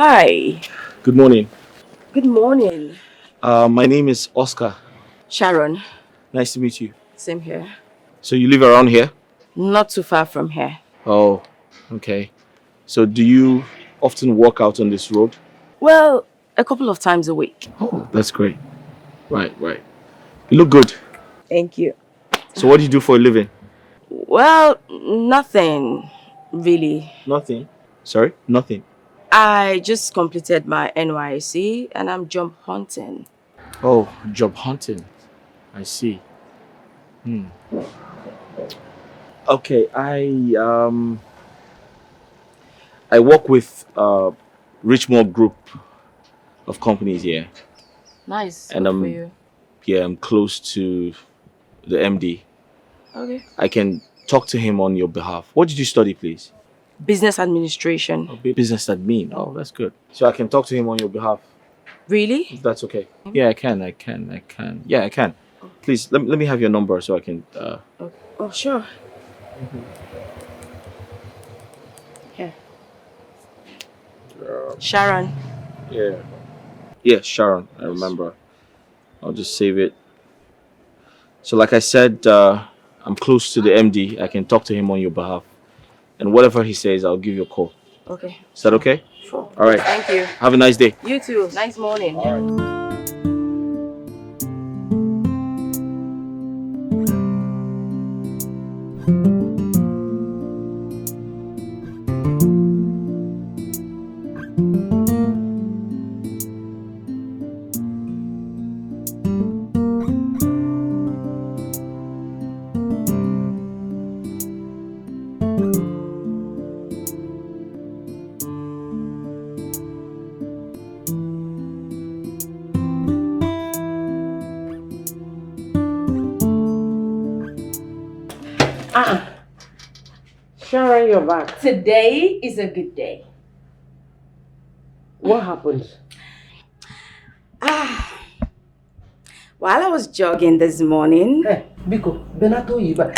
Hi. Good morning. Good morning. My name is Oscar. Sharon. Nice to meet you. Same here. So you live around here? Not too far from here. Oh, okay. So do you often walk out on this road? Well, a couple of times a week. Oh, that's great. Right. You look good. Thank you. So what do you do for a living? Well, nothing really. Nothing. Sorry? Nothing. I just completed my NYC and I'm jump hunting. Oh, job hunting. I see. Okay, I work with Richmond Group of companies here. Nice. And Good for you. I'm close to the MD. Okay. I can talk to him on your behalf. What did you study, please? Business administration. Oh, business admin. Oh, that's good. So I can talk to him on your behalf, Really? if that's okay. Yeah, I can. Yeah, I can. Please, let me have your number so I can... Okay. Oh, sure. Here. Sharon. Yeah, Sharon, I remember. I'll just save it. So like I said, I'm close to the MD. I can talk to him on your behalf. And whatever he says, I'll give you a call. Okay. Is that okay? Sure. All right. Thank you. Have a nice day. You too. Nice morning. All right. Sharon, you're back. Today is a good day. What happened? While I was jogging this morning. Hey, Biko, Benato Yiba.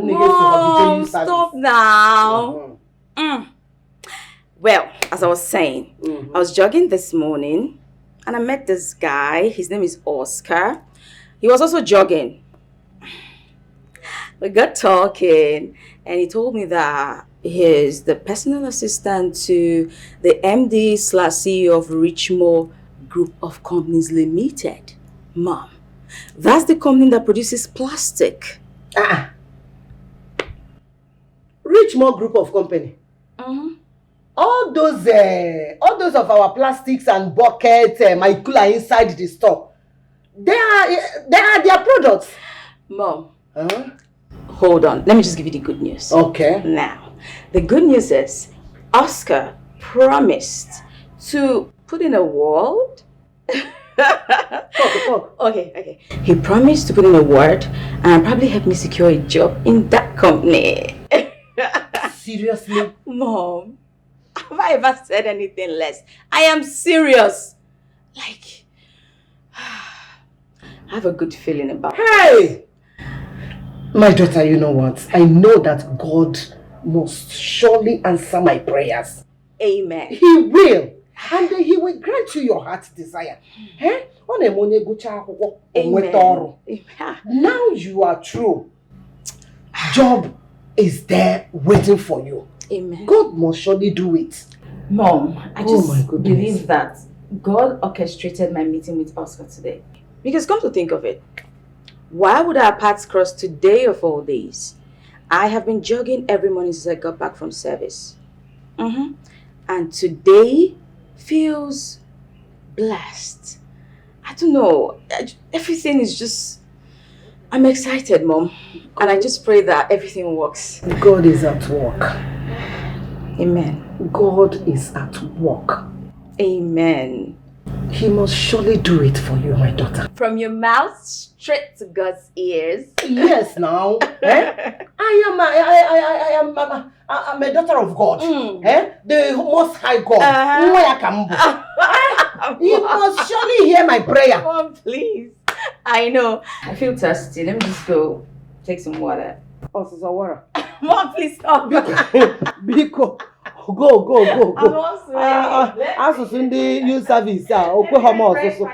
Mom, stop now. Well, as I was saying, I was jogging this morning and I met this guy. His name is Oscar. He was also jogging. We got talking and he told me that he's the personal assistant to the MD / CEO of Richmond Group of Companies Limited. Mom, that's the company that produces plastic. Richmond Group of Company. All those of our plastics and buckets, my cooler inside the store. They are their products. Mom. Hold on. Let me just give you the good news. Okay. Now, the good news is Oscar promised to put in a word. Talk. Okay. He promised to put in a word and probably help me secure a job in that company. Seriously? Mom, have I ever said anything less? I am serious. Like, I have a good feeling about it. Hey! My daughter, you know what? I know that God must surely answer my prayers. Amen. He will. And He will grant you your heart's desire. Amen. Now you are true. Job is there waiting for you. Amen. God must surely do it. Mom, I just my goodness. believe that God orchestrated my meeting with Oscar today. Because come to think of it, why would our paths cross today of all days? I have been jogging every morning since I got back from service. And today feels blessed. I don't know. Everything is just... I'm excited, Mom. And I just pray that everything works. God is at work. Amen. God is at work. Amen. He must surely do it for you, my daughter. From your mouth straight to God's ears. Yes, now. I am a daughter of God. The Most High God. He must surely hear my prayer. Mom, please. I know. I feel thirsty. Let me just go take some water. Water. Mom, please stop. Biko, Go. I'm also Asụsụ ndị youth service ọsụsụ.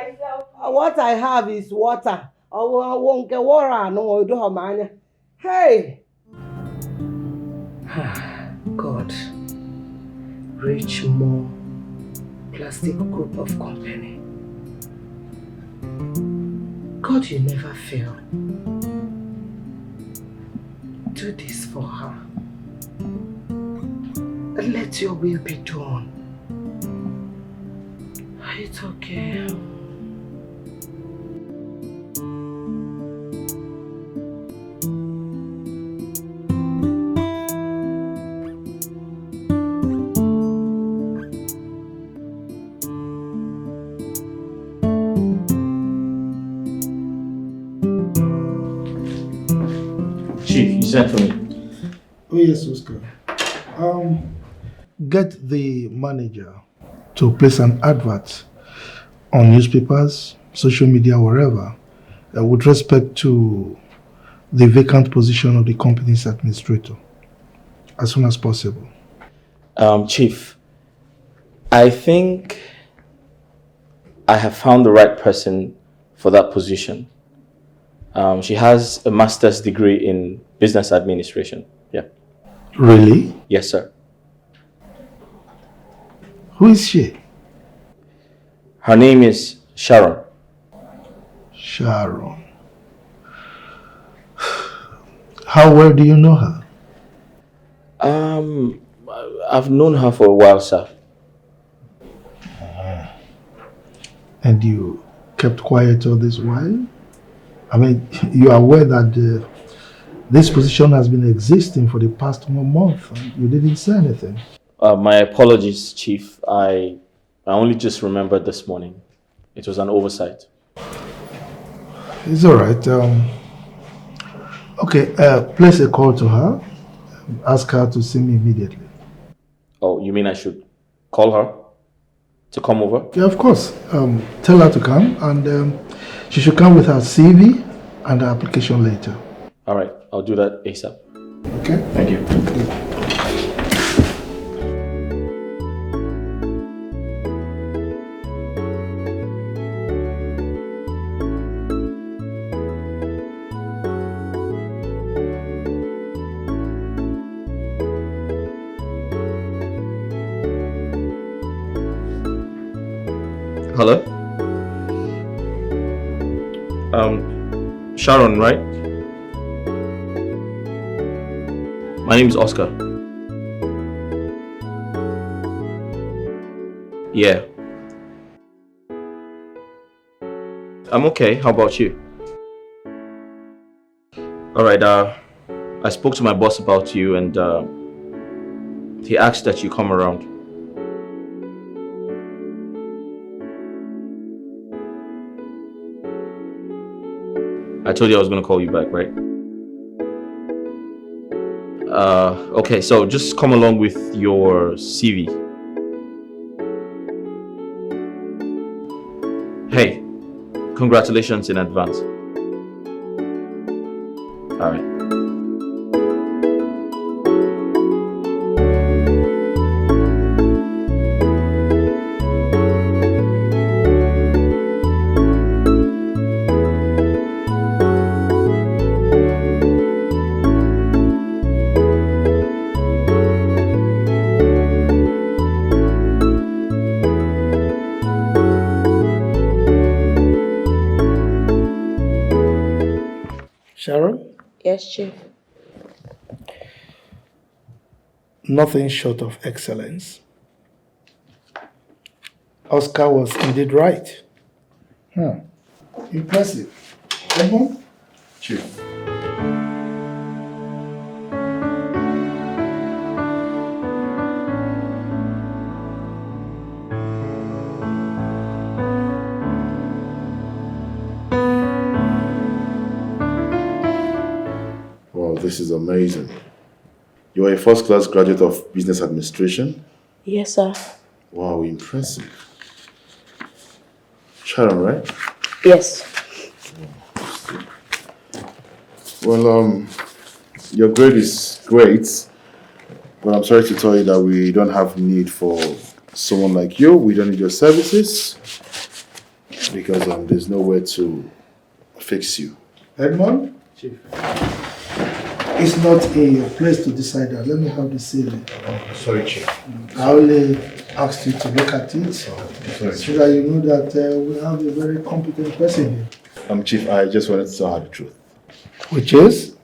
What I have is water. Ọwụ nke water anụ odoghọ m anya. Hey! God, reach more plastic group of company. God, you never fail. Do this for her. Let your will be done. It's okay. Chief, you sent for me. Oh yes, Oscar. Get the manager to place an advert on newspapers, social media, wherever, with respect to the vacant position of the company's administrator, as soon as possible. Chief, I think I have found the right person for that position. She has a master's degree in business administration. Yeah. Really? Yes, sir. Who is she? Her name is Sharon. Sharon. How well do you know her? I've known her for a while, sir. And you kept quiet all this while? I mean, you are aware that this position has been existing for the past 1 month and you didn't say anything. My apologies, Chief. I only just remembered this morning. It was an oversight. It's all right. Okay, place a call to her. Ask her to see me immediately. Oh, you mean I should call her to come over? Yeah, of course. Tell her to come and she should come with her CV and her application later. All right, I'll do that ASAP. Okay? Thank you. Hello? Sharon, right? My name is Oscar. Yeah. I'm okay. How about you? Alright, I spoke to my boss about you and he asked that you come around. I told you I was going to call you back, right? Okay, so just come along with your CV. Hey, congratulations in advance. All right. Sharon? Yes, Chief. Nothing short of excellence. Oscar was indeed right. Impressive. Philmond? Chief. Wow, this is amazing. You are a first-class graduate of business administration? Yes, sir. Wow, impressive. Sharon, right? Yes. Well, your grade is great, But I'm sorry to tell you that we don't have need for someone like you. We don't need your services because there's nowhere to fix you. Edmond? Chief. It's not in your place to decide that. Let me have the CV. Sorry, Chief. I only asked you to look at it so that you know that we have a very competent person here. Chief, I just wanted to tell her the truth. Which is?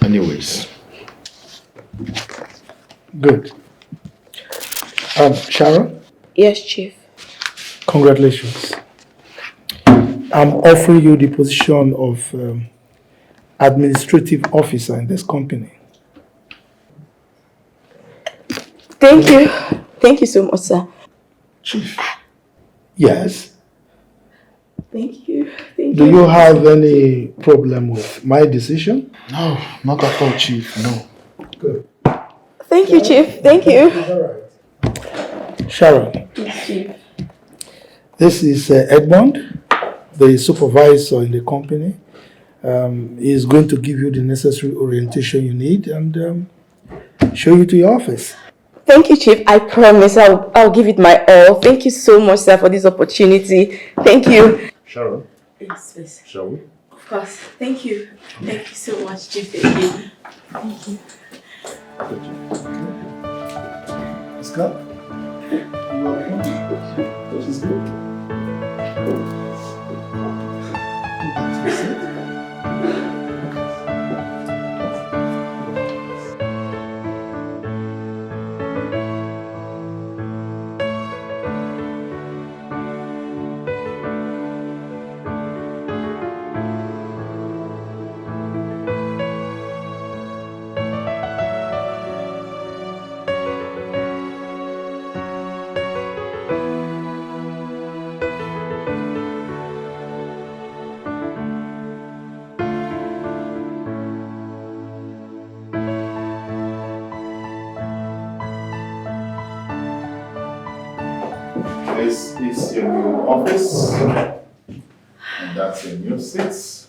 Anyways. Good. Sharon? Yes, Chief. Congratulations. I'm offering you the position of administrative officer in this company. Thank you. Thank you so much, sir. Chief? Yes? Thank you. Thank you. Do you have any problem with my decision? No, not at all, Chief. No. Good. Thank you, Chief. Thank you. All right. Sharon? Yes, Chief. This is Edmond, the supervisor in the company. He is going to give you the necessary orientation you need and show you to your office. Thank you, Chief. I promise I'll give it my all. Thank you so much, sir, for this opportunity. Thank you. Sharon, Yes, please. shall we? Of course. Thank you. Thank you so much, Chief. Thank you. Thank you. Scott? You welcome. This is good. This is your new office. And that's your new seats.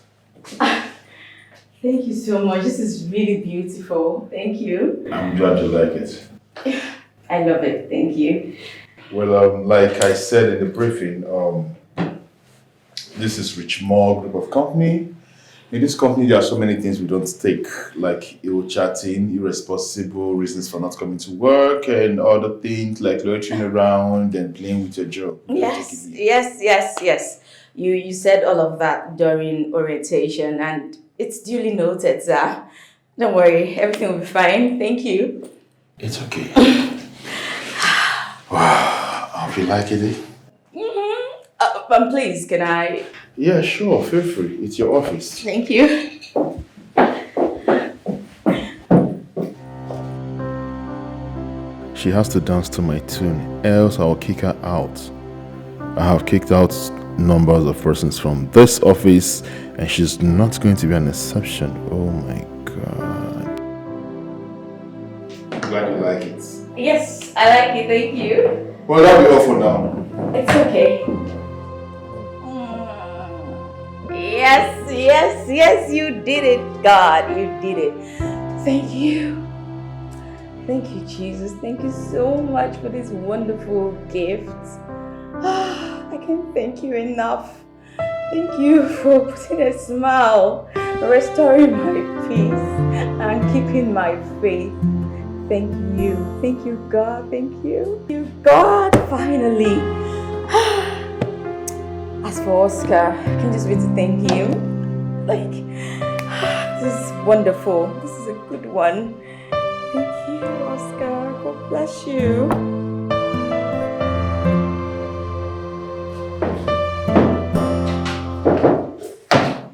Thank you so much. This is really beautiful. Thank you. I'm glad you like it. I love it. Thank you. Well, like I said in the briefing, this is Richmore Group of Company. In this company, there are so many things we don't take, like ill-chatting, irresponsible reasons for not coming to work, and other things like loitering around and playing with your job. Yes. You said all of that during orientation, and it's duly noted, sir. Don't worry, everything will be fine. Thank you. It's okay. Wow, I hope you like it. Please, can I? Yeah, sure, feel free. It's your office. Thank you. She has to dance to my tune, else I'll kick her out. I have kicked out numbers of persons from this office, and she's not going to be an exception. Oh my God. Glad you like it. Yes, I like it. Thank you. Well, that'll be all for now. It's okay. Yes, you did it, God. You did it. Thank you. Thank you, Jesus. Thank you so much for this wonderful gift. I can't thank you enough. Thank you for putting a smile, restoring my peace, and keeping my faith. Thank you. Thank you, God. Thank you. Thank you, God. Finally. As for Oscar, I can just wait to thank him. Like, this is wonderful. This is a good one. Thank you, Oscar. God bless you.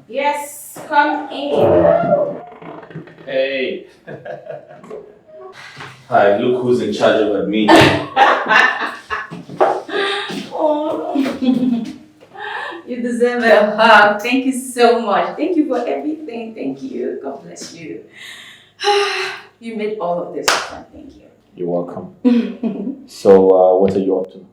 Yes, come in. Hey. Hi, look who's in charge of admin. Oh. You deserve a hug. Thank you so much. Thank you for everything. Thank you. God bless you. You made all of this happen. Thank you. You're welcome. So, what are you up to?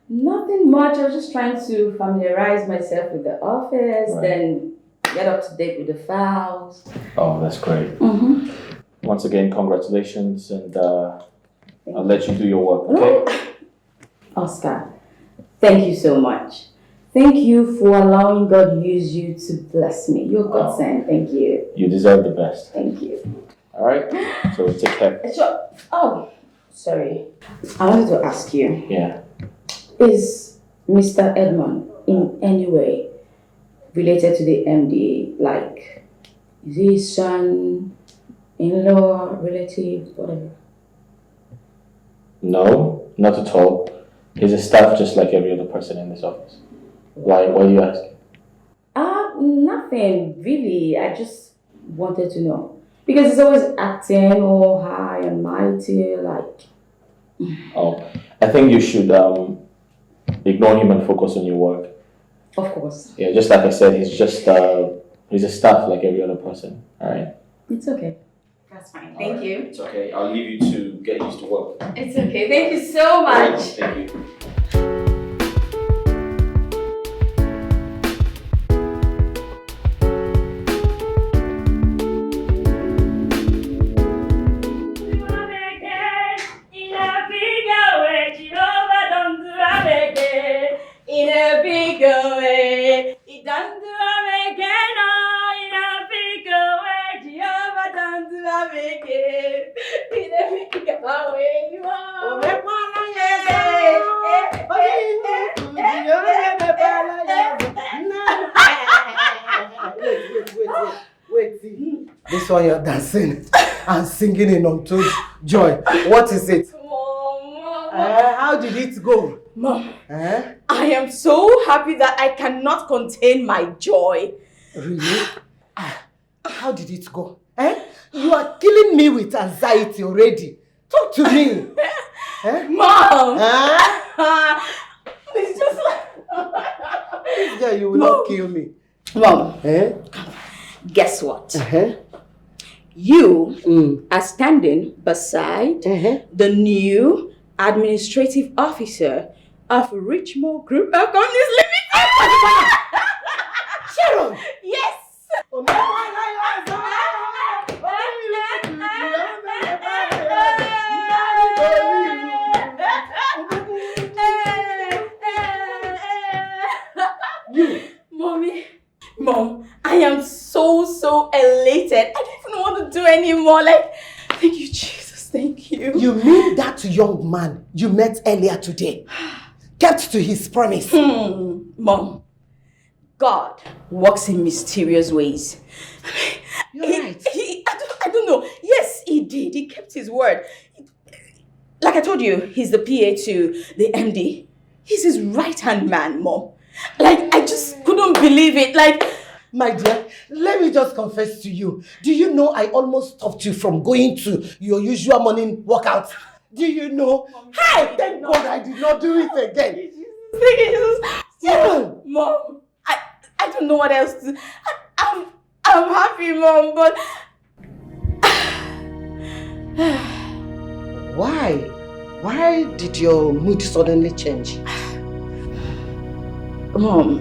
Nothing much. I was just trying to familiarize myself with the office. Right. Then get up to date with the files. Oh, that's great. Once again, congratulations, and I'll let you do your work, okay? Oscar, thank you so much. Thank you for allowing God to use you to bless me. You're God sent. Thank you. You deserve the best. Thank you. All right? So take care. Sure. Oh, sorry. I wanted to ask you. Yeah. Is Mr. Edmond in any way related to the MD? Like, is he son, in-law, relative, whatever? No, not at all. He's a staff just like every other person in this office. Why do you ask? Nothing really. I just wanted to know. Because he's always acting all high and mighty, like... Oh, I think you should ignore him and focus on your work. Of course. Yeah, just like I said, he's just he's a staff like every other person. All right. It's okay. That's fine. Thank you. It's okay. I'll leave you to get used to work. It's okay. Thank you so much. Thank you. In a big way, it done to am again. Oh, in a big way, Jehovah done to am again. In a big way, oh. Wait. This one you're dancing and singing in untold joy. What is it? Mom. How did it go? Mom, I am so happy that I cannot contain my joy. Really? How did it go? You are killing me with anxiety already. Talk to me. Mom! It's just like... This girl, you will not kill me. Mom, guess what? You are standing beside the new administrative officer of Richmond Group of Companies Limited. Sharon! Yes! Mom, I am so elated. I don't even want to do anymore. Like, thank you, Jesus. Thank you. You mean that young man you met earlier today kept to his promise? Mom, God works in mysterious ways. You're right. I don't know. Yes, he did. He kept his word. Like I told you, he's the PA to the MD. He's his right-hand man, Mom. Like, I just couldn't believe it. Like, my dear, let me just confess to you. Do you know I almost stopped you from going to your usual morning workout? Do you know? Hi, thank God I did not do it again. Jesus. Mom, I don't know what else to... I'm happy, Mom, but... Why did your mood suddenly change? Mom,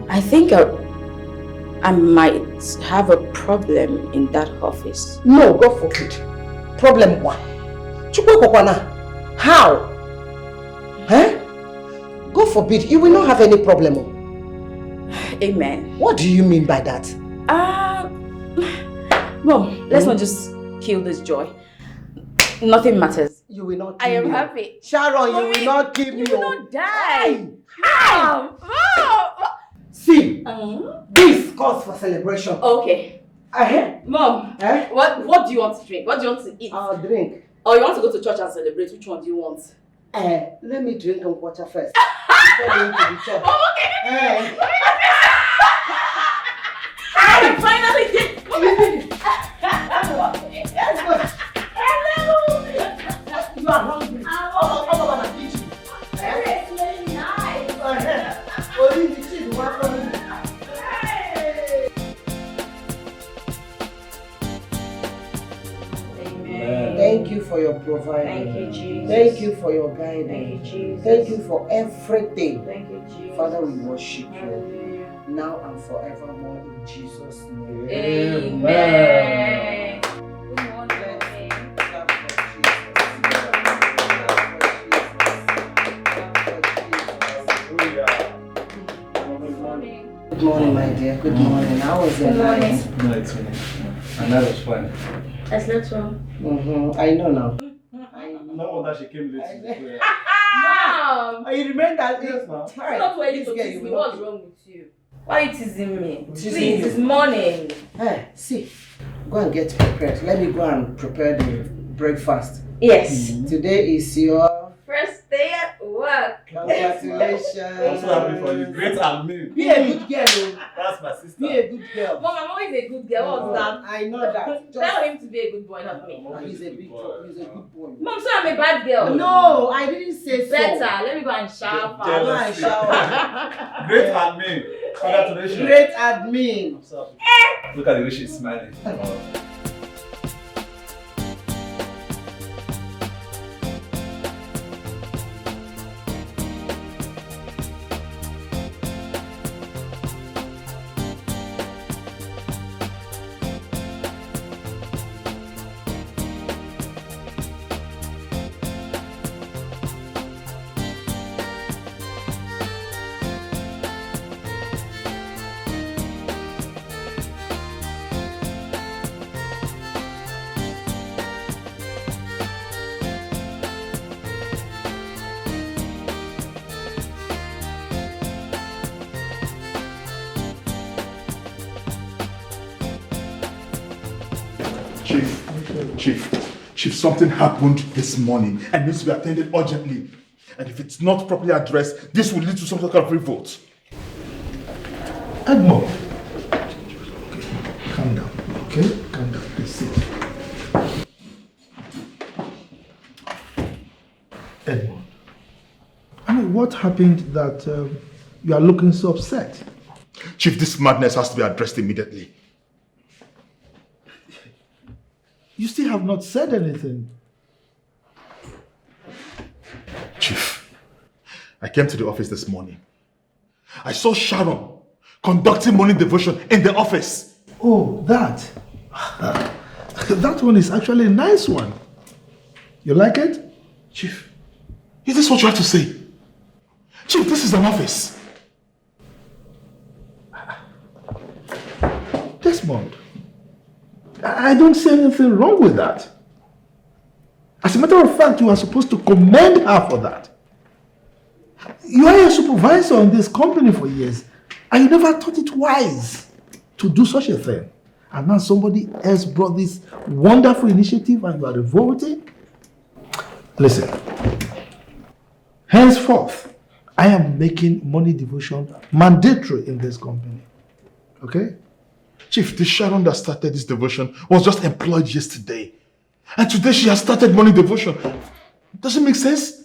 I think I might have a problem in that office. No, God forbid. Problem what? How? God forbid, you will not have any problem. Amen. What do you mean by that? Mom, let's not just kill this joy. Nothing matters. You will not kill me. I am happy. Sharon, Mommy, you will not kill me. You will not die. Mom! See, this calls for celebration. Okay. Mom, what do you want to drink? What do you want to eat? I'll drink. Or you want to go to church and celebrate? Which one do you want? Let me drink some water first. Before going to the church. Oh, okay. I finally did. Hello. You are hungry. I'm going to eat you. It's very nice. Thank you for your providing. Thank you, Jesus. Thank you for your guiding. Thank you, Jesus. Thank you for everything. Thank you, Jesus. Father, we worship you. Hallelujah. now and forevermore in Jesus' name. Amen. Good morning. Good morning, my dear. Good morning. How was your night? No, it's finished. And that was fun. I slept well. I know now. No wonder she came late to the prayer. Mom! You remember that? Yes, ma'am. It's not ready to This tease girl, me. you What's will wrong with you? Why are you teasing me? Teasing Please, you. it's morning. Hey, see, go and get prepared. Let me go and prepare the breakfast. Yes. Today is your First day at work. congratulations. I'm so happy for you. Great admin. Be a good girl, oh. That's my sister. Be a good girl. Mom, I'm always a good girl. What's that? I know that. Tell him to be a good boy, not me. He's a big boy. He's a good boy. Mom, so I'm a bad girl. No, I didn't say so. Better. Let me go and shower. Go and shower. Great admin. Congratulations. Great admin. I'm so happy. Look at the way she's smiling. Chief, something happened this morning and needs to be attended urgently. And if it's not properly addressed, this will lead to some sort of revolt. Edmond. Calm down, okay? Calm down, please sit. Edmond. I mean, what happened that you are looking so upset? Chief, this madness has to be addressed immediately. You still have not said anything. Chief, I came to the office this morning. I saw Sharon conducting morning devotion in the office. Oh, that. That one is actually a nice one. You like it? Chief, is this what you have to say? Chief, this is an office. Desmond, I don't see anything wrong with that. As a matter of fact, you are supposed to commend her for that. You are a supervisor in this company for years, and you never thought it wise to do such a thing. And now somebody else brought this wonderful initiative and you are revolting? Listen, henceforth, I am making morning devotion mandatory in this company. Okay? Chief, the Sharon that started this devotion was just employed yesterday. And today she has started morning devotion. Does it make sense?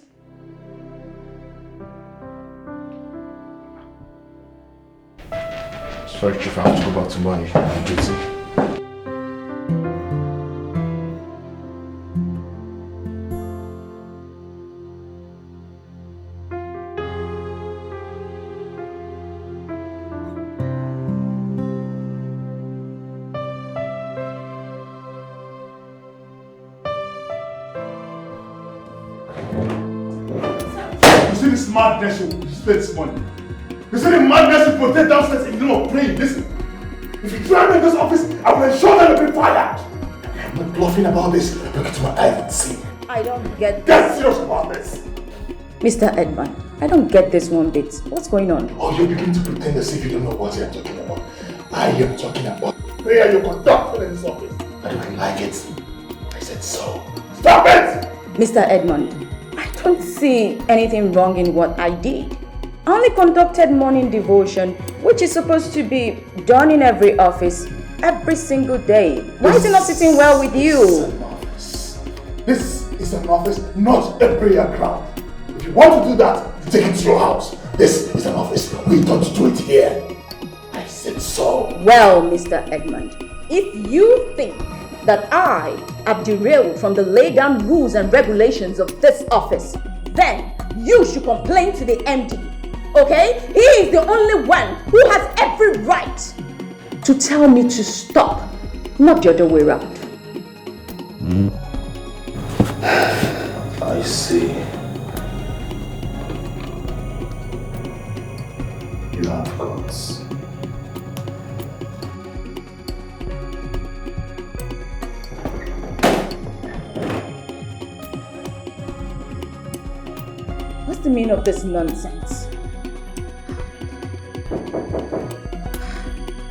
Sorry, Chief, I have to go back to my duty. Madness you spend this money. You see the madness you protect downstairs in the middle of praying. Listen, if you try me in this office, I will ensure that you'll be fired. I'm not bluffing about this. Look into my eyes and see. I don't get Get serious about this. Mr. Edmond, I don't get this one bit. What's going on? Oh, you're beginning to pretend as if you don't know what you're talking about. I am talking about prayer you conduct in this office. I don't like it. I said so. Stop it! Mr. Edmond, I don't see anything wrong in what I did. I only conducted morning devotion, which is supposed to be done in every office, every single day. Why is it not sitting well with you? This is an office, not a prayer ground. If you want to do that, take it to your house. This is an office. We don't do it here. I said so. Well, Mr. Edmond, if you think that I have derailed from the laid down rules and regulations of this office, then you should complain to the MD. Okay? He is the only one who has every right to tell me to stop, not the other way around. I see. You have guts. What's the meaning of this nonsense?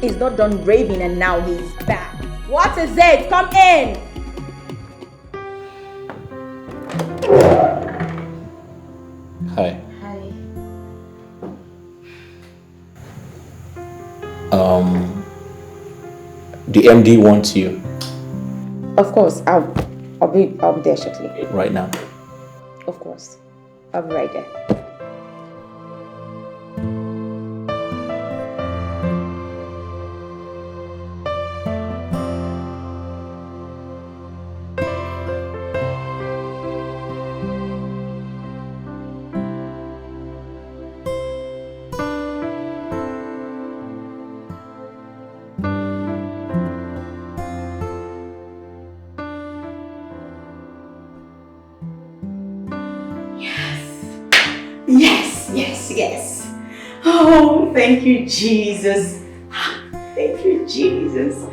He's not done raving and now he's back. What is it? Come in! Hi. Hi. The MD wants you Of course, I'll be there shortly. right now. Of course. I'll be right there. Yes. Oh, thank you, Jesus. Thank you, Jesus.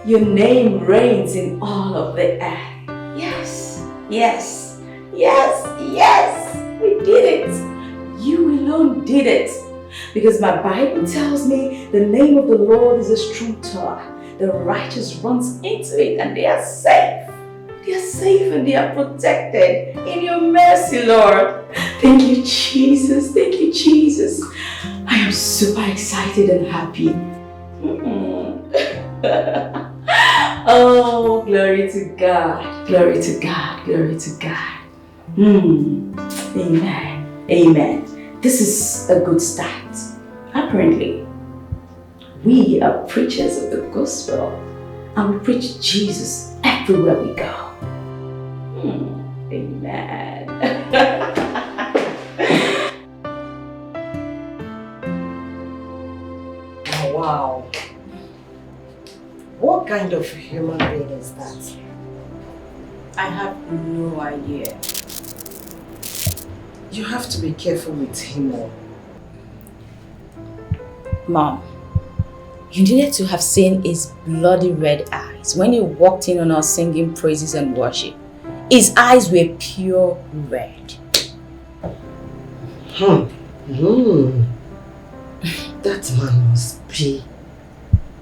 Your name reigns in all of the earth. Yes. We did it. You alone did it. Because my Bible tells me the name of the Lord is a strong tower. The righteous runs into it and they are safe. They are safe and they are protected in your mercy, Lord. Thank you, Jesus. Thank you, Jesus. I am super excited and happy. Oh, glory to God. Glory to God. Glory to God. Amen. This is a good start. Apparently, we are preachers of the gospel and we preach Jesus everywhere we go. Amen. Wow. What kind of human being is that? I have no idea. You have to be careful with him. Mom, you needed to have seen his bloody red eyes when he walked in on us singing praises and worship. His eyes were pure red. That man must be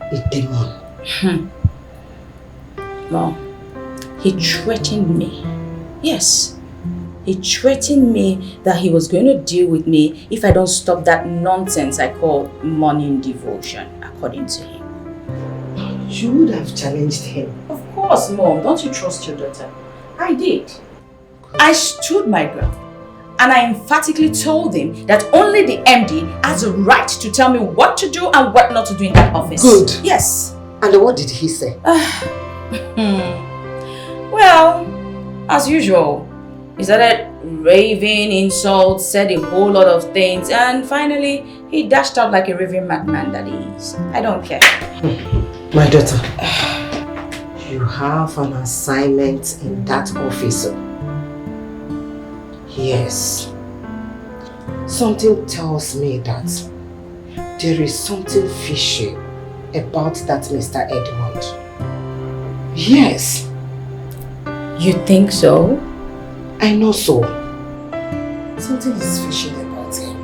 a demon. Mom, he threatened me. Yes, he threatened me that he was going to deal with me if I don't stop that nonsense I call morning devotion, according to him. You would have challenged him. Of course, Mom. Don't you trust your daughter? I did. I stood my ground and I emphatically told him that only the MD has a right to tell me what to do and what not to do in that office. Good. Yes. And what did he say? Well, as usual, he started raving, insults, said a whole lot of things, and finally he dashed out like a raving madman that he is. I don't care. My daughter, you have an assignment in that office. Yes. Something tells me that there is something fishy about that Mr. Edmund. Yes. You think so? I know so. Something is fishy about him.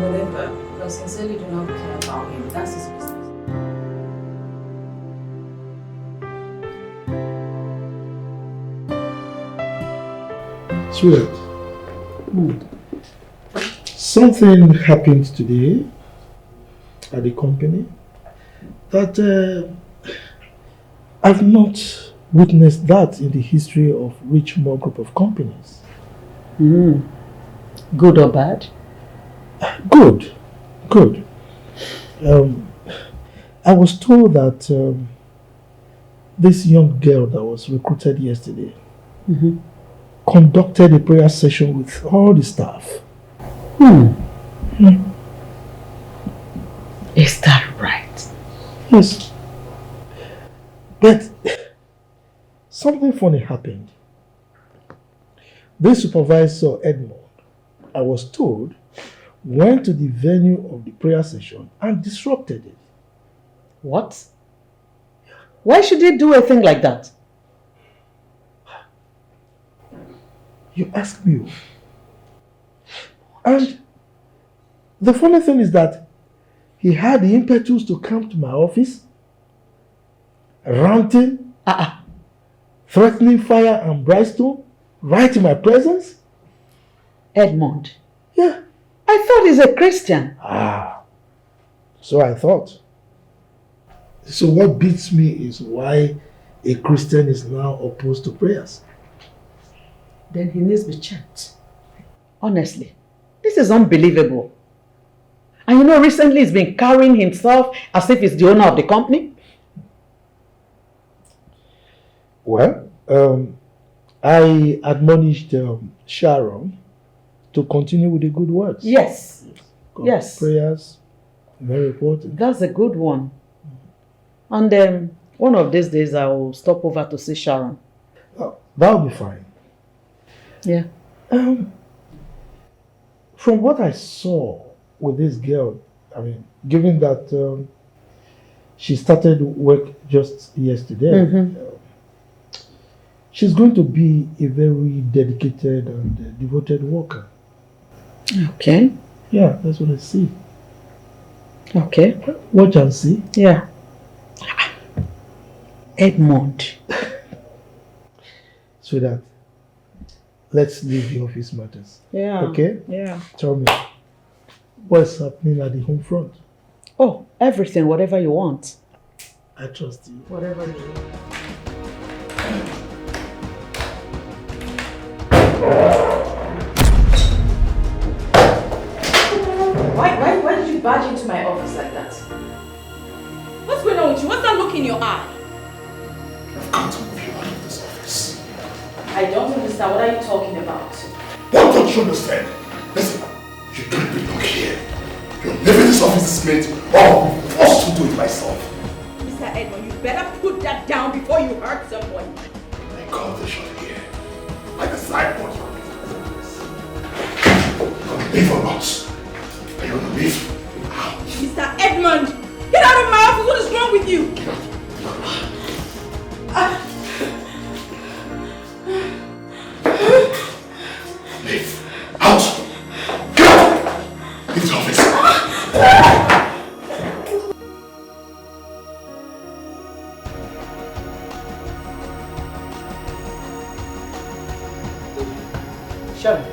Whatever. I sincerely do not care about him. That's his business. Sweetheart, something happened today at the company that I've not witnessed that in the history of Richmond Group of Companies. Good or bad? Good. I was told that this young girl that was recruited yesterday conducted a prayer session with all the staff. Is that right? Yes. But something funny happened. This supervisor, Edmond, I was told, went to the venue of the prayer session and disrupted it. What? Why should he do a thing like that? You ask me. And the funny thing is that he had the impetus to come to my office, ranting, threatening fire and brimstone, right in my presence. Edmond? Yeah. I thought he's a Christian. So I thought. So what beats me is why a Christian is now opposed to prayers. Then he needs to be checked. Honestly, this is unbelievable. And you know, recently he's been carrying himself as if he's the owner of the company. Well, I admonished Sharon to continue with the good works. Yes. Yes. Prayers, very important. That's a good one. And one of these days I will stop over to see Sharon. That'll be fine. Yeah. From what I saw with this girl, I mean, given that she started work just yesterday, she's going to be a very dedicated and devoted worker. Okay. Yeah, that's what I see. Okay. Watch and see. Yeah. Edmond. Sweetheart, let's leave the office matters. Yeah. Okay? Yeah. Tell me, what's happening at the home front? Oh, everything, whatever you want. I trust you. Whatever you want. Why did you barge into my office like that? What's going on with you? What's that look in your eye? I've got to move you out of this office. I don't understand. What are you talking about? What don't you understand? Listen, you don't belong here. You're leaving this office this minute, or I'll be forced to do it myself. Mr. Edmond, you better put that down before you hurt someone. I call this shot here. Like a sideboard you're leave or not? Are you gonna leave? Mr. Edmond, get out of my office. What is wrong with you? Leave. Out! Get out! Leave this office. Sharon.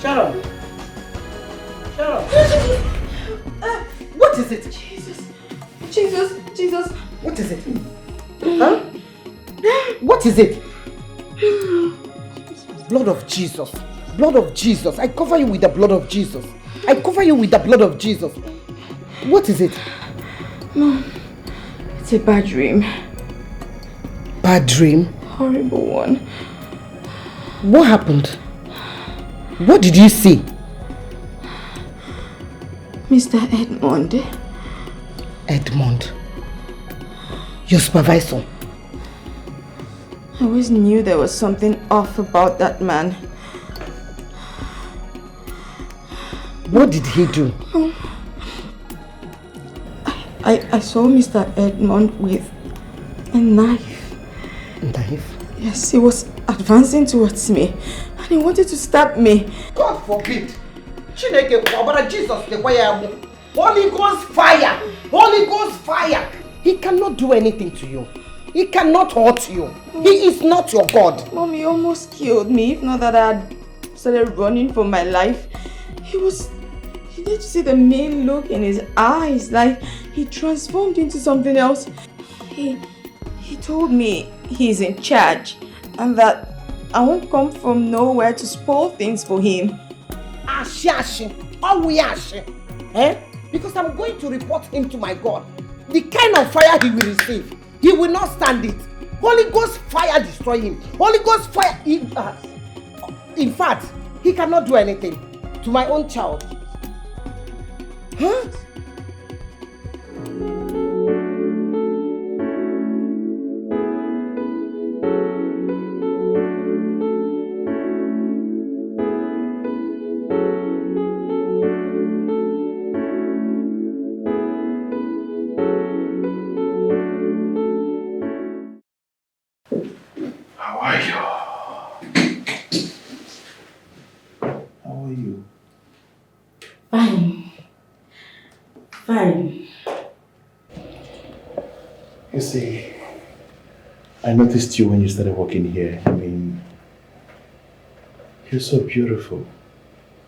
Sharon. Sharon. What is it? Jesus. What is it? Huh? What is it? Blood of Jesus. Blood of Jesus. I cover you with the blood of Jesus. I cover you with the blood of Jesus. What is it? Mom, it's a bad dream. Bad dream? Horrible one. What happened? What did you see? Mr. Edmond. Edmond. Your supervisor. I always knew there was something off about that man. What did he do? I saw Mr. Edmond with a knife. Knife? Yes, he was advancing towards me and he wanted to stab me. God forbid. Chineke, Jesus, the Holy Ghost fire! Holy Ghost fire! He cannot do anything to you. He cannot hurt you. He is not your God. Mom, he almost killed me. If not that I had started running for my life. You did see the mean look in his eyes, like he transformed into something else. He told me he's in charge and that I won't come from nowhere to spoil things for him. Ashi. All we ashi. Because I'm going to report him to my God. The kind of fire he will receive, he will not stand it. Holy Ghost fire destroy him. Holy Ghost fire. In fact, he cannot do anything to my own child. Huh? How are you? How are you? Fine. Fine. You see, I noticed you when you started working here. I mean, you're so beautiful.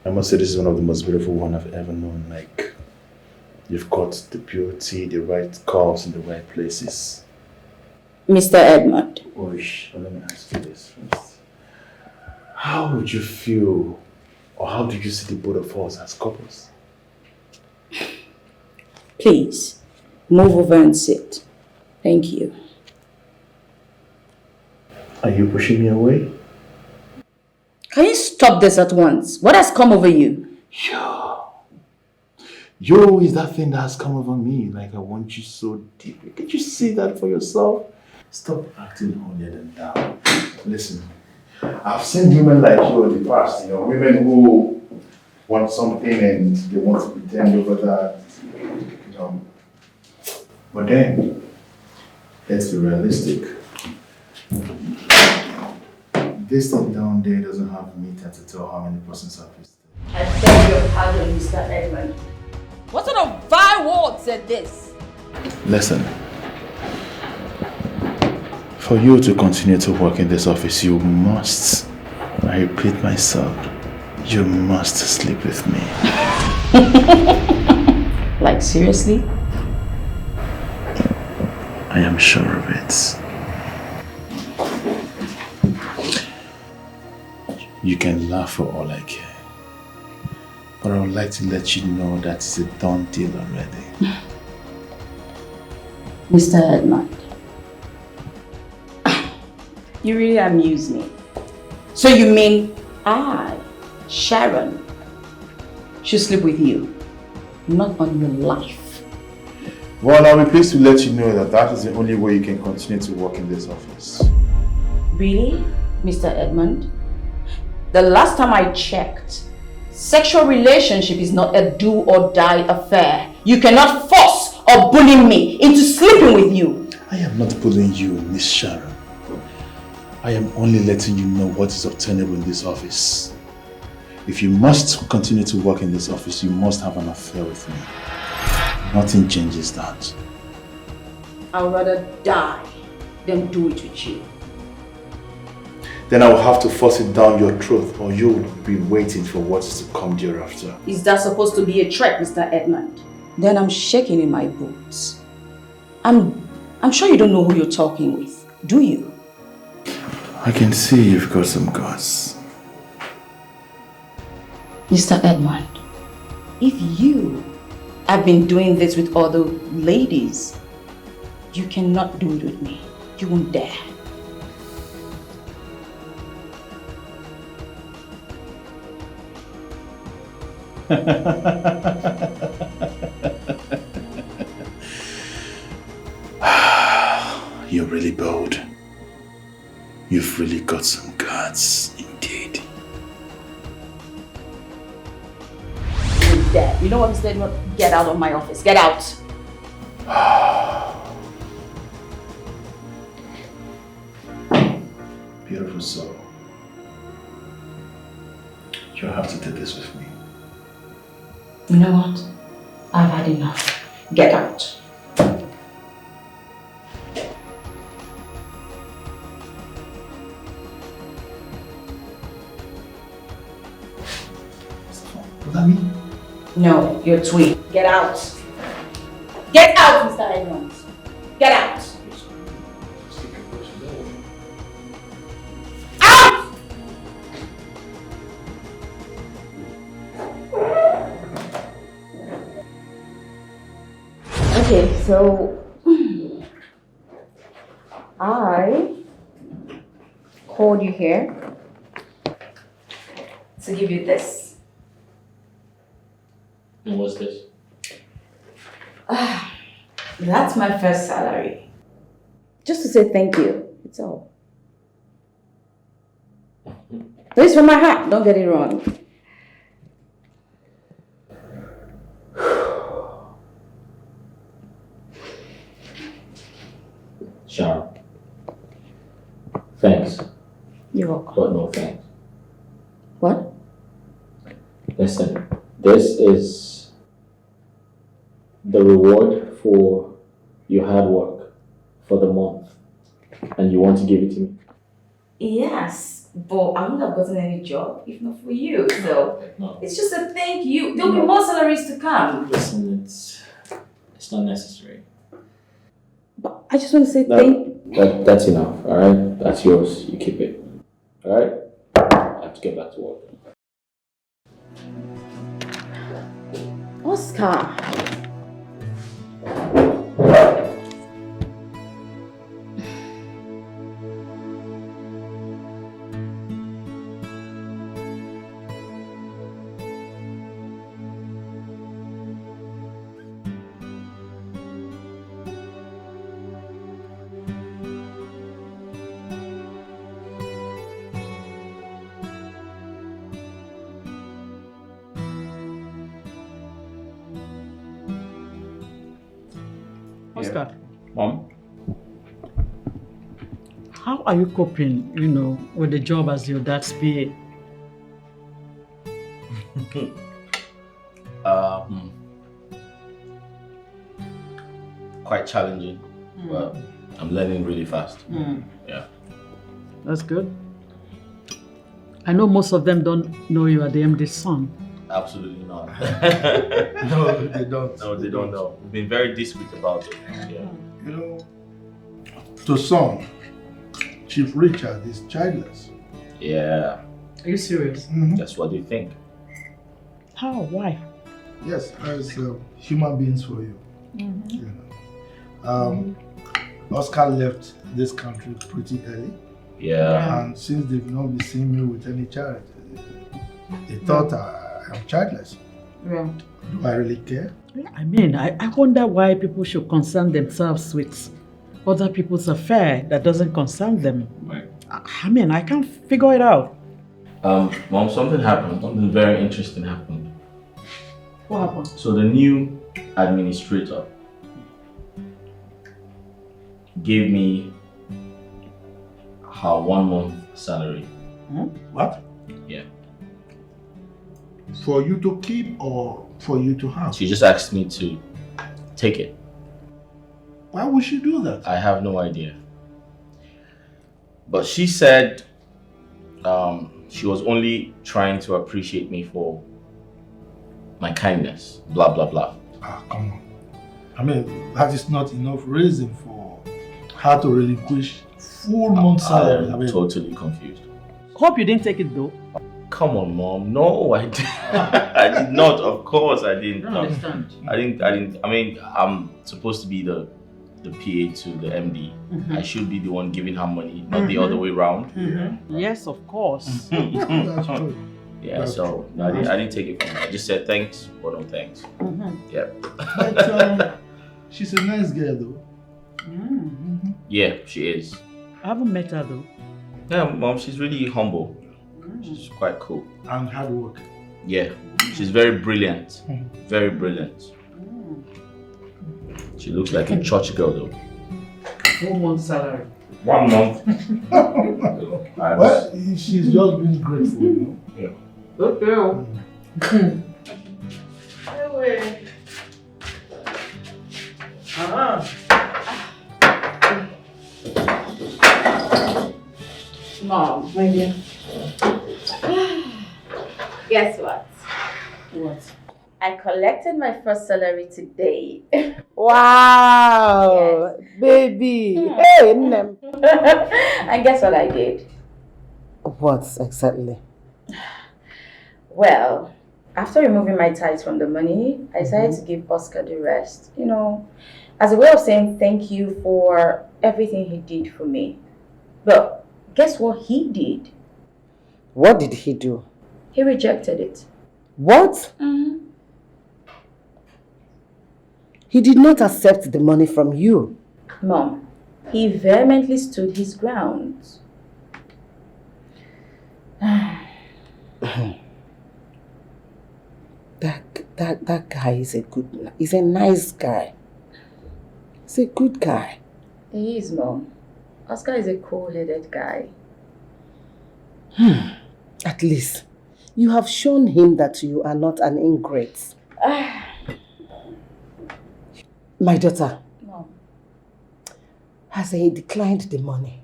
I must say this is one of the most beautiful ones I've ever known. Like, you've got the beauty, the right curves in the right places. Mr. Edmund. Oish, let me ask you this first. How would you feel, or how do you see the both of us as couples? Please, move over and sit. Thank you. Are you pushing me away? Can you stop this at once? What has come over you? Yo, is that thing that has come over me. Like, I want you so deeply. Can't you see that for yourself? Stop acting holier than thou. Listen, I've seen women like you in the past, you know, women who want something and they want to pretend over that, you know. But then, let's be realistic. This thing down there doesn't have meter to tell how many persons have visited. I beg your pardon, Mr. Edmund. What sort of vile word said this? Listen, for you to continue to work in this office, you must, I repeat myself, you must sleep with me. Like, seriously? I am sure of it. You can laugh for all I care. But I would like to let you know that it's a done deal already. Mr. Edmund, you really amuse me. So you mean I, Sharon, should sleep with you, not on your life? Well, I'll be pleased to let you know that that is the only way you can continue to work in this office. Really, Mr. Edmund? The last time I checked, sexual relationship is not a do or die affair. You cannot force or bully me into sleeping with you. I am not bullying you, Miss Sharon. I am only letting you know what is obtainable in this office. If you must continue to work in this office, you must have an affair with me. Nothing changes that. I'd rather die than do it with you. Then I will have to force it down your throat, or you will be waiting for what is to come thereafter. Is that supposed to be a threat, Mr. Edmund? Then I'm shaking in my boots. I'm sure you don't know who you're talking with, do you? I can see you've got some guts. Mr. Edmund, if you have been doing this with other ladies, you cannot do it with me. You won't dare. You're really bold. You've really got some guts, indeed. You're dead. You know what, Mr. Edmund? Get out of my office. Get out. Beautiful soul. You'll have to take this with me. You know what? I've had enough. Get out. What that mean? No, you're tweet. Get out. Get out, Mr. Edmund. Get out. Out! Okay, so I called you here to give you this. And what's this? That's my first salary. Just to say thank you. It's all. This is from my heart. Don't get it wrong. Sharon. Thanks, You're welcome. but no thanks. What? Listen, this is the reward for your hard work for the month, and you want to give it to me? Yes, but I wouldn't have gotten any job if not for you. So No. it's just a thank you. There'll be more salaries to come. Listen, it's not necessary. But I just want to say That's enough, alright? That's yours. You keep it. Alright? I have to get back to work. Oscar. Oscar, Mom? how are you coping, with the job as your dad's PA? Quite challenging, but I'm learning really fast. Yeah. That's good. I know most of them don't know you are the MD's son. Absolutely not. No, they don't. No, they don't know. We've been very discreet about it. Yeah. To some, Chief Richard is childless. Yeah, Are you serious? that's what they think. How? Why? Yes, as human beings for you. Oscar left this country pretty early, Yeah. and since they've not been seeing me with any child, they thought I am childless. Yeah. Do I really care? I mean, I wonder why people should concern themselves with other people's affair that doesn't concern them. Right. I mean, I can't figure it out. Mom, something happened. Something very interesting happened. What happened? So the new administrator gave me her 1 month salary. What? Yeah. For you to keep or for you to have? She just asked me to take it. Why would she do that? I have no idea. But she said she was only trying to appreciate me for my kindness. Blah, blah, blah. Ah, come on. I mean, that is not enough reason for her to relinquish full month salary. I I'm mean, totally confused. Hope you didn't take it though. Come on, Mom. No, I did. I did not. Of course, I didn't. I don't understand. I didn't. I mean, I'm supposed to be the PA to the MD. I should be the one giving her money, not the other way around. Yes, of course. that's true. Yeah. That's So true. I didn't take it from her. I just said thanks, but no thanks. Yeah. But she's a nice girl though. Yeah, she is. I haven't met her though. Yeah, Mom. She's really humble. She's quite cool. And hard work. Yeah. She's very brilliant. Very brilliant. She looks like a church girl though. 4 months salary. 1 month. Well, she's just been grateful, Yeah. Good girl. Mom. My dear. Guess what? What? I collected my first salary today. Wow, baby. Hey, Nnem. And guess what I did? What exactly? Well, after removing my tithes from the money, I decided to give Oscar the rest. As a way of saying thank you for everything he did for me. But guess what he did? What did he do? He rejected it. What? Mm-hmm. He did not accept the money from you. Mom, he vehemently stood his ground. That guy is he's a nice guy. He's a good guy. He is, Mom. Oscar is a cool-headed guy. At least, you have shown him that you are not an ingrate. My daughter, Mom. as he declined the money,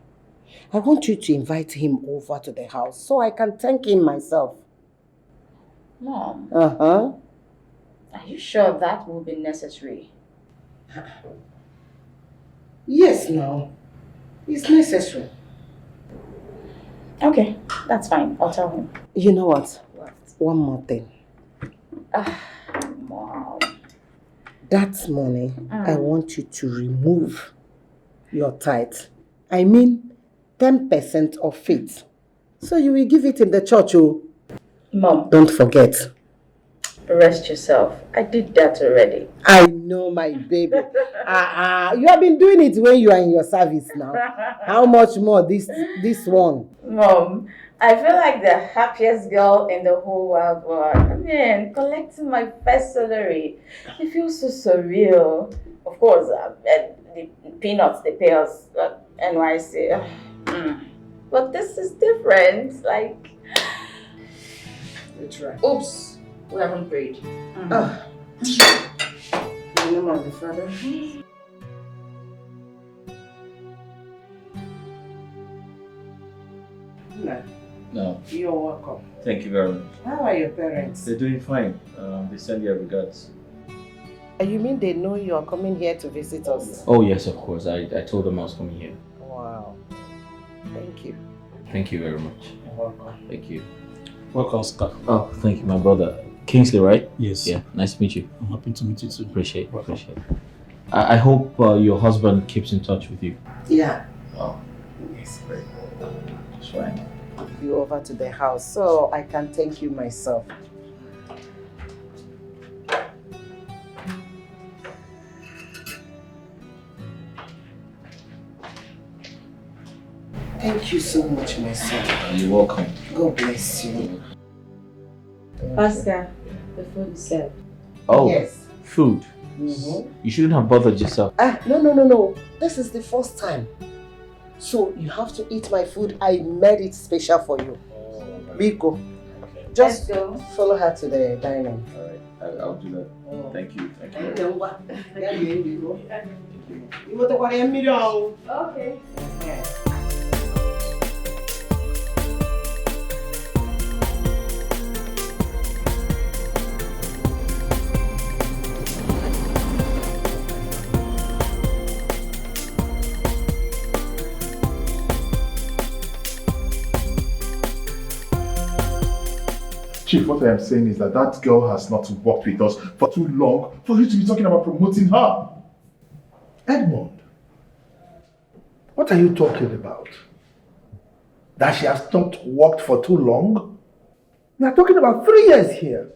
I want you to invite him over to the house so I can thank him myself. Mom, Uh-huh. are you sure that will be necessary? Yes, now. It's necessary. Okay, that's fine. I'll tell him. You know what? What? One more thing. Mom. That money, I want you to remove your tithe. I mean, 10% of it. So you will give it in the church, oh. Mom, Don't forget. rest yourself. I did that already. I know, my baby. You have been doing it when you are in your service now. How much more this one? Mom, I feel like the happiest girl in the whole wide world. I mean, collecting my first salary. It feels so surreal. Of course, the peanuts they pay us at NYC. But this is different. Like, That's right. oops, we haven't prayed. In the name of the Father. No, No, you're welcome. thank you very much. How are your parents? They're doing fine. They send their regards. You mean they know you are coming here to visit us? Oh yes, of course. I told them I was coming here. Wow. Thank you. Thank you very much. You're welcome. Thank you. Welcome, Oscar. Oh, thank you, my brother. Kingsley, right? Yes. Yeah, nice to meet you. I'm happy to meet you too. Appreciate Welcome. it. I hope your husband keeps in touch with you. Yeah. Oh, Yes. great. That's fine. You over to the house so I can thank you myself. Thank you so much, my son. You're welcome. God bless you. Oscar, the food is served. Oh, Yes. food. Mm-hmm. You shouldn't have bothered yourself. No. This is the first time. So you have to eat my food. I made it special for you. Biko. Just Let's go. follow her to the dining. Alright, I'll do that. Thank you. Thank you. Okay. Chief, what I am saying is that that girl has not worked with us for too long for you to be talking about promoting her. Edmond, what are you talking about? That she has not worked for too long? We are talking about 3 years here.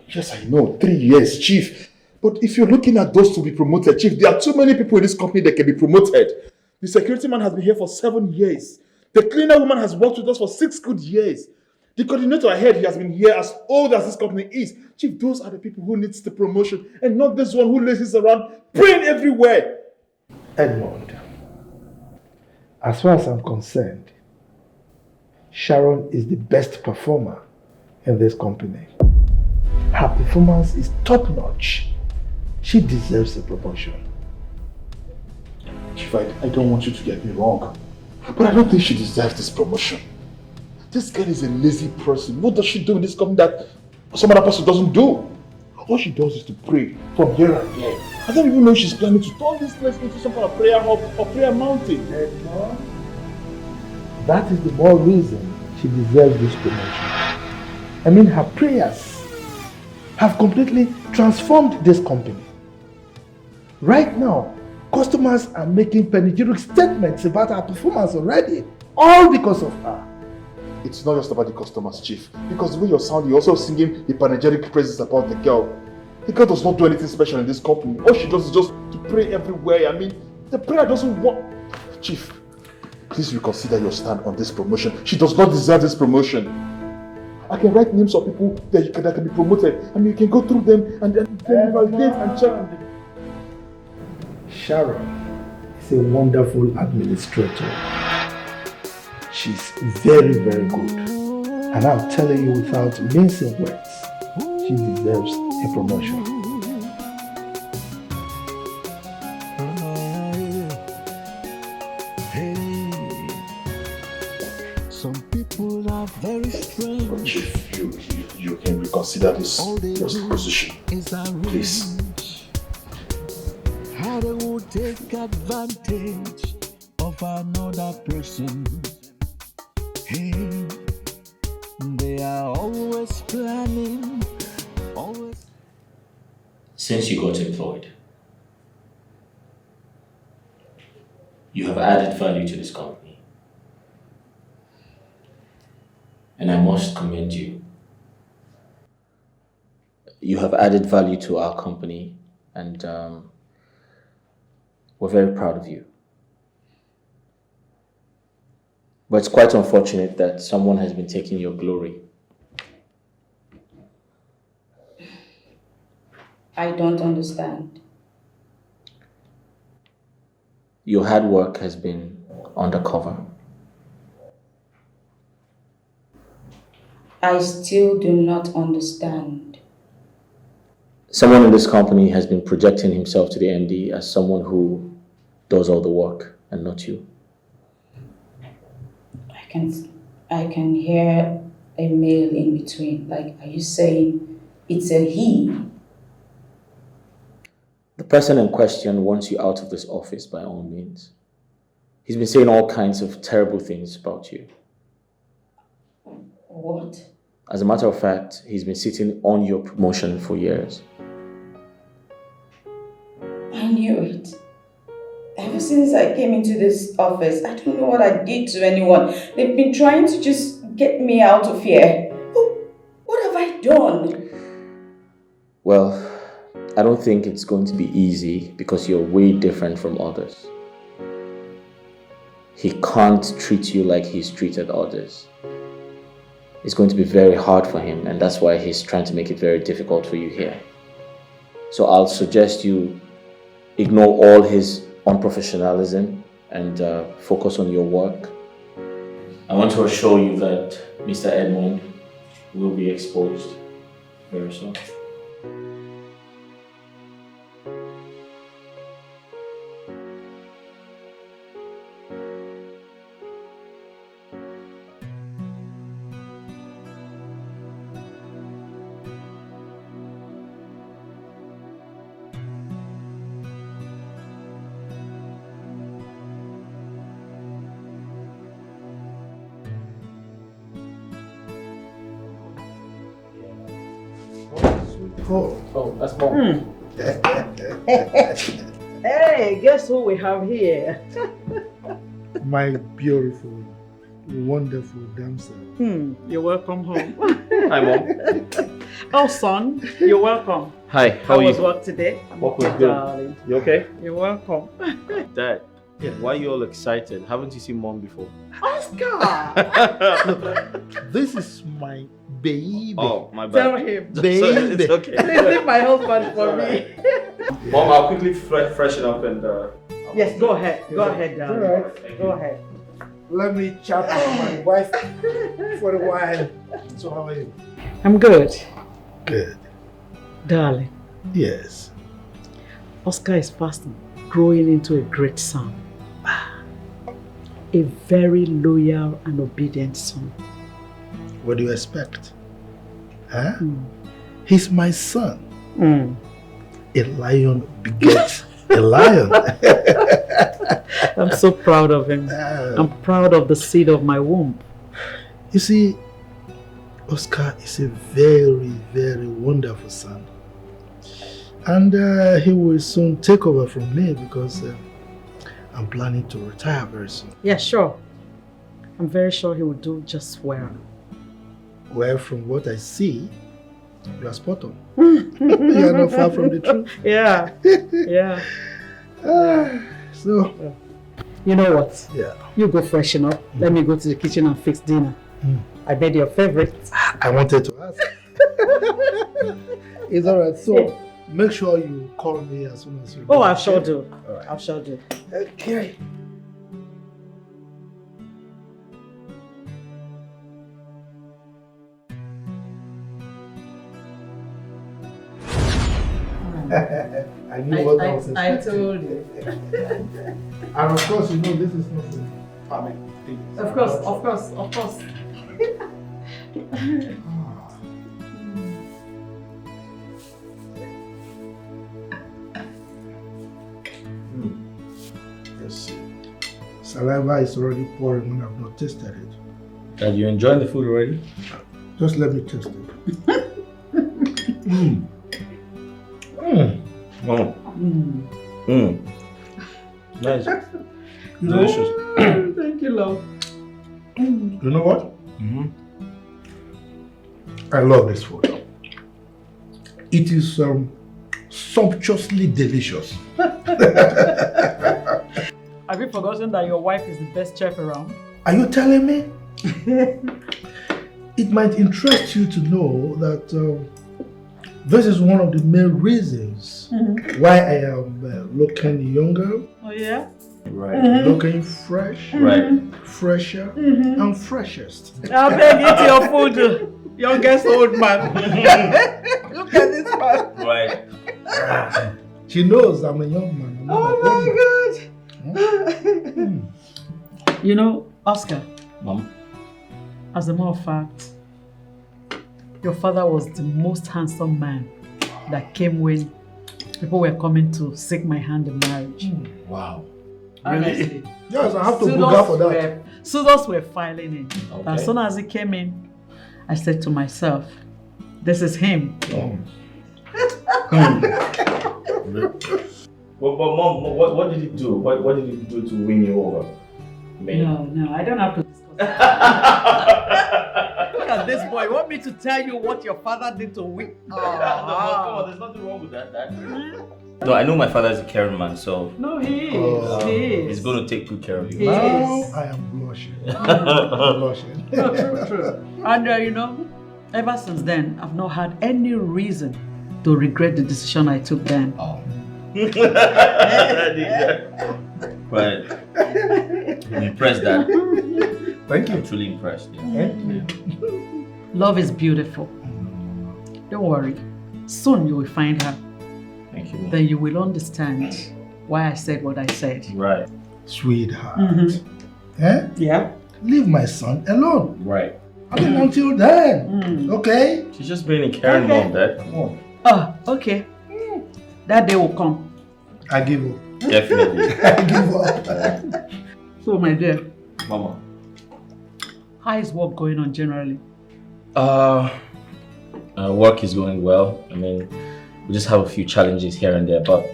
Yes, I know, 3 years, Chief. But if you're looking at those to be promoted, Chief, there are too many people in this company that can be promoted. The security man has been here for 7 years. The cleaner woman has worked with us for 6 good years. The coordinator ahead, he has been here as old as this company is. Chief, those are the people who needs the promotion and not this one who laces around praying everywhere. Edmond, as far as I'm concerned, Sharon is the best performer in this company. Her performance is top-notch. She deserves a promotion. Chief, I don't want you to get me wrong, but I don't think she deserves this promotion. This girl is a lazy person. What does she do in this company that some other person doesn't do? All she does is to pray from here and there. I don't even know if she's planning to turn this place into some kind of prayer hub or prayer mountain. Edmond, that is the more reason she deserves this promotion. I mean, her prayers have completely transformed this company. Right now, customers are making panegyric statements about her performance already, all because of her. it's not just about the customers, Chief. Because the way you're sounding, you're also singing the panegyric praises about the girl. The girl does not do anything special in this company. All she does is just to pray everywhere. I mean, the prayer doesn't work. Chief, please reconsider your stand on this promotion. She does not deserve this promotion. I can write names of people that can be promoted. I mean, you can go through them and then validate and check. Sharon is a wonderful administrator. She's very, very good. And I'm telling you without mincing words, she deserves a promotion. Some people are very strange. Chief, you can reconsider this position, please. How they will take advantage of another person. Hey, they are always planning, always. Since you got employed, you have added value to this company. And I must commend you. You have added value to our company, and we're very proud of you. But it's quite unfortunate that someone has been taking your glory. I don't understand. Your hard work has been undercover. I still do not understand. Someone in this company has been projecting himself to the MD as someone who does all the work and not you. I can hear a male in between. Like, are you saying it's a he? The person in question wants you out of this office by all means. He's been saying all kinds of terrible things about you. What? As a matter of fact, he's been sitting on your promotion for years. I knew it. Ever since I came into this office, I don't know what I did to anyone. They've been trying to just get me out of here. What have I done? Well, I don't think it's going to be easy because you're way different from others. He can't treat you like he's treated others. It's going to be very hard for him, and that's why he's trying to make it very difficult for you here. So I'll suggest you ignore all his unprofessionalism and focus on your work. I want to assure you that Mr. Edmond will be exposed very soon. Oh, that's mom. Hey, guess who we have here? My beautiful, wonderful damsel. You're welcome home. Hi, Mom. Oh, son, you're welcome. Hi, How was work today? Work was good. Darling. You okay? You're welcome. Dad, why are you all excited? Haven't you seen Mom before? Oscar! This is my baby. Oh, my bad. Tell him. Baby. It's okay. Please leave my husband for me. Mom, I'll quickly freshen up and... Yes, go ahead. Go ahead, darling. All right. Go ahead. Let me chat with my wife for a while. So how are you? I'm good. Good. Darling, Yes. Oscar is fast growing into a great son. A very loyal and obedient son. What do you expect? Huh? He's my son. A lion begets a lion. I'm so proud of him. I'm proud of the seed of my womb. You see, Oscar is a very, very wonderful son. And he will soon take over from me because I'm planning to retire very soon. Yeah, sure. I'm very sure he will do just well. Well, from what I see, you are spot on. You are not far from the truth. Yeah. Yeah. So, You know what? yeah. You go freshen up. Let me go to the kitchen and fix dinner. I bet your favorite. I wanted to ask. It's alright. So, make sure you call me as soon as you Oh, go. I sure do. All right. I sure do. Okay. I knew what I was I expecting. told you. And of course, you know this is not a family thing. Of course. Yes. Saliva is already pouring when I've not tasted it. Are you enjoying the food already? Just let me taste it. Oh. Nice. You know, Delicious. Thank you, love. you know what? I love this food. It is sumptuously delicious. Have you forgotten that your wife is the best chef around? Are you telling me? It might interest you to know that this is one of the main reasons why I am looking younger, Oh, yeah? Right. looking fresh, Right. fresher, and freshest. I beg eat your food, youngest old man. Look at this man. Right. She knows I'm a young man. I'm not Oh an old my God. You know, Oscar, Mom. as a matter of fact, your father was the most handsome man that came when people were coming to seek my hand in marriage. Wow. Honestly. Yes, I have to book out for that. Suitors were filing in. Okay. As soon as he came in, I said to myself, this is him. But Mom, what did he do? What did he do to win you over? No, I don't have to discuss that. Look at this boy. You want me to tell you what your father did to win? Come on, there's nothing wrong with that, Dad. No, I know my father is a caring man, so No, he is. Oh. He is. he's going to take good care of you. He Now is. I am blushing. I'm blushing. True. And you know, ever since then, I've not had any reason to regret the decision I took then. Oh. But I'm impressed, Dad. Thank you. I'm truly impressed. Yeah. Thank you. Love is beautiful. Don't worry. Soon you will find her. Thank you, Mom. Then you will understand why I said what I said. Right. Sweetheart. Eh? Yeah? Leave my son alone. Right. I mean, until then. Okay? She's just being a caring mom, Dad. Come on. Oh, okay. That day will come. I give up. Definitely. I give up. So, my dear, Mama. how is work going on generally? Work is going well. I mean, we just have a few challenges here and there, but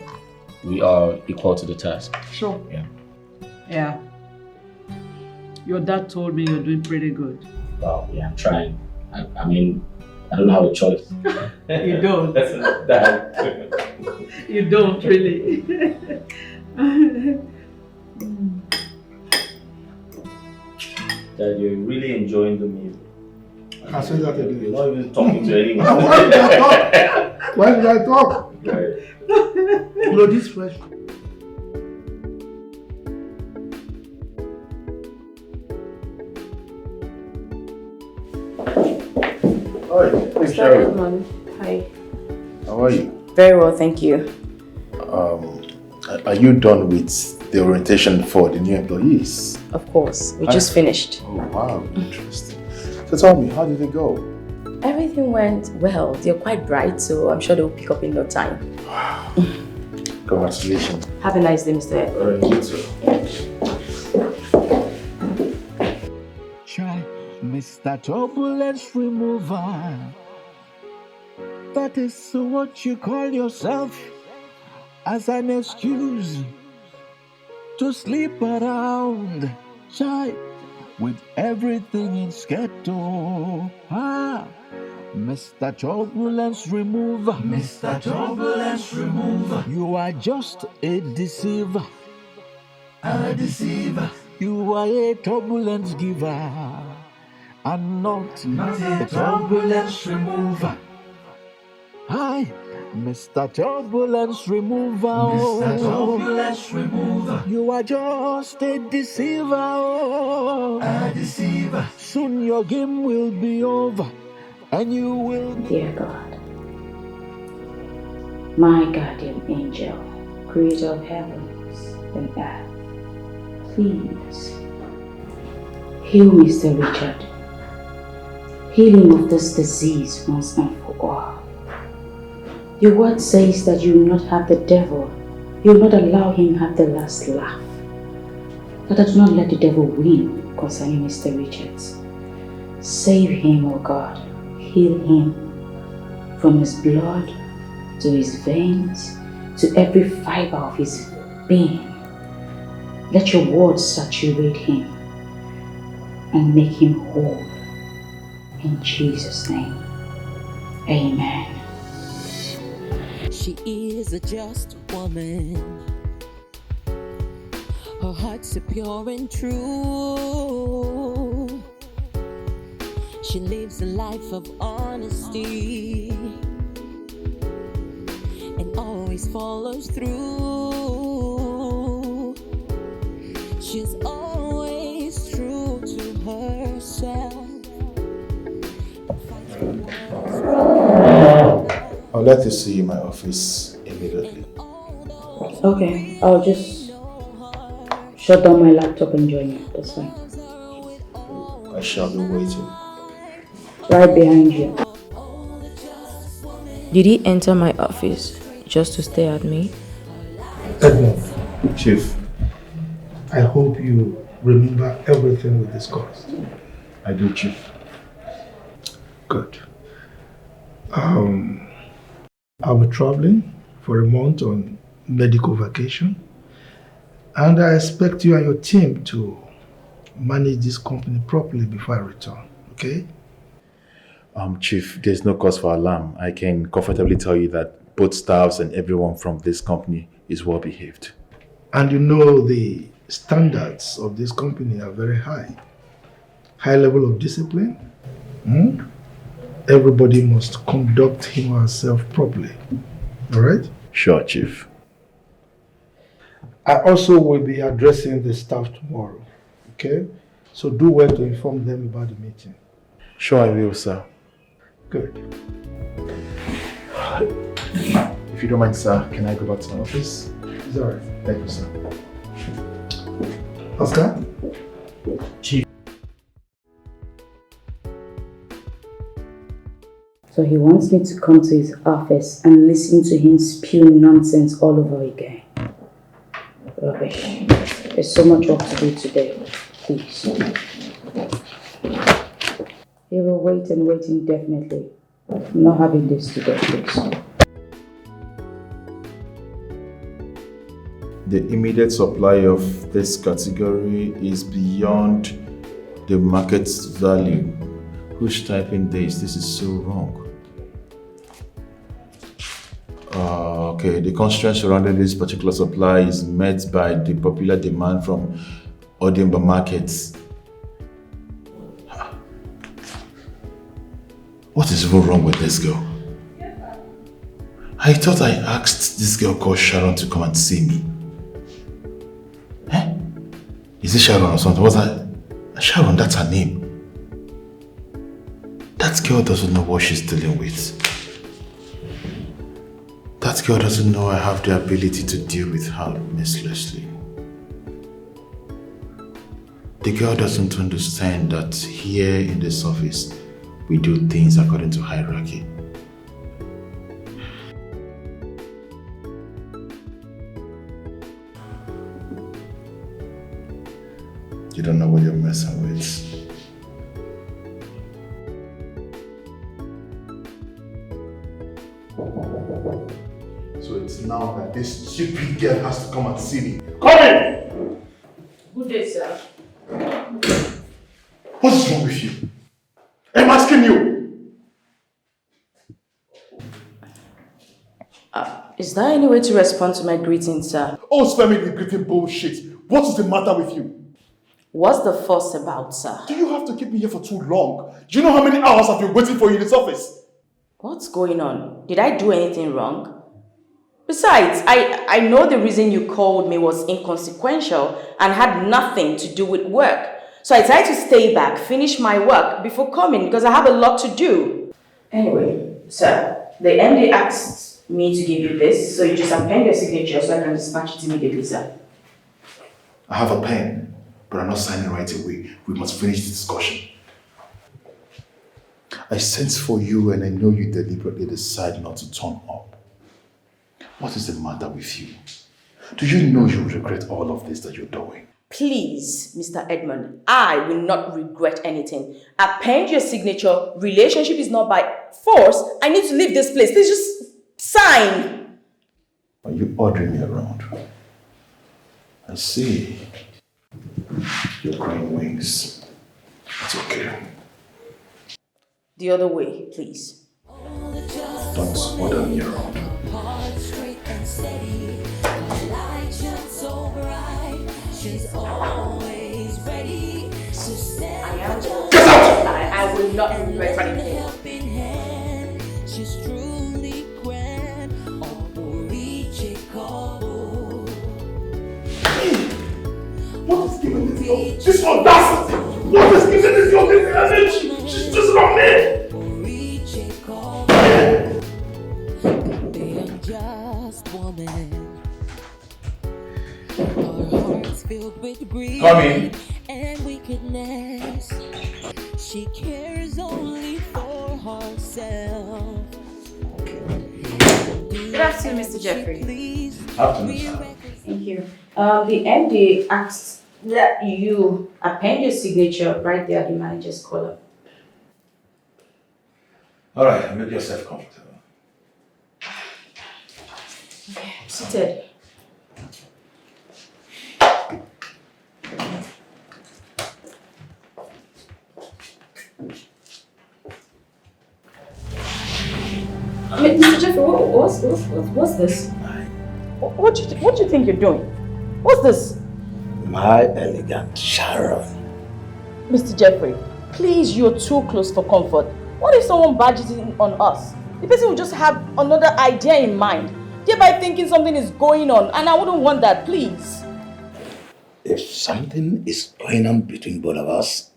we are equal to the task. Sure. Yeah. Yeah. Your dad told me you're doing pretty good. Wow, yeah, I'm trying. I mean, I don't have a choice. You don't. That's that. You don't really. Dad, you're really enjoying the meal. I said that You're again. not even talking to anyone. Why did I talk? Why did I talk? Right. No, this fresh. Hi, Good morning. Hi. How are you? Very well, thank you. Are you done with the orientation for the new employees? Of course, we just finished. Oh wow, interesting. So tell me, how did it go? Everything went well. They're quite bright, so I'm sure they'll pick up in no time. Congratulations. Have a nice day, Mr. Ed. Alright, you too. Try Mr. Turbulence Remover. That is what you call yourself as an excuse to sleep around. Try with everything in schedule. Ah, Mr. Turbulence Remover. Mr. Turbulence Remover. You are just a deceiver. A deceiver. You are a turbulence giver. And not a turbulence remover. Hi, Mr. Turbulence Remover. Mr. Turbulence Remover. You are just a deceiver. A deceiver. Soon your game will be over. And you will be. Dear God, my guardian angel, creator of heavens and earth, please heal Mr. Richard. Heal him of this disease once and for all. Your word says that you will not have the devil, you will not allow him have the last laugh. But I do not let the devil win concerning Mr. Richards. Save him, O God. Heal him from his blood to his veins to every fiber of his being. Let your word saturate him and make him whole. In Jesus' name, amen. She is a just woman. Her heart's so pure and true. She lives a life of honesty and always follows through. She's always true to herself. I'll let you see in my office immediately. Okay, I'll just shut down my laptop and join you. That's fine. I shall be waiting. Right behind you. Did he enter my office just to stare at me? Edmond, Chief, I hope you remember everything we discussed. I do, Chief. Good. I'll be traveling for a month on medical vacation, and I expect you and your team to manage this company properly before I return, okay? Chief, there's no cause for alarm. I can comfortably tell you that both staffs and everyone from this company is well behaved. And you know the standards of this company are very high. High level of discipline. Everybody must conduct him or herself properly. Alright? Sure, Chief. I also will be addressing the staff tomorrow. Okay? So do well to inform them about the meeting. Sure, I will, sir. Good. If you don't mind, sir, can I go back to my office? It's alright. Thank you, sir. Oscar? Chief. So he wants me to come to his office and listen to him spew nonsense all over again. Rubbish. There's so much work to do today. Please. He will wait and wait indefinitely. I'm not having this today, please. The immediate supply of this category is beyond the market value. Who's typing this? This is so wrong. Okay, the constraint surrounding this particular supply is met by the popular demand from Odimba markets. What is even wrong with this girl? I thought I asked this girl called Sharon to come and see me. Eh? Is it Sharon or something? What's that? Sharon, that's her name. That girl doesn't know what she's dealing with. That girl doesn't know I have the ability to deal with her mercilessly. The girl doesn't understand that here in this office, we do things according to hierarchy. You don't know what you're messing with. So it's now that this stupid girl has to come and see me. Come in! Good day, sir. What is wrong with you? I'm asking you. Is there any way to respond to my greeting, sir? Oh, spare me the greeting bullshit. What is the matter with you? What's the fuss about, sir? Do you have to keep me here for too long? Do you know how many hours I've been waiting for you in this office? What's going on? Did I do anything wrong? Besides, I know the reason you called me was inconsequential and had nothing to do with work. So I tried to stay back, finish my work before coming because I have a lot to do. Anyway, sir, the MD asked me to give you this, so you just append your signature so I can dispatch it immediately, sir. I have a pen, but I'm not signing right away. We must finish the discussion. I sense for you and I know you deliberately decide not to turn up. What is the matter with you? Do you know you regret all of this that you're doing? Please, Mr. Edmund, I will not regret anything. Append your signature. Relationship is not by force. I need to leave this place. Please just sign. Are you ordering me around? I see. You're crying wings. It's okay. The other way, please. Don't order me around. She's always ready to stand. Get out! I will not regret anything. She's truly grand. What is giving this audacity? What is giving this energy? She's just not me! Come in. And wickedness. She cares only for herself. Good afternoon, Mr. Jeffrey. Afternoon, sir. Thank you. The MD asked that you append your signature right there at the manager's column. Alright, make yourself comfortable. Okay, seated. Mr. Jeffrey, what's this? What do you think you're doing? What's this? My elegant Sharon. Mr. Jeffrey, please, you're too close for comfort. What if someone badges in on us? The person will just have another idea in mind, thereby thinking something is going on, and I wouldn't want that, please. If something is going on between both of us,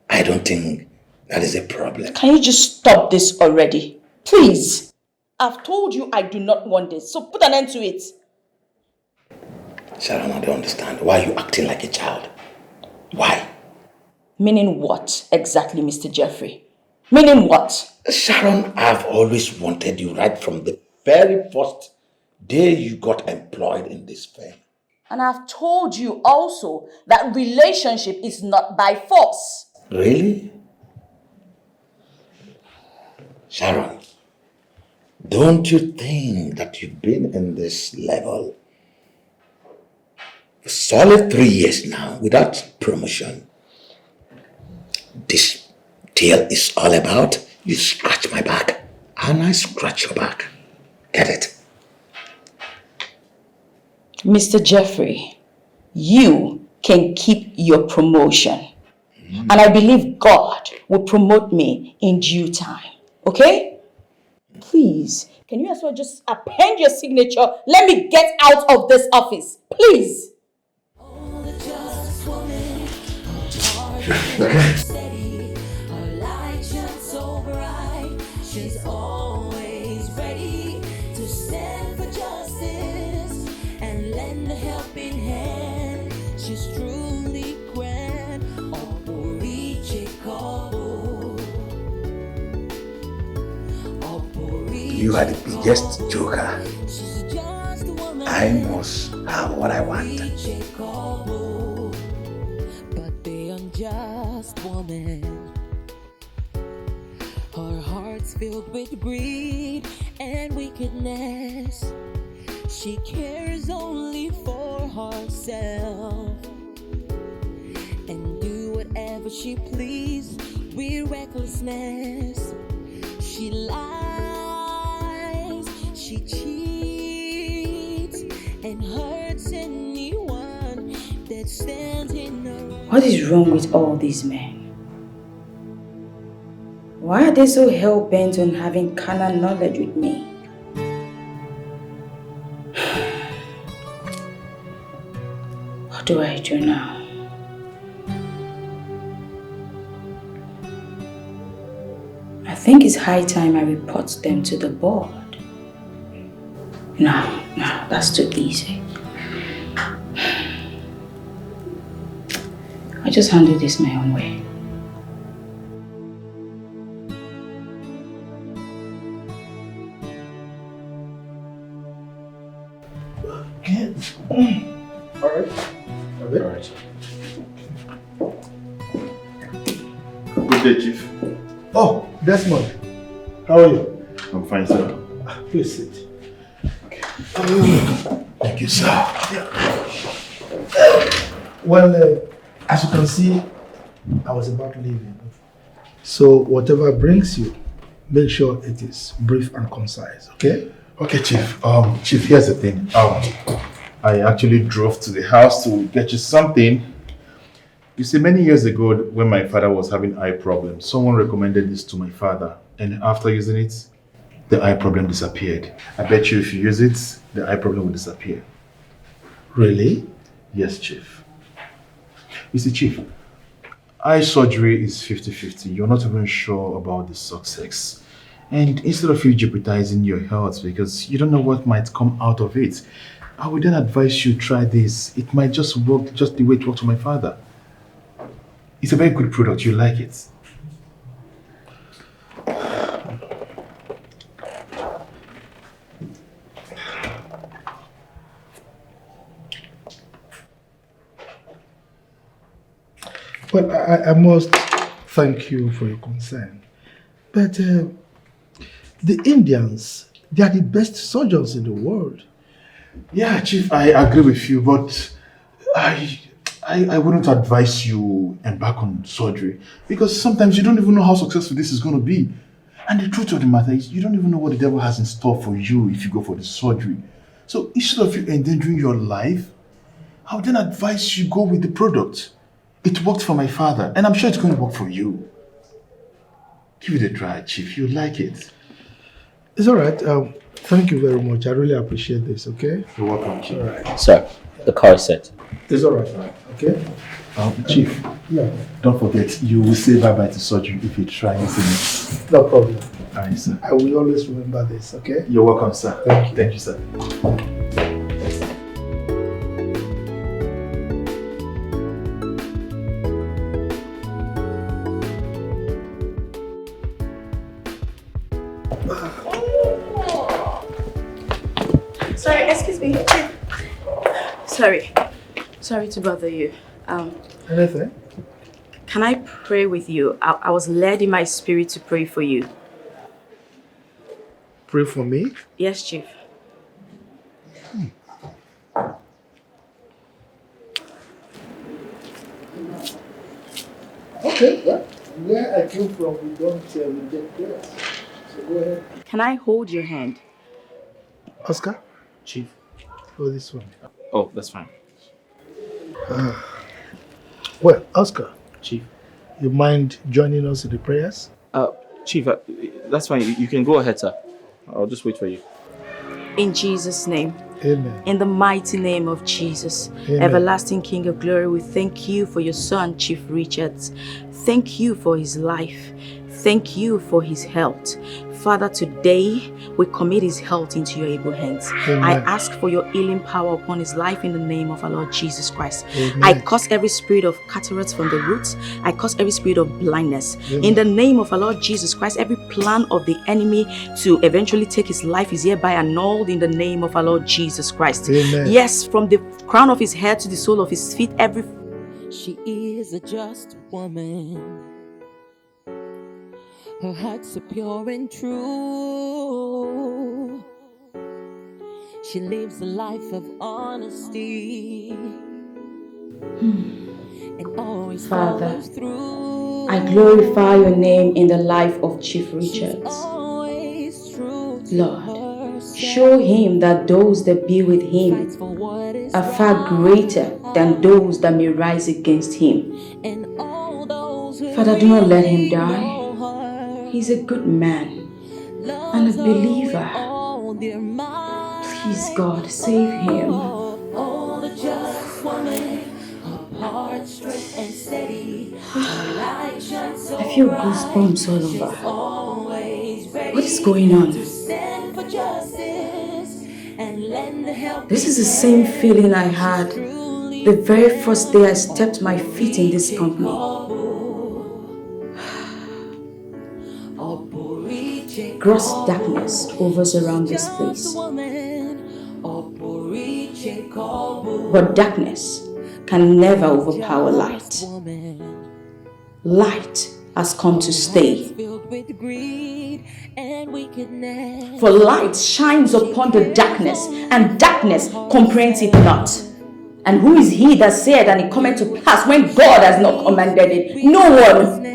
I don't think that is a problem. Can you just stop this already? Please. I've told you I do not want this, so put an end to it. Sharon, I don't understand. Why are you acting like a child? Why? Meaning what exactly, Mr. Jeffrey? Meaning what? Sharon, I've always wanted you right from the very first day you got employed in this firm. And I've told you also that relationship is not by force. Really? Sharon, don't you think that you've been in this level for solid 3 years now without promotion? This deal is all about you scratch my back and I scratch your back. Get it? Mr. Jeffrey, you can keep your promotion. And I believe God will promote me in due time. Okay? Please, can you as well just append your signature? Let me get out of this office. Please. She's always ready to stand for justice and lend a helping hand. She's truly grand. You are the biggest joker. I must have what I want. But the unjust woman, her heart's filled with greed and wickedness. She cares only for herself and do whatever whenever she please with recklessness. She lies, she cheats, and hurts anyone that stands in her way. What is wrong with all these men? Why are they so hell-bent on having carnal knowledge with me? What do I do now? I think it's high time I report them to the board. No, that's too easy. I just handle this my own way. Alright. Alright. Good day, Chief. Oh, Desmond. How are you? I'm fine, sir. Please sit. Thank you, sir. Well, as you can see, I was about leaving. So whatever brings you, make sure it is brief and concise, okay? Okay, Chief. Chief, here's the thing. I actually drove to the house to get you something. You see, many years ago, when my father was having eye problems, someone recommended this to my father. And after using it, the eye problem disappeared. I bet you if you use it, the eye problem will disappear. Really? Yes, Chief. You see, Chief, eye surgery is 50-50. You're not even sure about the success. And instead of you jeopardizing your health because you don't know what might come out of it, I would then advise you try this. It might just work just the way it worked for my father. It's a very good product. You like it. Well, I must thank you for your concern. But the Indians, they are the best surgeons in the world. Yeah, Chief, I agree with you, but I wouldn't advise you embark on surgery because sometimes you don't even know how successful this is going to be. And the truth of the matter is you don't even know what the devil has in store for you if you go for the surgery. So instead of you endangering your life, I would then advise you go with the product. It worked for my father, and I'm sure it's going to work for you. Give it a try, Chief. You'll like it. It's all right. Thank you very much. I really appreciate this, okay? You're welcome, Chief. All right. Sir, the car is set. It's all right, okay? Chief, Yeah. don't forget, you will say bye-bye to surgery if you try using it. No problem. All right, sir. I will always remember this, okay? You're welcome, sir. Thank you. Thank you, sir. Sorry, excuse me. Sorry to bother you. Anything? Can I pray with you? I was led in my spirit to pray for you. Pray for me? Yes, Chief. Okay, well, where I came from, we don't reject prayers. So go ahead. Can I hold your hand? Oscar? Chief. Oh, this one. Oh, that's fine. Well, Oscar. Chief. You mind joining us in the prayers? Chief, that's fine. You can go ahead, sir. I'll just wait for you. In Jesus' name. Amen. In the mighty name of Jesus, Amen. Everlasting King of Glory, we thank you for your son, Chief Richards. Thank you for his life. Thank you for his health. Father, today we commit his health into your able hands. Amen. I ask for your healing power upon his life in the name of our Lord Jesus Christ. Amen. I curse every spirit of cataracts from the roots. I curse every spirit of blindness. Amen. In the name of our Lord Jesus Christ, every plan of the enemy to eventually take his life is hereby annulled in the name of our Lord Jesus Christ. Amen. Yes, from the crown of his head to the sole of his feet, every... She is a just woman. Her heart's so pure and true. She lives a life of honesty. Father, I glorify your name in the life of Chief Richards. Lord, show him that those that be with him are far greater than those that may rise against him. Father, do not let him die. He's a good man and a believer. Please, God, save him. I feel goosebumps all over. What is going on? This is the same feeling I had the very first day I stepped my feet in this company. Gross darkness hovers around this place. But darkness can never overpower light. Light has come to stay. For light shines upon the darkness, and darkness comprehends it not. And who is he that said and it cometh to pass when God has not commanded it? No one.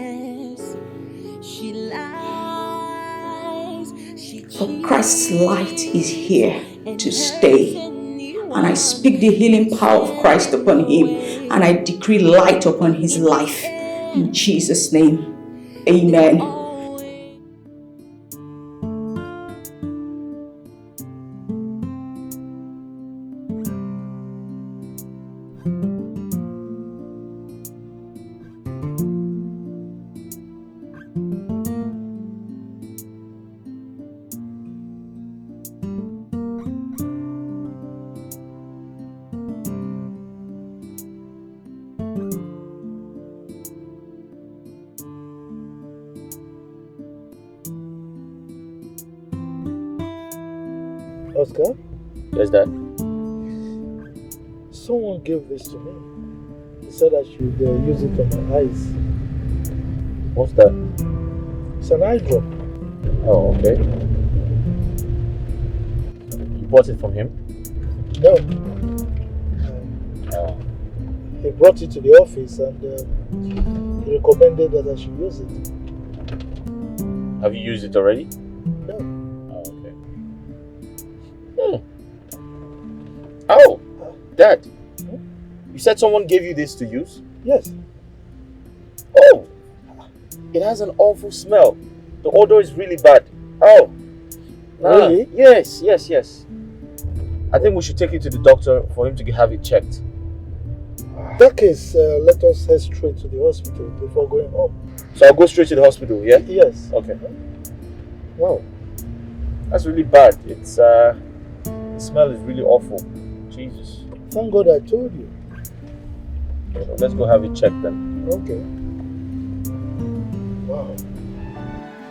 For Christ's light is here to stay. And I speak the healing power of Christ upon him, and I decree light upon his life. In Jesus' name, amen. Oscar? Yes, Dad. Someone gave this to me. He said I should use it on my eyes. What's that? It's an eye drop. Oh, okay. You bought it from him? No. He brought it to the office and he recommended that I should use it. Have you used it already? No. Oh, okay. Oh, Dad. You said someone gave you this to use? Yes. Oh, it has an awful smell. The odor is really bad. Oh. Really? Yes. I think we should take it to the doctor for him to have it checked. In that case, let us head straight to the hospital before going home. So I'll go straight to the hospital, yeah? Yes. Okay. Wow. That's really bad. It's the smell is really awful. Jesus. Thank God I told you. So let's go have it checked then. Okay. Wow.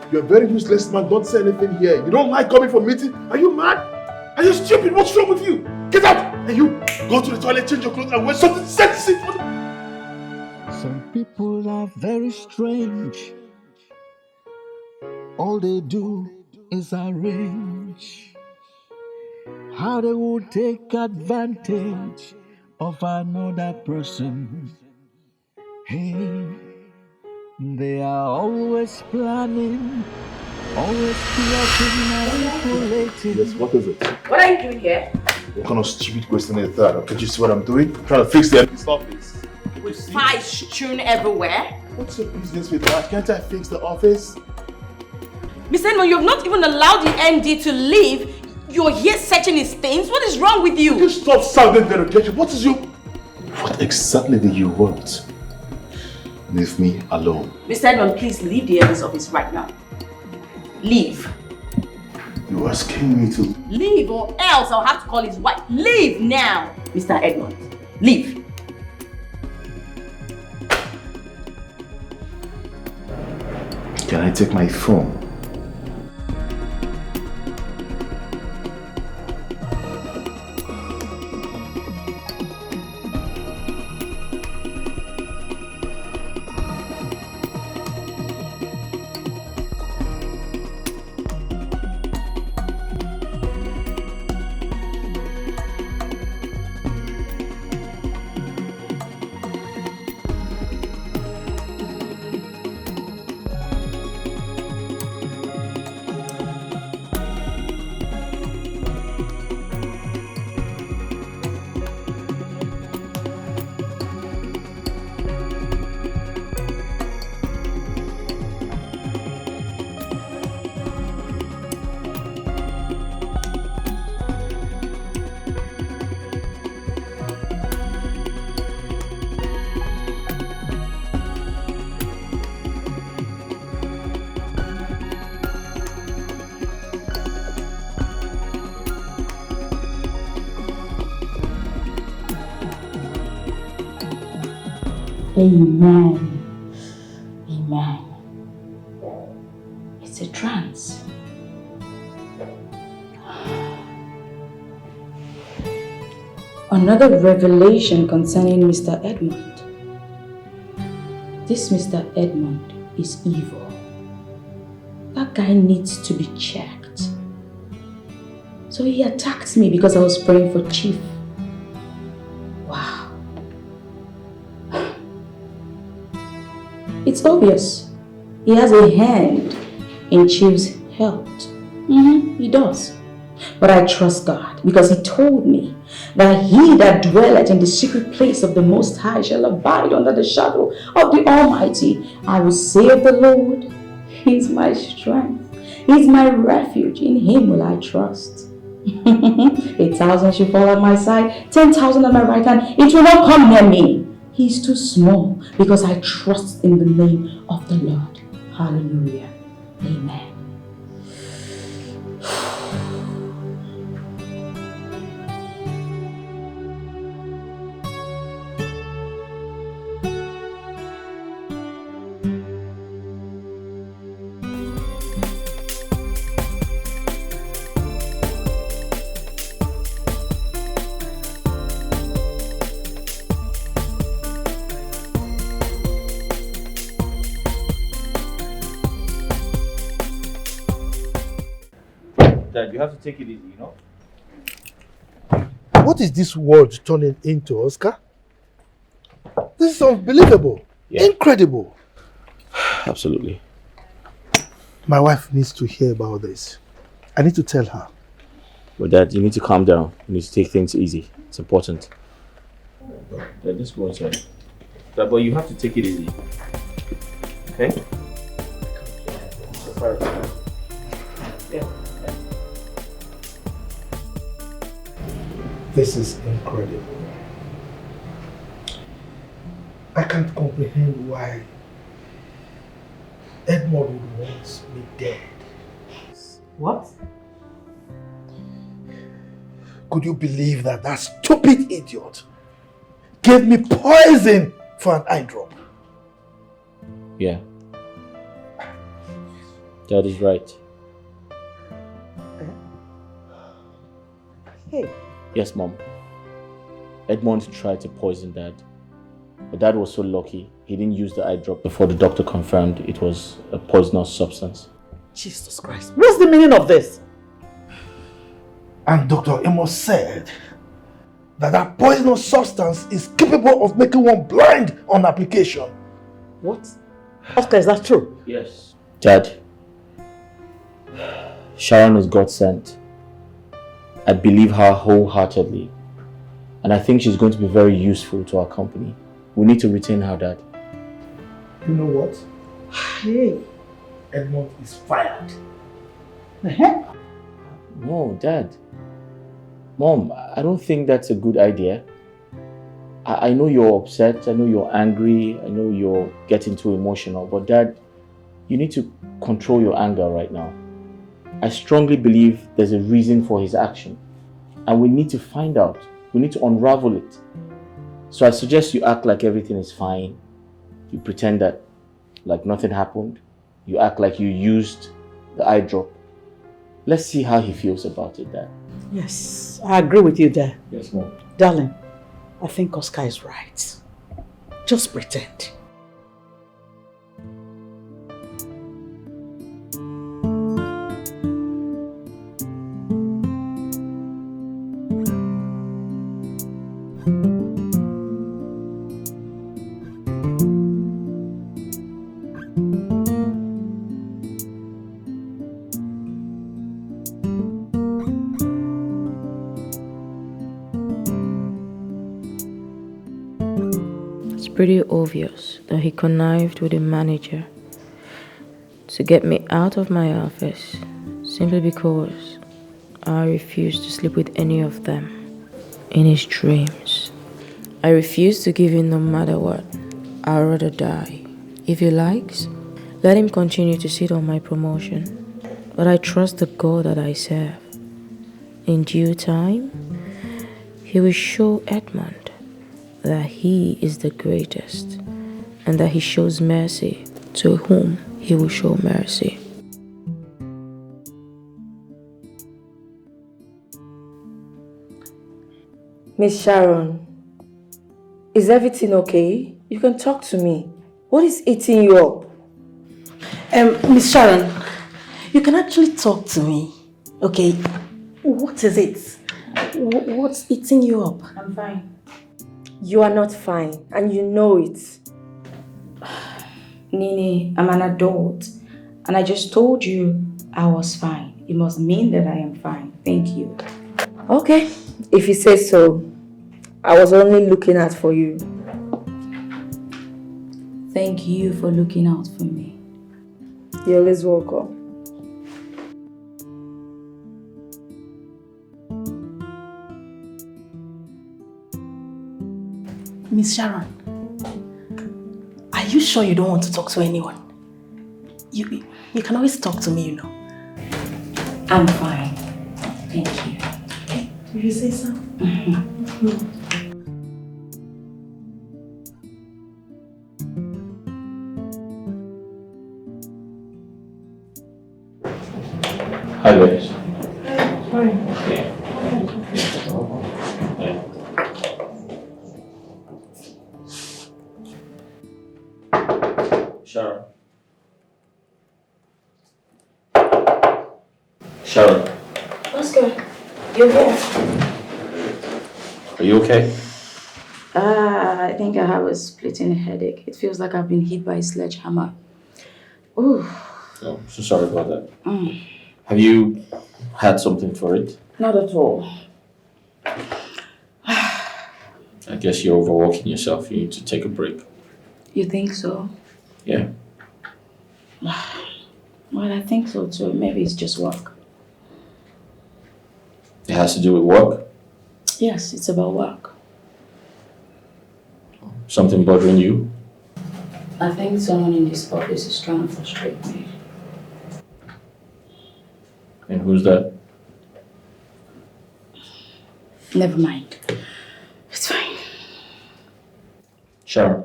You're a very useless man. Don't say anything here. You don't like coming for meeting? Are you mad? Are you stupid? What's wrong with you? Get out! And you go to the toilet, change your clothes, and wear something sexy. Some people are very strange. All they do is arrange how they would take advantage of another person. Hey, they are always planning, always plotting, manipulating. Yes, what is it? What are you doing here? What kind of stupid question is that? Can't you see what I'm doing? I'm trying to fix the empty office. With spice strewn everywhere. What's your business with that? Can't I fix the office? Mr. Edmond, you have not even allowed the MD to leave. You're here searching his things. What is wrong with you? You stop sounding derogatory. What is your... What exactly do you want? Leave me alone. Mr. Edmond, please leave the MD's office right now. Leave. You're asking me to... Leave or else I'll have to call his wife. Leave now. Mr. Edmond, leave. Can I take my phone? Amen. Amen. It's a trance. Another revelation concerning Mr. Edmund. This Mr. Edmund is evil. That guy needs to be checked. So he attacked me because I was praying for Chief. Wow. It's obvious. He has a hand in Chief's health. He does. But I trust God because he told me that he that dwelleth in the secret place of the Most High shall abide under the shadow of the Almighty. I will say of the Lord, he is my strength. He is my refuge. In him will I trust. 1,000 shall fall at my side, 10,000 at my right hand. It will not come near me. He is too small because I trust in the name of the Lord. Hallelujah. Amen. Dad, you have to take it easy, you know? What is this world turning into, Oscar? This is unbelievable. Yeah. Incredible. Absolutely. My wife needs to hear about this. I need to tell her. But Dad, you need to calm down. You need to take things easy. It's important. Dad, let's go inside. Dad, but you have to take it easy. Okay? Yeah. This is incredible. I can't comprehend why Edmund would want me dead. What? Could you believe that that stupid idiot gave me poison for an eye drop? Yeah. Dad is right. Hey. Yes, Mom. Edmond tried to poison Dad. But Dad was so lucky, he didn't use the eye drop before the doctor confirmed it was a poisonous substance. Jesus Christ. What's the meaning of this? And Dr. Amos said that that poisonous substance is capable of making one blind on application. What? Oscar, is that true? Yes. Dad, Sharon is God sent. I believe her wholeheartedly. And I think she's going to be very useful to our company. We need to retain her, Dad. You know what? Hey. Edmund is fired. No, Dad. Mom, I don't think that's a good idea. I know you're upset, I know you're angry, I know you're getting too emotional, but Dad, you need to control your anger right now. I strongly believe there's a reason for his action, and we need to find out. We need to unravel it. So I suggest you act like everything is fine. You pretend that like nothing happened. You act like you used the eye drop. Let's see how he feels about it, Dad. Yes, I agree with you there. Yes, Mom. Darling, I think Oscar is right. Just pretend. Pretty obvious that he connived with the manager to get me out of my office simply because I refused to sleep with any of them in his dreams. I refused to give in no matter what. I'd rather die. If he likes, let him continue to sit on my promotion. But I trust the God that I serve. In due time, he will show Edmund that he is the greatest and that he shows mercy to whom he will show mercy. Miss Sharon, is everything okay? You can talk to me. What is eating you up? Miss Sharon, you can actually talk to me. Okay, what is it? What's eating you up? I'm fine. You are not fine, and you know it. Nini, I'm an adult, and I just told you I was fine. It must mean that I am fine. Thank you. Okay, if you say so. I was only looking out for you. Thank you for looking out for me. You're always welcome. Miss Sharon, are you sure you don't want to talk to anyone? You can always talk to me, you know. I'm fine. Thank you. If you say so. Hi guys. Sharon. Sharon, Oscar, you're here. are you okay? I think I have a splitting headache. It feels like I've been hit by a sledgehammer. Ooh. Oh, so sorry about that. Have you had something for it? Not at all. I guess you're overworking yourself. You need to take a break. You think so? Yeah. Well, I think so too. Maybe it's just work. It has to do with work? Yes, it's about work. Something bothering you? I think someone in this office is trying to frustrate me. And who's that? Never mind. It's fine. Sharon.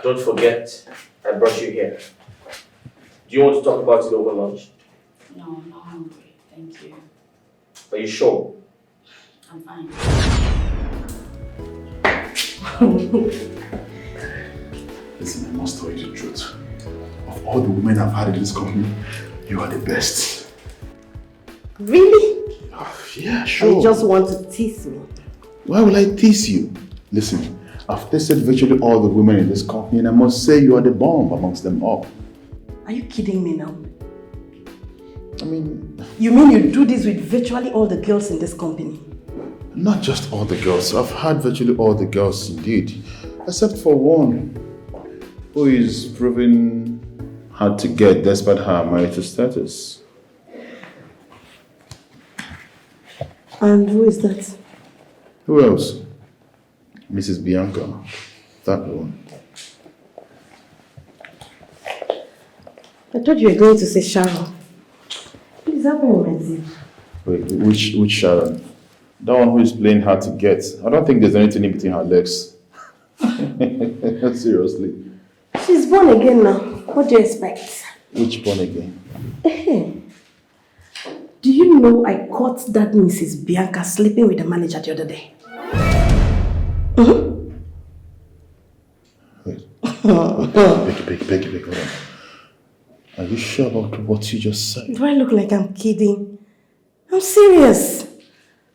Don't forget, I brought you here. Do you want to talk about it over lunch? No, I'm not hungry. Thank you. Are you sure? I'm fine. Listen, I must tell you the truth. Of all the women I've had in this company, you are the best. Really? Yeah, sure. You just want to tease me? Why will I tease you? Listen, I've tested virtually all the women in this company and I must say you are the bomb amongst them all. Are you kidding me now? I mean... You mean you do this with virtually all the girls in this company? Not just all the girls. I've had virtually all the girls indeed. Except for one who is proving hard to get despite her marital status. And who is that? Who else? Mrs. Bianca. That one. I thought you were going to say Sharon. Please help me with my tea. Wait, which Sharon? That one who is playing hard to get. I don't think there's anything in between her legs. Seriously. She's born again now. What do you expect? Which born again? Do you know I caught that Mrs. Bianca sleeping with the manager the other day? Wait. Beg, hold on. Are you sure about what you just said? Do I look like I'm kidding? I'm serious.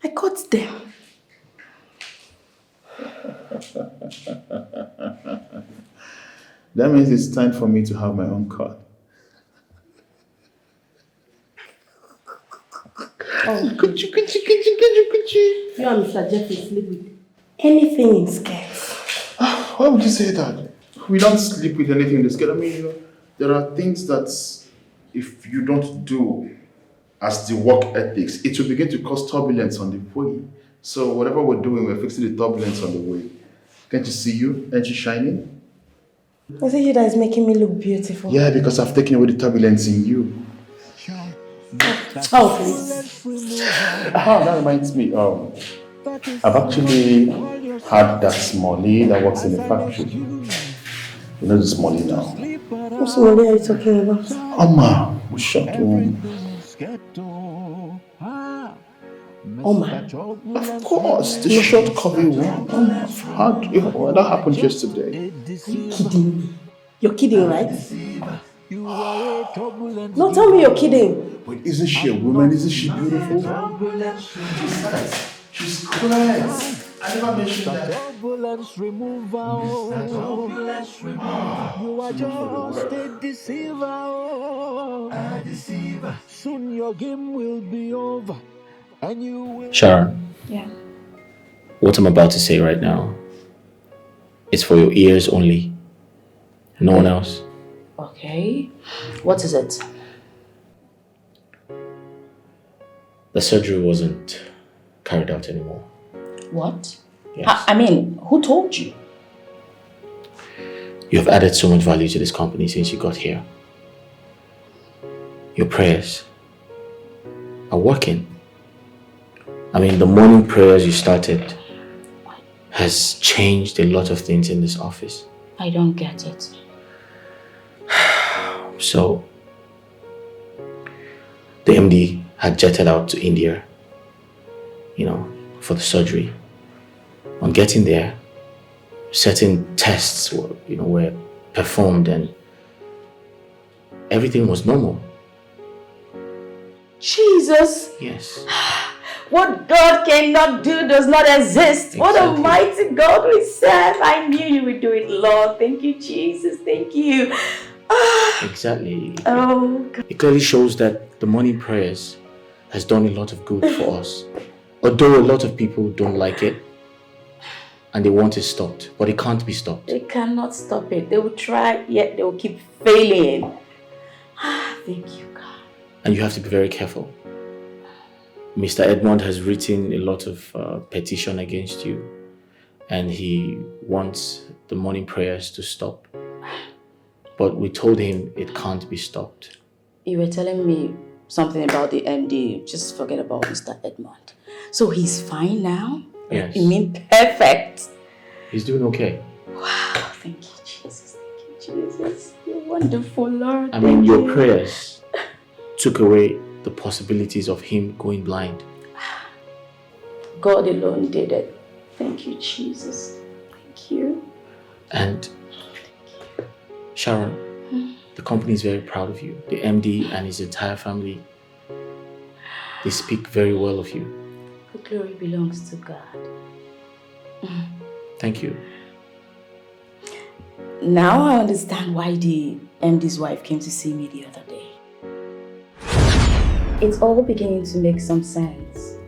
I caught them. That means it's time for me to have my own car. Could you? You and Mr. Jeffrey sleep with anything in skirts. Why would you say that? We don't sleep with anything in the skirt. I mean, there are things that if you don't do as the work ethics, it will begin to cause turbulence on the way. So whatever we're doing, we're fixing the turbulence on the way. Can't you see you? Aren't you shining? Is it you that is making me look beautiful? Yeah, because I've taken away the turbulence in you. Oh, please. That reminds me. I've actually had that Smalley that works in the factory. You know the Smalley now. What Smalley are you talking about? Oma, we shot home. Oma? Of course, the short-copy one. I've heard that happened yesterday. Are you kidding me? You're kidding, right? No, tell me you're kidding. But isn't she a woman? Isn't she beautiful? She's class. I never mentioned that. You are just a deceiver. Soon your game will be over. And you will... Sharon. Yeah. What I'm about to say right now is for your ears only. No one else. Okay. What is it? The surgery wasn't carried out anymore. What? Yes. I mean, who told you? You have added so much value to this company since you got here. Your prayers are working. I mean, the morning prayers you started has changed a lot of things in this office. I don't get it. So, the MD had jetted out to India, for the surgery. On getting there, certain tests were performed and everything was normal. Jesus! Yes. What God cannot do does not exist. Exactly. What a mighty God we serve. I knew you would do it, Lord. Thank you, Jesus. Thank you. Exactly. Oh, God. It clearly shows that the morning prayers has done a lot of good for us. Although a lot of people don't like it and they want it stopped, but it can't be stopped. They cannot stop it. They will try, yet they will keep failing. Thank you, God. And you have to be very careful. Mr. Edmond has written a lot of petition against you, and he wants the morning prayers to stop. But we told him it can't be stopped. You were telling me something about the MD. Just forget about Mr. Edmond. So he's fine now? Yes. You mean perfect? He's doing okay. Wow, thank you, Jesus. Thank you, Jesus. You're wonderful, Lord. I mean, your prayers took away the possibilities of him going blind. God alone did it. Thank you, Jesus. Thank you. And Sharon, the company is very proud of you. The MD and his entire family, they speak very well of you. The glory belongs to God. Thank you. Now I understand why the MD's wife came to see me the other day. It's all beginning to make some sense.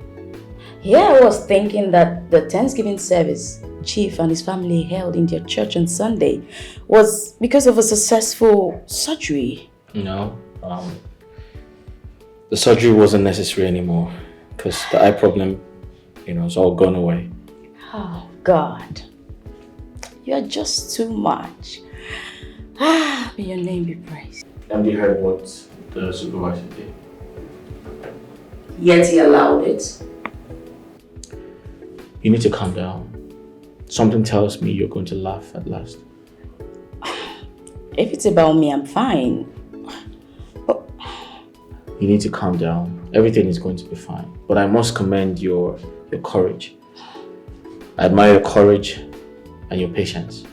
Here I was thinking that the Thanksgiving service Chief and his family held in their church on Sunday was because of a successful surgery. No, the surgery wasn't necessary anymore because the eye problem, it's all gone away. Oh, God. You are just too much. May your name be praised. MD heard what the supervisor did. Yet he allowed it. You need to calm down. Something tells me you're going to laugh at last. If it's about me, I'm fine. But you need to calm down. Everything is going to be fine. But I must commend your courage. I admire your courage and your patience.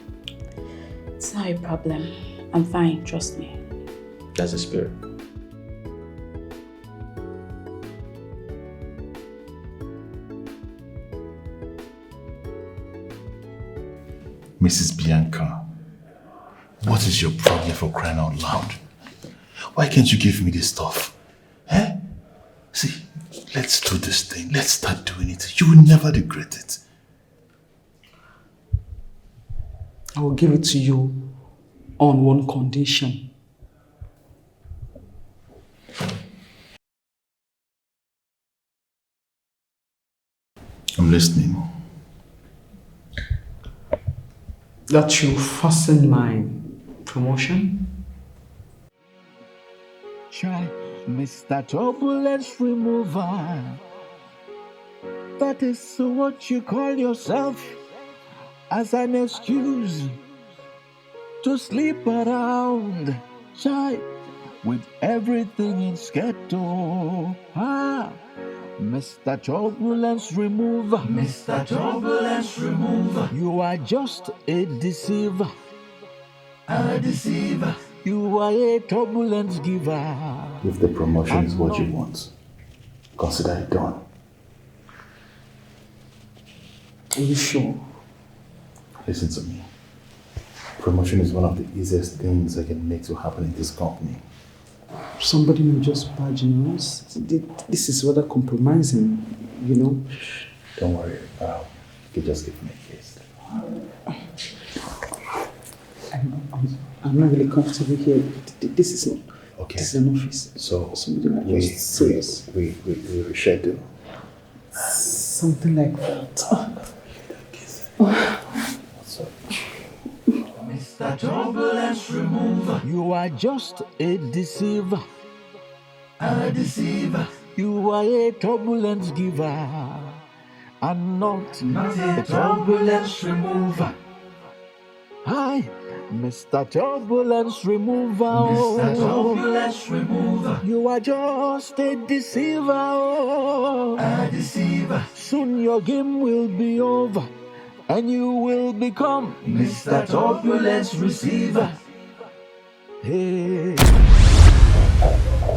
It's not a problem. I'm fine, trust me. That's the spirit. Mrs. Bianca, what is your problem for crying out loud? Why can't you give me this stuff? Eh? See, let's do this thing. Let's start doing it. You will never regret it. I will give it to you on one condition. I'm listening. That you fasten my promotion? Try Mr. Turbulence Remover. That is what you call yourself. as an excuse to sleep around, shy, with everything in schedule. Mr. Turbulence Remover. Mr. Turbulence Remover. You are just a deceiver. A deceiver. You are a turbulence giver. If the promotion is what you want, consider it done. Are you sure? Listen to me. Promotion is one of the easiest things I can make to happen in this company. Somebody may just badge us. This is rather compromising, you know. Don't worry. You can just give me a kiss. I'm not really comfortable here. This is not. Okay. This is an office. So we reschedule. Something like that. Mr. Turbulence Remover. You are just a deceiver. A deceiver. You are a turbulence giver. And not a turbulence remover. Hi, Mr. Turbulence Remover. Mr. Turbulence Remover. You are just a deceiver. A deceiver. Soon your game will be over. And you will become Mr. Turbulence Receiver. Hey.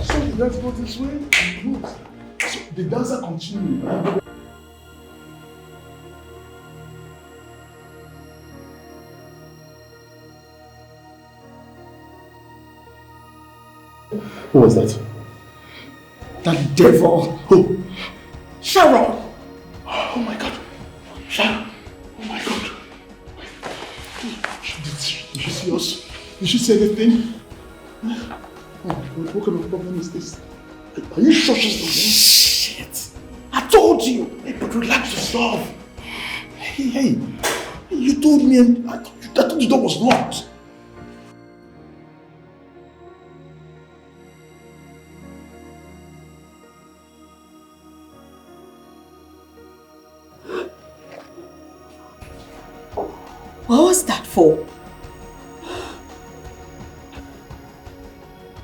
So let's go this way and look. So the dancer continues. Who was that? That devil. Who? Sharon. Oh my God. Sharon. Oh my God. Did she see us? Did she say anything? Oh my God, what kind of problem is this? Are you sure she's not there? Shit. I told you. Hey, but relax yourself. Hey. You told me and I thought the door was locked. What was that for?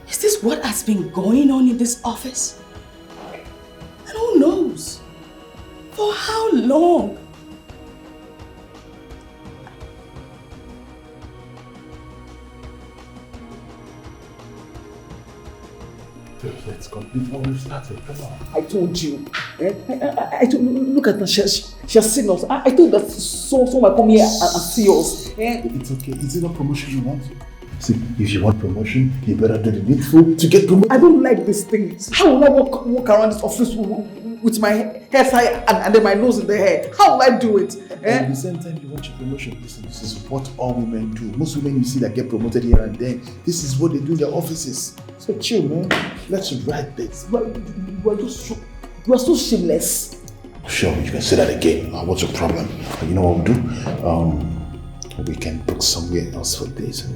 Is this what has been going on in this office? And who knows? For how long? Let's go before we started. Come on. I told you. I told you. Look at her. She has seen us. I told that someone might come here and see us. It's okay. Is it not promotion you want? See, if you want promotion, you better do the needful to get promoted. I don't like this thing. How will I walk around this office with my hair tie and then my nose in the hair? How will I do it? At the same time, you want your promotion. Listen, this is what all women do. Most women you see that get promoted here and there, this is what they do in their offices. So chill, man. Let's write this. You are so shameless. Sure, you can say that again. What's your problem? You know what we'll do? We can book somewhere else for this.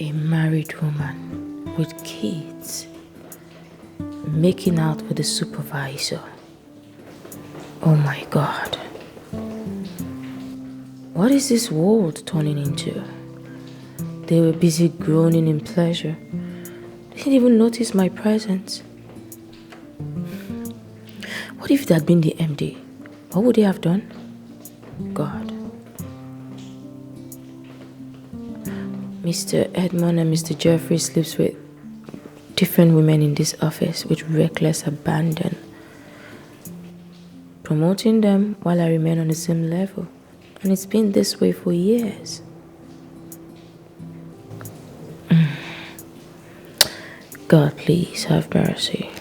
A married woman with kids making out with the supervisor. Oh my God. What is this world turning into? They were busy groaning in pleasure. They didn't even notice my presence. What if that had been the MD? What would they have done? God. Mr. Edmond and Mr. Jeffrey sleeps with different women in this office with reckless abandon. promoting them while I remain on the same level. And it's been this way for years. God, please have mercy.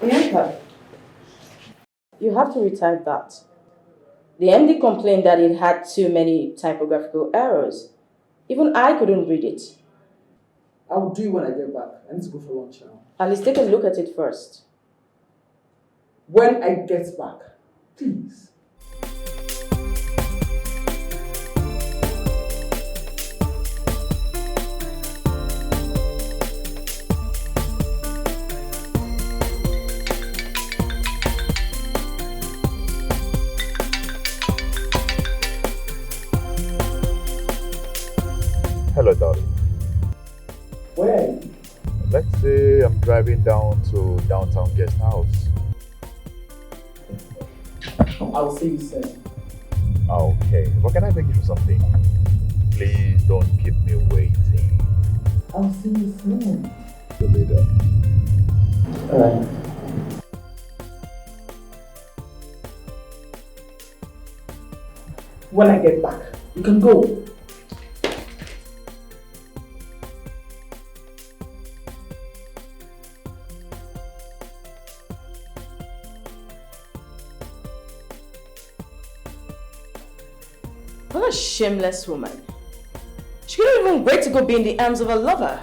Bianca, you have to retype that. The MD complained that it had too many typographical errors. Even I couldn't read it. I'll do it when I get back. I need to go for lunch now. At least take a look at it first. When I get back, please. Hello, darling. Where are you? Let's say I'm driving down to downtown guest house. I'll see you soon. Okay, but can I beg you for something? Please don't keep me waiting. I'll see you soon. See you later. Alright. When I get back, you can go. What a shameless woman. She couldn't even wait to go be in the arms of a lover.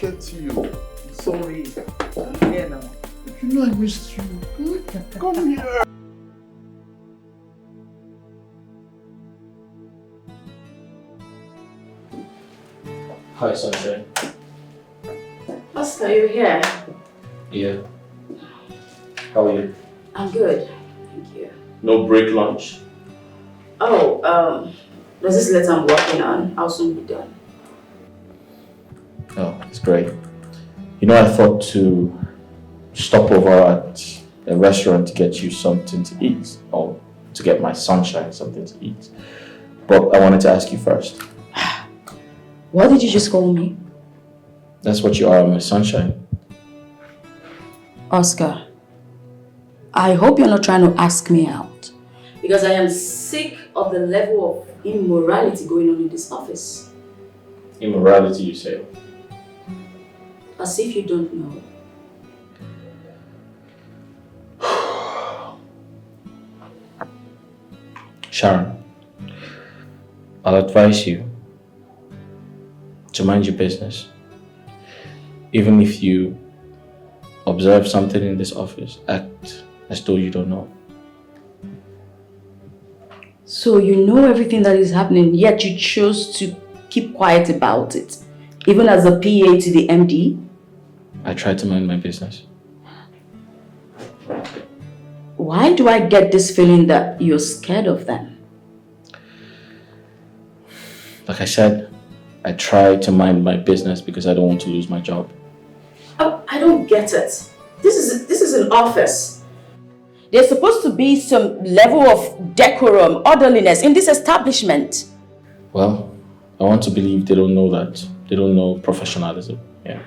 To you. Sorry. I'm here now. You know I missed you. Come here. Hi, Sunshine. Oscar, you here? Yeah. How are you? I'm good. Thank you. No break lunch? Oh, there's this letter I'm working on. I'll soon be done. Oh, that's great. You know, I thought to stop over at a restaurant to get you something to eat, or to get my Sunshine something to eat. But I wanted to ask you first. What did you just call me? That's what you are, my Sunshine. Oscar, I hope you're not trying to ask me out. Because I am sick of the level of immorality going on in this office. Immorality, you say? As if you don't know. Sharon, I'll advise you to mind your business. Even if you observe something in this office, act as though you don't know. So you know everything that is happening, yet you chose to keep quiet about it, even as a PA to the MD? I try to mind my business. Why do I get this feeling that you're scared of them? Like I said, I try to mind my business because I don't want to lose my job. Oh, I don't get it. This is an office. There's supposed to be some level of decorum, orderliness in this establishment. Well, I want to believe they don't know that. They don't know professionalism. Yeah.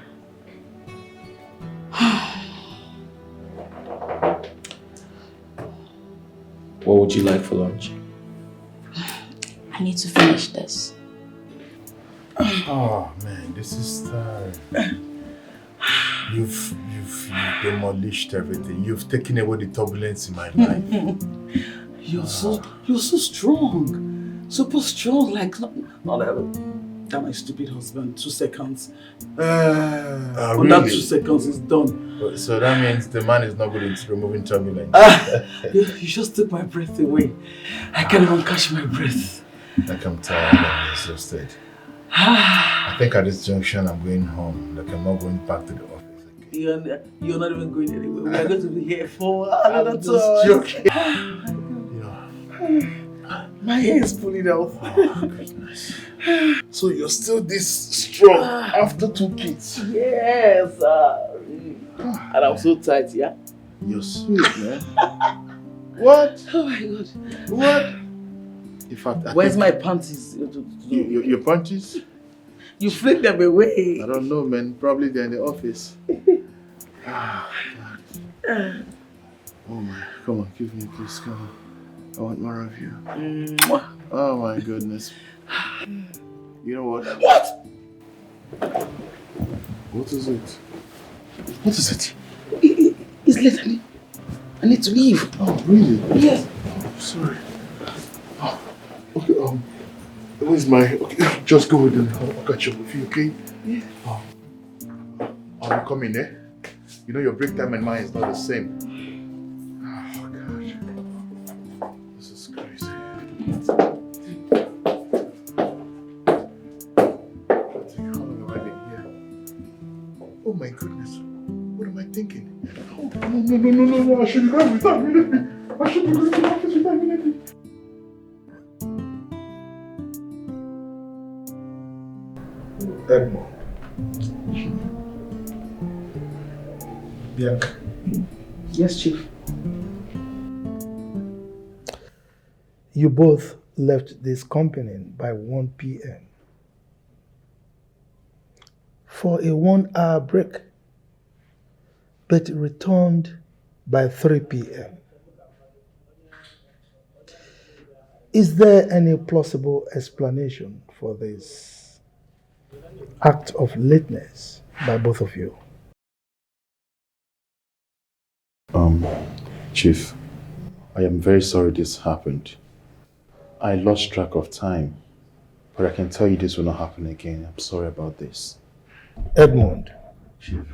What would you like for lunch? I need to finish this. Oh man, this is tiring. You've demolished everything. You've taken away the turbulence in my life. You're so strong. Super strong, like not ever. That my stupid husband, 2 seconds. Really? That 2 seconds is done. So that means the man is not good at removing turbulence. You just took my breath away. I can't even catch my breath. Like I'm tired and exhausted. I think at this junction I'm going home. Like I'm not going back to the office again. You're not even going anywhere. We are going to be here for I'm another just joking. My hair is pulling out. Oh goodness. So you're still this strong after 2 kids? Yes. And I'm so tight, yeah? You're sweet, man. What? Oh my God. What? In fact, Where's my panties? Your panties? You flick them away. I don't know, man. Probably they're in the office. Oh, God. Oh my. Come on, give me a kiss. Come on. I want more of you. Oh my goodness. You know what? What? What is it? What is it? It's late. I need to leave. Oh, really? Yes. Oh, sorry. Oh, okay, where's my... Okay, just go with them. I'll catch up with you, okay? Yeah. Oh. I'll be coming, eh? You know your break time and mine is not the same. Oh, God. This is crazy. How long have I been here? Oh, my goodness. What am I thinking? Oh, no. I should be going without immediately. I should be going to the office without immediately. Edmond. Bianca. Yes, Chief. You both left this company by 1 p.m. for a 1-hour break, but returned by 3 p.m. Is there any plausible explanation for this act of lateness by both of you? Chief, I am very sorry this happened. I lost track of time, but I can tell you this will not happen again. I'm sorry about this. Edmond, Chief.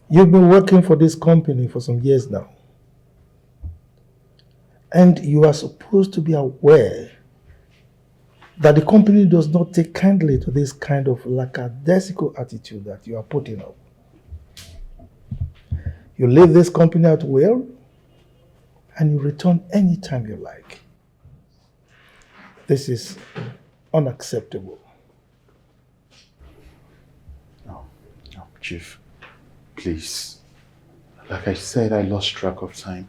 You've been working for this company for some years now, and you are supposed to be aware that the company does not take kindly to this kind of lackadaisical attitude that you are putting up. You leave this company at will, and you return anytime you like. This is unacceptable. No, Chief. Please. Like I said, I lost track of time.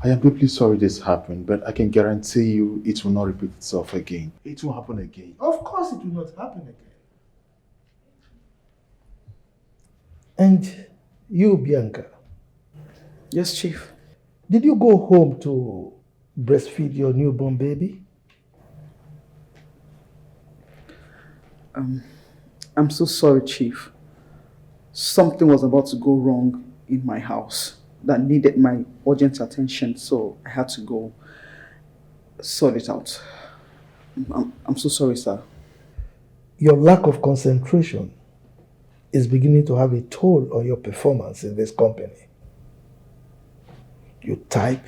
I am deeply sorry this happened, but I can guarantee you it will not repeat itself again. It will happen again. Of course it will not happen again. And you, Bianca. Yes, Chief. Did you go home to breastfeed your newborn baby? I'm so sorry, Chief. Something was about to go wrong in my house that needed my urgent attention, so I had to go sort it out. I'm so sorry, sir. Your lack of concentration is beginning to have a toll on your performance in this company. You type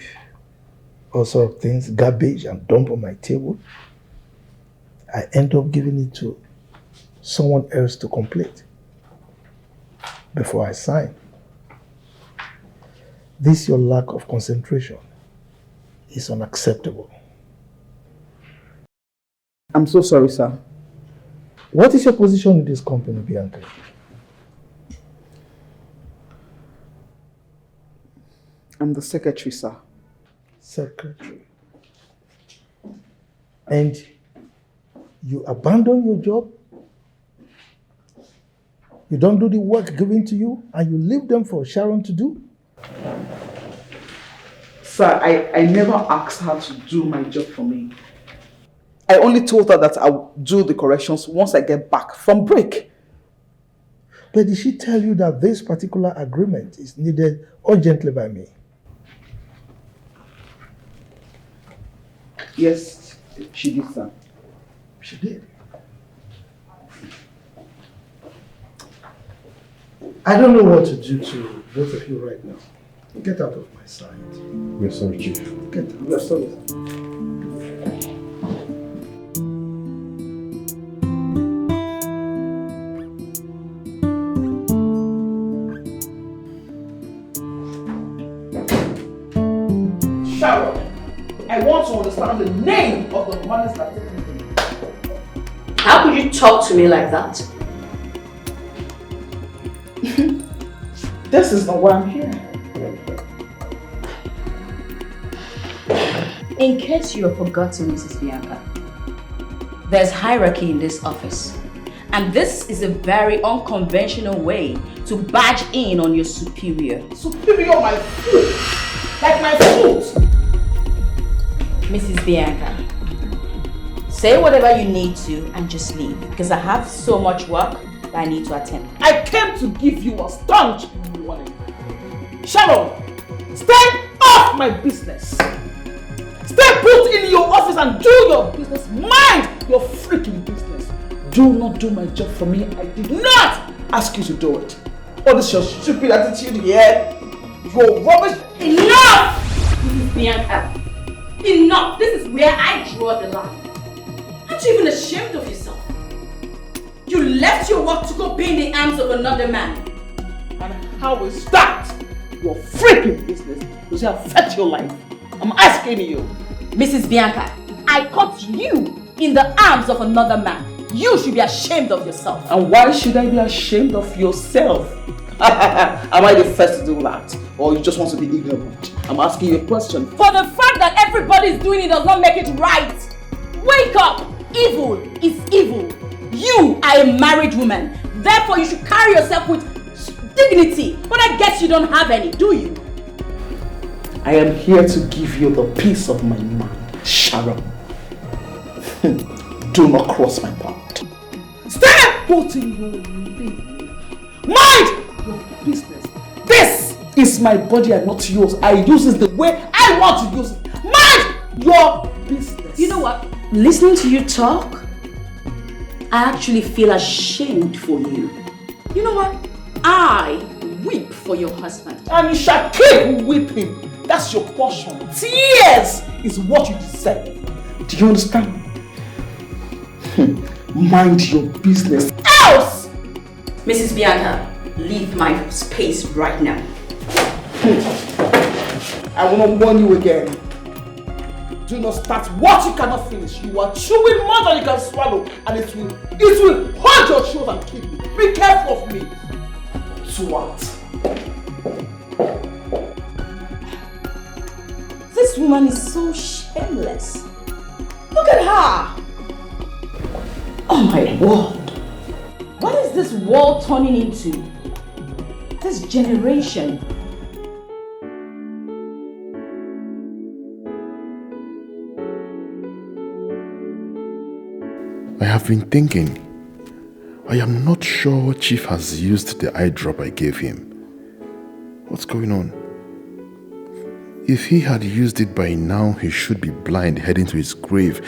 all sorts of things, garbage, and dump on my table. I end up giving it to someone else to complete before I sign. This your lack of concentration is unacceptable. I'm so sorry, sir. What is your position in this company, Bianca? I'm the secretary, sir. Secretary. And you abandon your job? You don't do the work given to you and you leave them for Sharon to do? Sir, I never asked her to do my job for me. I only told her that I'll do the corrections once I get back from break. But did she tell you that this particular agreement is needed urgently by me? Yes, she did, sir. She did. I don't know what to do to both of you right now. Get out of my sight. We're sorry, Chief. Get out. We're sorry. Sharon, I want to understand the name of the monies that are taken from you. How could you talk to me like that? This is not why I'm here. In case you have forgotten, Mrs. Bianca, there's hierarchy in this office. And this is a very unconventional way to badge in on your superior. Superior my foot! Like my foot! Mrs. Bianca, say whatever you need to and just leave, because I have so much work that I need to attend. I came to give you a sponge in the morning. Sharon, stay off my business. Stay put in your office and do your business. Mind your freaking business. Do not do my job for me. I did not ask you to do it. What is your stupid attitude here? Your rubbish. Enough! Mrs. Bianca, enough! This is where I draw the line. Aren't you even ashamed of yourself? You left your work to go be in the arms of another man. And how is that your freaking business? Does it affect your life? I'm asking you. Mrs. Bianca, I caught you in the arms of another man. You should be ashamed of yourself. And why should I be ashamed of yourself? Am I the first to do that? Or you just want to be ignorant? I'm asking you a question. For the fact that everybody is doing it does not make it right. Wake up! Evil is evil. You are a married woman. Therefore, you should carry yourself with dignity. But I guess you don't have any, do you? I am here to give you the peace of my mind, Sharon. Do not cross my path. Stop putting your name. Mind your business. This is my body and not yours. I use it the way I want to use it. Mind your business. You know what? Listening to you talk, I actually feel ashamed for you. You know what? I weep for your husband. And you shall keep weeping. That's your portion. Tears is what you deserve. Do you understand? Mind your business. Else! Mrs. Bianca, leave my space right now. I want to warn you again. Do not start what you cannot finish. You are chewing more than you can swallow, and it will hold your throat and kill you. Be careful of me. Swat. This woman is so shameless. Look at her. Oh my word. What is this world turning into? This generation. I have been thinking. I am not sure Chief has used the eye drop I gave him. What's going on? If he had used it by now, he should be blind heading to his grave.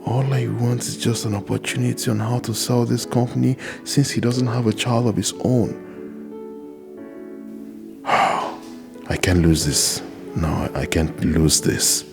All I want is just an opportunity on how to sell this company since he doesn't have a child of his own. I can't lose this. No, I can't lose this.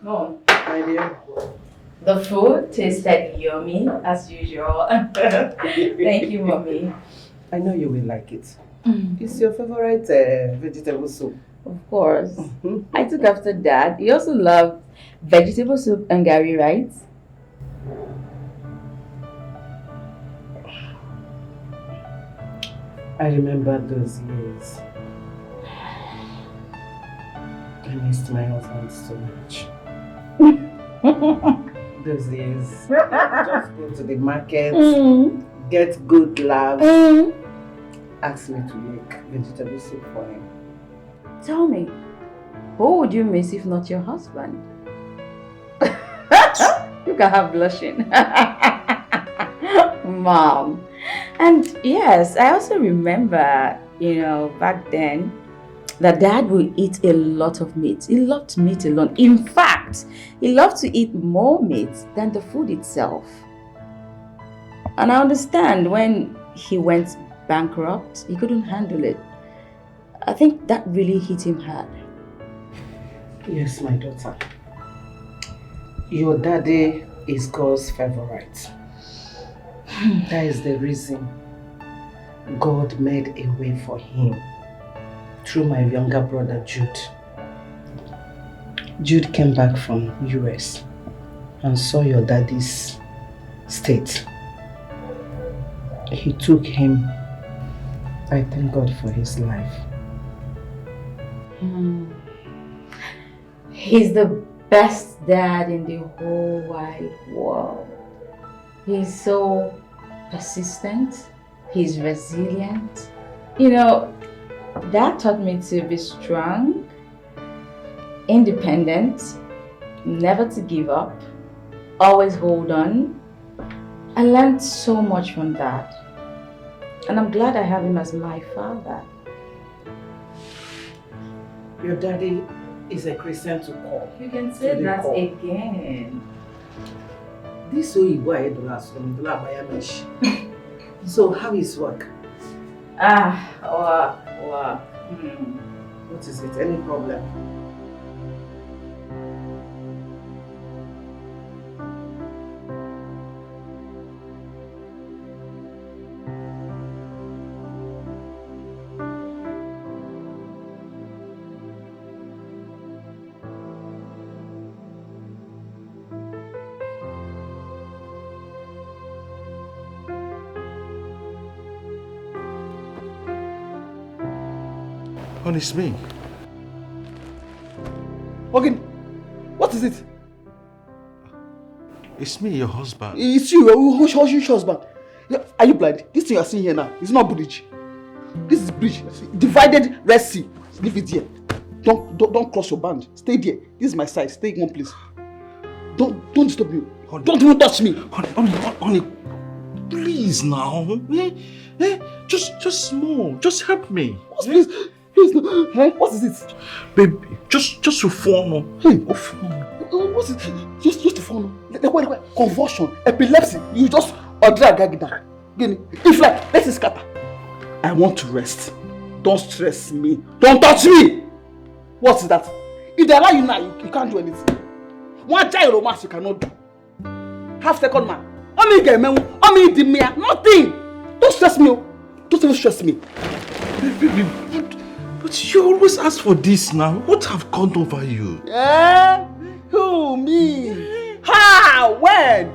Oh, My dear. the food tasted yummy as usual. Thank you, Mommy. I know you will like it. It's your favorite vegetable soup. Of course. I took after Dad. He also loved vegetable soup and gari, right? I remember those years. I missed my husband so much. Those years. Just go to the market, get good laughs, ask me to make vegetable soup for him. Tell me, who would you miss if not your husband? You can have blushing. Mom. And yes, I also remember, back then, that Dad would eat a lot of meat. He loved meat a lot. In fact, he loved to eat more meat than the food itself. And I understand when he went bankrupt, he couldn't handle it. I think that really hit him hard. Yes, my daughter. Your daddy is God's favorite. That is the reason God made a way for him through my younger brother Jude. Jude came back from US and saw your daddy's state. He took him. I thank God for his life. He's the best dad in the whole wide world. He's so persistent. He's resilient. Dad taught me to be strong, independent, never to give up, always hold on. I learned so much from Dad. And I'm glad I have him as my father. Your daddy is a Christian to call. You can say that again. This way you go ahead to last from So how is work? Work. What is it? Any problem? Honey, it's me. Morgan, what is it? It's me, your husband. It's you, who's husband? Are you blind? This thing you are seeing here now is not bridge. This is bridge. Divided Red Sea. Leave it here. Don't cross your band. Stay there. This is my side. Stay in one place. Don't disturb me. Honey. Don't even touch me. Honey, please now. Just small. Just help me. Please. Hey, what is it? Baby, just to phone. Hey, what is it? Just to phone. Convulsion, epilepsy. You just order a gag down. If like, let's scatter. I want to rest. Don't stress me. Don't touch me. What is that? If they allow you now, you can't do anything. One child romance you cannot do. Half second man. Nothing. Don't stress me. Don't even stress me. Baby, but you always ask for this now. What have gone over you? Who, me? How? When?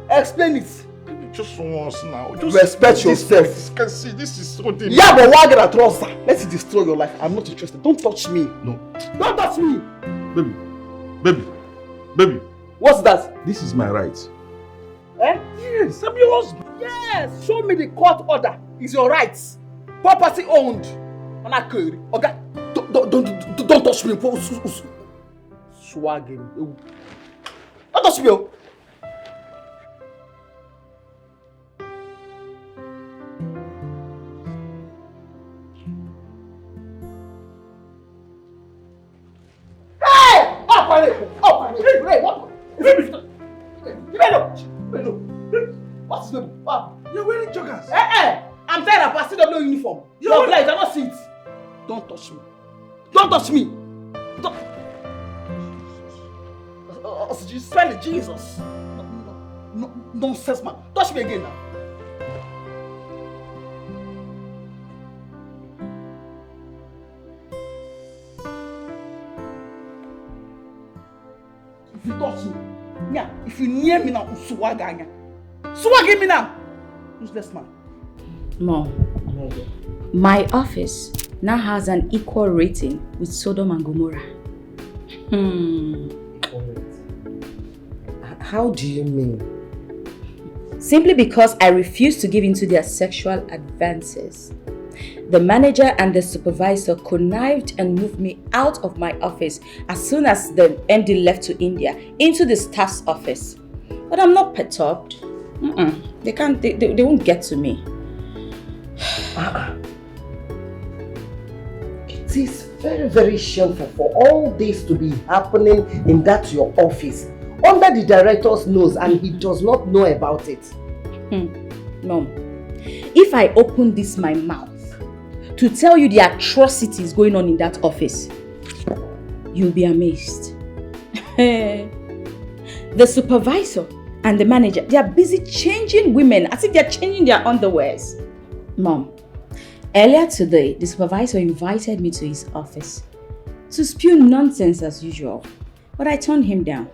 Explain it. Baby, just once now. Just respect yourself. You can see this is so deep. Yeah, but why get a trouser? Let it destroy your life. I'm not interested. Don't touch me. No. Don't touch me. Baby. What's that? This is my right. Yes, I'm your husband. Yes, show me the court order. It's your rights. Property owned. Okay, don't touch me. Swagging. Don't touch me. Hey! What's the You're wearing joggers. I'm tired of passing no uniform. You're blind, I don't see it. Don't touch me. Don't touch me. Don't. Spell Jesus. No, nonsense, man. Touch me again now. If you touch me, yeah, if you near me now, swag me now. Useless man. Mom, My office now has an equal rating with Sodom and Gomorrah. How do you mean? Simply because I refuse to give in to their sexual advances. The manager and the supervisor connived and moved me out of my office as soon as the MD left to India into the staff's office. But I'm not perturbed. They can't. They won't get to me. It is very, very shameful for all this to be happening in that your office, under the director's nose, and he does not know about it. Mom, if I open this my mouth to tell you the atrocities going on in that office, you'll be amazed. The supervisor and the manager, they are busy changing women as if they are changing their underwears. Mom, earlier today, the supervisor invited me to his office to spew nonsense as usual, but I turned him down.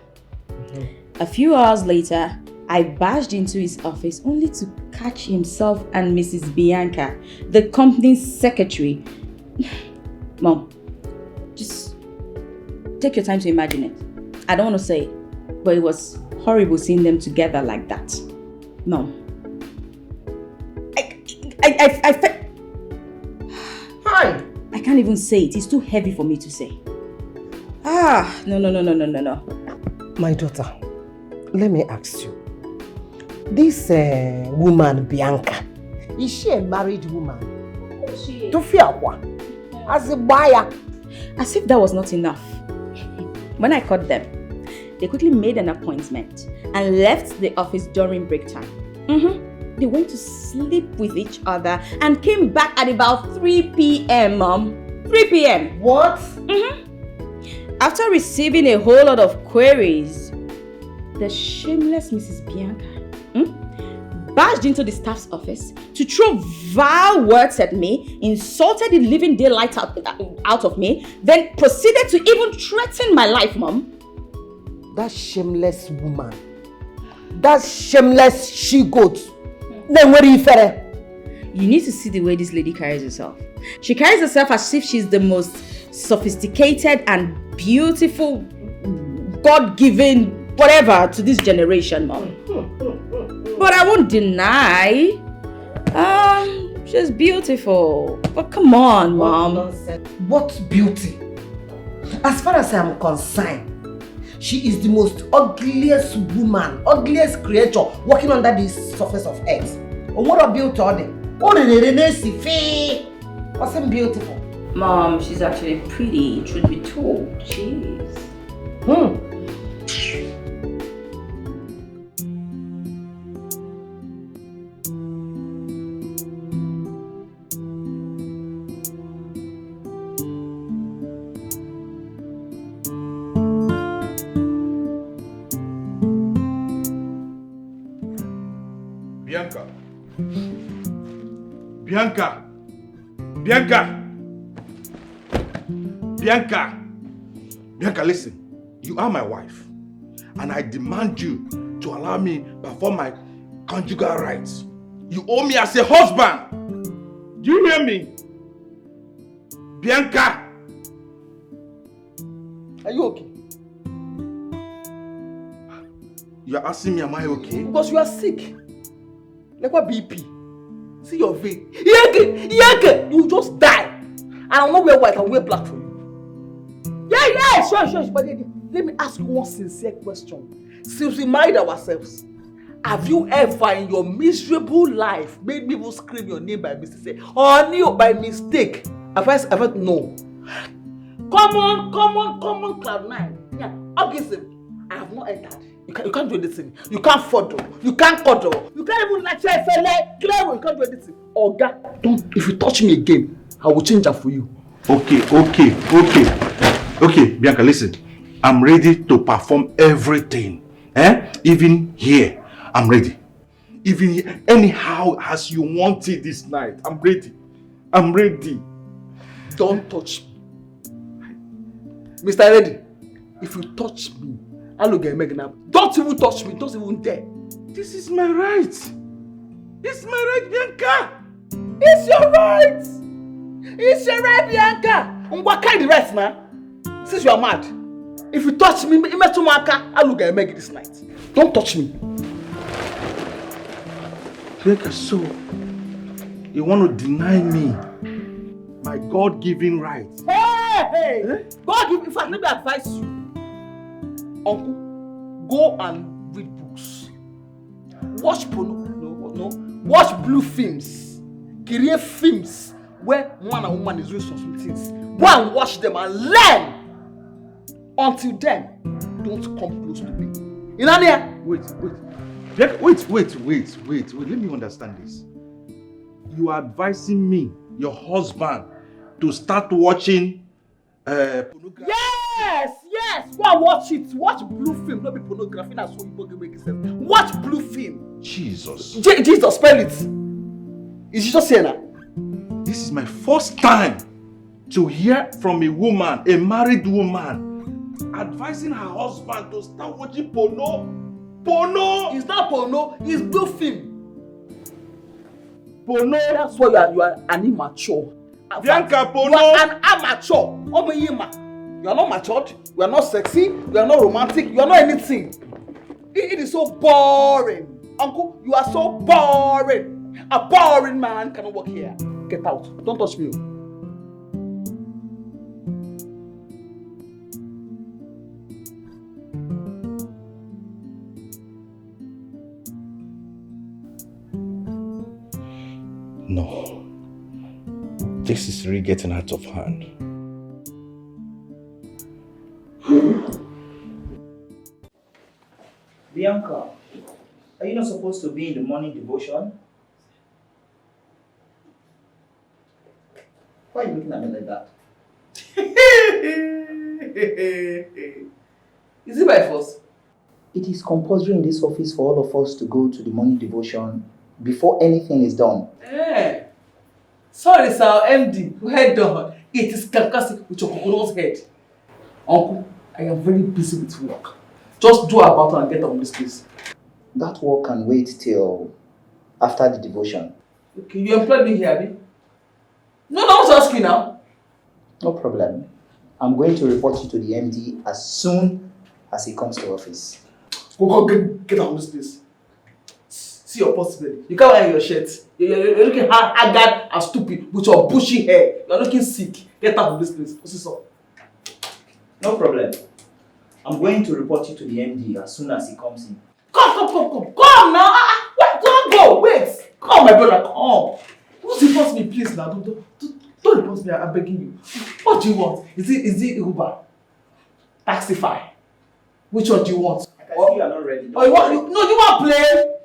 A few hours later, I barged into his office only to catch himself and Mrs. Bianca, the company's secretary. Mom, just take your time to imagine it. I don't want to say it, but it was horrible seeing them together like that. Mom, I felt... Hi! I can't even say it. It's too heavy for me to say. No. My daughter, let me ask you. This woman, Bianca, is she a married woman? Is she? As a buyer. As if that was not enough. When I caught them, they quickly made an appointment and left the office during break time. They went to sleep with each other and came back at about 3 p.m., Mom. 3 p.m. What? After receiving a whole lot of queries, the shameless Mrs. Bianca barged into the staff's office to throw vile words at me, insulted the living daylight out of me, then proceeded to even threaten my life, Mom. That shameless woman, that shameless she-goat, then what do you say? You need to see the way this lady carries herself. She carries herself as if she's the most sophisticated and beautiful, God-given whatever to this generation, Mom. But I won't deny, she's beautiful. But come on, Mom. What beauty? As far as I'm concerned, she is the most ugliest woman, ugliest creature walking under this surface of earth. What a beauty on it. Wasn't beautiful. Mom, she's actually pretty, truth be told. Jeez. Bianca, listen. You are my wife. And I demand you to allow me perform my conjugal rights. You owe me as a husband. Do you hear me? Bianca! Are you okay? You are asking me, am I okay? Because you are sick. Like what BP? See your vein. Yake! You just die. And I'll not wear white, I'll wear black for you. Yeah, sure. But let me ask you one sincere question. Since we married ourselves, have you ever in your miserable life made people scream your name by mistake? Or by mistake? Have I ever no? Come on, Cloud9. Yeah, obviously, I have not entered. You can't do anything. You can't fondle. You can't cuddle. You can't even like say clear. You can't do anything. Oga, don't. If you touch me again, I will change that for you. Okay, Bianca, listen. I'm ready to perform everything. Even here, I'm ready. Even here, anyhow as you want it this night, I'm ready. Don't touch me. Mr. Reddy, if you touch me, I'll get Megan. Don't even touch me. Don't even dare. This is my right. It's my right, Bianca. It's your It's a right, Bianca. And what kind of rest, man? Since you are mad, if you touch me, I'll look at Meg this night. Don't touch me. Bianca, so you want to deny me my God-given right? Hey! God give, in fact, let me advise you. Uncle, go and read books. Watch porno. No. Watch blue films. Create films where man and woman is doing some things. Go and watch them and learn. Until then, don't come close to me. You know there? Wait. Let me understand this. You are advising me, your husband, to start watching pornography? Yes! Go and watch it. Watch blue film, not be pornography. That's what you make it. Watch blue film. Jesus. Jesus, spell it. Is she just here now? This is my first time to hear from a woman, a married woman, advising her husband to start watching porno. Porno! It's not porno, it's blue film. Porno? That's why you are an immature. Bianca, porno! You are an amateur. You are not matured, you are not sexy, you are not romantic, you are not anything. It is so boring. Uncle, you are so boring. A boring man cannot work here. Get out. Don't touch me. No. This is really getting out of hand. Bianca, are you not supposed to be in the morning devotion? Why are you looking at me like that? Is it by force? It is compulsory in this office for all of us to go to the morning devotion before anything is done. Hey. Sorry, sir, MD, head down. It is sarcastic with your coconut head. Uncle, I am very busy with work. Just do about it and get on this place. That work can wait till after the devotion. Okay, you employed me here, Abi? No, I was asking now. No problem. I'm going to report you to the MD as soon as he comes to office. Go get on this place. See your possibility. You can't wear your shirt. You're looking haggard and stupid with your bushy hair. You're looking sick. Get out of this place. What's this up? No problem. I'm going to report you to the MD as soon as he comes in. Come now. Wait, don't go. Wait. Come, my brother. Come. Don't report me, please now. Don't report me. I'm begging you. What do you want? Is it Uber? Taxify? Which one do you want? I can see you are not ready. You want play?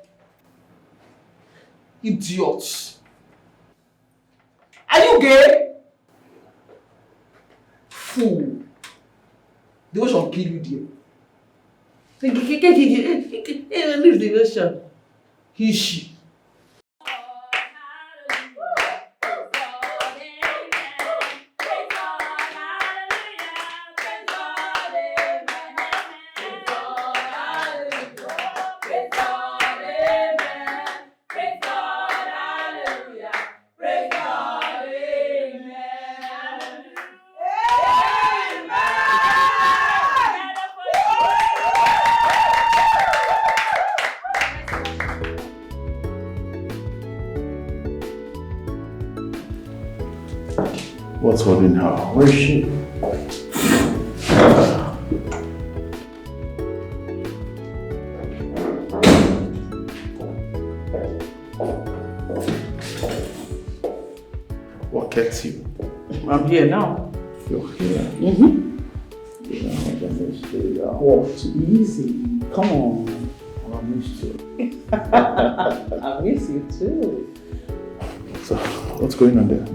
Idiots. Are you gay? Fool. The ocean will kill you there. Leave the ocean. He, she. What's holding her? Where is she? What gets you? I'm here now. You're here. What? Easy. Come on. I missed you. I miss you too. So, what's going on there?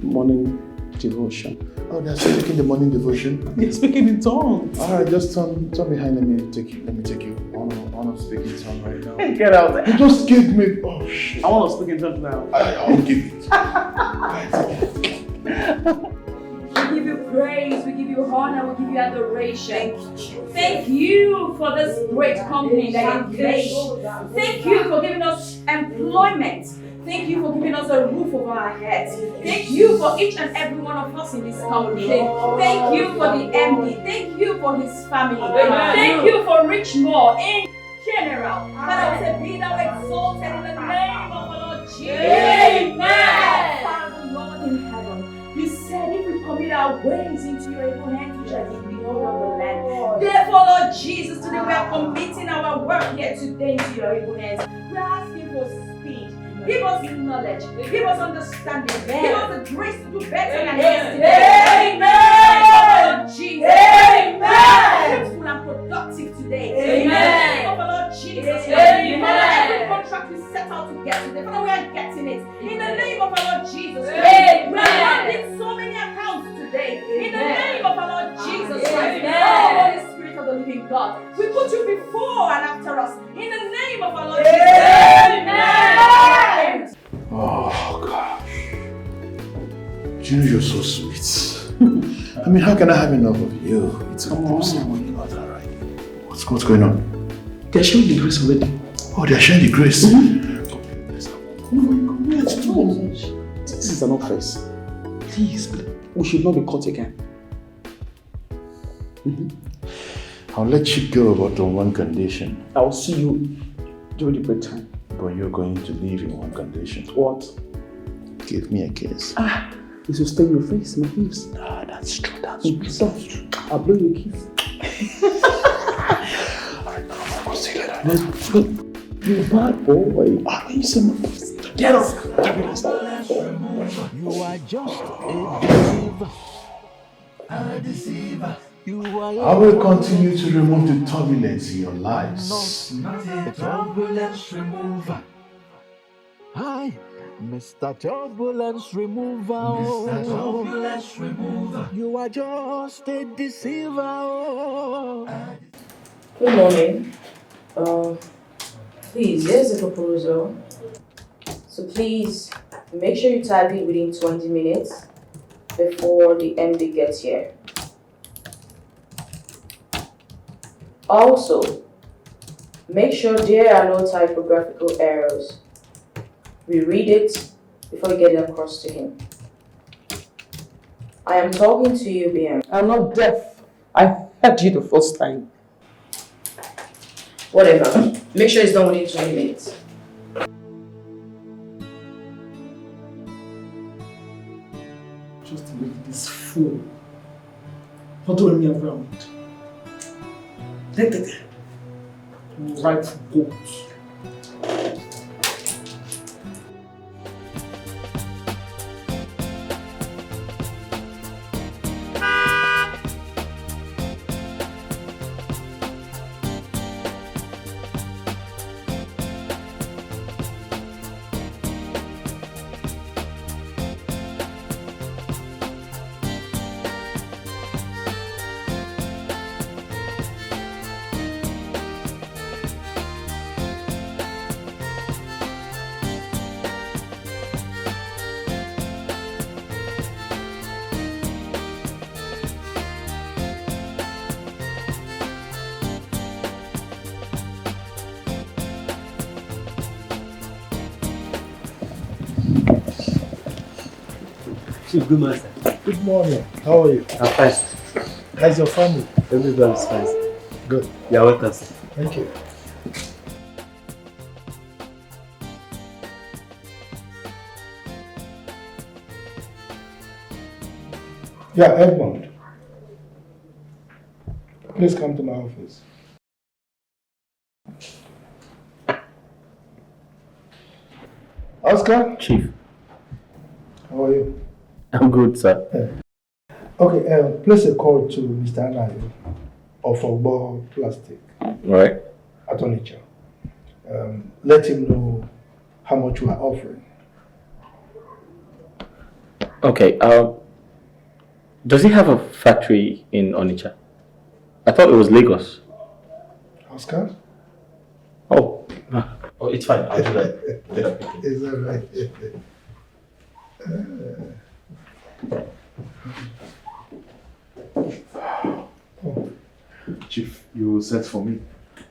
Morning devotion. Oh, they're still taking the morning devotion? You're speaking in tongues. Alright, just turn behind. Let me take you. I want to speak in tongue right now. Get out. You just give me. Oh shit. I want to speak in tongues now. I'll give it. We give you praise, we give you honor, we give you adoration. Thank you for this great company that you've made. Thank you for giving us employment. Thank you for giving us a roof over our heads. Thank you for each and every one of us in this company. Thank you for the MD. Thank you for his family. Thank you for Richmond in general. Father, we say, be thou exalted in the name of the Lord Jesus. Amen. Father, Lord in heaven, you said if we commit our ways into your able hands, we shall give the whole of the land. Therefore, Lord Jesus, today we are committing our work here today into your able hands. We are asking for speed. Give us knowledge. Give us understanding. Give us the grace to do better than yesterday. Amen. Lord Jesus. Amen. Fruitful and productive today. Amen. In the name of the Lord Jesus. Amen. Father, every contract we set out to get today, Father, we are getting it. In the name of the Lord Jesus. Amen. We are handling so many accounts today. In the name of the Lord Jesus Christ. Oh, Holy Spirit of the living God, we put you before and after us. In the name of our Lord Jesus. Amen. Oh, gosh. You're so sweet. I mean, how can I have enough of you? It's impossible, you know that, right? What's going on? They're showing the grace already. Oh, they're showing the grace? Oh my God, this is an offense. Please, we should not be caught again. I'll let you go, but on one condition. I'll see you during the break time. But you're going to leave in one condition. What? Give me a kiss. This will stay in your face, my lips. Ah, that's true, that's true. I'll blow you a kiss. Alright, now I'll see you later. Let's go. You're a bad boy. You see my face. Get off. You are just a deceiver. You are I will continue to remove the turbulence in your lives. not a turbulence remover. Hi, Mr. Turbulence Remover. Mr. Turbulence Remover. You are just a deceiver. Good morning. Please, here's the proposal. So please, make sure you type it within 20 minutes before the MD gets here. Also, make sure there are no typographical errors. We read it before you get it across to him. I am talking to you, BM. I'm not deaf. I heard you the first time. Whatever. Make sure it's done within 20 minutes. Just to make this fool following me around. Let it right goat. Good morning, sir. Good morning. How are you? I'm fine. How's your family? Everybody's fine. Good. You're welcome, sir. Thank you. Yeah, Edmond. Please come to my office. Oscar? Chief. How are you? I'm good, sir. Okay, place a call to Mr. Anayo of Ogbo Plastic. Right. At Onitsha. Let him know how much you are offering. Okay, does he have a factory in Onitsha? I thought it was Lagos. Oscar? Oh, it's fine. I'll do that. Is that right? Chief, you sent for me.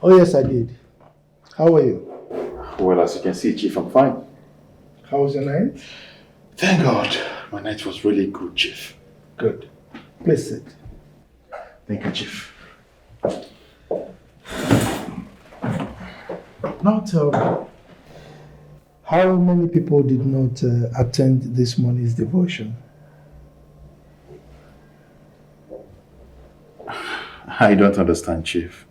Oh yes, I did. How are you? Well, as you can see, Chief, I'm fine. How was your night? Thank God. My night was really good, Chief. Good. Please sit. Thank you, Chief. Now tell me, how many people did not attend this morning's devotion? I don't understand, Chief.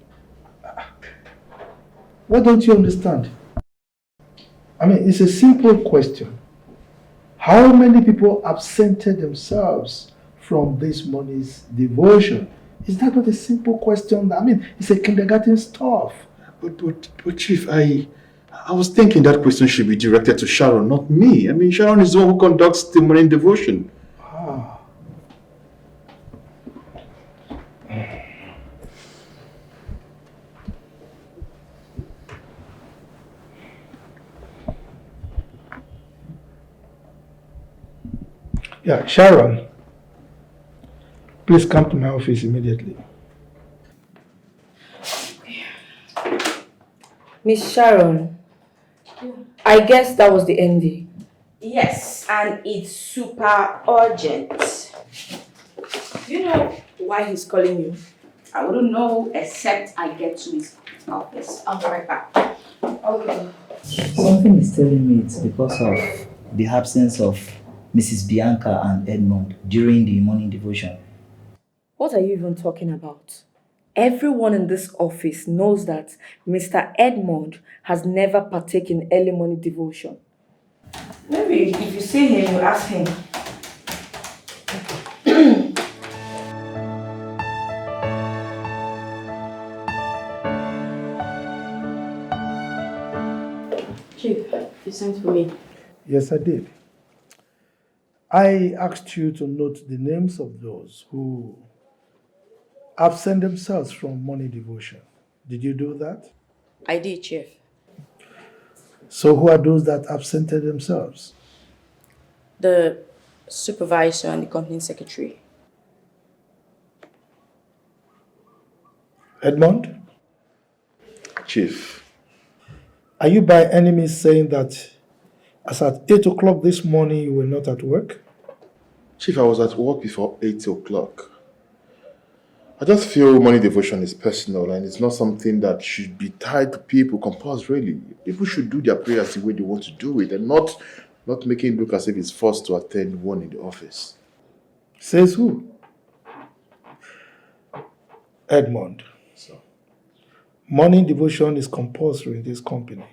What don't you understand? I mean, it's a simple question. How many people absented themselves from this morning's devotion? Is that not a simple question? I mean, it's a kindergarten stuff. But Chief, I was thinking that question should be directed to Sharon, not me. I mean, Sharon is the one who conducts the morning devotion. Ah. Yeah, Sharon, please come to my office immediately. Miss Sharon, I guess that was the ending. Yes, and it's super urgent. Do you know why he's calling you? I wouldn't know except I get to his office. I'll be right back. Something is telling me it's because of the absence of Mrs. Bianca and Edmond during the morning devotion. What are you even talking about? Everyone in this office knows that Mr. Edmond has never partaken in early morning devotion. Maybe if you see him, you ask him. Chief, you sent for me. Yes, I did. I asked you to note the names of those who absent themselves from morning devotion. Did you do that? I did, Chief. So who are those that absented themselves? The supervisor and the company secretary. Edmond? Chief. Are you by any means saying that as at 8 o'clock this morning you were not at work? Chief, I was at work before 8 o'clock. I just feel morning devotion is personal and it's not something that should be tied to people compulsorily. People should do their prayers the way they want to do it and not making it look as if it's forced to attend one in the office. Says who? Edmond. So, morning devotion is compulsory in this company.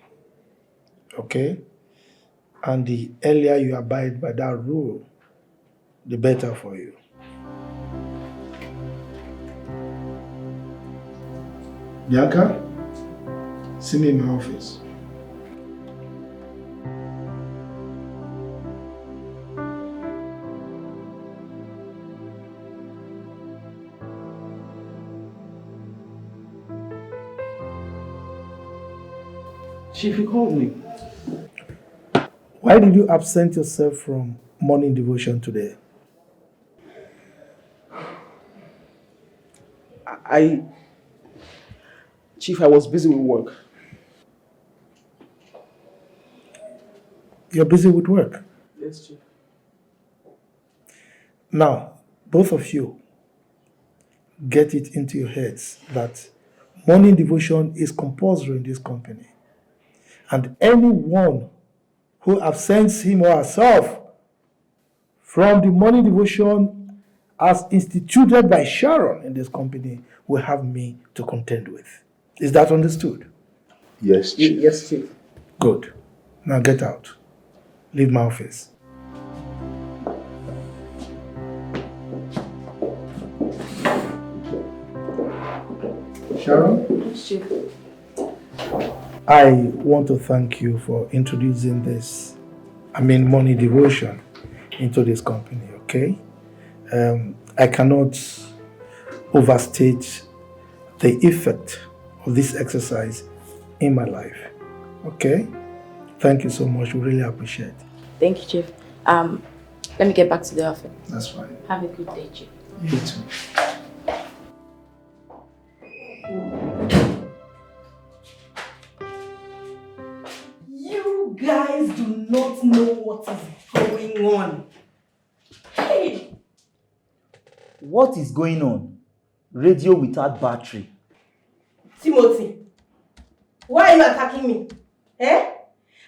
Okay? And the earlier you abide by that rule, the better for you. Bianca, see me in my office. Chief, you called me. Why did you absent yourself from morning devotion today? Chief, I was busy with work. You're busy with work? Yes, Chief. Now, both of you, get it into your heads that morning devotion is compulsory in this company. And anyone who absents him or herself from the morning devotion as instituted by Sharon in this company will have me to contend with. Is that understood? Yes, Chief. Yes, Chief. Good. Now get out. Leave my office. Sharon? Yes, Chief. I want to thank you for introducing this, morning devotion into this company, okay? I cannot overstate the effect of this exercise in my life, okay? Thank you so much. We really appreciate it. Thank you, Chief. Let me get back to the office. That's fine. Have a good day, Chief. You too. You guys do not know what is going on. Hey! What is going on? Radio without battery. Timothy, why are you attacking me? Eh?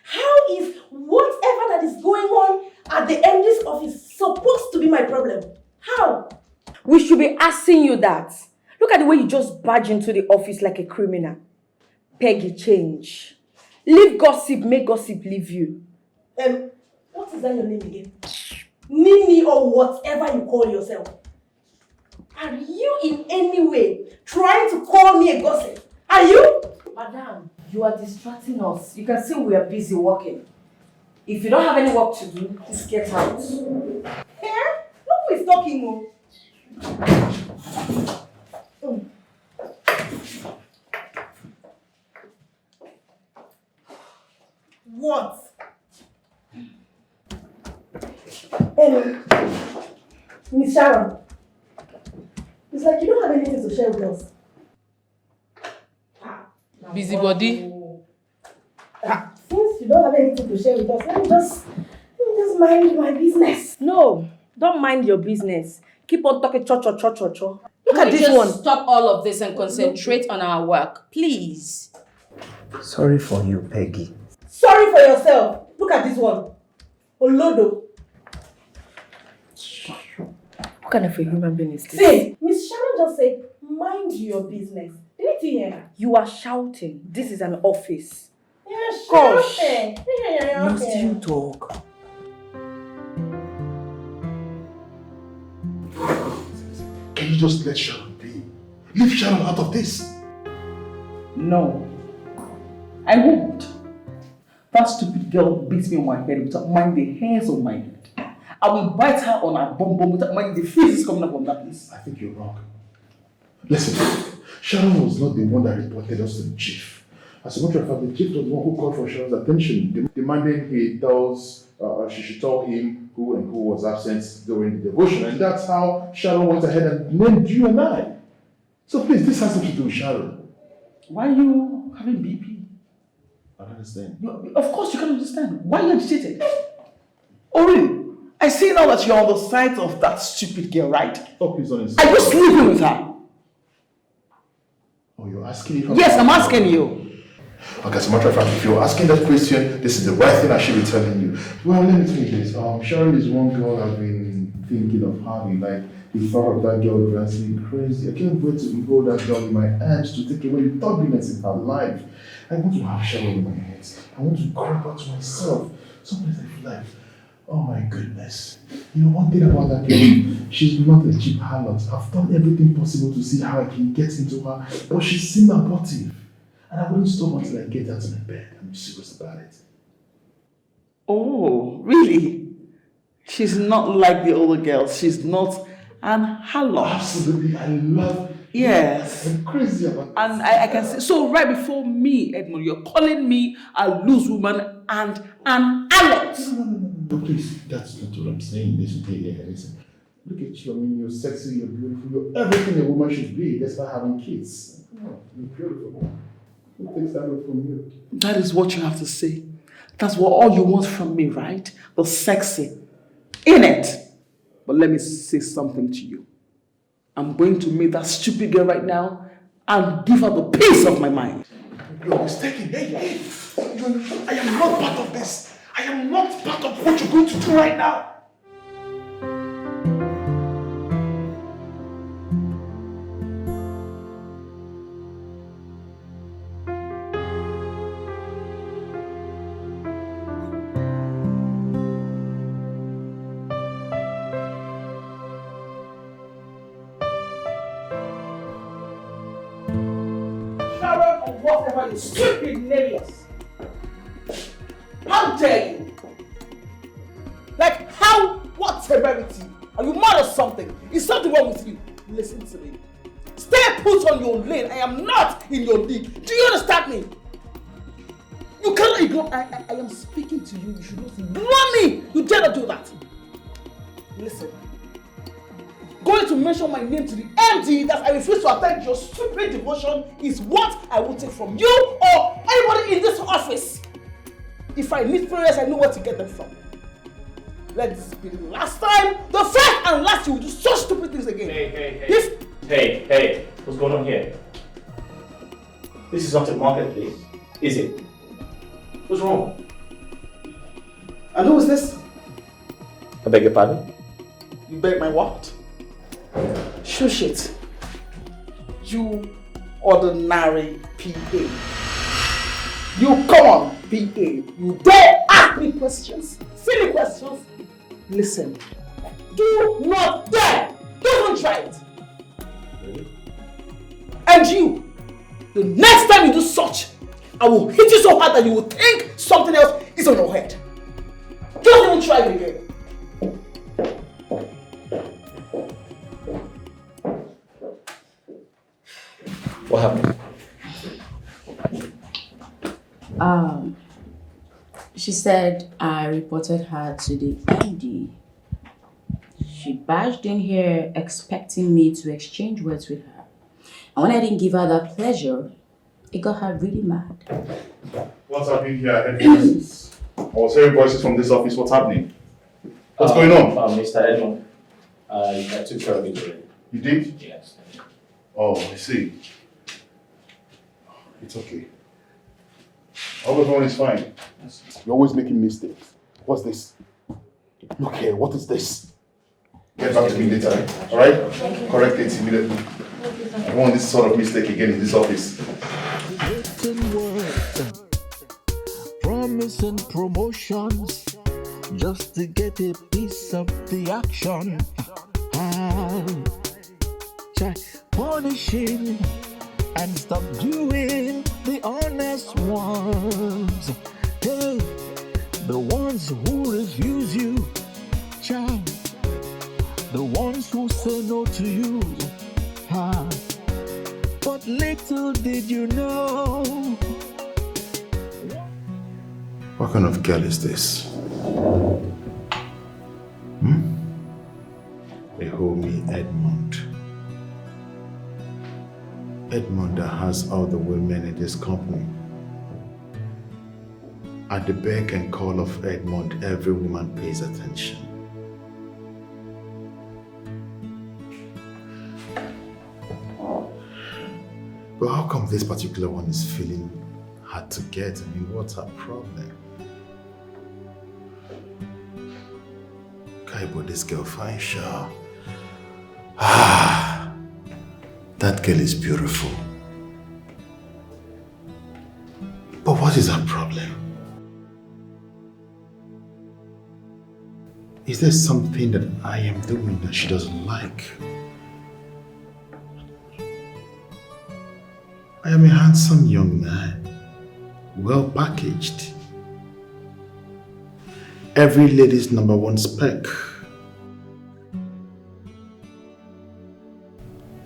How is whatever that is going on at the MD's office supposed to be my problem? How? We should be asking you that. Look at the way you just barge into the office like a criminal. Peggy, change. Leave gossip, make gossip leave you. What is that your name again? Nini or whatever you call yourself. Are you in any way trying to call me a gossip? Are you? Madam, you are distracting us. You can see we are busy working. If you don't have any work to do, please get out. Here? Look who is talking. What? Miss Sharon, it's like you don't have anything to share with us. Busybody. Since you don't have anything to share with us, let me just mind my business. No, don't mind your business. Keep on talking cho. Look at this one. Stop all of this and concentrate on our work, please. Sorry for you, Peggy. Sorry for yourself. Look at this one. Olodo. What kind of a human being is this? See, Miss Sharon just said, mind your business. Didn't you hear her? You are shouting. This is an office. Yeah, Gosh. Must you talk? Can you just let Sharon be? Leave Sharon out of this. No. I won't. That stupid girl beats me on my head without minding the hairs on my head. I will bite her on her bum without minding the faces coming up on that place. I think you're wrong. Listen, Sharon was not the one that reported us to the chief. As a matter of fact, the chief was the one who called for Sharon's attention, demanding she should tell him who and who was absent during the devotion. And that's how Sharon went ahead and named you and I. So please, this has nothing to do with Sharon. Why are you having BP? I don't understand. Of course you can understand. Why are you agitated? Oh really? I see now that you're on the side of that stupid girl, right? Oh, please don't insist. Are you sleeping with her? Oh, you're asking if Yes, I'm asking you. Okay, as a matter of fact, if you're asking that question, this is the right thing I should be telling you. Well, let me tell you this. Sharon is one girl I've been thinking of having. Like, the thought of that girl drives me crazy. I can't wait to hold that girl in my arms to take away the turbulence in her life. I want to have Sharon in my hands. I want to grab her to myself. Sometimes I feel like, oh my goodness. You know, one thing about that girl, she's not a cheap harlot. I've done everything possible to see how I can get into her, but she seemed abortive. And I wouldn't stop until I get her to my bed. I'm serious about it. Oh, really? She's not like the older girls. She's not an harlot. Absolutely, I love. Yes. I'm crazy about and I can see. So right before me, Edmund, you're calling me a loose woman and an harlot. No, please, that's not what I'm saying. Listen, listen. Look at you. I mean, you're sexy, you're beautiful, you're everything a woman should be, despite having kids. Oh, you're beautiful. Who takes that away from you? That is what you have to say. That's what all you want from me, right? The sexy. In it. But let me say something to you. I'm going to meet that stupid girl right now and give her the peace of my mind. You're mistaken. Hey. I am not part of this. I am not part of what you're going to do right now. Whatever your stupid name is. How dare you? Like how? What severity? Are you mad or something? Is something wrong with you? Listen to me. Stay put on your lane. I am not in your league. Do you understand me? You cannot ignore. I am speaking to you. You should not ignore me. You dare not do that. Listen. Going to mention my name to the MD that I refuse to attend your stupid devotion is what I will take from you or anybody in this office. If I need prayers, I know where to get them from. let this be the last time, the first and last you will do such stupid things again. Hey, what's going on here? This is not a marketplace, is it? What's wrong? And who is this? I beg your pardon? You beg my what? Shush it. You ordinary PA. You come on, PA. You dare ask me questions? Silly questions? Listen. Do not dare! Don't even try it! Really? And you! The next time you do such, I will hit you so hard that you will think something else is on your head. Don't even try it again. What happened? She said I reported her to the MD. She barged in here expecting me to exchange words with her. And when I didn't give her that pleasure, it got her really mad. What's happening here? Headquarters? I was hearing voices from this office. What's happening? What's going on? Mr. Edmond, I took care of it already. You did? Yes. Oh, I see. It's okay. All everyone is fine. You're always making mistakes. What's this? Look here, what is this? Get back to me later, alright? Correct it immediately. I don't want this sort of mistake again in this office. Promising promotions just to get a piece of the action. Try punishing and stop doing the honest ones. Hey, the ones who refuse you, child. The ones who say no to you. But little did you know. What kind of girl is this? They call me Edmond. Edmond that has all the women in this company. At the beck and call of Edmond, every woman pays attention. But how come this particular one is feeling hard to get? I mean, what's her problem? Kai, but this girl fine, sure. That girl is beautiful. But what is her problem? Is there something that I am doing that she doesn't like? I am a handsome young man, well packaged. Every lady's #1 spec.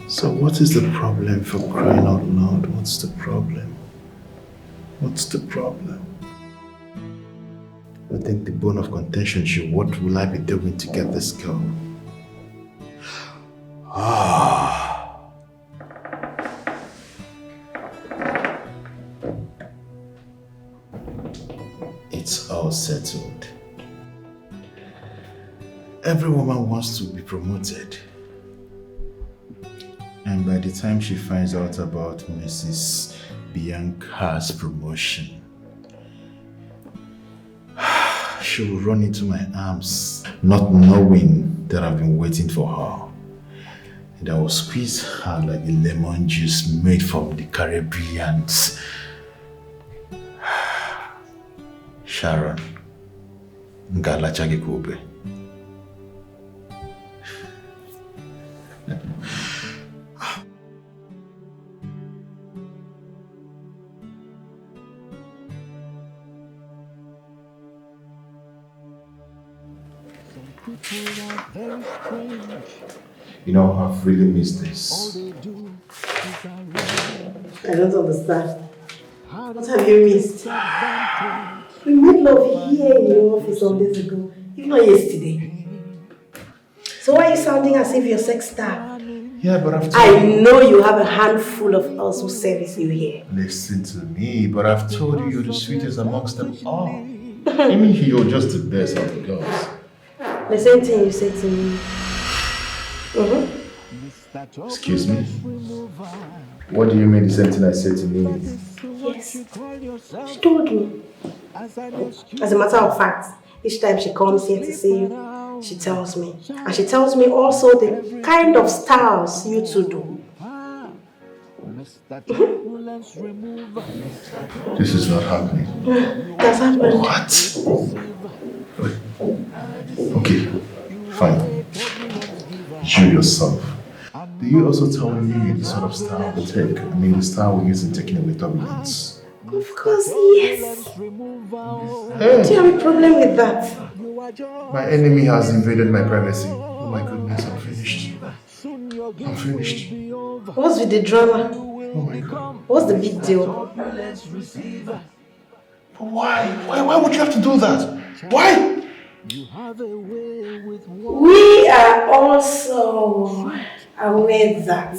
So what is the problem, for crying out loud? What's the problem? What's the problem? I think the bone of contention is, what will I be doing to get this girl? It's all settled. Every woman wants to be promoted. And by the time she finds out about Mrs. Bianca's promotion, she will run into my arms, not knowing that I've been waiting for her. And I will squeeze her like a lemon juice made from the Caribbeans. Sharon, Ngala Chagikube. You know, I've really missed this. I don't understand. What have you missed? We made love here in your office some days ago, if not yesterday. So why are you sounding as if you're sex star? Yeah, but I've told I know you have a handful of girls who service you here. Listen to me, but I've told you you're the sweetest amongst them all. I mean, you're just the best of the girls. The same thing you said to me. Excuse me? What do you mean the same thing I said to me? Yes. She told me. As a matter of fact, each time she comes here to see you, she tells me. And she tells me also the kind of styles you two do. This is not happening. That's happened. What? Okay, fine. You yourself. Do you also tell me the sort of style we take? I mean, the style we use in taking away turbulence? Of course, yes. Do you have a problem with that? My enemy has invaded my privacy. Oh my goodness, I'm finished. I'm finished. What's with the drama? Oh my God. What's the big deal? Why? Why would you have to do that? Why? We are also aware that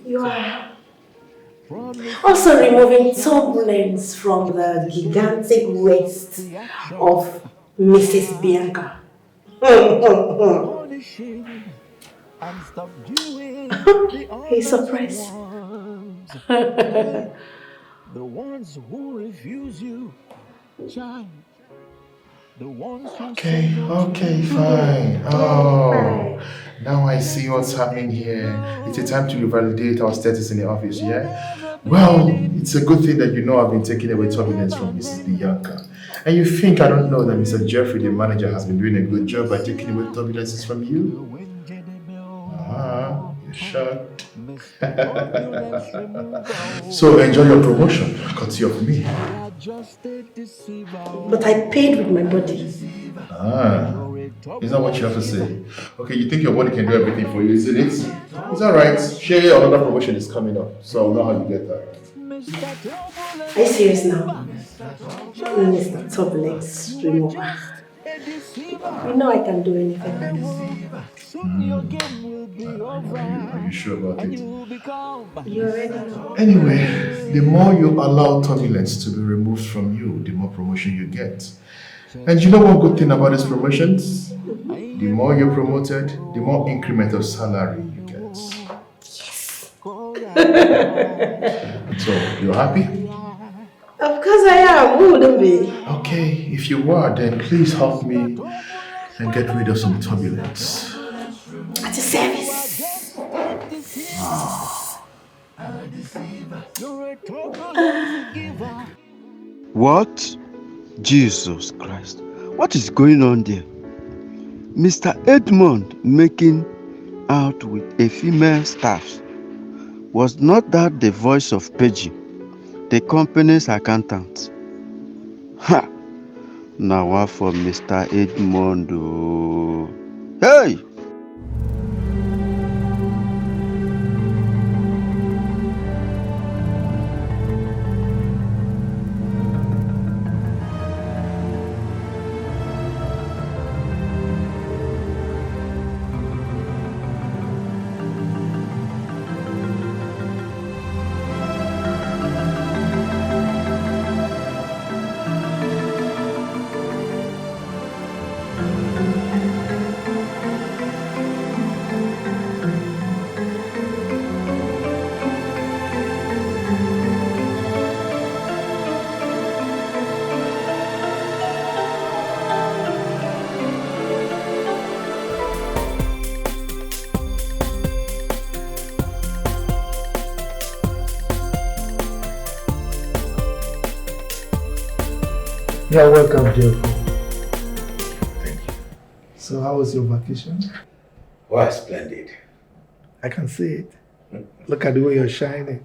you are also removing turbulence from the gigantic waist of Mrs. Bianca. He's surprised. The ones who refuse you, child. The ones who Okay, fine. Oh, now I see what's happening here. It's a time to revalidate our status in the office, yeah? Well, it's a good thing that you know I've been taking away turbulence from Mrs. Bianca. And you think I don't know that Mr. Jeffrey, the manager, has been doing a good job by taking away turbulences from you? You sure? So enjoy your promotion, courtesy of me. But I paid with my body. Is that what you have to say? Okay, you think your body can do everything for you, isn't it? It's alright. Share another promotion is coming up, so I'll know how you get that. Are you serious now? Mr. Turbulence remover. You know I can do anything. Are you sure about it? You already know. Anyway, the more you allow turbulence to be removed from you, the more promotion you get. And you know one good thing about these promotions? The more you're promoted, the more increment of salary you get. Yes. So, you're happy? Of course I am. Who wouldn't be? Okay, if you are, then please help me and get rid of some turbulence. At your service. What? Jesus Christ. What is going on there? Mr. Edmond making out with a female staff. Was not that the voice of Peggy, the company's accountant? Ha! Now what for Mr. Edmond? Hey! You're welcome, Jeff. Thank you. So how was your vacation? Wow, splendid. I can see it. Look at the way you're shining.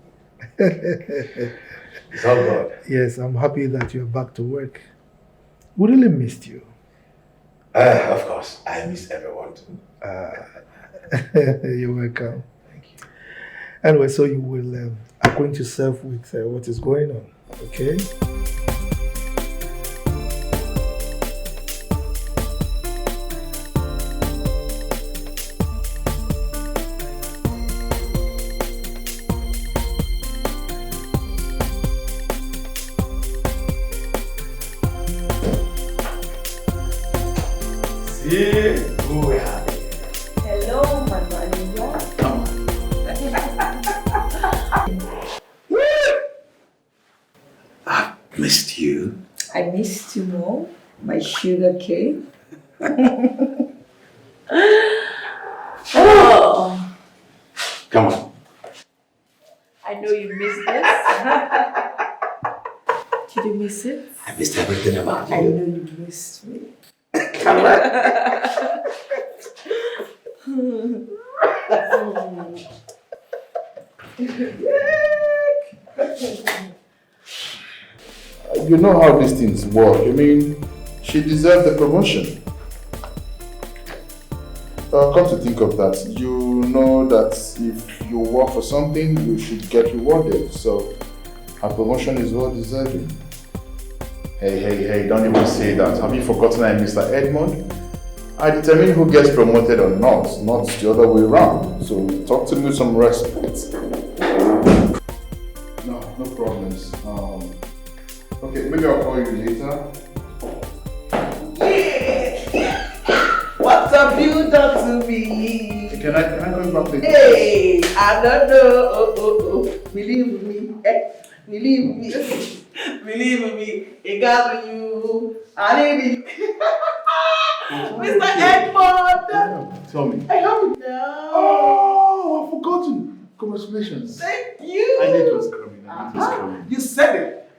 It's all good. Yes, I'm happy that you're back to work. We really missed you. Of course, I miss everyone. You're welcome. Thank you. Anyway, so you will acquaint yourself with what is going on, okay? See who we have. Hello, my manager. Come on. I missed you. I missed you more, my sugar cake. Oh, Come on. I know you missed this. Did you miss it? I missed everything about you. I know you missed me. Come on. You know how these things work. I mean, she deserved the promotion. Come to think of that, you know that if you work for something, you should get rewarded. So, her promotion is well deserving. Hey, don't even say that. Have you forgotten I'm Mr. Edmond? I determine who gets promoted or not the other way around. So, talk to me with some respect. No problems. Okay, maybe I'll call you later. What have you done to me? Can I go back later? Hey, I don't know. Believe me. Believe me. Believe me. I got you. I need you. Mr. Edmond. Tell me. I have it now. Oh, I've forgotten. Congratulations. Thank you. I knew it was coming. You said it.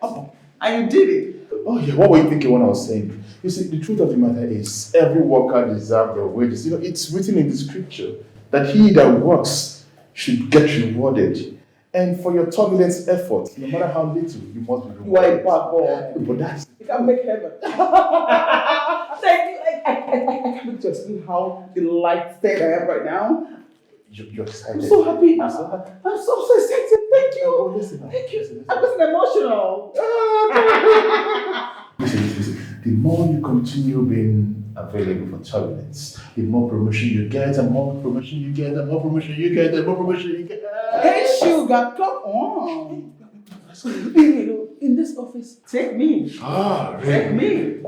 And you did it. Oh yeah, what were you thinking when I was saying? You see, the truth of the matter is, every worker deserves their wages. You know, it's written in the scripture that he that works should get rewarded. And for your turbulent effort, no matter how little, you must be rewarded. You are a bad boy. But that's... You can make heaven. Thank you. I can't just explain how delighted I am right now. You're excited. I'm so happy. I'm so excited. Thank you. Thank you. I'm getting emotional. Listen. The more you continue being available for turbulence, the more promotion you get, and more promotion you get, and more promotion you get, and more promotion you get. Hey, sugar, come on. In this office, take me. Really? Take me.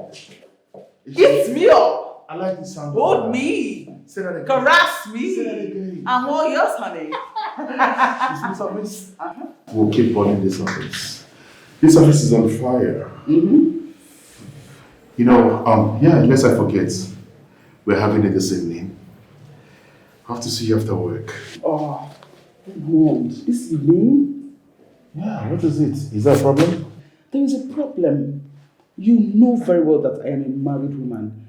Eat me up. I like the sound. Hold me. Say that again. Caress me. Say that again. I'm all yours, honey. This office? We'll keep running this office. This office is on fire. Mm-hmm. You know, unless I forget, we're having it this evening. I have to see you after work. Oh, Mom, this evening? Yeah, what is it? Is there a problem? There is a problem. You know very well that I am a married woman.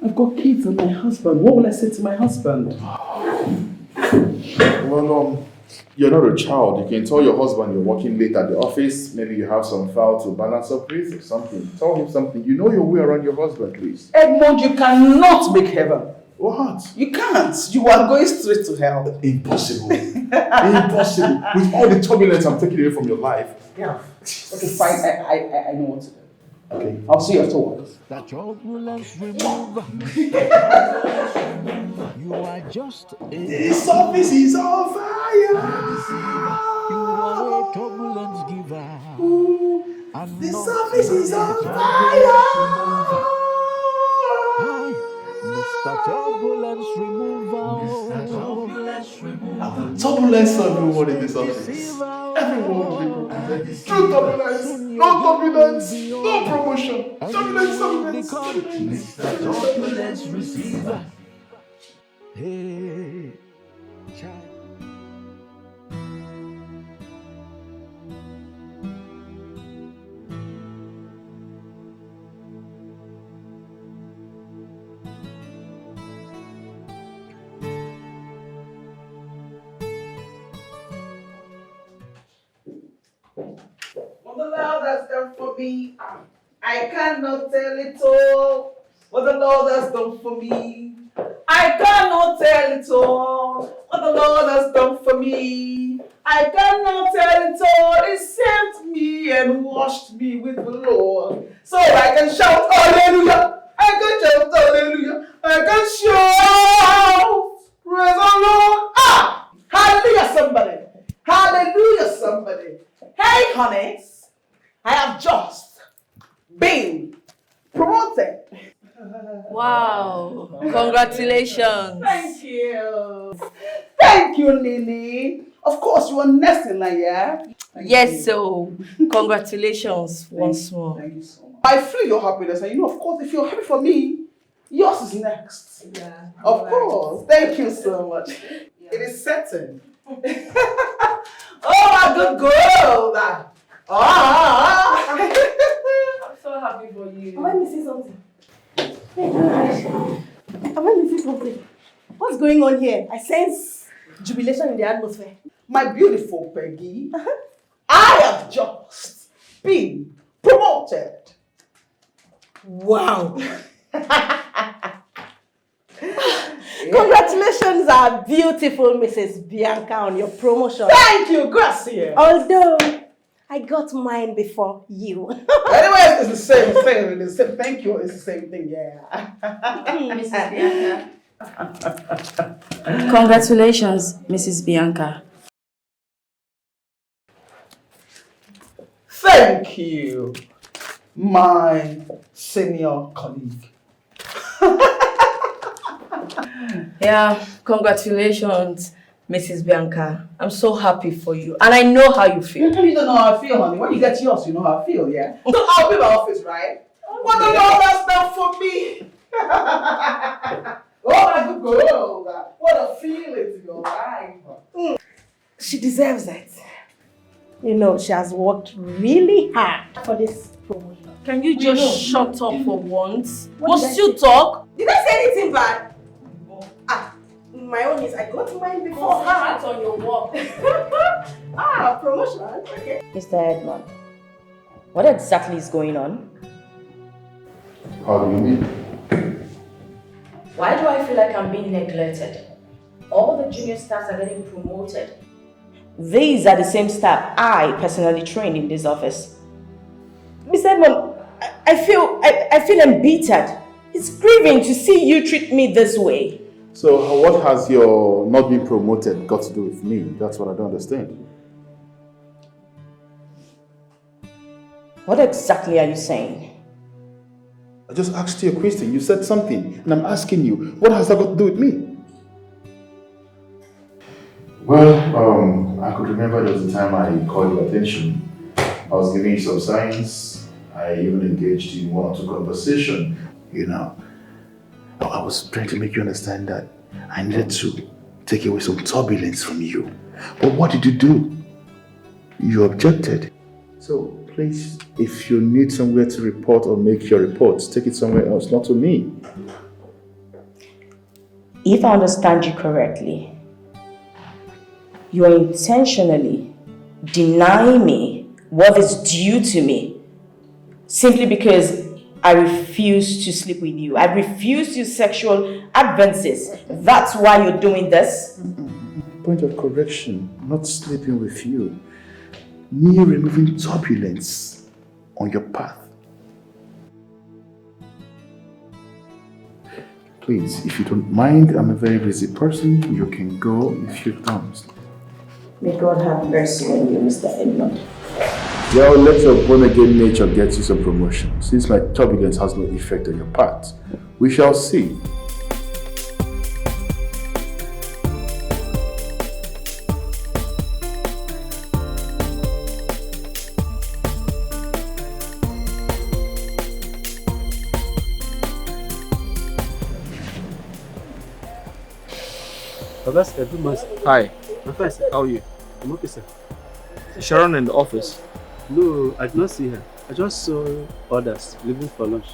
I've got kids and my husband. What will I say to my husband? Well, you're not a child. You can tell your husband you're working late at the office. Maybe you have some file to balance up with or something. Tell him something. You know your way around your husband, please. Edmond, you cannot make heaven. What? You can't. You are going straight to hell. Impossible. Impossible. With all the turbulence I'm taking away from your life. Yeah. Okay, fine. I know what to do. Okay. I'll see you after work. That turbulence remove. You are just a This office is on fire. You are a turbulence giver. This office is on fire. Mr. Turbulence Remover. Turbulence everyone in this office. Everyone will be promoted. True turbulence. No turbulence. No promotion. Turbulence. Mr. Turbulence Receiver. Hey, child. What the Lord has done for me, I cannot tell it all. What the Lord has done for me, I cannot tell it all. What the Lord has done for me, I cannot tell it all. He saved me and washed me with the Lord, so I can shout hallelujah. I can shout hallelujah. I can shout praise the Lord. Hallelujah, somebody. Hallelujah, somebody. Hey, honeys, I have just been promoted. Wow. Wow! Congratulations! Thank you. Thank you, Nini. Of course, you are next in line, yeah? Yes, so congratulations once more. Thank you so much. I feel your happiness, and of course, if you're happy for me, yours is next. Yeah. Of course. Thank you so much. It is certain. Oh, my good girl! I'm so happy for you. Am I missing something? Am I missing something? What's going on here? I sense jubilation in the atmosphere. My beautiful Peggy, I have just been promoted. Wow. Congratulations, our beautiful Mrs. Bianca, on your promotion. Thank you, Gracia. Although I got mine before you. Anyways, it's the same thing. It's the same, thank you. It's the same thing, yeah. Mrs. Bianca. Congratulations, Mrs. Bianca. Thank you, my senior colleague. Yeah, congratulations, Mrs. Bianca. I'm so happy for you. And I know how you feel. You don't know how I feel, honey. When you get yours, you know how I feel, yeah? So I'll be my office, right? What the Lord has done for me? Oh, my good girl. What a feeling to your life. She deserves it. You know, she has worked really hard for this promotion. Can you just shut up for once? What Must did I you say? talk? Did I say anything bad? My own is I got mine before her. On your work. Promotion. Okay. Mr. Edmond, what exactly is going on? How do you mean? Why do I feel like I'm being neglected? All the junior staffs are getting promoted. These are the same staff I personally trained in this office. Mr. Edmond, I feel embittered. It's grieving to see you treat me this way. So what has your not being promoted got to do with me? That's what I don't understand. What exactly are you saying? I just asked you a question. You said something, and I'm asking you, what has that got to do with me? Well, I could remember there was a time I called your attention. I was giving you some signs. I even engaged in one or two conversation. You know, I was trying to make you understand that I needed to take away some turbulence from you. But what did you do? You objected. So please, if you need somewhere to report or make your reports, take it somewhere else, not to me. If I understand you correctly, you are intentionally denying me what is due to me simply because I refuse to sleep with you. I refuse to use sexual advances. That's why you're doing this? Point of correction, not sleeping with you. Me removing turbulence on your path. Please, if you don't mind, I'm a very busy person. You can go if you don't. May God have mercy on you, Mr. Edmond. Well, let your born-again nature get you some promotion. Since my turbulence has no effect on your path, we shall see. Hi. I'm fine, sir. How are you? I'm okay, sir. Is Sharon in the office? No, I did not see her. I just saw others leaving for lunch.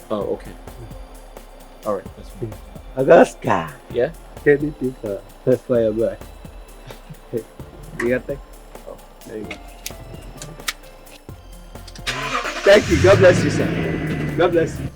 Oh, okay. Alright, that's fine. Augusta. Yeah? Anything for your boy. You got that? Oh, there you go. Thank you. God bless you, sir. God bless you.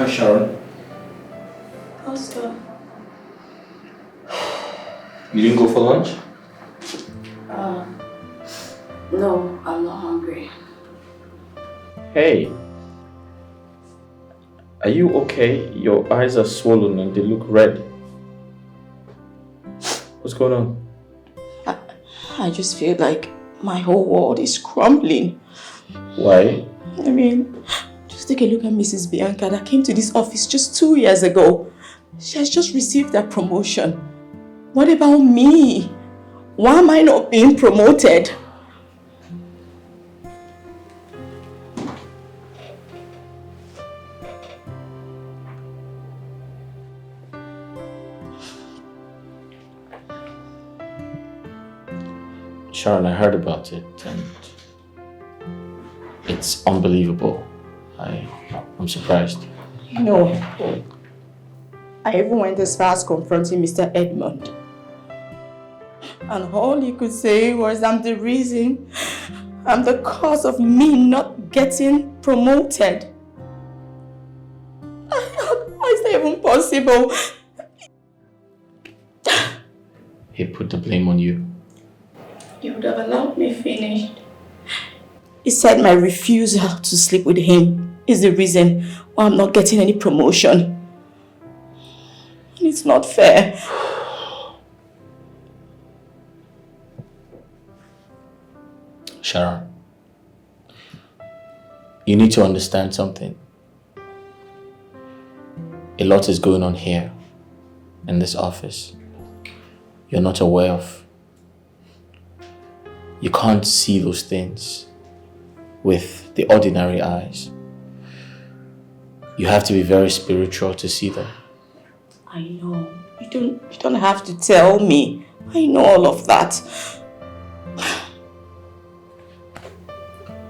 Hi, Sharon. Oscar. You didn't go for lunch? No, I'm not hungry. Hey. Are you okay? Your eyes are swollen and they look red. What's going on? I just feel like my whole world is crumbling. Why? I mean, just take a look at Mrs. Bianca that came to this office just 2 years ago. She has just received that promotion. What about me? Why am I not being promoted? Sharon, I heard about it and it's unbelievable. I'm surprised. No. I even went as far as confronting Mr. Edmond. And all he could say was I'm the reason, I'm the cause of me not getting promoted. How is that even possible? He put the blame on you. You would have allowed me finish. He said my refusal to sleep with him is the reason why I'm not getting any promotion. It's not fair. Sharon, you need to understand something. A lot is going on here in this office you're not aware of. You can't see those things with the ordinary eyes. You have to be very spiritual to see them. I know. You don't have to tell me. I know all of that.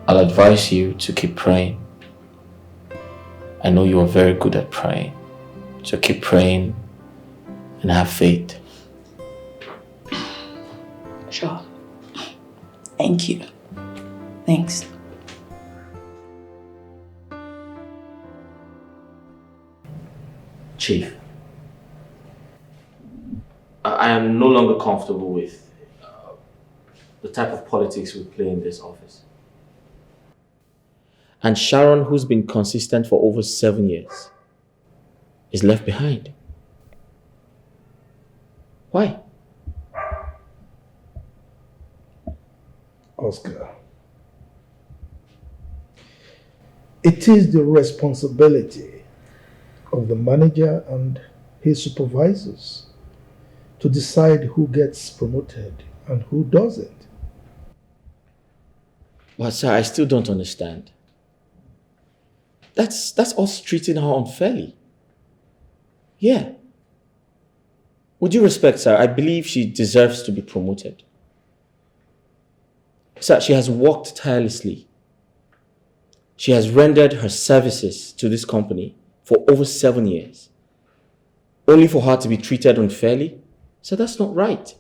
I'll advise you to keep praying. I know you are very good at praying. So keep praying and have faith. Sure. Thank you. Thanks. Chief, I am no longer comfortable with the type of politics we play in this office. And Sharon, who's been consistent for over 7 years, is left behind. Why? Oscar, it is the responsibility of the manager and his supervisors to decide who gets promoted and who doesn't. But sir, I still don't understand. That's us treating her unfairly. Yeah. With due respect, sir, I believe she deserves to be promoted. Sir, she has worked tirelessly. She has rendered her services to this company for over 7 years. Only for her to be treated unfairly? So that's not right.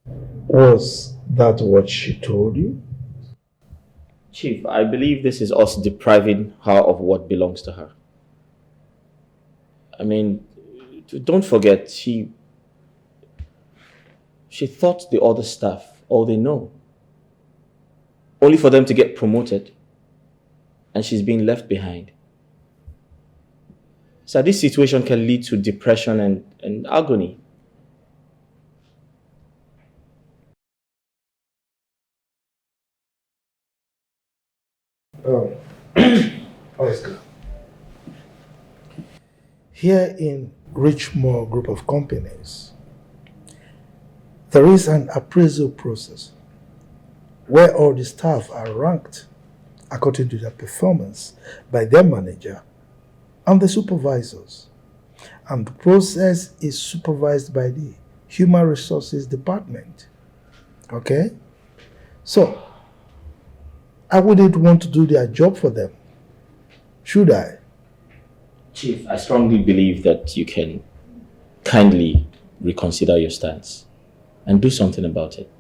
Was that what she told you? Chief, I believe this is us depriving her of what belongs to her. I mean, don't forget, she thought the other staff all they know. Only for them to get promoted. And she's being left behind. So this situation can lead to depression and agony. Oscar. Here in Richmond Group of Companies, there is an appraisal process where all the staff are ranked according to their performance by their manager and the supervisors. And the process is supervised by the Human Resources Department. Okay? So, I wouldn't want to do their job for them, should I? Chief, I strongly believe that you can kindly reconsider your stance and do something about it.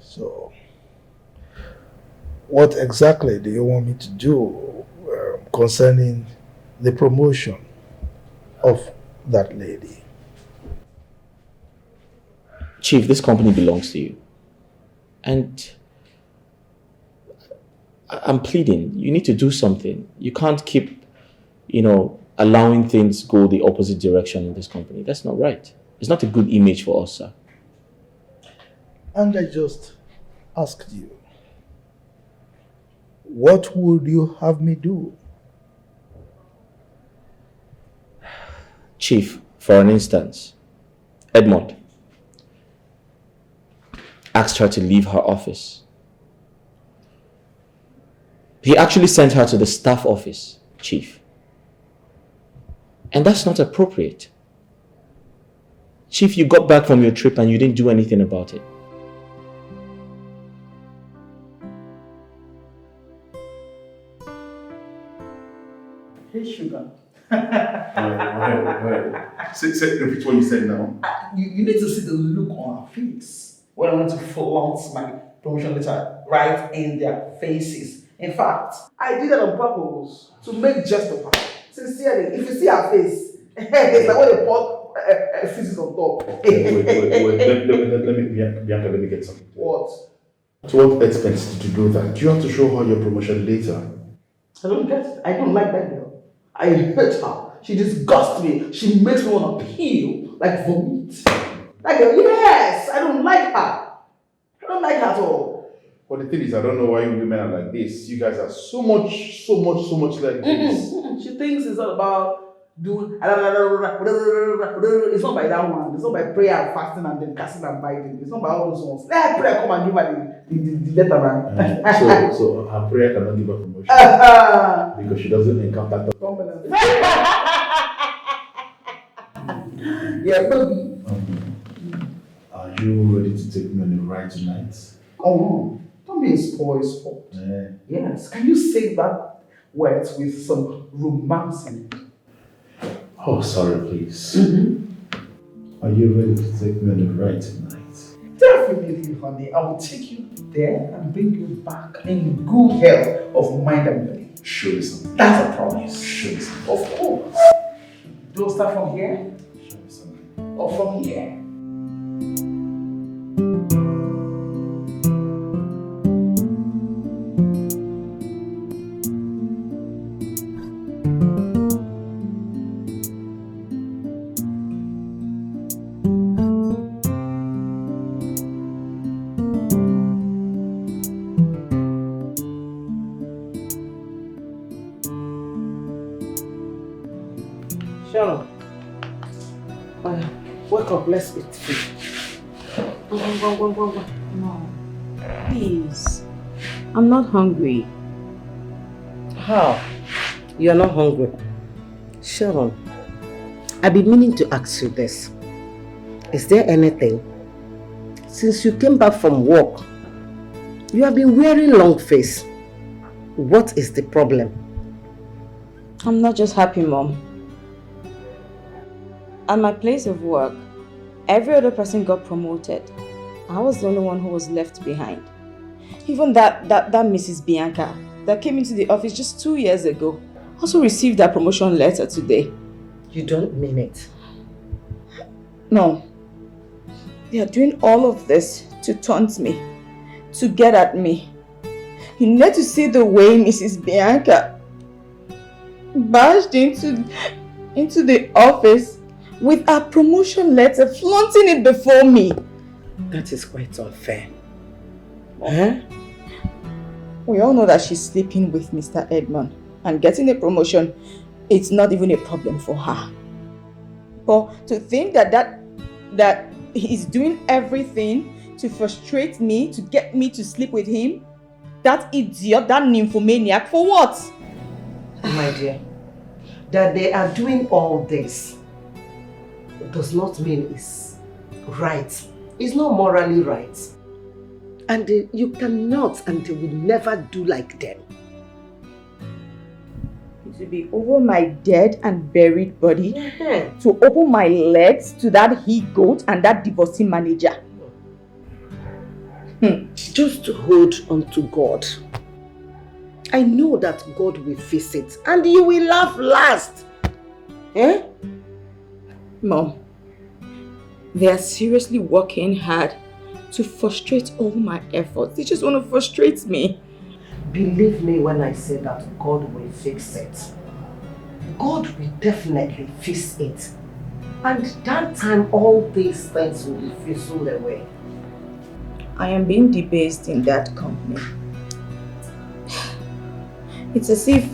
So, What exactly do you want me to do concerning the promotion of that lady? Chief, this company belongs to you. And I'm pleading, you need to do something. You can't keep, allowing things go the opposite direction in this company. That's not right. It's not a good image for us, sir. And I just asked you, what would you have me do? Chief, for an instance, Edmond asked her to leave her office. He actually sent her to the staff office, Chief. And that's not appropriate. Chief, you got back from your trip and you didn't do anything about it. Hey, sugar. Wait. Repeat what you said now. You need to see the look on our face when I want to flaunt my promotion letter right in their faces. In fact, I did that on purpose to make jest of her. Sincerely, if you see her face, it's like when they pour feces on top. Wait. Bianca, let me get something. What? To what expense did you do that? Do you have to show her your promotion later? I don't get it. I don't like that girl. I hate her. She disgusts me. She makes me want to peel like vomit. That girl, yes! I don't like her. I don't like her at all. But the thing is, I don't know why you women are like this. You guys are so much like this. She thinks it's all about doing. It's not by that one. It's not by prayer and fasting and then casting and biting. It's not by all those ones. Let prayer come and give her the letter, man. So her prayer cannot give her promotion because she doesn't encounter the Yeah, baby. Are you ready to take me on a ride tonight? Oh, don't be a spoil sport. Yes. Can you say that words with some romance in it? Oh, sorry, please. Are you ready to take me on a ride tonight? Definitely, honey. I will take you there and bring you back in good health of mind and body. Show me something. That's a promise. Show me something. Of course. Do you start from here? Show me something. Or from here? Sharon. Wake up, let's eat food. Go. No. Please. I'm not hungry. How? You're not hungry? Sharon, I've been meaning to ask you this. Is there anything? Since you came back from work, you have been wearing long face. What is the problem? I'm not just happy, Mom. At my place of work, every other person got promoted. I was the only one who was left behind. Even that Mrs. Bianca that came into the office just 2 years ago also received that promotion letter today. You don't mean it? No. They are doing all of this to taunt me, to get at me. You need to see the way Mrs. Bianca barged into the office with a promotion letter, flaunting it before me. That is quite unfair. Huh? We all know that she's sleeping with Mr. Edmond, and getting a promotion, it's not even a problem for her. But to think that he's doing everything to frustrate me, to get me to sleep with him, that idiot, that nymphomaniac, for what? My dear, that they are doing all this does not mean it's right. It's not morally right. And you cannot and will never do like them. It will be over my dead and buried body to open my legs to that he-goat and that divorcee manager. Just hold on to God. I know that God will fix it and you will laugh last. Eh? Mom, they are seriously working hard to frustrate all my efforts. They just want to frustrate me. Believe me when I say that God will fix it. God will definitely fix it. And that time all these things will be fizzled away. I am being debased in that company. It's as if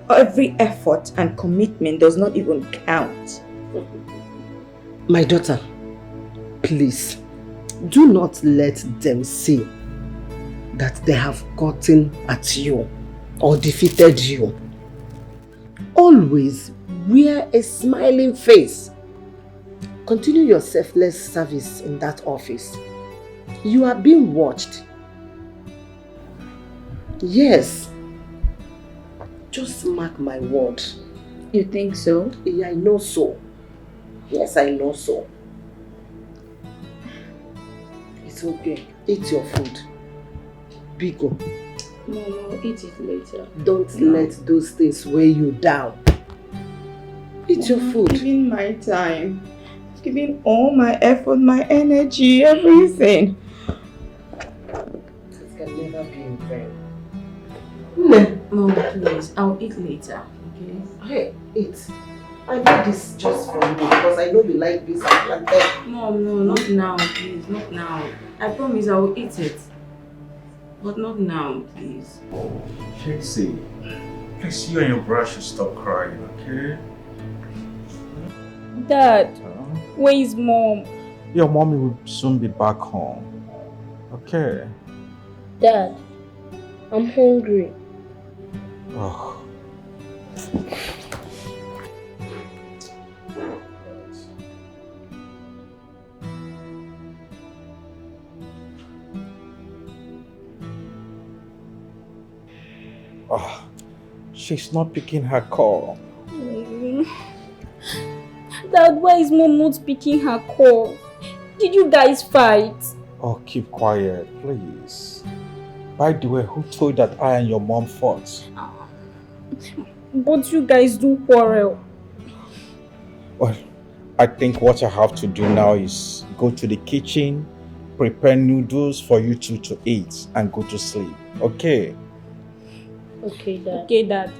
every effort and commitment does not even count. My daughter, please, do not let them see that they have gotten at you or defeated you. Always wear a smiling face. Continue your selfless service in that office. You are being watched. Yes. Just mark my word. You think so? Yeah, I know so. Yes, I know so. It's okay. Eat your food. Biko. No, I'll eat it later. Don't let those things weigh you down. Eat your food. I'm giving my time. Giving all my effort, my energy, everything. It can never be in vain. Mom, please, I'll eat later, okay? Hey, eat. I made this just for you because I know you like this and plantain. Mom, no, not now, please, not now. I promise I will eat it. But not now, please. Shexy, please, you and your brother should stop crying, okay? Dad, where is Mom? Your mommy will soon be back home. Okay. Dad, I'm hungry. Oh. Oh, she's not picking her call. Dad, why is Mom not picking her call? Did you guys fight? Oh, keep quiet, please. By the way, who told you that I and your mom fought? But you guys do quarrel. Well, I think what I have to do now is go to the kitchen, prepare noodles for you two to eat and go to sleep. Okay? Okay, Dad. Okay, Dad.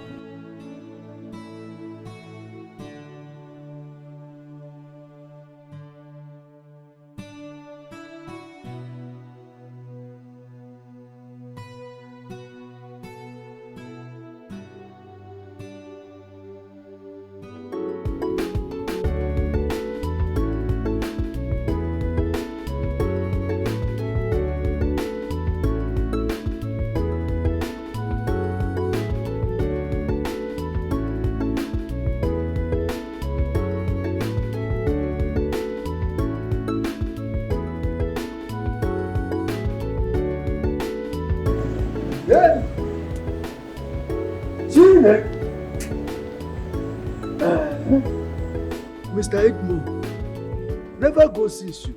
Mr. Edmond, never go see you.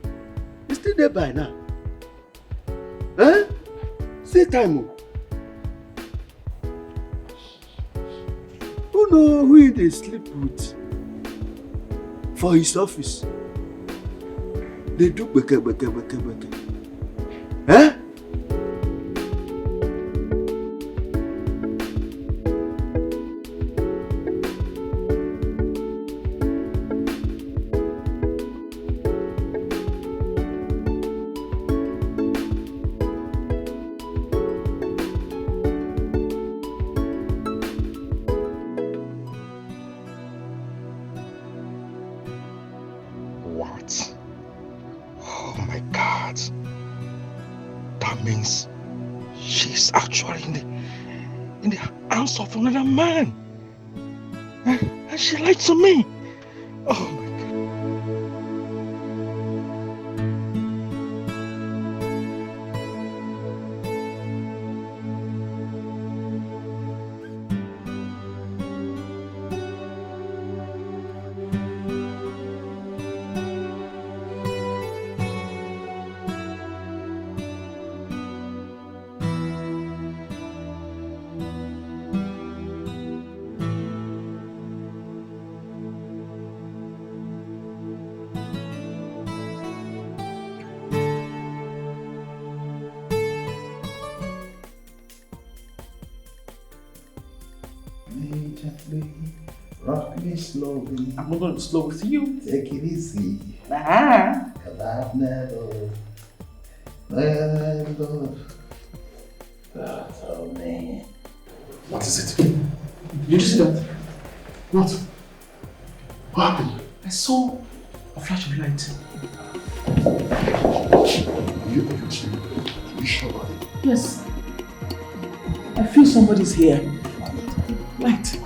You still there by now. Eh? See time. Who know who they sleep with for his office? They do beke. Eh? What? Oh my God. That means she's actually in the hands of another man. And she lied to me. Oh my softly, rock me slowly. I'm not going to slow with you. Take it easy. Uh-huh. Cause I've never let go. Oh man. What is it? Did you see that? What? What happened? I saw a flash of light. You sure about it? Yes. I feel somebody's here. Light.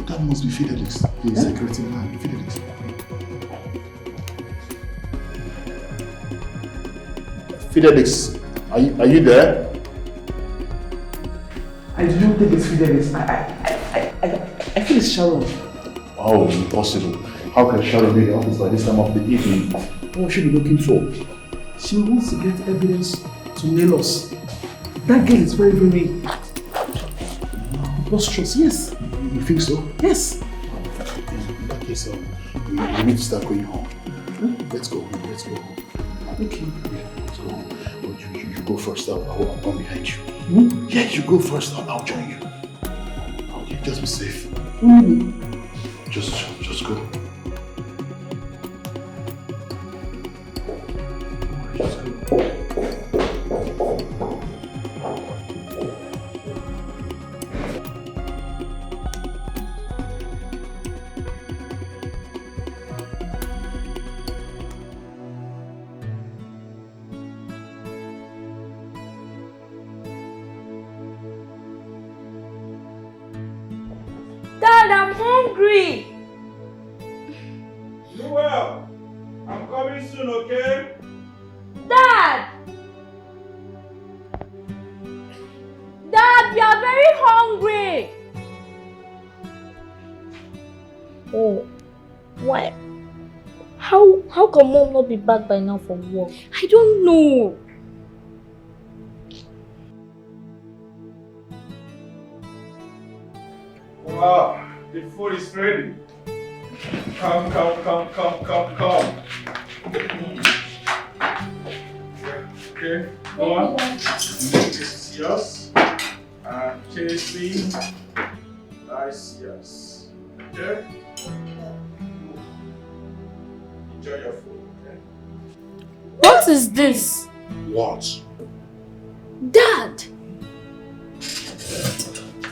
That must be Fidelix, the security man. Fidelix. Fidelix, are you there? I don't think it's Fidelis. I feel it's Sharon. Oh, impossible. How can Sharon be in the office by this time of the evening? What should be looking for? She wants to get evidence to nail us. That girl is very, very lustrous, yes. You think so? Yes. In that case, we need to start going home. Let's go home. Okay. Yeah, let's go home. But you go first. I'll come behind you. Hmm? Yeah, you go first. I'll join you. Okay, just be safe. Just go. Dad, I'm hungry. Well, I'm coming soon, okay? Dad! Dad, we are very hungry. Oh, why? How can Mom not be back by now from work? I don't know. Wow, the food is ready. Come. Okay, go on. This is yours. And tasty. Nice, yes. Okay? Enjoy your food, okay? What is this? What? Dad!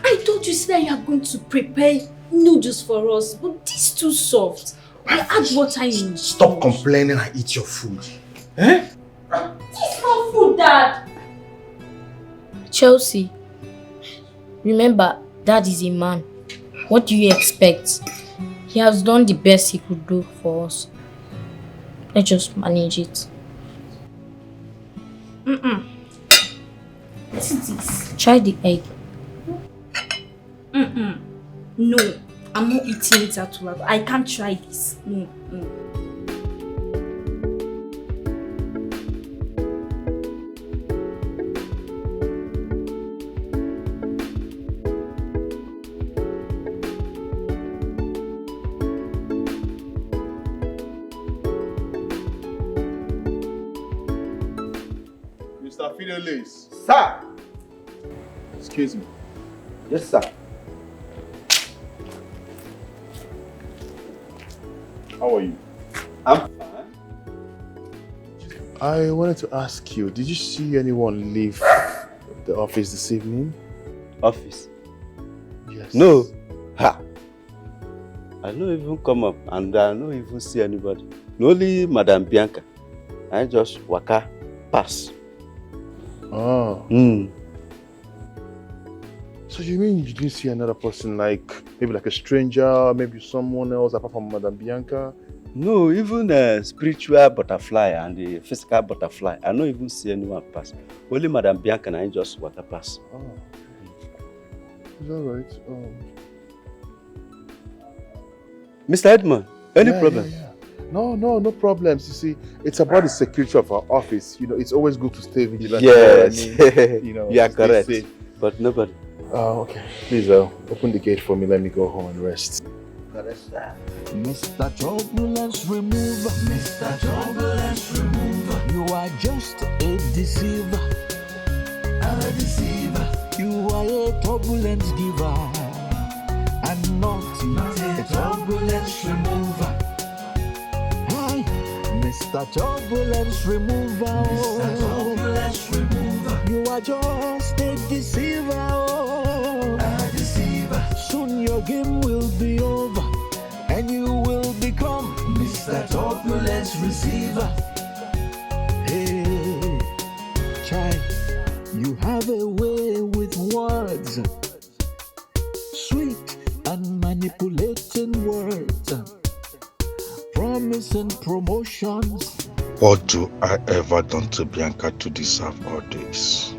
I told you that you are going to prepare noodles for us, but this is too soft. I add water in it. Stop complaining and eat your food. This is not food, Dad! Chelsea, remember, Dad is a man. What do you expect? He has done the best he could do for us. Let's just manage it. What is this? Try the egg. No, I'm not eating it at all. I can't try this. No. Mr. Fidelis. Sir. Excuse me. Yes, sir. How are you? I'm fine. I wanted to ask you, did you see anyone leave the office this evening? Office? Yes. No. Ha! I don't even come up and I don't even see anybody. Only Madam Bianca. I just waka pass. Oh. So you mean you didn't see another person, like maybe like a stranger, maybe someone else apart from Madam Bianca? No, even a spiritual butterfly and the physical butterfly. I don't even see anyone pass. Only Madam Bianca and I just waka pass. Oh. Is that right? Mr. Edmond, any problem? Yeah. No problems. You see, it's about the security of our office. You know, it's always good to stay vigilant. Yes, you know, you are correct. safe. But nobody. Oh, okay. Please, open the gate for me. Let me go home and rest. Mr. Turbulence Remover. Mr. Turbulence Remover. You are just a deceiver. A deceiver. You are a turbulence giver. And not a turbulence remover. Hey, Mr. Turbulence Remover. Mr. Turbulence Remover. You are just a deceiver. A deceiver. Soon your game will be over and you will become Mr. Turbulence Receiver. Hey, child, you have a way with words, sweet and manipulating words, promising promotions. What do I ever done to Bianca to deserve all this?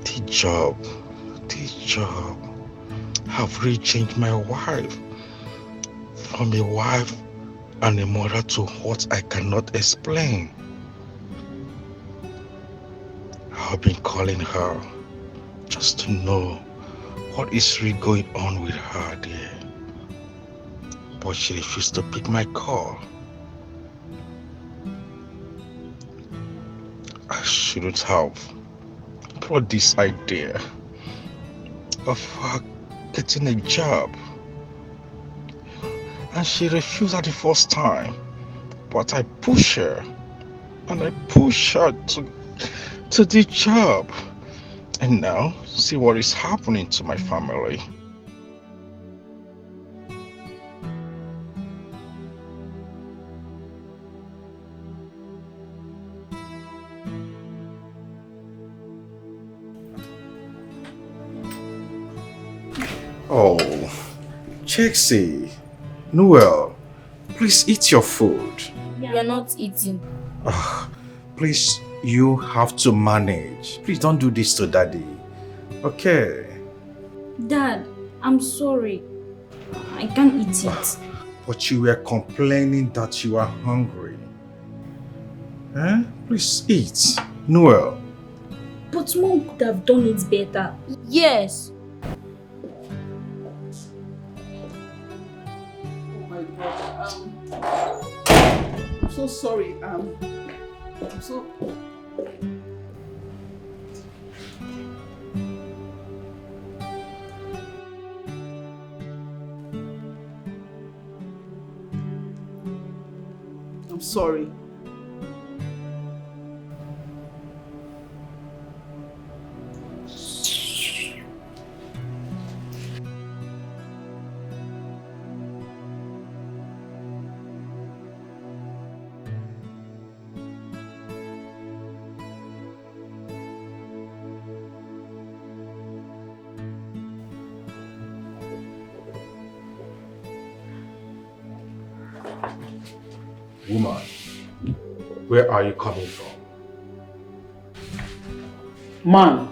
The job. Have really changed my wife. From a wife and a mother to what I cannot explain. I've been calling her just to know what is really going on with her there. But she refused to pick my call. I shouldn't have brought this idea of her getting a job. And she refused at the first time. But I pushed her. And I pushed her to the job. And now, see what is happening to my family. Oh, Chexie, Noel, please eat your food. We are not eating. Please, you have to manage. Please don't do this to Daddy. Okay. Dad, I'm sorry. I can't eat it. But you were complaining that you are hungry. Eh? Please eat. Noel. But Mom could have done it better. Yes. I'm so sorry. I'm so... I'm sorry. Woman, where are you coming from? Man,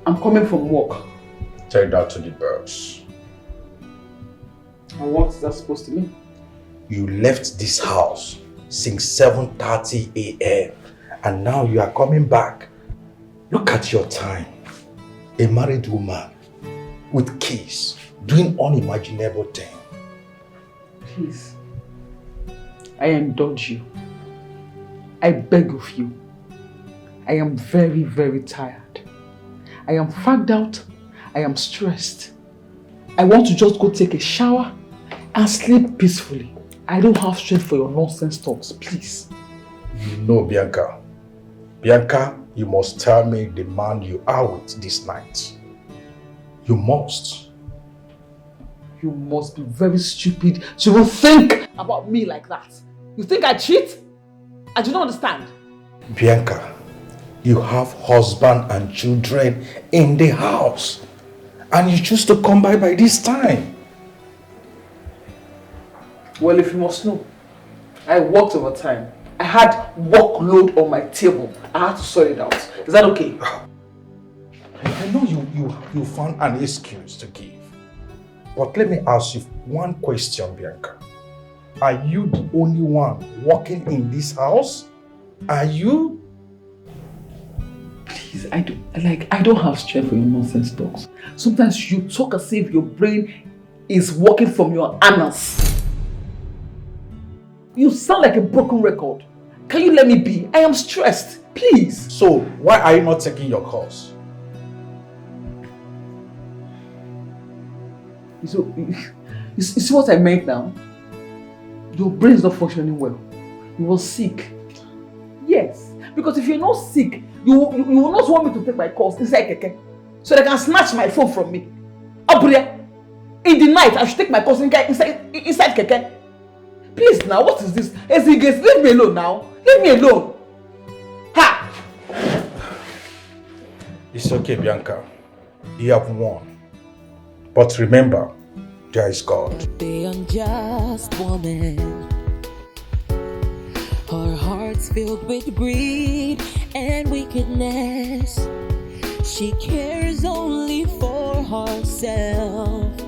I'm coming from work. Tell that to the birds. And what's that supposed to mean? You left this house since 7:30 a.m. and now you are coming back. Look at your time. A married woman with kids doing unimaginable things. Please. I indulge you. I beg of you. I am very, very tired. I am fagged out. I am stressed. I want to just go take a shower and sleep peacefully. I don't have strength for your nonsense talks, please. You know, Bianca. Bianca, you must tell me the man you are with this night. You must. You must be very stupid to even think about me like that. You think I cheat? I do not understand. Bianca, you have husband and children in the house. And you choose to come by this time. Well, if you must know, I worked overtime. I had workload on my table. I had to sort it out. Is that okay? I know you found an excuse to give. But let me ask you one question, Bianca. Are you the only one working in this house? Are you? Please, I don't have strength for your nonsense talks. Sometimes you talk as if your brain is working from your anus. You sound like a broken record. Can you let me be? I am stressed. Please. So, why are you not taking your course? You see what I meant now? Your brain is not functioning well. You were sick. Yes, because if you're not sick, you will not want me to take my calls inside Keke, so they can snatch my phone from me. Aburia, in the night I should take my calls inside Keke. Please now, what is this? Eziges, leave me alone now. Leave me alone. Ha! It's okay, Bianca. You have won. But remember, there is God. The unjust woman, her heart's filled with greed and wickedness. She cares only for herself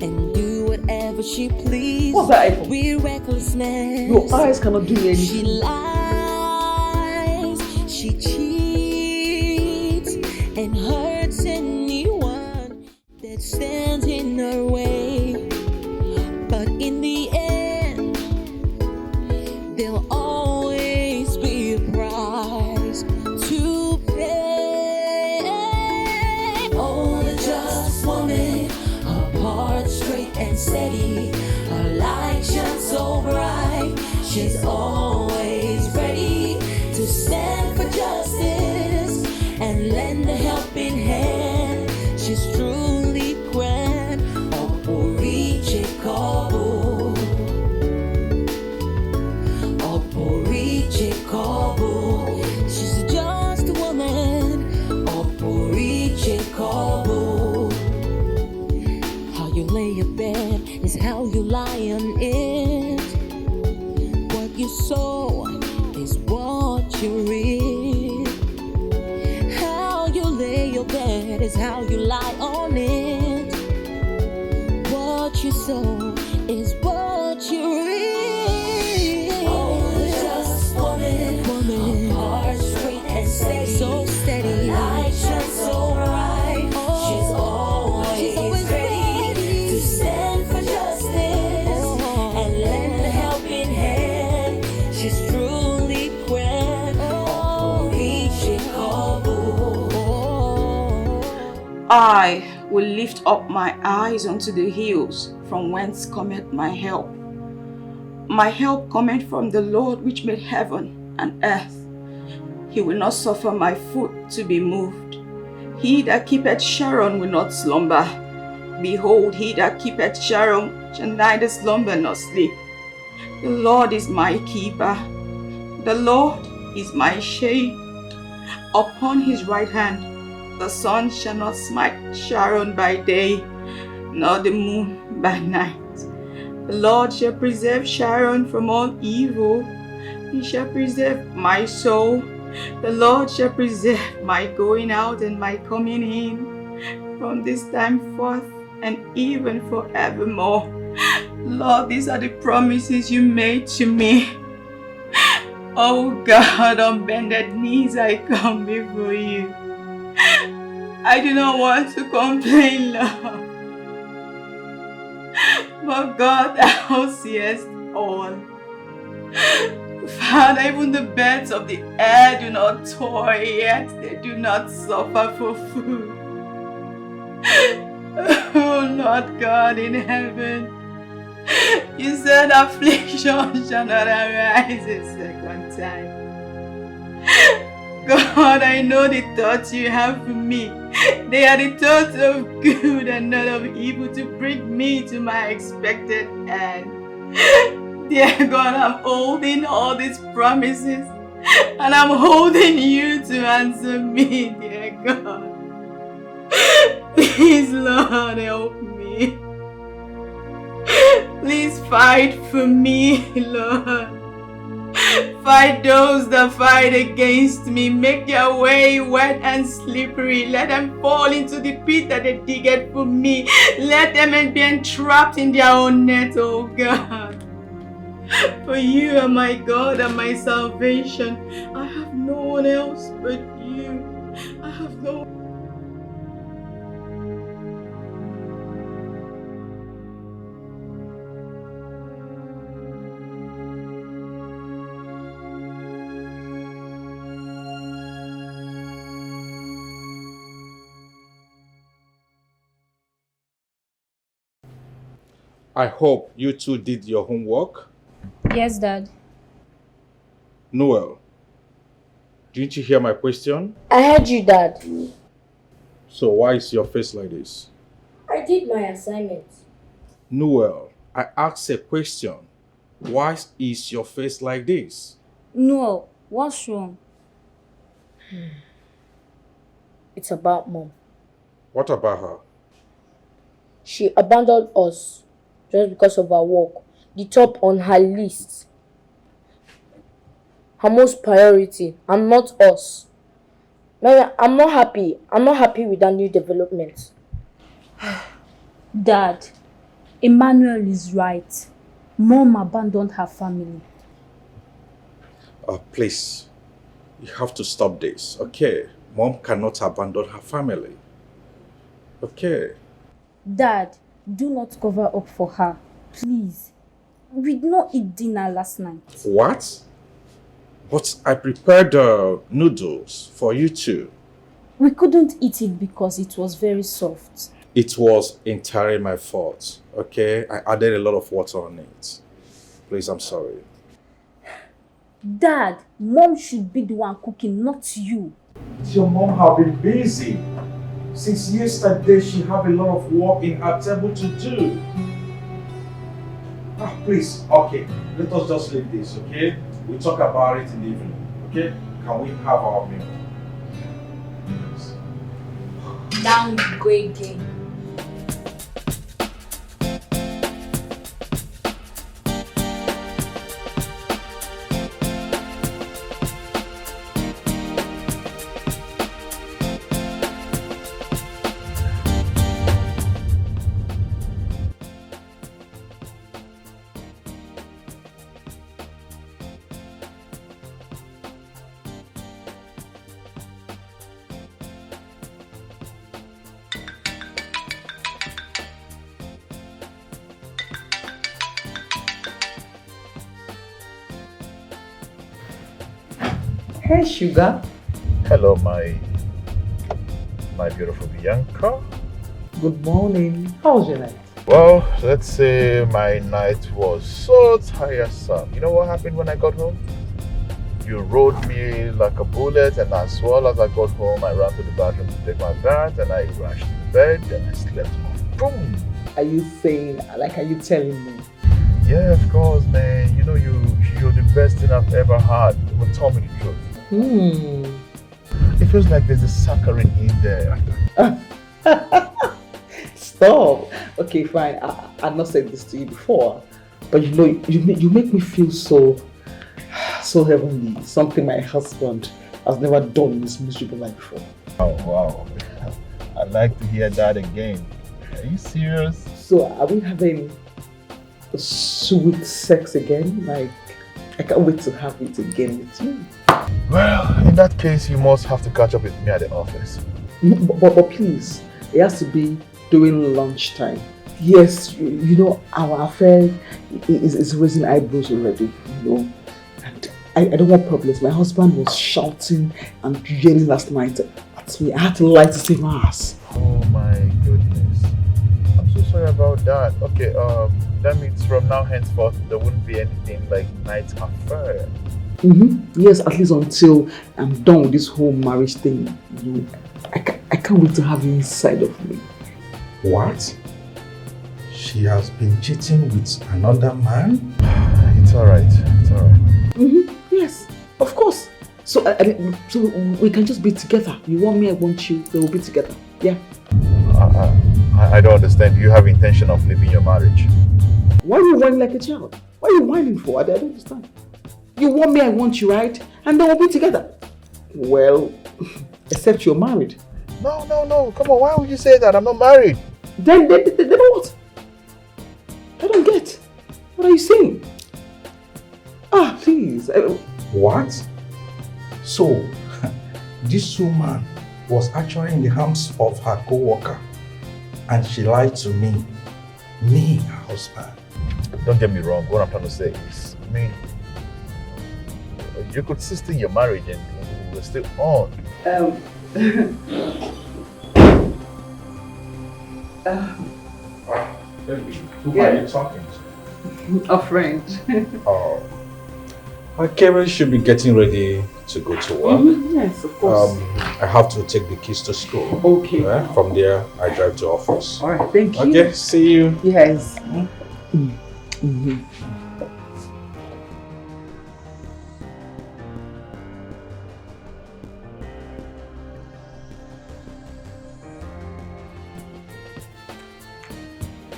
and do whatever she pleases. What's that? With recklessness. Your eyes cannot do anything. She lies, she cheats, and hurts anyone that stands in her way. But in the end, there'll always be a price to pay. Oh, the just woman, her heart straight and steady, her light shines so bright. She's always ready to stand for justice and lend a helping hand. She's truly grand, Oporiche Kobo, Oporiche Kobo. She's just a woman, Oporiche Kobo. How you lay your bed is how you lie on it. What you sow is what you reap. How you lay your bed is how you lie on it. What you sow is what you reap. Oh, the just woman, her heart straight and steady, so steady. Her light shines so bright. She's always ready to stand for justice and lend a helping hand. She's truly grand. Oporiche Kobo. I will lift up my eyes unto the hills, from whence cometh my help. My help cometh from the Lord which made heaven and earth. He will not suffer my foot to be moved. He that keepeth Sharon will not slumber. Behold, he that keepeth Sharon shall neither slumber nor sleep. The Lord is my keeper. The Lord is my shade. Upon his right hand the sun shall not smite Sharon by day, nor the moon by night. The Lord shall preserve Sharon from all evil. He shall preserve my soul. The Lord shall preserve my going out and my coming in, from this time forth and even forevermore. Lord, these are the promises you made to me. Oh God, on bended knees I come before you. I do not want to complain, Lord. But God, thou seest all. Father, even the birds of the air do not toil, yet they do not suffer for food. Oh Lord God in heaven, you said affliction shall not arise a second time. God, I know the thoughts you have for me. They are the thoughts of good and not of evil, to bring me to my expected end. Dear God, I'm holding all these promises and I'm holding you to answer me, dear God. Please, Lord, help me. Please fight for me, Lord. Fight those that fight against me. Make their way wet and slippery. Let them fall into the pit that they digged for me. Let them be entrapped in their own net, oh God. For you are my God and my salvation. I have no one else but you. I have no one. I hope you two did your homework. Yes, Dad. Noel, didn't you hear my question? I heard you, Dad. So why is your face like this? I did my assignment. Noel, I asked a question. Why is your face like this? No, what's wrong? It's about Mom. What about her? She abandoned us just because of our work. The top on her list. Her most priority, and not us. Mary, I'm not happy. I'm not happy with that new development. Dad, Emmanuel is right. Mom abandoned her family. Please, you have to stop this, okay? Mom cannot abandon her family. Okay. Dad, do not cover up for her. Please. We did not eat dinner last night. What? But I prepared noodles for you two. We couldn't eat it because it was very soft. It was entirely my fault, okay? I added a lot of water on it. Please, I'm sorry. Dad, Mom should be the one cooking, not you. Your mom have been busy. Since yesterday, she have a lot of work in her table to do. Please, okay, let us just leave this, okay? We'll talk about it in the evening, okay? Can we have our meal? Down you go again. Hey, Sugar. Hello, my beautiful Bianca. Good morning. How was your night? Well, let's say my night was so tiresome. You know what happened when I got home? You rode me like a bullet, and as well as I got home, I ran to the bathroom to take my bath, and I rushed to the bed, and I slept off. Boom! Are you saying, are you telling me? Yeah, of course, man. You know, you're the best thing I've ever had. But tell me the truth. It feels like there's a saccharine in there. Stop. Okay, fine. I've not said this to you before, but you know, you make me feel so heavenly. Something my husband has never done in his miserable life before. Oh wow! I'd like to hear that again. Are you serious? So are we having sweet sex again? Like, I can't wait to have it again with you. Well, in that case, you must have to catch up with me at the office. But please, it has to be during lunchtime. Yes, you know, our affair is raising eyebrows already, you know. And I don't want problems. My husband was shouting and yelling last night at me. I had to lie to save my ass. Oh my goodness. I'm so sorry about that. Okay, that means from now henceforth, there wouldn't be anything like night affair. Yes, at least until I'm done with this whole marriage thing. You know, I can't wait to have you inside of me. What? She has been cheating with another man? It's alright. It's alright. Yes, of course. So, so we can just be together. You want me, I want you. We will be together. Yeah. I don't understand. Do you have intention of leaving your marriage? Why are you whining like a child? What are you whining for? I don't understand. You want me, I want you, right? And then we'll be together. Well, except you're married. No. Come on, why would you say that? I'm not married. Then what? I don't get. What are you saying? Please. What? So, this woman was actually in the arms of her co-worker, and she lied to me, her husband. Don't get me wrong. What I'm trying to say is, you could still stay in your marriage and we're still on. Baby, who Yeah. are you talking to? A friend. Oh. Okay, we should be getting ready to go to work. Yes, of course. I have to take the kids to school. Okay. From there, I drive to office. All right, thank you. Okay, see you. Yes.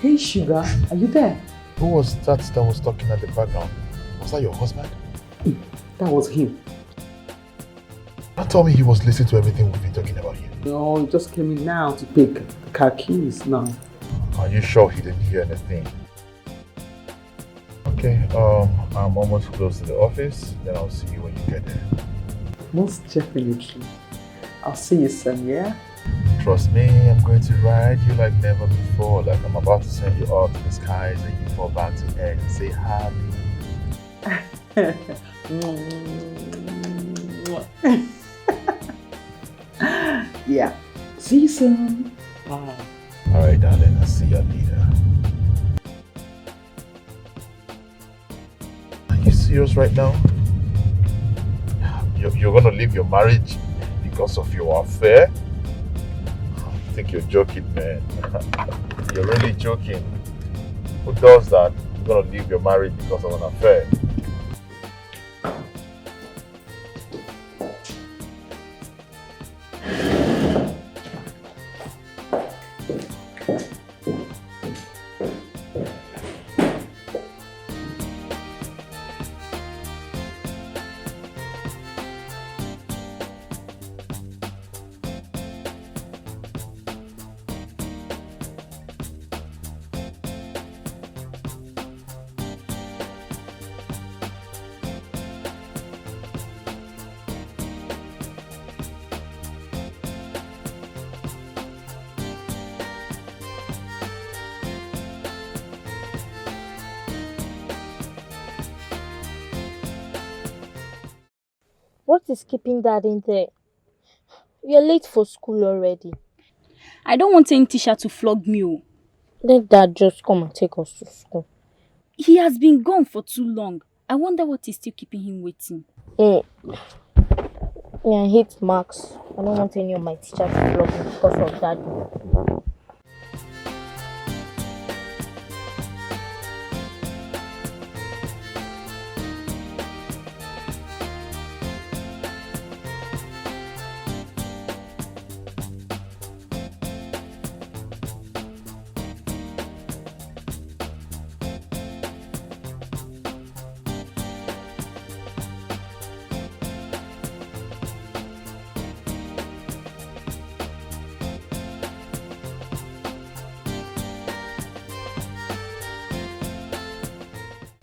Hey, Sugar, are you there? Who was that was talking at the background? Was that your husband? That was him. Don't tell me he was listening to everything we've been talking about here. No, he just came in now to pick the car keys now. Are you sure he didn't hear anything? Okay, I'm almost close to the office. Then I'll see you when you get there. Most definitely. I'll see you soon, yeah? Trust me, I'm going to ride you like never before. Like I'm about to send you up to the skies and you fall back to earth and say happy. Yeah. See you soon. Bye. Alright, darling, I'll see you later. Are you serious right now? You're gonna leave your marriage because of your affair? I think you're joking, man. You're really joking. Who does that? You're gonna leave your marriage because of an affair? What is keeping Dad in there? We are late for school already. I don't want any teacher to flog me. Oh. Let Dad just come and take us to school. He has been gone for too long. I wonder what is still keeping him waiting. Yeah, I hate marks. I don't want any of my teachers to flog me because of Daddy.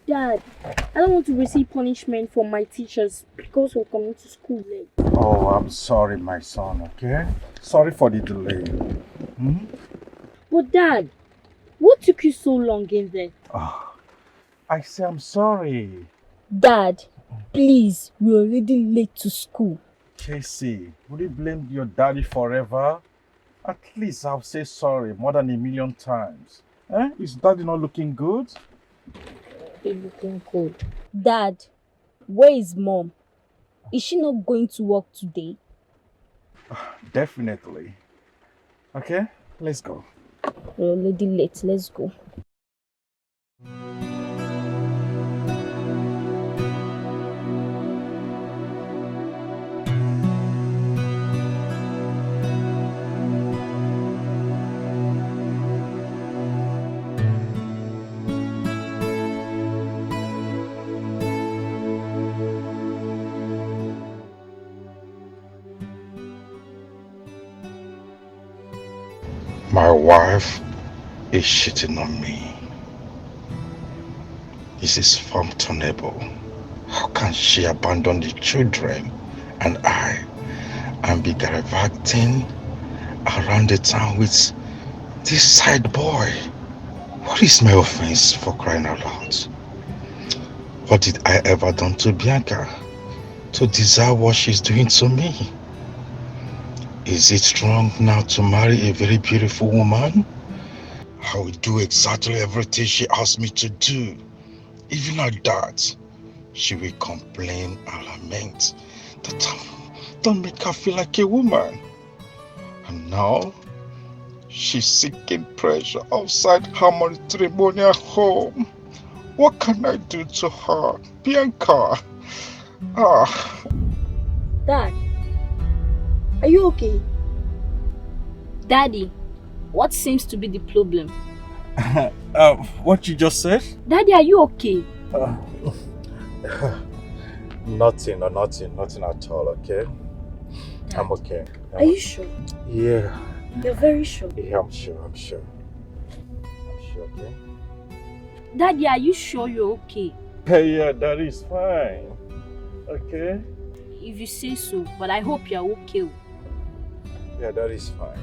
Dad, I don't want to receive punishment from my teachers because we're coming to school late. Oh, I'm sorry, my son, okay? Sorry for the delay. But Dad, what took you so long in there? Oh, I say I'm sorry. Dad, please, we're already late to school. Casey, would you blame your daddy forever? At least I'll say sorry more than 1,000,000 times. Is daddy not looking good? He's looking good. Dad, where is Mom? Is she not going to work today? Definitely. Okay, let's go. We're already late, let's go. My wife is cheating on me. This is untenable. How can she abandon the children and I and be gallivanting around the town with this side boy? What is my offense, for crying out loud? What did I ever done to Bianca to deserve what she's doing to me? Is it wrong now to marry a very beautiful woman I will do exactly everything she asks me to do. Even at that, she will complain and lament that don't make her feel like a woman. And now, she's seeking pressure outside her matrimonial home. What can I do to her? Bianca. Dad, are you okay? Daddy, what seems to be the problem? What you just said? Daddy, are you okay? Nothing at all, okay? I'm okay. Are you sure? Yeah. You're very sure. Yeah, I'm sure, okay? Daddy, are you sure you're okay? Yeah, that is fine. Okay? If you say so, but I hope you're okay. Yeah, that is fine.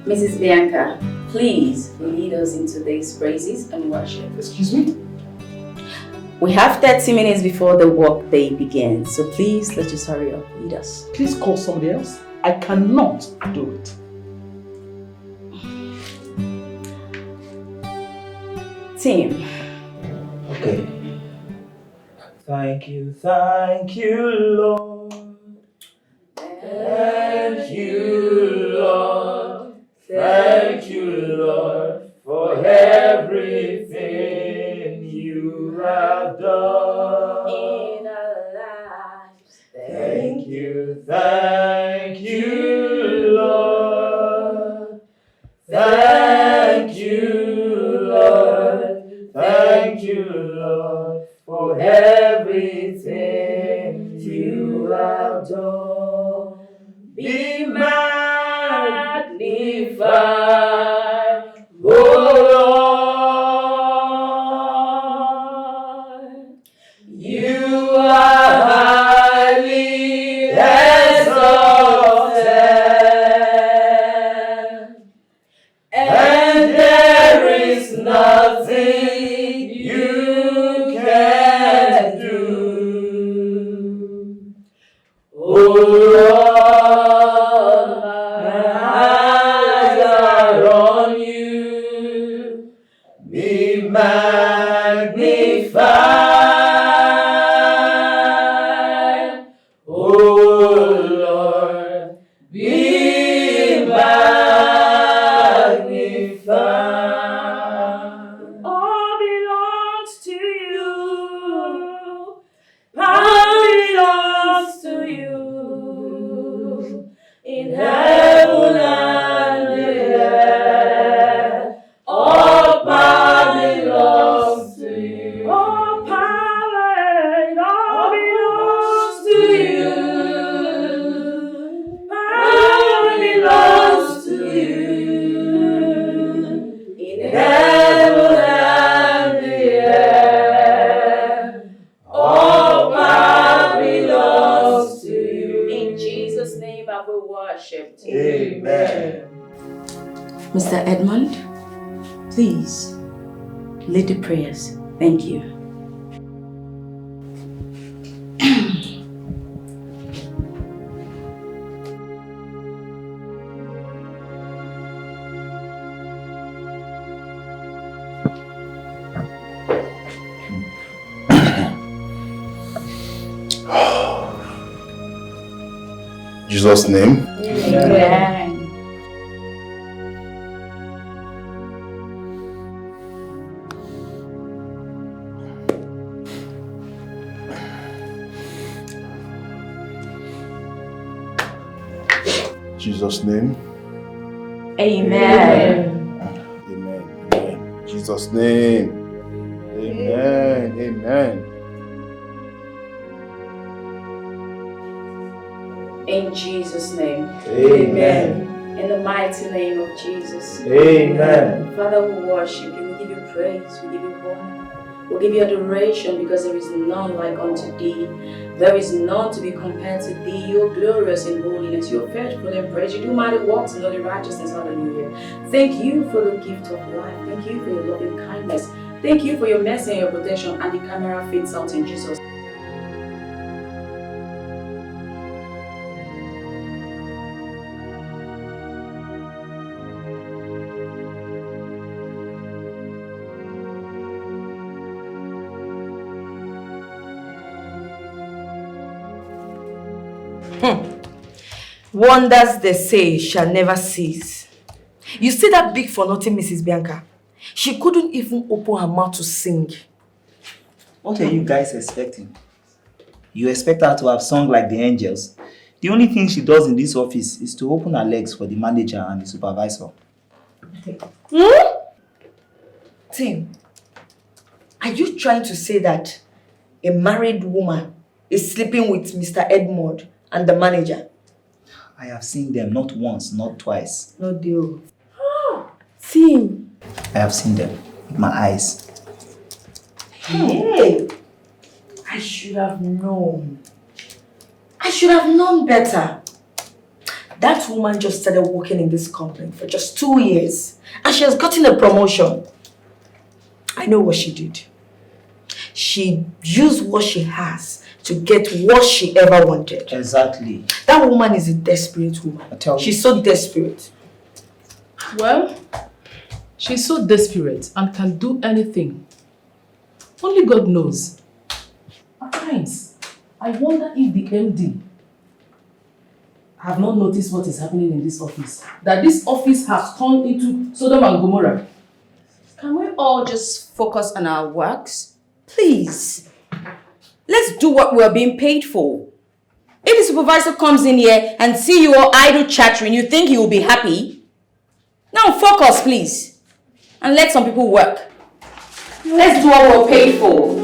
Mrs. Bianca, please lead us into today's praises and worship. Excuse me? We have 30 minutes before the work day begins, so please let's just hurry up. Lead us. Please call somebody else. I cannot do it. Team. Okay. Thank you, Lord. Thank you, Lord. Thank you, Lord, for everything you have done in our lives. Thank you, Lord. Thank you, Lord. Thank you, Lord, for everything you have done. Be magnified, O Lord. You are highly exalted, and there is nothing you can do. Oh Lord, my eyes are on you. Be magnified, oh Lord, be magnified. All belongs to you. Power belongs to you. In heaven and the earth, all power belongs to you. All power, it all belongs to you. Power belongs to you. In heaven and the earth, all power belongs to you. In Jesus' name I will worship. Amen. Mr. Edmond, please lead the prayers. Thank you. Jesus' name. Amen. Jesus' name. Amen. Amen. Jesus' name. Amen. Amen. In Jesus' name. Amen. In the mighty name of Jesus. Amen. Father, we worship you. We give you praise. We give you honor. We give you adoration because there is none like unto thee. There is none to be compared to thee. You are glorious in holiness. You are faithful in praise. You do mighty works in all the righteousness. Hallelujah. Thank you for the gift of life. Thank you for your loving kindness. Thank you for your mercy and your protection. And the camera fades out in Jesus. Wonders they say shall never cease. You see that big for nothing Mrs. Bianca? She couldn't even open her mouth to sing. What are you guys expecting? You expect her to have sung like the angels? The only thing she does in this office is to open her legs for the manager and the supervisor. Tim, are you trying to say that a married woman is sleeping with Mr. Edmond and the manager? I have seen them not once, not twice. No deal. Tim. I have seen them with my eyes. Hey, I should have known. I should have known better. That woman just started working in this company for just 2 years and she has gotten a promotion. I know what she did. She used what she has to get what she ever wanted. Exactly. That woman is a desperate woman. I tell you. She's so desperate. Well, she's so desperate and can do anything. Only God knows. At times, I wonder if the MD have not noticed what is happening in this office. That this office has turned into Sodom and Gomorrah. Can we all just focus on our works? Please. Let's do what we're being paid for. If the supervisor comes in here and see you all idle chattering, you think he will be happy? Now focus, please. And let some people work. Let's do what we're paid for.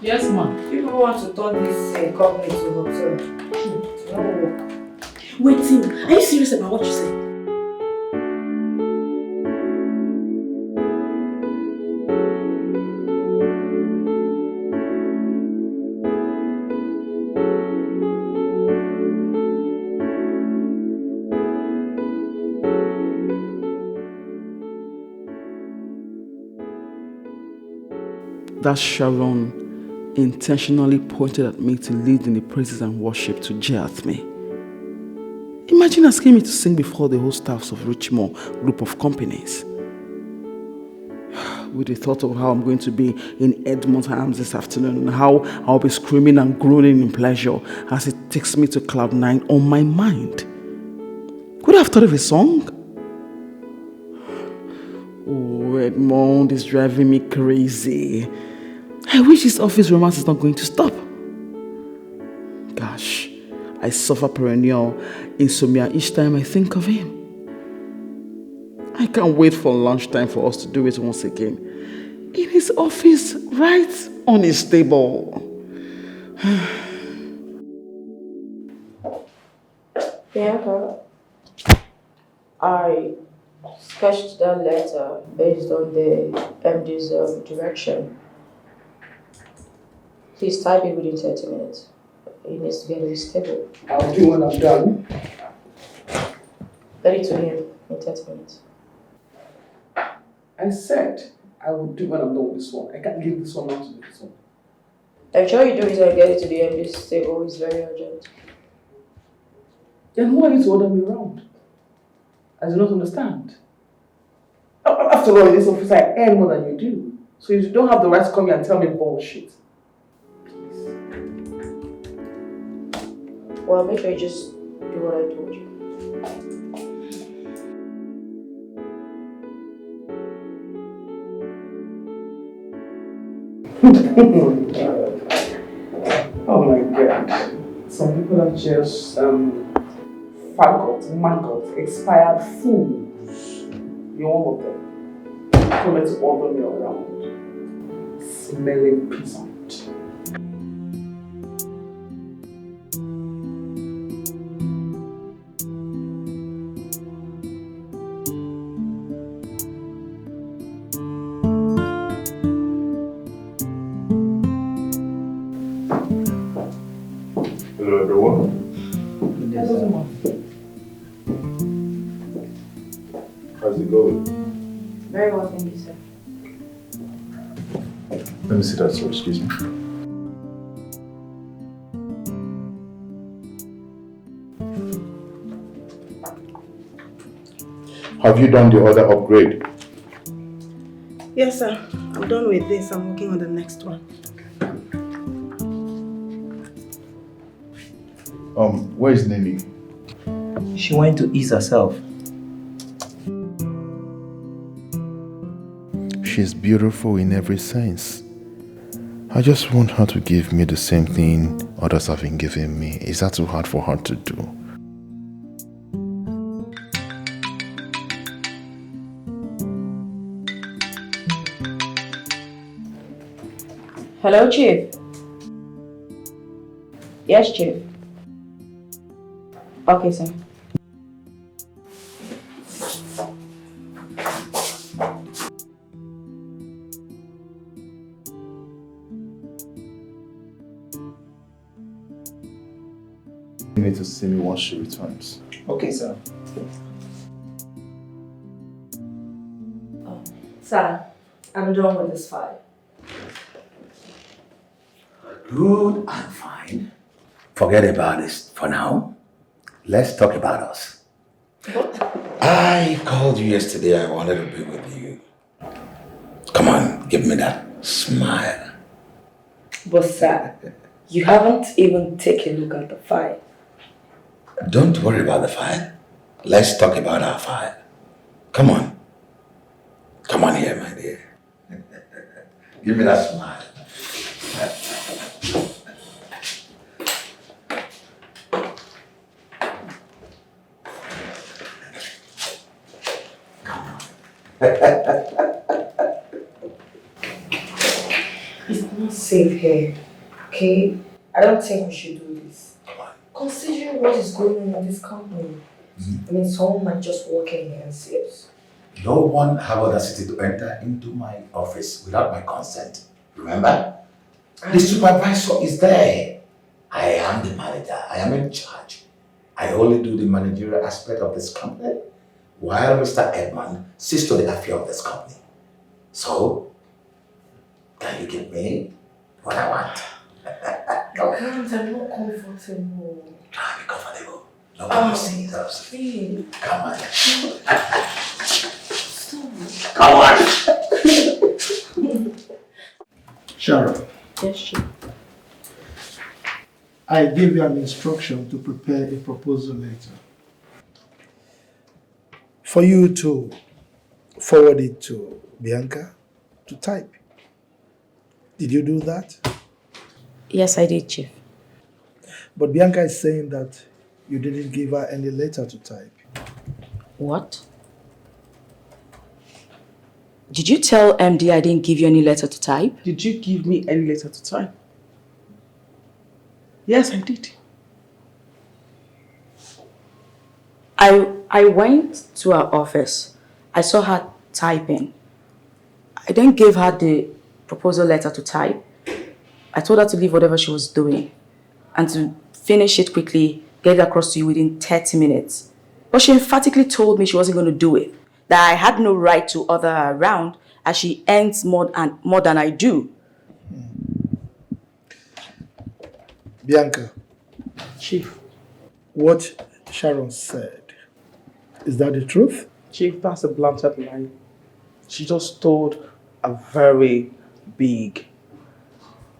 Yes, ma'am. People want to turn this company to a hotel. No. Wait, Tim, are you serious about what you said? That Sharon intentionally pointed at me to lead in the praises and worship to jeer at me. Imagine asking me to sing before the whole staffs of Richmond group of companies. With the thought of how I'm going to be in Edmond's arms this afternoon and how I'll be screaming and groaning in pleasure as it takes me to cloud 9 on my mind. Could I have thought of a song? Oh, Edmond is driving me crazy. I wish this office romance is not going to stop. Gosh, I suffer perennial insomnia each time I think of him. I can't wait for lunchtime for us to do it once again. In his office, right on his table. Bianca, I sketched that letter based on the MD's direction. Please type it within 30 minutes. He needs to get to his table. I'll do when I'm done. Get it to him in 30 minutes. I said I will do when I'm done with this one. I can't leave this one now to do this one. I'm sure you do it and get it to the MD's table. It's very urgent. Then who are you to order me around? I do not understand. After all, in this office I earn more than you do. So you don't have the right to come here and tell me bullshit. Well, make sure you just do what I told you. Oh my god. Some people are just maggots, expired fools. You're one of them. Come to order me around. Smelling peasant. How's it going? Very well, thank you, sir. Let me see that, sir. Excuse me. Have you done the other upgrade? Yes, sir. I'm done with this. I'm working on the next one. Where is Nini? She went to ease herself. She's beautiful in every sense. I just want her to give me the same thing others have been giving me. Is that too hard for her to do? Hello, Chief. Yes, Chief. Okay, sir. You need to see me once she returns. Okay, sir. Sir, I'm done with this file. Good and fine. Forget about this for now. Let's talk about us. I called you yesterday. I wanted to be with you. Come on, give me that smile. But sir, you haven't even taken a look at the file. Don't worry about the file. Let's talk about our file. Come on. Come on here, my dear. Give me that smile. It's not safe here, okay? I don't think we should do this. Considering what is going on in this company, I mean, someone might just walk in here and see us. No one have audacity to enter into my office without my consent. Remember? The supervisor is there. I am the manager. I am in charge. I only do the managerial aspect of this company, while Mr. Edmund sees to the affair of this company. So, can you give me what I want? I can't, I'm not comfortable. Try to be comfortable. No one will see us. Please. Come on. Come on. Sharon, Yes, Chief. I gave you an instruction to prepare a proposal letter for you to forward it to Bianca to type. Did you do that? Yes, I did, Chief. But Bianca is saying that you didn't give her any letter to type. What? Did you tell MD I didn't give you any letter to type? Did you give me any letter to type? Yes, I did. I went to her office. I saw her typing. I then gave her the proposal letter to type. I told her to leave whatever she was doing and to finish it quickly, get it across to you within 30 minutes. But she emphatically told me she wasn't going to do it, that I had no right to order her around as she earns more than I do. Bianca, Chief, what Sharon said, is that the truth? Chief, that's a blunted lie. She just told a very big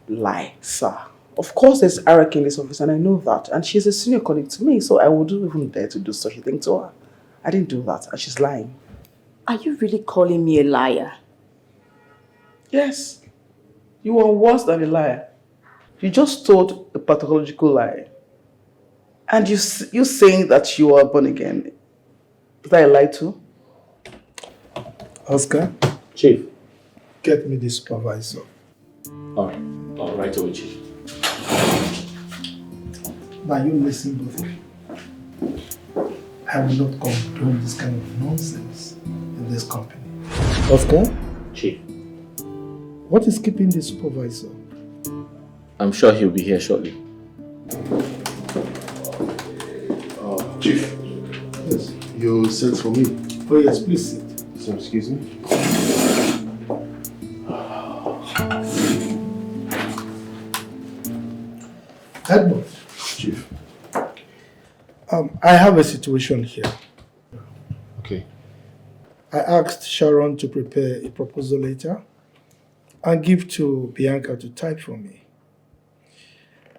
lie, sir. Of course there's hierarchy in this office and I know that. And she's a senior colleague to me, so I wouldn't even dare to do such a thing to her. I didn't do that and she's lying. Are you really calling me a liar? Yes. You are worse than a liar. You just told a pathological lie. And you saying that you are born again. Is that a lie too? Oscar? Chief. Get me the supervisor. Alright. Right away, Chief. Now you listen, both of you. I will not condone this kind of nonsense in this company. Oscar? Chief. What is keeping the supervisor? I'm sure he'll be here shortly. Chief. Yes. You sent for me. Oh yes, please sit. So, excuse me. Edmund. Chief. I have a situation here. Okay. I asked Sharon to prepare a proposal letter and give to Bianca to type for me.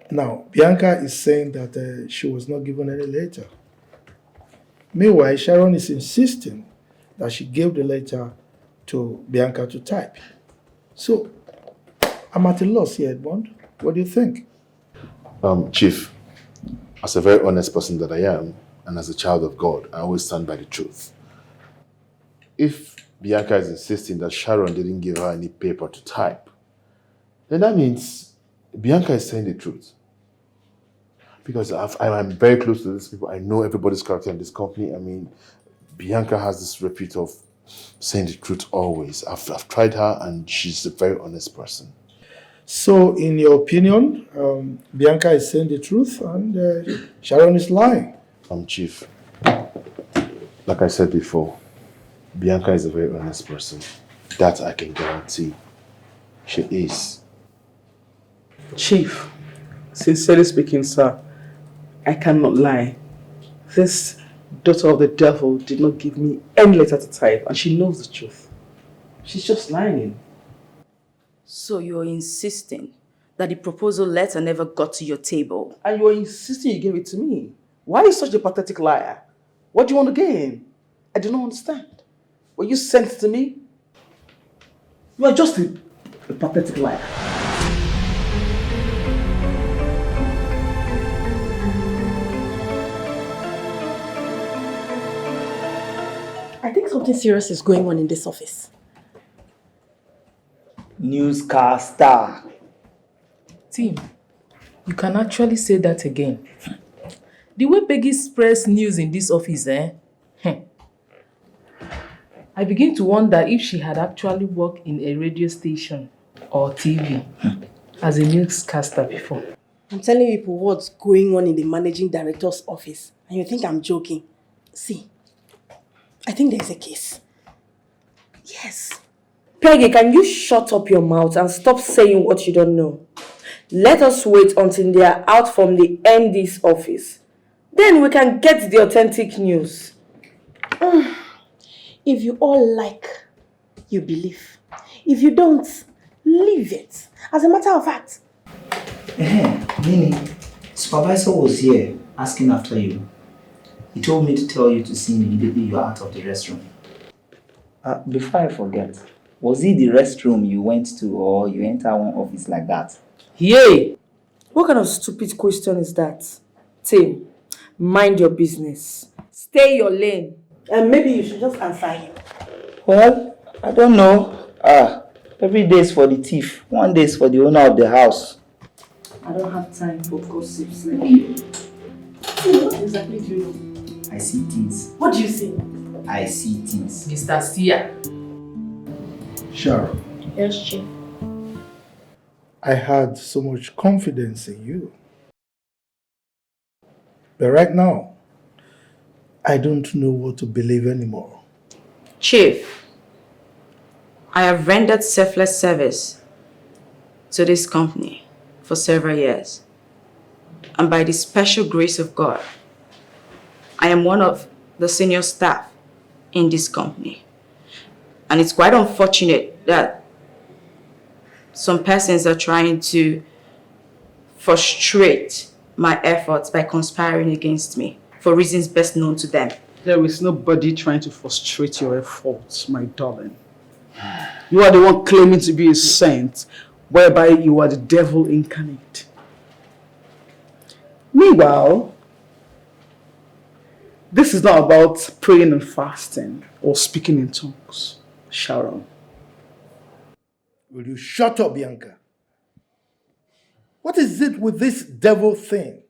Now, Bianca is saying that she was not given any letter. Meanwhile, Sharon is insisting that she gave the letter to Bianca to type. So, I'm at a loss here, Edmund. What do you think? Chief, as a very honest person that I am, and as a child of God, I always stand by the truth. If Bianca is insisting that Sharon didn't give her any paper to type, then that means Bianca is saying the truth. Because I'm very close to these people. I know everybody's character in this company. I mean, Bianca has this repute of saying the truth always. I've tried her and she's a very honest person. So, in your opinion, Bianca is saying the truth and Sharon is lying? Chief, like I said before, Bianca is a very honest person. That I can guarantee. She is. Chief, sincerely speaking, sir, I cannot lie. This daughter of the devil did not give me any letter to type, and she knows the truth. She's just lying. So you're insisting that the proposal letter never got to your table? And you're insisting you gave it to me. Why are you such a pathetic liar? What do you want to gain? I do not understand. Were you sent to me? You are just a pathetic liar. I think something serious is going on in this office. Newscaster. Tim, you can actually say that again. The way Peggy spreads news in this office, I begin to wonder if she had actually worked in a radio station or TV as a newscaster before. I'm telling people what's going on in the managing director's office, and you think I'm joking. See, I think there's a case. Yes. Peggy, can you shut up your mouth and stop saying what you don't know? Let us wait until they are out from the ND's office. Then we can get the authentic news. If you all like, you believe. If you don't, leave it. As a matter of fact. Nini, supervisor was here asking after you. He told me to tell you to see him immediately you're out of the restroom. Before I forget, was it the restroom you went to or you enter one office like that? Yay! What kind of stupid question is that? Tim, mind your business. Stay your lane. And maybe you should just answer him. Well, I don't know. Every day is for the thief. One day is for the owner of the house. I don't have time for gossips like you. What exactly do you know? I see things. What do you see? I see things. Mr. Sia. Sharon. Yes, Chief. I had so much confidence in you. But right now, I don't know what to believe anymore. Chief, I have rendered selfless service to this company for several years. And by the special grace of God, I am one of the senior staff in this company. And it's quite unfortunate that some persons are trying to frustrate my efforts by conspiring against me for reasons best known to them. There is nobody trying to frustrate your efforts, my darling. You are the one claiming to be a saint, whereby you are the devil incarnate. Meanwhile, this is not about praying and fasting or speaking in tongues, Sharon. Will you shut up, Bianca? What is it with this devil thing?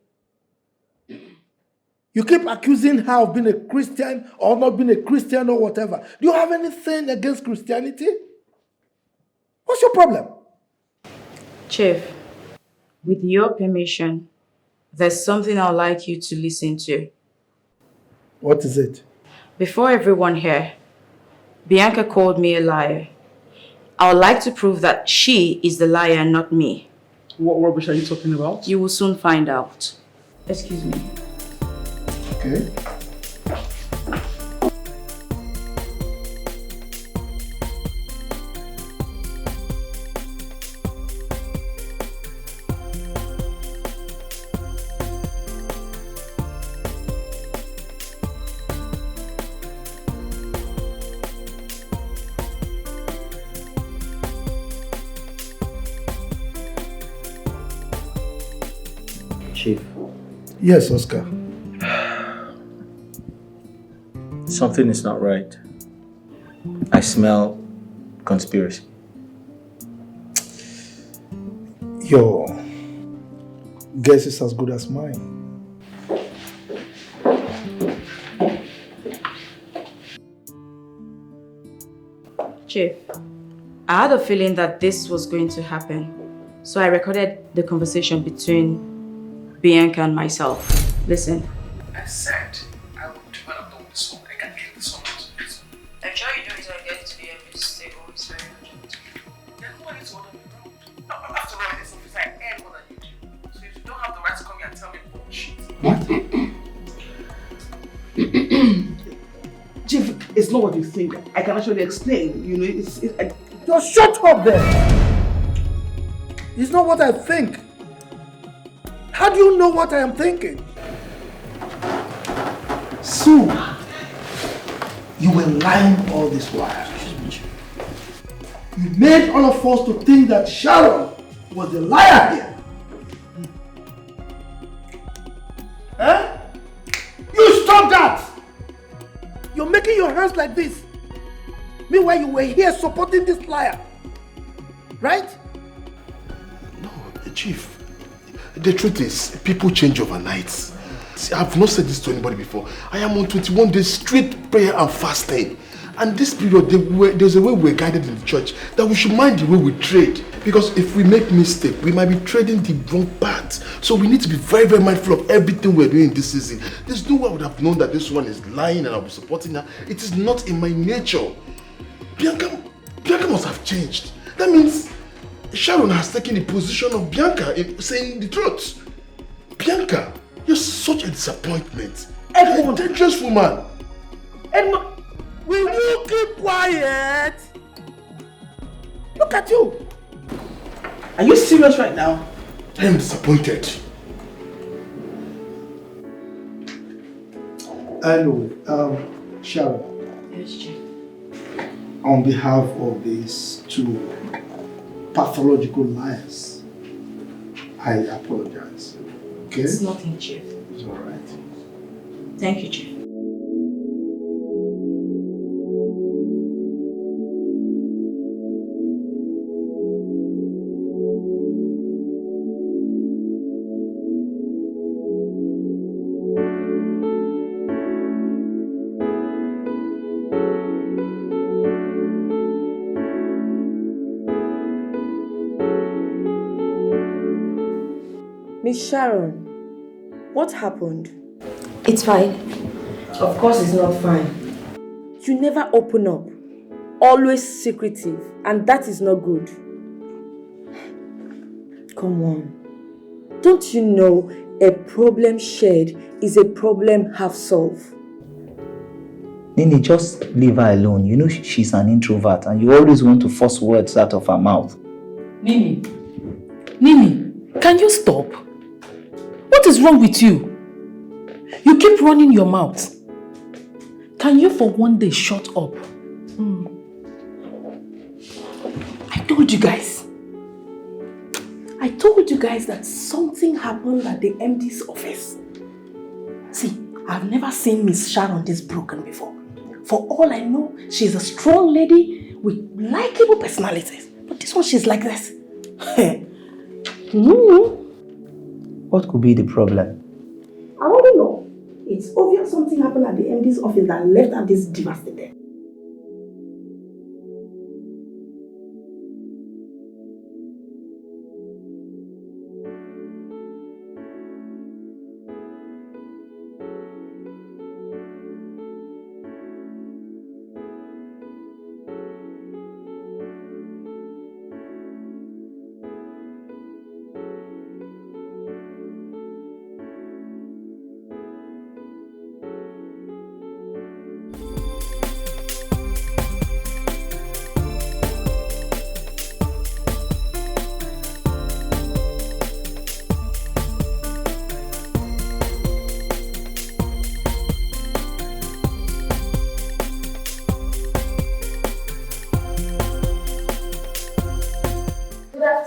You keep accusing her of being a Christian or not being a Christian or whatever. Do you have anything against Christianity? What's your problem? Chief, with your permission, there's something I'd like you to listen to. What is it? Before everyone here, Bianca called me a liar. I would like to prove that she is the liar and not me. What rubbish are you talking about? You will soon find out. Excuse me. Okay. Chief. Yes, Oscar. Something is not right. I smell conspiracy. Your guess is as good as mine. Chief, I had a feeling that this was going to happen, so I recorded the conversation between Bianca and myself. Listen. I said I would develop the song. I can get the song out of it. I'm sure you do it when I get to the office. They always very urgent. Then who are you to order me around? After all, in this office, I earn more than you do. So if you don't have the right to come here and tell me bullshit. Chief, it's not what you think. I can actually explain. You know, Just shut up there! It's not what I think. How do you know what I am thinking? Sue, you were lying all this while. You made all of us to think that Sharon was the liar here. Huh? You stop that! You're making your hands like this. Meanwhile, you were here supporting this liar. Right? No, Chief. The truth is, people change overnight. See, I've not said this to anybody before. I am on 21 days straight prayer and fasting. And this period, there's a way we're guided in the church that we should mind the way we trade. Because if we make mistake, we might be trading the wrong path. So we need to be very, very mindful of everything we're doing this season. There's no way I would have known that this one is lying and I'll be supporting her. It is not in my nature. Bianca must have changed. That means Sharon has taken the position of Bianca in saying the truth. Bianca, you're such a disappointment. Edmund, a dangerous woman. Edmund, will you keep quiet? Look at you. Are you serious right now? I am disappointed. Anyway, Sharon. Yes, Chief. On behalf of these two pathological liars, I apologize. Okay? It's nothing, Chief. It's alright. Thank you, Chief. Miss Sharon, what happened? It's fine. Of course it's not fine. You never open up. Always secretive. And that is not good. Come on. Don't you know a problem shared is a problem half solved? Nini, just leave her alone. You know she's an introvert and you always want to force words out of her mouth. Nini, can you stop? What is wrong with you? You keep running your mouth. Can you for one day shut up? I told you guys that something happened at the MD's office. See, I've never seen Miss Sharon this broken before. For all I know, she's a strong lady with likable personalities. But this one, she's like this. What could be the problem? I don't know. It's obvious something happened at the MD's office that left her this devastated.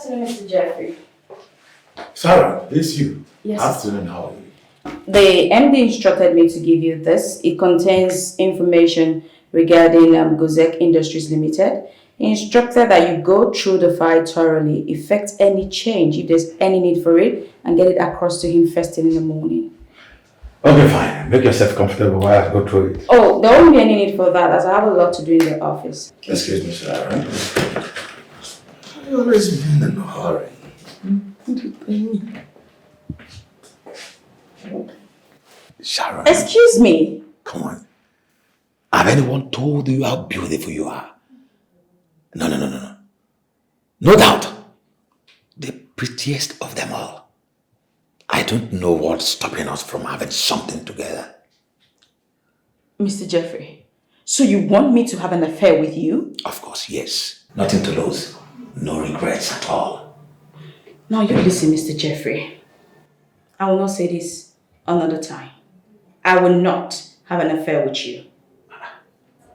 afternoon, Mr. Jeffrey. Sarah, it's you. Yes. Afternoon, how are you? The MD instructed me to give you this. It contains information regarding Gozek Industries Limited. He instructed that you go through the file thoroughly, effect any change if there's any need for it, and get it across to him first thing in the morning. Okay, fine. Make yourself comfortable while I go through it. Oh, there won't be any need for that, as I have a lot to do in the office. Excuse me, Sarah. You always been in a hurry. Sharon. Excuse me. Come on. Have anyone told you how beautiful you are? No. No doubt. The prettiest of them all. I don't know what's stopping us from having something together. Mr. Jeffrey, so you want me to have an affair with you? Of course, yes. Nothing to lose. No regrets at all. Now you listen, Mr. Jeffrey. I will not say this another time. I will not have an affair with you.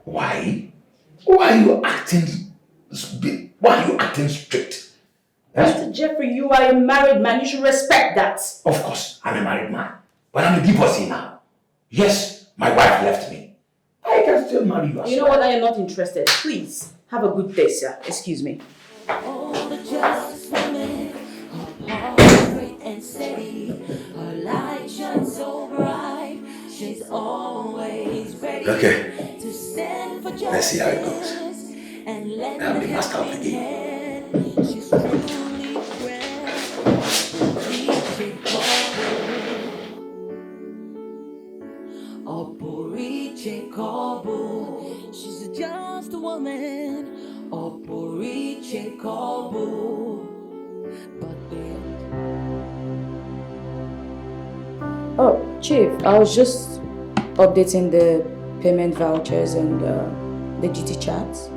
Why? Why are you acting strict? Mr. Jeffrey, you are a married man. You should respect that. Of course, I'm a married man. But I'm a divorcee now. Yes, my wife left me. I can still marry you. You know what? I am not interested. Please, have a good day, sir. Excuse me. All the justice women are great and steady. Her light shines so bright. She's always ready to stand for justice. Let's see how it goes. I'm the master of the game. She's truly great. She's just a woman. Oporiche Kobo. Oh, Chief, I was just updating the payment vouchers and the GT chats.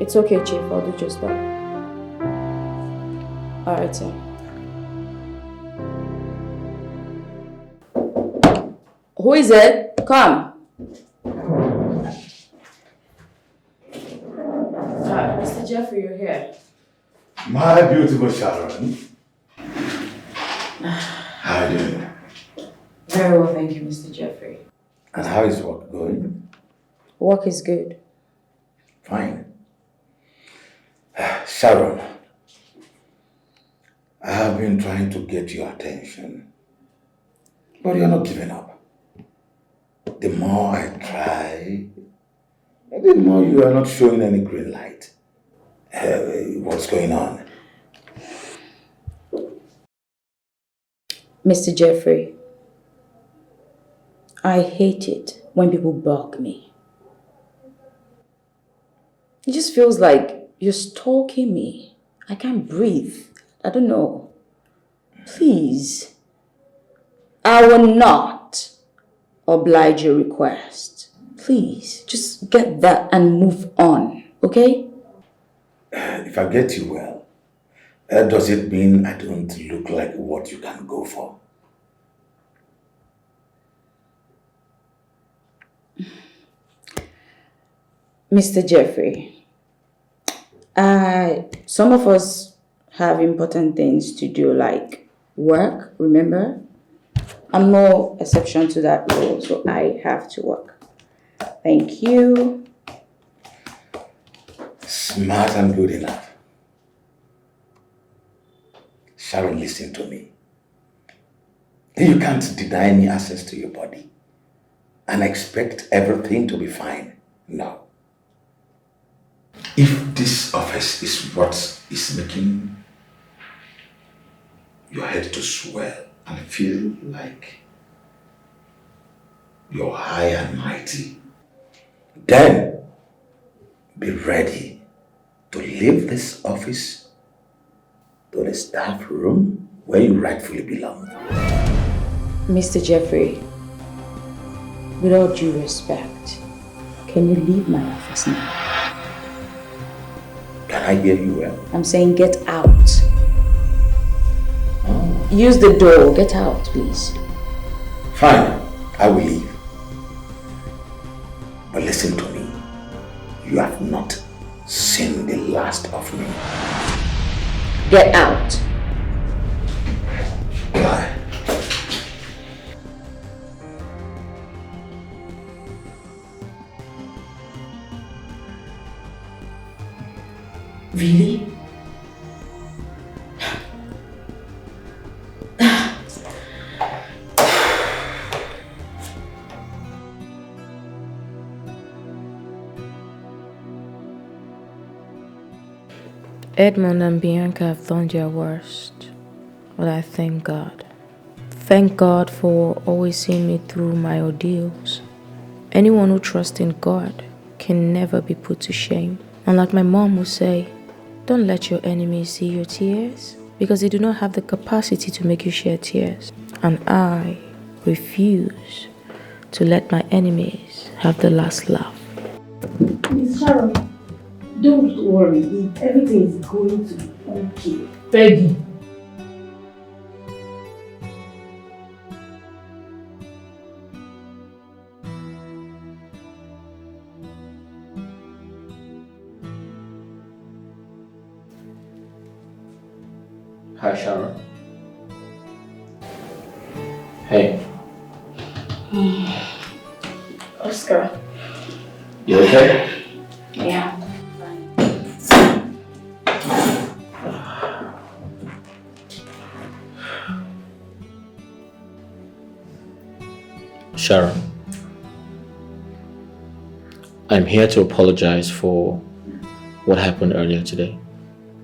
It's okay, Chief. I'll do just that. Alright, sir. Who is it? Come. Mr. Jeffrey, you're here. My beautiful Sharon. How are you doing? Very well, thank you, Mr. Jeffrey. And how is work going? Work is good. Fine. Sharon, I have been trying to get your attention, but you're not giving up. The more I try, the more you are not showing any green light. What's going on? Mr. Jeffrey, I hate it when people bug me. It just feels like you're stalking me. I can't breathe. I don't know. Please. I will not oblige your request. Please, just get that and move on, okay? If I get you well, does it mean I don't look like what you can go for? Mr. Jeffrey, some of us have important things to do, like work, remember? I'm no exception to that rule, so I have to work. Thank you. Smart and good enough. Sharon, listen to me. You can't deny me access to your body and expect everything to be fine. No. If this office is what is making your head to swell and feel like you're high and mighty, then be ready to leave this office to the staff room where you rightfully belong. Mr. Jeffrey, with all due respect, can you leave my office now? Can I hear you well? I'm saying get out. Oh. use the door. Get out, please. Fine, I will leave. But listen to me. You have not seen the last of me. Get out. Why? Really? Edmond and Bianca have done their worst, but I thank God. Thank God for always seeing me through my ordeals. Anyone who trusts in God can never be put to shame. And like my mom would say, don't let your enemies see your tears, because they do not have the capacity to make you shed tears. And I refuse to let my enemies have the last laugh. Miss Sharon, don't worry. Everything is going to be okay. Peggy. Hi, Sharon. Hey. Oscar. You okay? Yeah. Sharon, I'm here to apologize for what happened earlier today.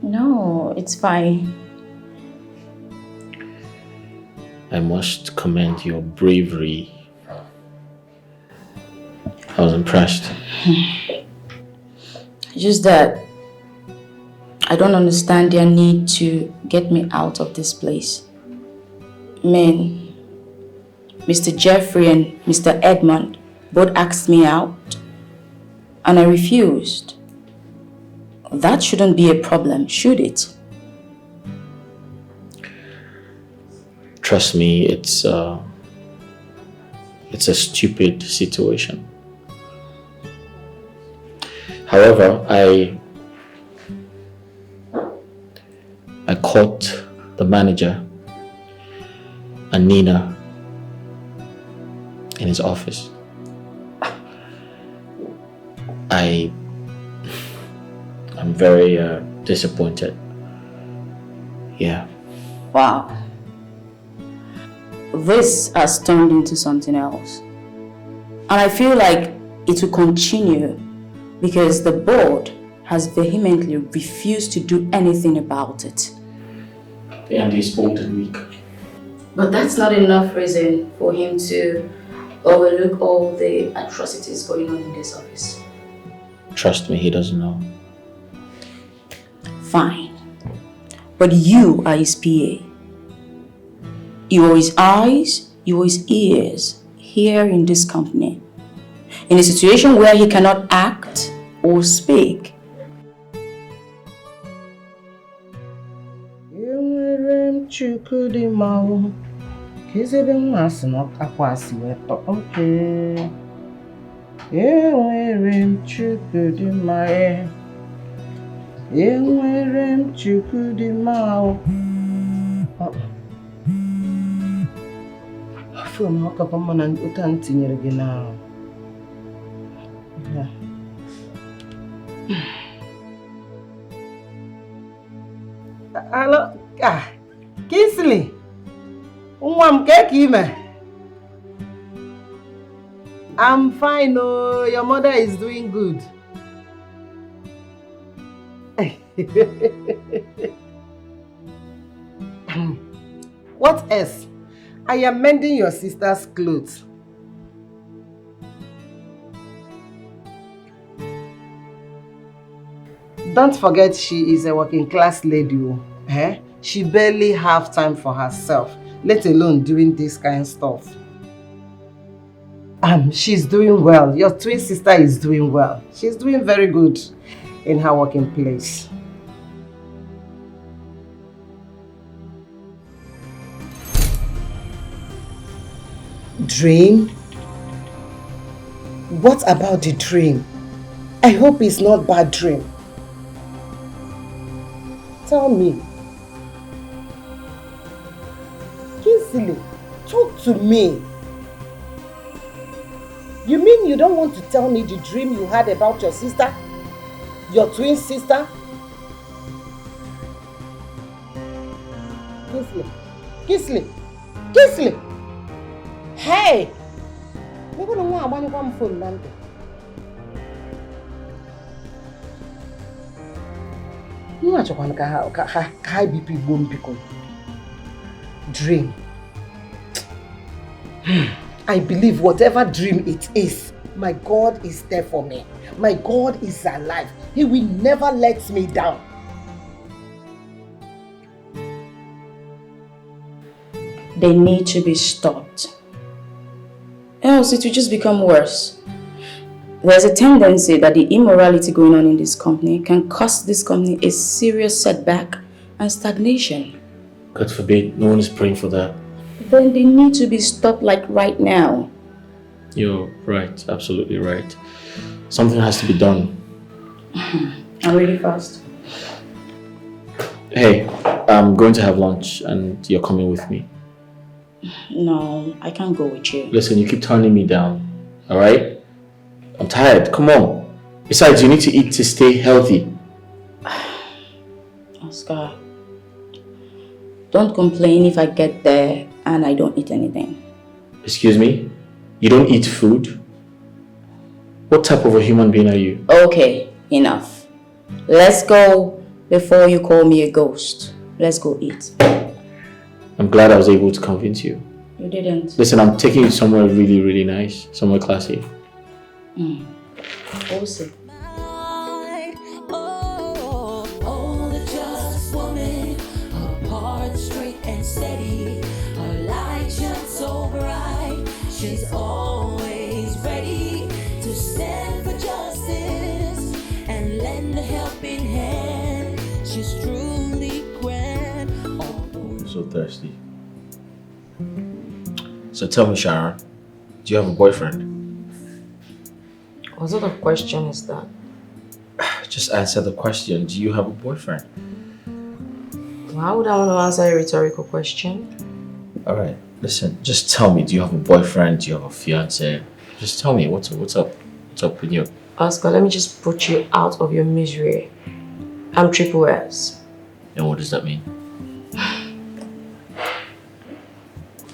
No, it's fine. I must commend your bravery. I was impressed. Just that I don't understand their need to get me out of this place. Men, Mr. Jeffrey and Mr. Edmond both asked me out, and I refused. That shouldn't be a problem, should it? Trust me, it's a stupid situation. However, I caught the manager and Nina in his office. I'm very disappointed. Yeah. Wow. This has turned into something else. And I feel like it will continue because the board has vehemently refused to do anything about it. The MD is old and weak. But that's not enough reason for him to overlook all the atrocities going on in this office. Trust me, he doesn't know. Fine. But you are his PA. You are his eyes, you are his ears here in this company. In a situation where he cannot act or speak. From Hokapama and Utanti now. Hello, Kingsley. I'm fine. Oh, your mother is doing good. What else? I am mending your sister's clothes. Don't forget she is a working class lady. Eh? She barely have time for herself, let alone doing this kind of stuff. She's doing well. Your twin sister is doing well. She's doing very good in her working place. Dream? What about the dream? I hope it's not bad dream. Tell me. Kingsley, talk to me. You mean you don't want to tell me the dream you had about your sister? Your twin sister? Kingsley! Kingsley! Hey! Maybe no one abanyekwa m phone na ntị. Nwa achọkwana ka ha bipụ igbo m biko. Dream. I believe whatever dream it is, my God is there for me. My God is alive. He will never let me down. They need to be stopped. Else it will just become worse. There's a tendency that the immorality going on in this company can cause this company a serious setback and stagnation. God forbid, no one is praying for that. Then they need to be stopped like right now. You're right, absolutely right. Something has to be done. I'm really fast. Hey, I'm going to have lunch and you're coming with me. No, I can't go with you. Listen, you keep turning me down, alright? I'm tired, come on. Besides, you need to eat to stay healthy. Oscar, don't complain if I get there and I don't eat anything. Excuse me? You don't eat food? What type of a human being are you? Okay, enough. Let's go before you call me a ghost. Let's go eat. I'm glad I was able to convince you. You didn't. Listen, I'm taking you somewhere really, really nice. Somewhere classy. We'll see. Oh, the just woman, her heart straight and steady, her light shines so bright, she's always ready to stand for justice and lend a helping hand. She's truly grand. I'm so thirsty. So tell me, Sharon, do you have a boyfriend? What sort of question is that? Just answer the question. Do you have a boyfriend? Why would I want to answer a rhetorical question? Alright, listen, just tell me, do you have a boyfriend? Do you have a fiance? Just tell me, what's up? What's up with you? Oscar, let me just put you out of your misery. I'm Triple S. And what does that mean?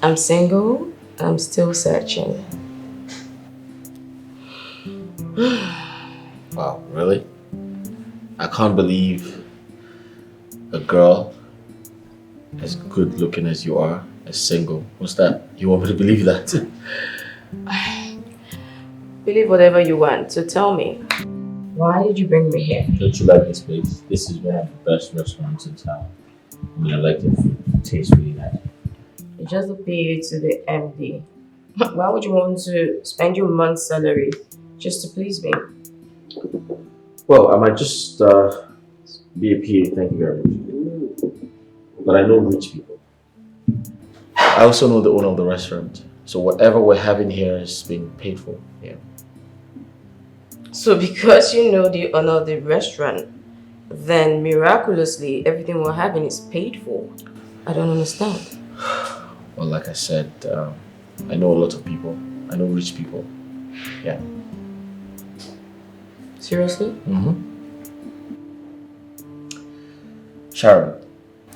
I'm single. I'm still searching. Wow, really? I can't believe a girl as good looking as you are is single. What's that? You want me to believe that? Believe whatever you want, so tell me. Why did you bring me here? Don't you like this place? This is one of the best restaurants in town. I mean, I like the food. It tastes really nice. You just appeal to the MD. Why would you want to spend your month's salary just to please me? Well, I might just be a PA, thank you very much. But I know rich people. I also know the owner of the restaurant. So whatever we're having here is being paid for. Yeah. So because you know the owner of the restaurant, then miraculously everything we're having is paid for. I don't understand. Well, like I said, I know a lot of people. I know rich people. Yeah. Seriously? Mm-hmm. Sharon,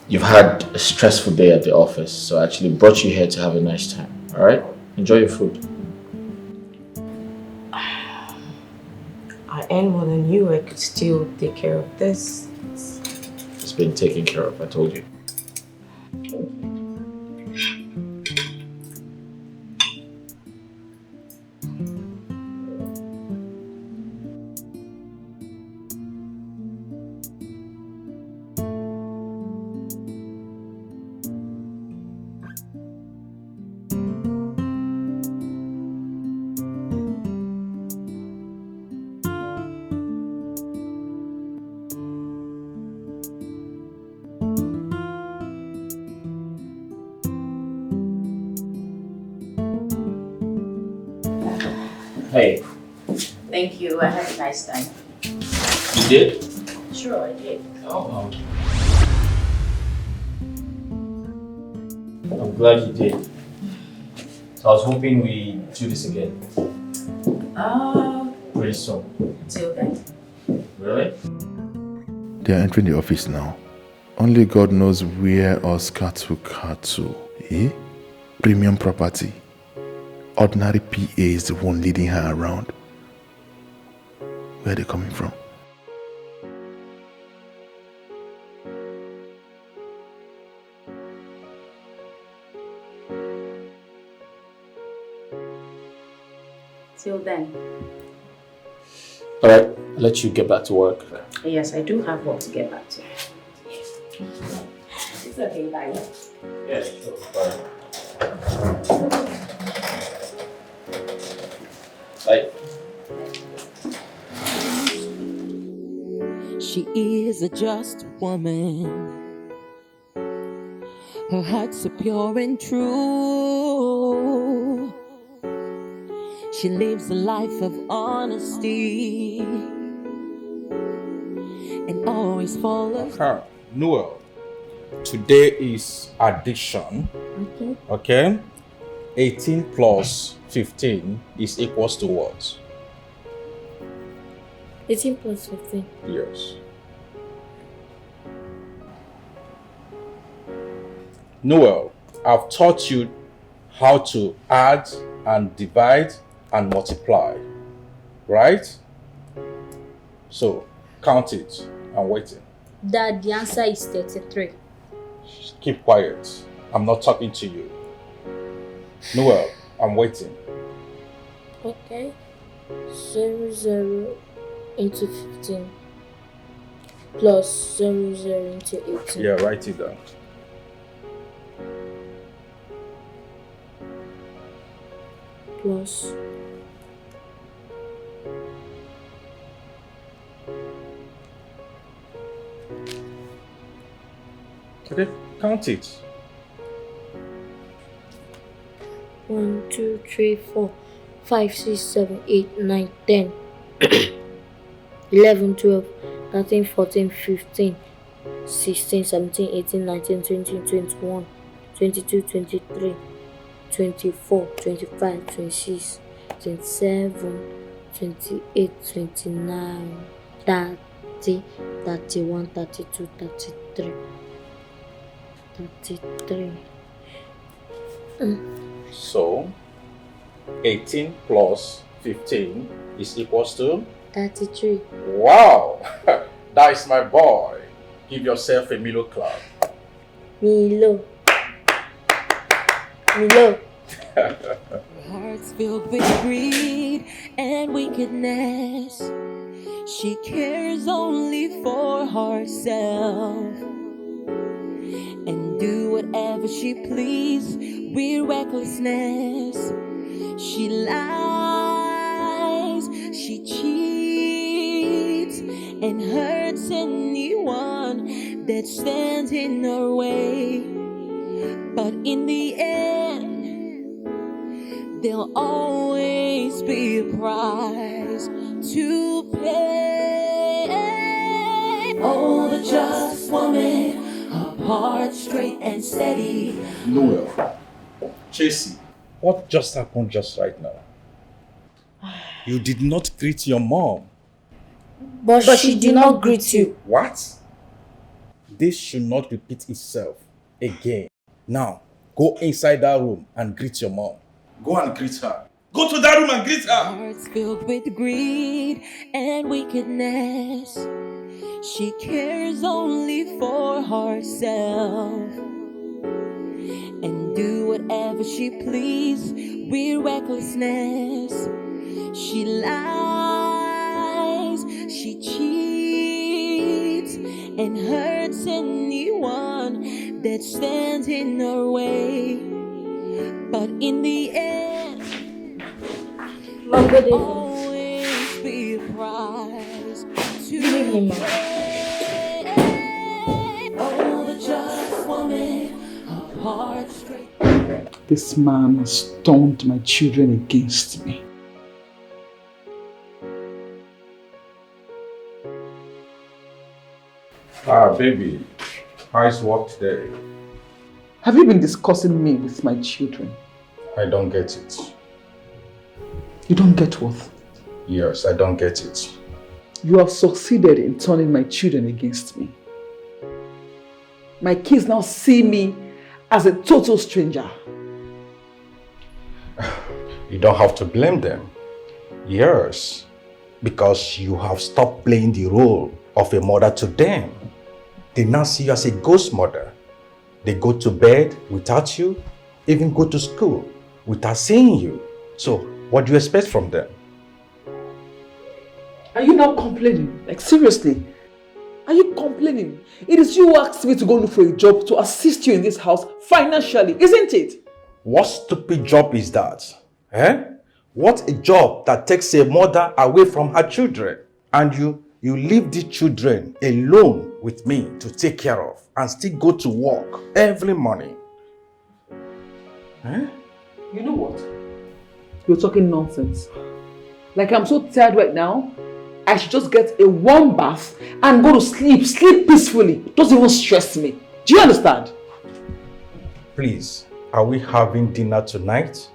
you've had a stressful day at the office, so I actually brought you here to have a nice time. Alright? Enjoy your food. I earn more than you, I could still take care of this. It's been taken care of, I told you. Hey. Thank you. I had a nice time. You did? Sure, I did. Oh. I'm glad you did. So I was hoping we do this again. Pretty soon. Till then. Really? They are entering the office now. Only God knows where Oscar took her to. Eh? Premium property. Ordinary PA is the one leading her around. Where are they coming from? Till then. Alright, I'll let you get back to work. Yes, I do have work to get back to. It's okay, bye. Yeah, sure. Bye. Bye. She is a just woman. Her heart's so pure and true. She lives a life of honesty and always follows. Noel, today is addition. Okay. 18 plus 15 is equals to what? 18 plus 15. Yes. Noel, I've taught you how to add and divide and multiply, right? So, count it. I'm waiting. Dad, the answer is 33. Keep quiet. I'm not talking to you. Noel, I'm waiting. Okay. 0 into 15 plus 0 into 18. Yeah, write it down. Plus Okay, count it. 1, 2, 3, 4, 5, 6, 7, 8, 9, 10, 11, 12, 13, 14, 15, 16, 17, 18, 19, 20, 21, 22, 23, 24, 25, 26, 27, 28, 29, 30, 31, 32, 33, 33. So, 18 plus 15 is equals to? 33. Wow! That is my boy. Give yourself a Milo clap. Milo. Milo. Hearts filled with greed and wickedness. She cares only for herself and do whatever she please with recklessness. She lies, she cheats, and hurts anyone that stands in her way. But in the end, there'll always be a price to pay. Oh, the just woman, her heart straight and steady. Noel, Chasey, what just happened just right now? You did not greet your mom. But she did not greet you. What? This should not repeat itself again. Now, go inside that room and greet your mom. Go and greet her. Go to that room and greet her. Hearts filled with greed and wickedness. She cares only for herself and do whatever she please with recklessness. She lies, she cheats, and hurts anyone that stands in her way. But in the end, there'll always be a price to pay. Oh, the just woman, her heart straight. This man has turned my children against me. Baby, how's work today? Have you been discussing me with my children? I don't get it. You don't get what? Yes, I don't get it. You have succeeded in turning my children against me. My kids now see me as a total stranger. You don't have to blame them. Yes, because you have stopped playing the role of a mother to them. They now see you as a ghost mother. They go to bed without you, even go to school without seeing you. So, what do you expect from them? Are you now complaining? Like, seriously? Are you complaining? It is you who asked me to go look for a job to assist you in this house financially, isn't it? What stupid job is that? Eh? What a job that takes a mother away from her children, and you leave the children alone with me to take care of and still go to work every morning. Eh? You know what? You're talking nonsense. Like, I'm so tired right now, I should just get a warm bath and go to sleep. Sleep peacefully. Doesn't even stress me. Do you understand? Please, are we having dinner tonight?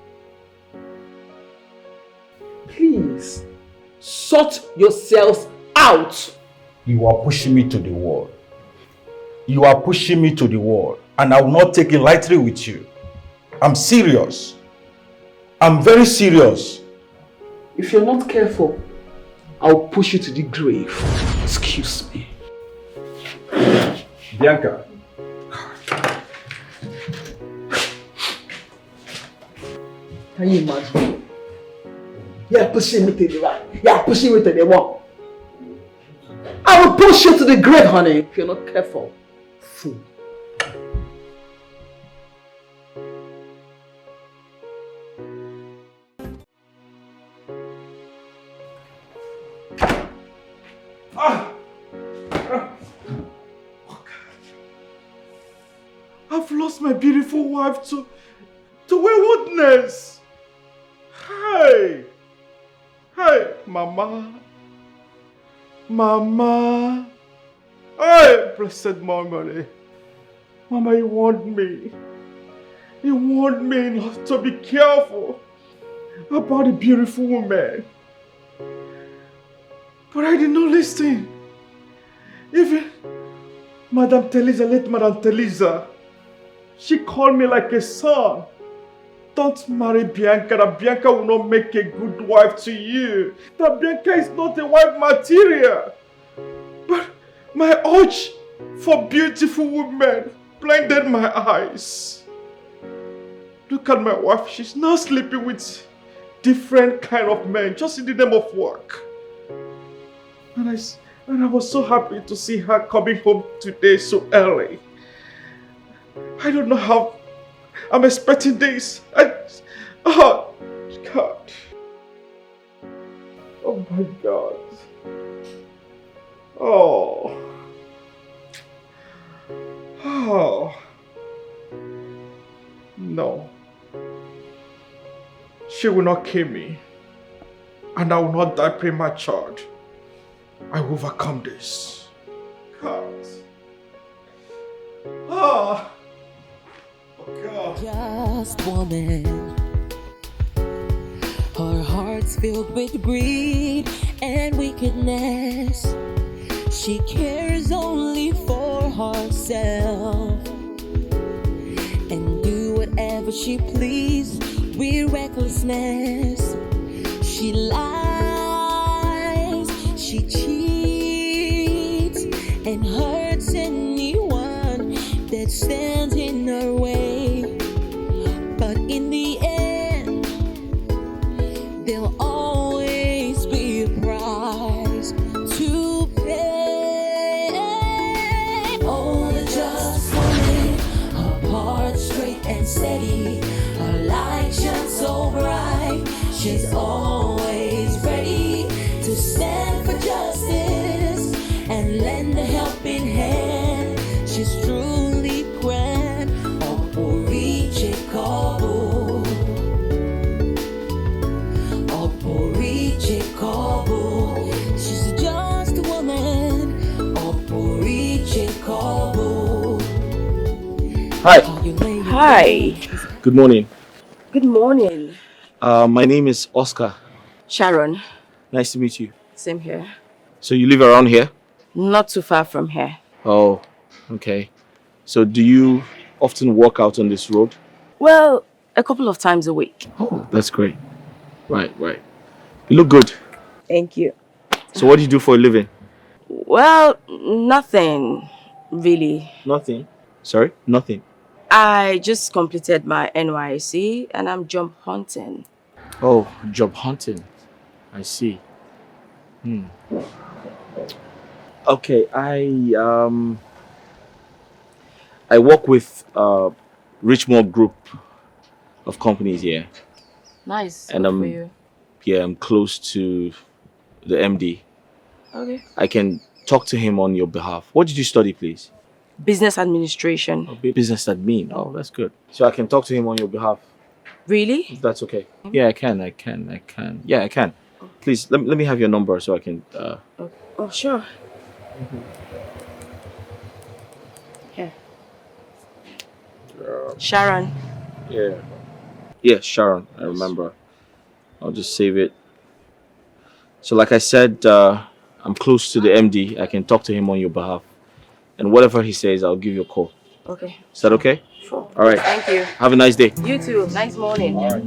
Please, sort yourselves out. You are pushing me to the wall. You are pushing me to the wall, and I will not take it lightly with you. I'm serious. I'm very serious. If you're not careful, I'll push you to the grave. Excuse me. Bianca. Can you imagine? You're pushing me to the right. You're pushing me to the wall. I will push you to the grave, honey, if you're not careful. Fool. I've lost my beautiful wife to waywardness. Hey, Mama. Hey, blessed Mama. Mama, you warned me. You warned me not to be careful about a beautiful woman. But I did not listen. Even Madame Teresa, late Madame Teresa, she called me like a son. Don't marry Bianca, that Bianca will not make a good wife to you. That Bianca is not a wife material. But my urge for beautiful women blinded my eyes. Look at my wife, she's now sleeping with different kind of men just in the name of work. And I was so happy to see her coming home today so early. I don't know how I'm expecting this. Oh, God. Oh my God. Oh. No. She will not kill me. And I will not die premature. I will overcome this. God. Oh. God. Just woman. Her heart's filled with greed and wickedness. She cares only for herself and do whatever she pleases with recklessness. She lies, she cheats, and hurts anyone that stands in her way. But in the end, there'll always be a price to pay. Oh, the just woman, her heart straight and steady, her light shines so bright. She's always ready to stand for justice and lend a helping hand. She's truly grand. Oporiche Kobo. Oporiche Kobo. She's just a woman. Oporiche Hi. Hi. Good morning. Good morning. My name is Oscar. Sharon. Nice to meet you. Same here. So you live around here? Not too far from here. Oh, okay. So do you often walk out on this road? Well, a couple of times a week. Oh, that's great. Right. You look good. Thank you. So what do you do for a living? Well, nothing really. Nothing. Sorry? Nothing. I just completed my NYC and I'm job hunting. Oh, job hunting. I see. Okay, I work with Richmond Group of companies here. Nice. And Good for you. I'm close to the MD. Okay. I can talk to him on your behalf. What did you study, please? Business administration. Business admin. Oh, that's good. So I can talk to him on your behalf. Really? If that's okay. Yeah, I can. Yeah, I can. Please, let me have your number so I can... Oh, sure. Here. Sharon. Yeah, Sharon. I remember. I'll just save it. So like I said, I'm close to the MD. I can talk to him on your behalf. And whatever he says, I'll give you a call. Okay. Is that okay? Sure. All right. Thank you. Have a nice day. You too. Nice morning. All right.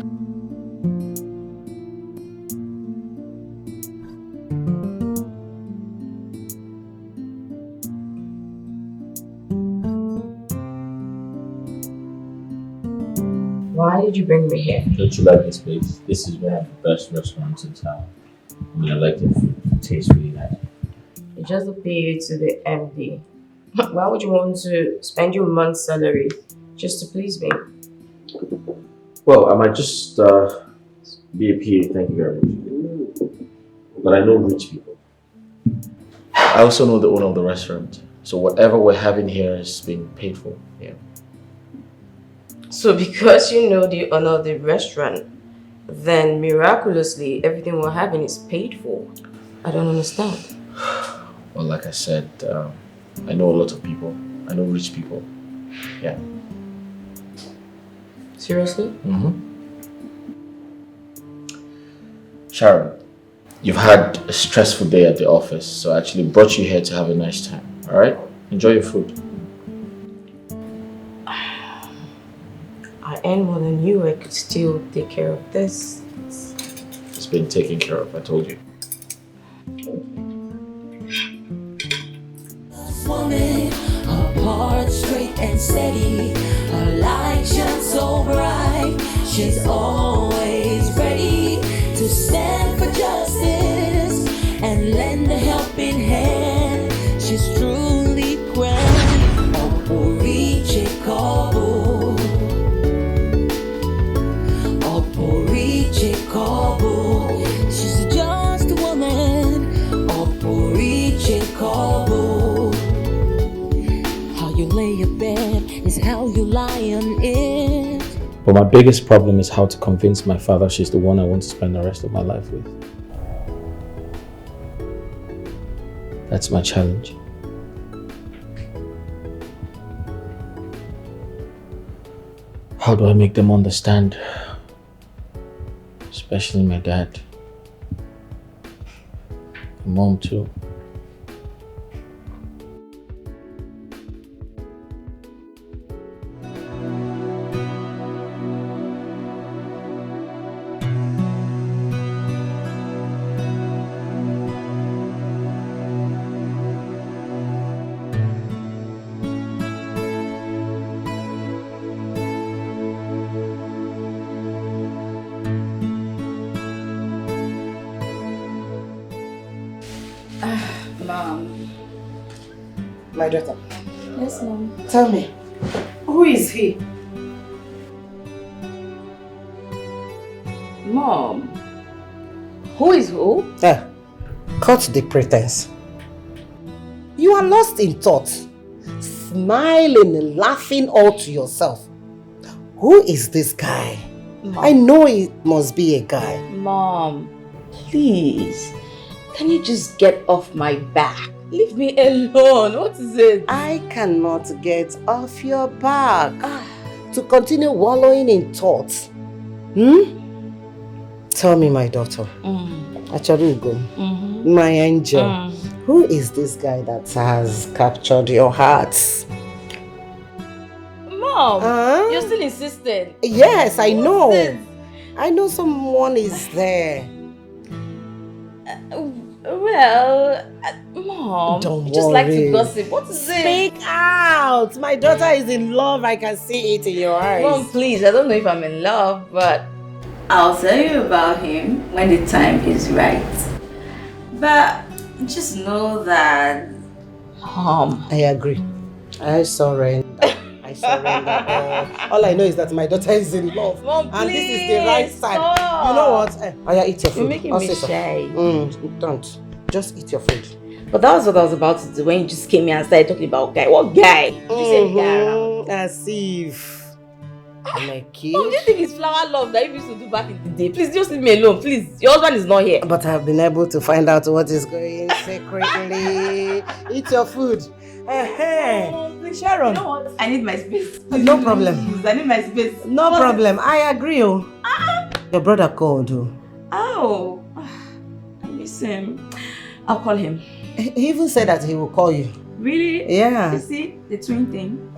Why did you bring me here? Don't you like this place? This is one of the best restaurants in town. I mean, I like the food. It tastes really nice. It's just to pay you to the MD. Why would you want to spend your month's salary just to please me? Well, I might just be a PA, thank you very much. But I know rich people. I also know the owner of the restaurant. So whatever we're having here is being paid for. Yeah. So because you know the owner of the restaurant, then miraculously everything we're having is paid for. I don't understand. Well, like I said, I know a lot of people. I know rich people. Yeah. Seriously? Sharon, you've had a stressful day at the office, so I actually brought you here to have a nice time. All right? Enjoy your food. I earn more than you. I could still take care of this. It's been taken care of, I told you. Woman, her heart straight and steady, her light shines so bright. She's always ready to stand for justice and lend a helping hand. She's truly grand. Oporiche Kobo, Oporiche Kobo. She's just a woman. Oporiche Kobo. You lay your bed is how you lie on it. But my biggest problem is how to convince my father she's the one I want to spend the rest of my life with. That's my challenge. How do I make them understand? Especially my dad. My mom too. Mom. My daughter. Yes, Mom. Tell me, who is he? Mom. Who is who? Cut the pretense. You are lost in thought, smiling and laughing all to yourself. Who is this guy? Mom. I know it must be a guy. Mom, please. Can you just get off my back? Leave me alone. What is it? I cannot get off your back to continue wallowing in thoughts. Tell me, my daughter. Acharugo, my angel, who is this guy that has captured your heart? Mom, you're still insistent. Yes, I know. This? I know someone is there. Mom, don't you just like to worry. gossip. What is it? Speak out. My daughter is in love. I can see it in your eyes. Mom, please. I don't know if I'm in love, but I'll tell you about him when the time is right. But just know that, I agree. I surrender. I surrender. All I know is that my daughter is in love. Mom, and this is the right time. stop. You know what? Aya, eat your food. You're making me Also, shy. Don't. Just eat your food. But that was what I was about to do when you just came here and started talking about guy. What guy? You said guy around. As if I'm a kid. Mom, do you think it's flower love that you used to do back in the day? Please just leave me alone, please. Your husband is not here. But I've been able to find out what is going secretly. Eat your food. Please, Sharon. You know what? I need my space. No problem. I need my space. No problem. I agree. Your brother called. Oh, I miss him. I'll call him. He even said that he will call you. Really? Yeah. You see, the twin thing.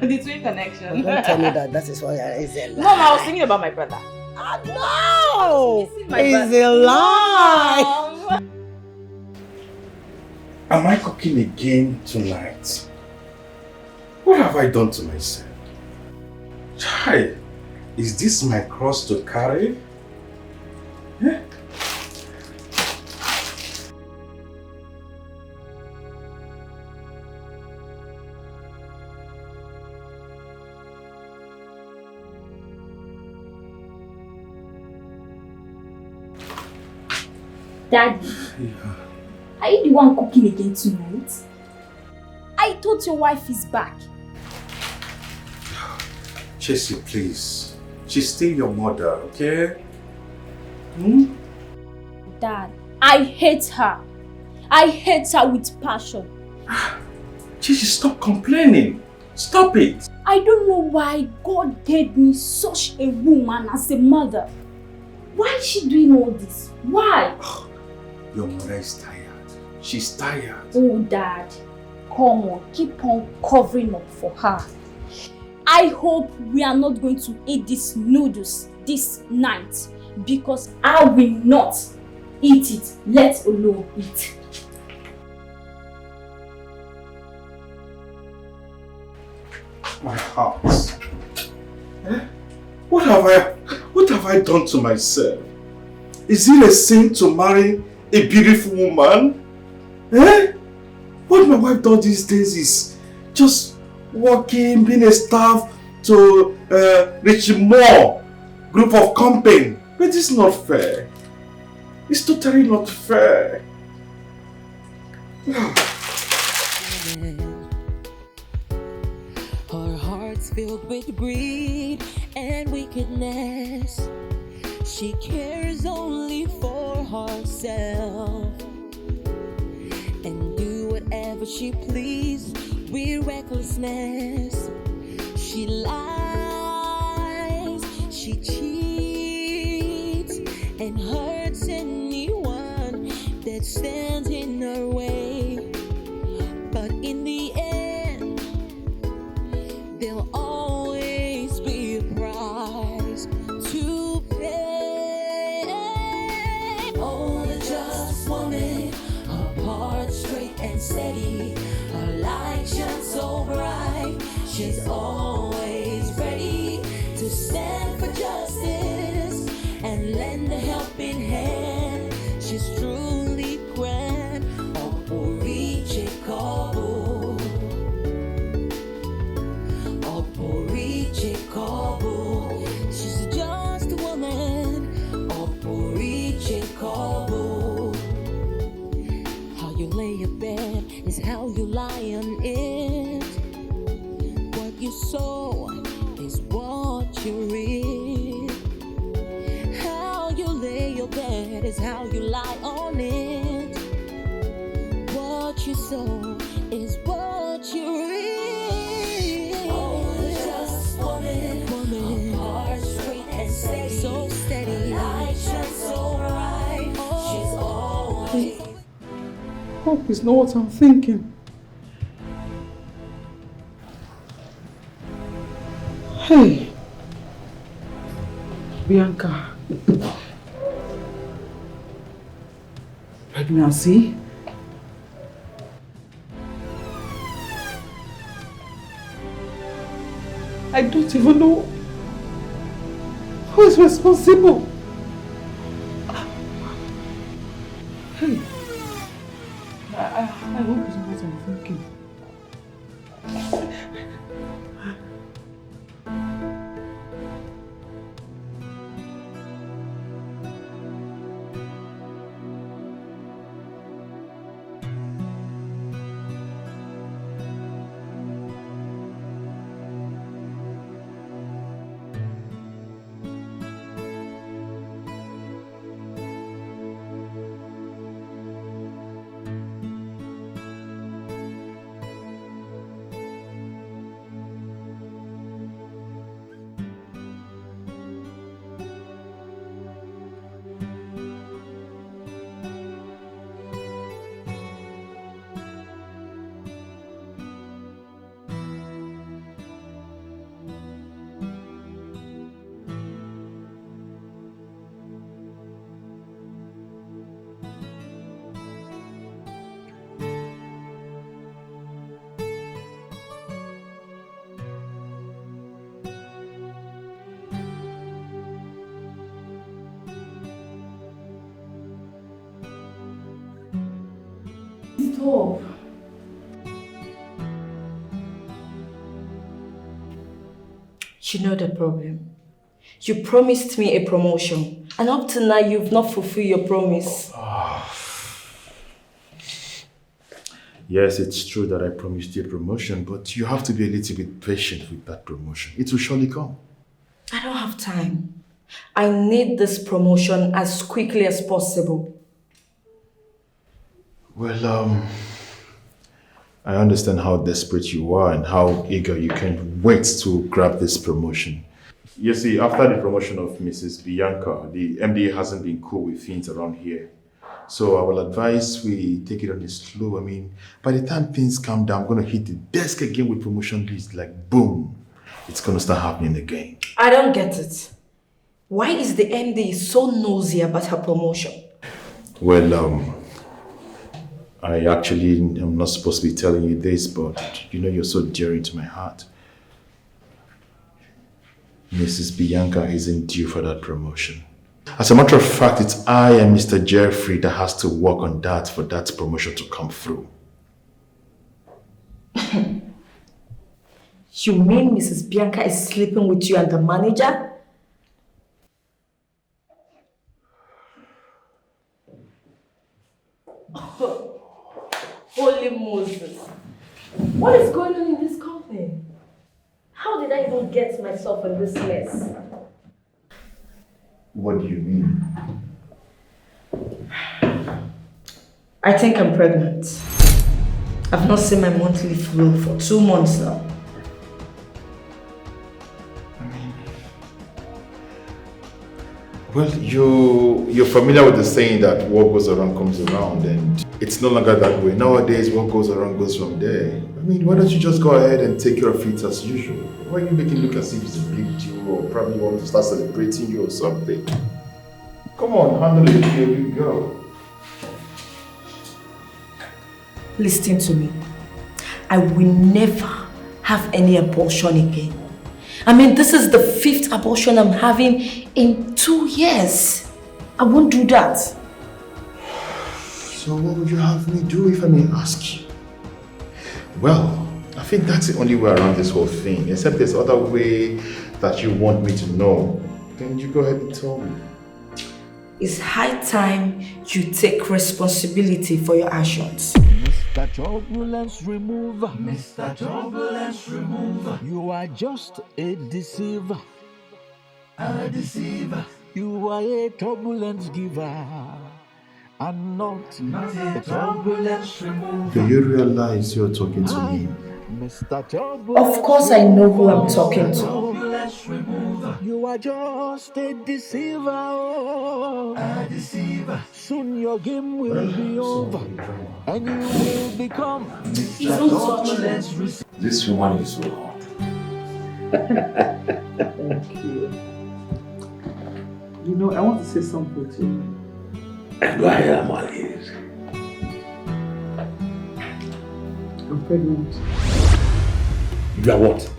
The twin connection. Don't tell me that. That is why I said. Mom, I was thinking about my brother. No! It's a lie! Am I cooking again tonight? What have I done to myself? Chai, is this my cross to carry? Eh? Daddy, are you the one cooking again tonight? I thought your wife is back. Chelsea, please. She's still your mother, okay? Dad, I hate her. I hate her with passion. Chelsea, stop complaining. Stop it. I don't know why God gave me such a woman as a mother. Why is she doing all this? Why? Your mother is tired. She's tired. Oh, Dad, come on, keep on covering up for her. I hope we are not going to eat these noodles this night because I will not eat it, let alone eat. My heart. What have I done to myself? Is it a sin to marry a beautiful woman? What my wife does these days is just working, being a staff to Richmond group of company. But it's not fair. It's totally not fair. Her heart's filled with greed and wickedness. She cares only for herself and do whatever she pleases with recklessness. She lies, she cheats, and hurts anyone that stands in her way. But in the end, there'll always be a price to pay. Oh, the just woman, her heart straight and steady, her light shines so bright. She's always ready to stand for justice and lend a helping hand. She's truly grand. Oporiche Kobo. Oporiche Kobo. She's just a woman. Oporiche Kobo. How you lay your bed is how you lie on it. What you sow is what you reap. How you lay your bed is how you lie on it. What you say so is what you read. Oh, just woman, heart sweet and steady, so steady, light shines so bright. She's always. Hope is not what I'm thinking. Hey, Bianca. Pregnancy? I don't even know who is responsible. Hey, I hope it's not what I'm thinking. Stop. You know the problem. You promised me a promotion, and up to now you've not fulfilled your promise. Yes, it's true that I promised you a promotion, but you have to be a little bit patient with that promotion. It will surely come. I don't have time. I need this promotion as quickly as possible. Well, I understand how desperate you are and how eager you can't wait to grab this promotion. You see, after the promotion of Mrs. Bianca, the MD hasn't been cool with things around here. So I will advise we take it on a slow. I mean, by the time things calm down, I'm going to hit the desk again with promotion list, like boom. It's going to start happening again. I don't get it. Why is the MD so nosy about her promotion? Well, I actually am not supposed to be telling you this, but you know you're so dear to my heart. Mrs. Bianca isn't due for that promotion. As a matter of fact, it's I and Mr. Jeffrey that has to work on that for that promotion to come through. You mean Mrs. Bianca is sleeping with you and the manager? Holy Moses. What is going on in this company? How did I even get myself in this mess? What do you mean? I think I'm pregnant. I've not seen my monthly flow for 2 months now. Well, you're familiar with the saying that what goes around comes around, and it's no longer that way. Nowadays, what goes around goes from there. I mean, why don't you just go ahead and take care of it as usual? Why are you making it look as if it's a big deal or probably want to start celebrating you or something? Come on, handle it, here we go. Listen to me. I will never have any abortion again. I mean, this is the 5th abortion I'm having in 2 years. I won't do that. So what would you have me do if I may ask you? Well, I think that's the only way around this whole thing, except there's other way that you want me to know. Then you go ahead and tell me. It's high time you take responsibility for your actions. Mr. Turbulence Remover. Mr. Turbulence Remover. You are just a deceiver. A deceiver. You are a turbulence giver. and not a turbulence remover. Do you realize you're talking to me? Of course I know who I'm talking to. You are just a deceiver. A deceiver. Soon your game will be over and you will become Mr. Turbulence receiver. This woman is so hot. Thank you. You know, I want to say something to you. And I am all ears. I'm pregnant. You are what?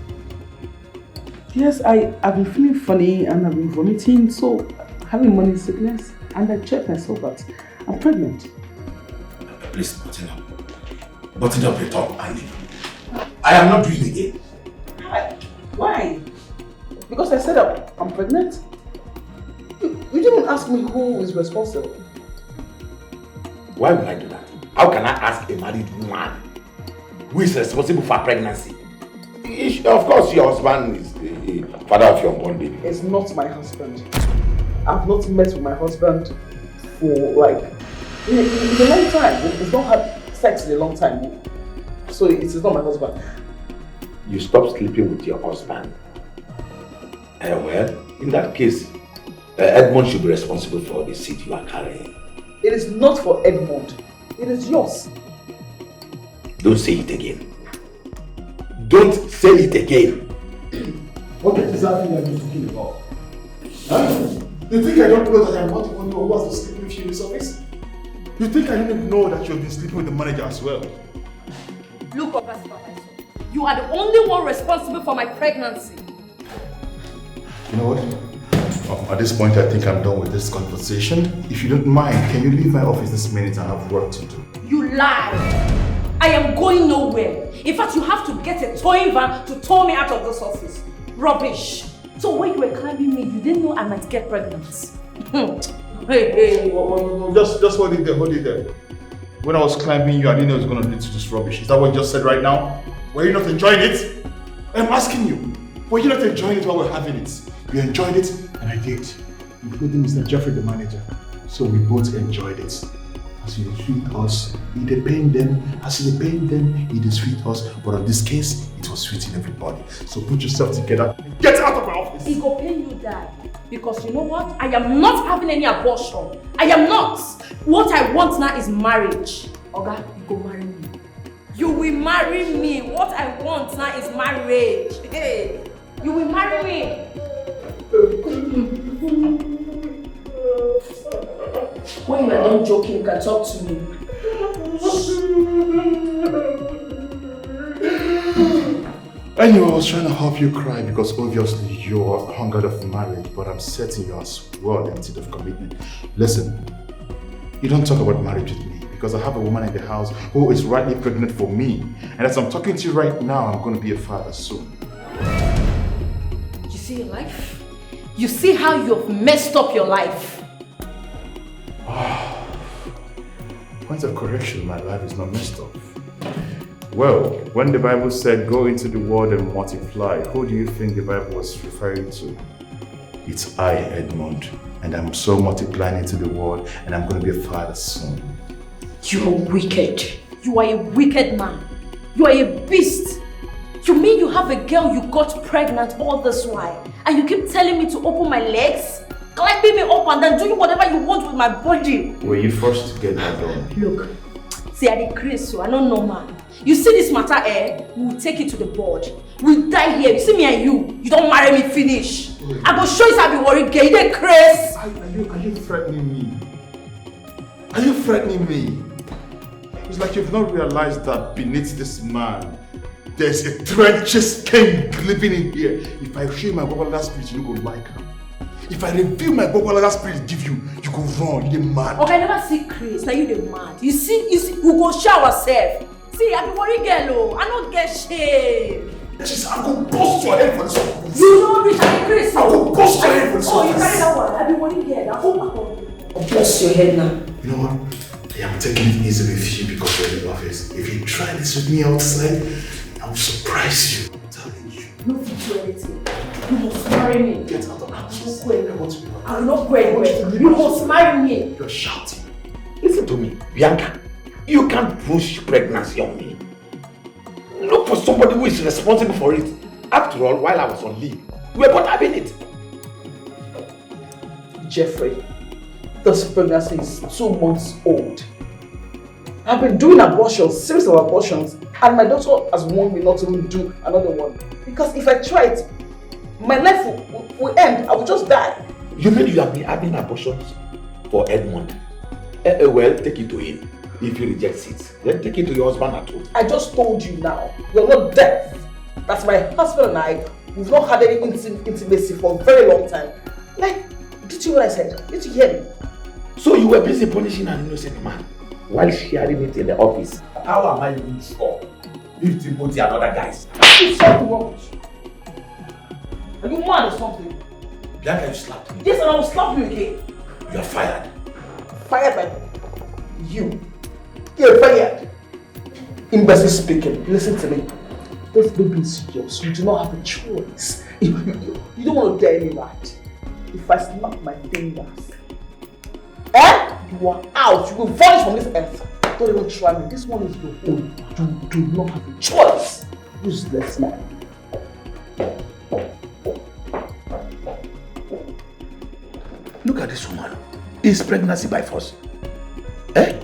Yes, I've been feeling funny and I've been vomiting, so having morning sickness, and I checked myself that I'm pregnant. Please button up. Button up your top, Andy. I am not doing it again. Why? Because I said I'm pregnant? You didn't ask me who is responsible. Why would I do that? How can I ask a married woman who is responsible for pregnancy? Of course, your husband is the father of your unborn baby. It's not my husband. I've not met with my husband for like in a long time. We've not had sex in a long time. So it is not my husband. You stopped sleeping with your husband. Well, in that case, Edmond should be responsible for the seed you are carrying. It is not for Edmond. It is yours. Don't say it again. Don't say it again. What exactly are you talking about? Huh? You think I don't know that I'm not the one who was sleeping with you in this office? You think I didn't know that you've been sleeping with the manager as well? Look, Oga Supervisor, you are the only one responsible for my pregnancy. You know what? At this point, I think I'm done with this conversation. If you don't mind, can you leave my office this minute? I have work to do. You lie! I am going nowhere. In fact, you have to get a towing van to tow me out of this office. Rubbish. So when you were climbing me, you didn't know I might get pregnant. Hey. Just hold it there. When I was climbing you, I didn't know it was going to lead to this rubbish. Is that what you just said right now? Were you not enjoying it? I'm asking you. Were you not enjoying it while we're having it? You enjoyed it, and I did. Including Mr. Jeffrey, the manager. So we both enjoyed it. As you treat us, it did pain them. As it pain them, it did sweet us. But in this case, it was sweeting everybody. So put yourself together and get out of my office. It go pain you die. Because you know what? I am not having any abortion. I am not. What I want now is marriage. Oga, you go marry me. You will marry me. What I want now is marriage. Hey, you will marry me. When you are done joking, you can talk to me. Anyway, I was trying to help you cry because obviously you're hungered of marriage, but I'm certain you're as well emptied of commitment. Listen, you don't talk about marriage with me because I have a woman in the house who is rightly pregnant for me. And as I'm talking to you right now, I'm going to be a father soon. You see your life? You see how you've messed up your life? Point of correction, my life is not messed up. Well, when the Bible said go into the world and multiply, who do you think the Bible was referring to? It's I, Edmond, and I'm so multiplying into the world and I'm going to be a father soon. You are wicked. You are a wicked man. You are a beast. You mean you have a girl you got pregnant all this while and you keep telling me to open my legs? Climbing me up and then doing whatever you want with my body. Were you forced to get that done? Look, see I decrease so I don't know man. You see this matter we'll take it to the board. We'll die here. You see me and you don't marry me, finish. I go show you how I be worried, girl. You dey craze. Are you threatening me? Are you threatening me? It's like you've not realized that beneath this man, there's a treacherous king living in here. If I show you my Baba spirit, you don't go like her. If I reveal my Baba spirit give you, you go wrong, you're mad. Okay, I never see Chris, now you the mad. You see, we go show ourselves. See, I be worried girl, I don't get shame. Jesus, I'm going to bust your head for this one. You know rich and Chris. I'm going to bust your head for this one. Oh, you carry that one. I be worried girl. I'll bust your head now. You know what? I am taking it easy with you because you're in the office. If you try this with me outside, I will surprise you. I'm telling you. No fit do anything. You must marry me. Get out of my house. I will not go anywhere. You must marry me. You're shouting. Is Listen to me, Bianca. You can't push pregnancy on me. Look for somebody who is responsible for it. After all, while I was on leave, we were both having it. Jeffrey, this pregnancy is 2 months old. I've been doing abortions, series of abortions, and my doctor has warned me not to even do another one. Because if I try it, my life will end. I will just die. You mean you have been having abortions for Edmund? Well, take it to him. If he rejects it, then take it to your husband at home. I just told you now, you're not deaf. That's my husband and I. We've not had any intimacy for a very long time. Like, did you hear what I said? Did you hear me? So you were busy punishing an innocent man while sharing it in the office. How am I even sure if Timothy and other guys? You said to rubbish. Are you mad or something? Bianca, you slapped me. Yes, and I will slap you again. You are fired. Fired by you. You're fired. Imbecile speaking. Listen to me. This baby is yours. You do not have a choice. You don't want to dare me, right? If I snap my fingers, you are out. You will vanish from this earth. Don't even try me. This one is your own. You do not have a choice. Useless man. Look at this woman. Is pregnancy by force? Eh?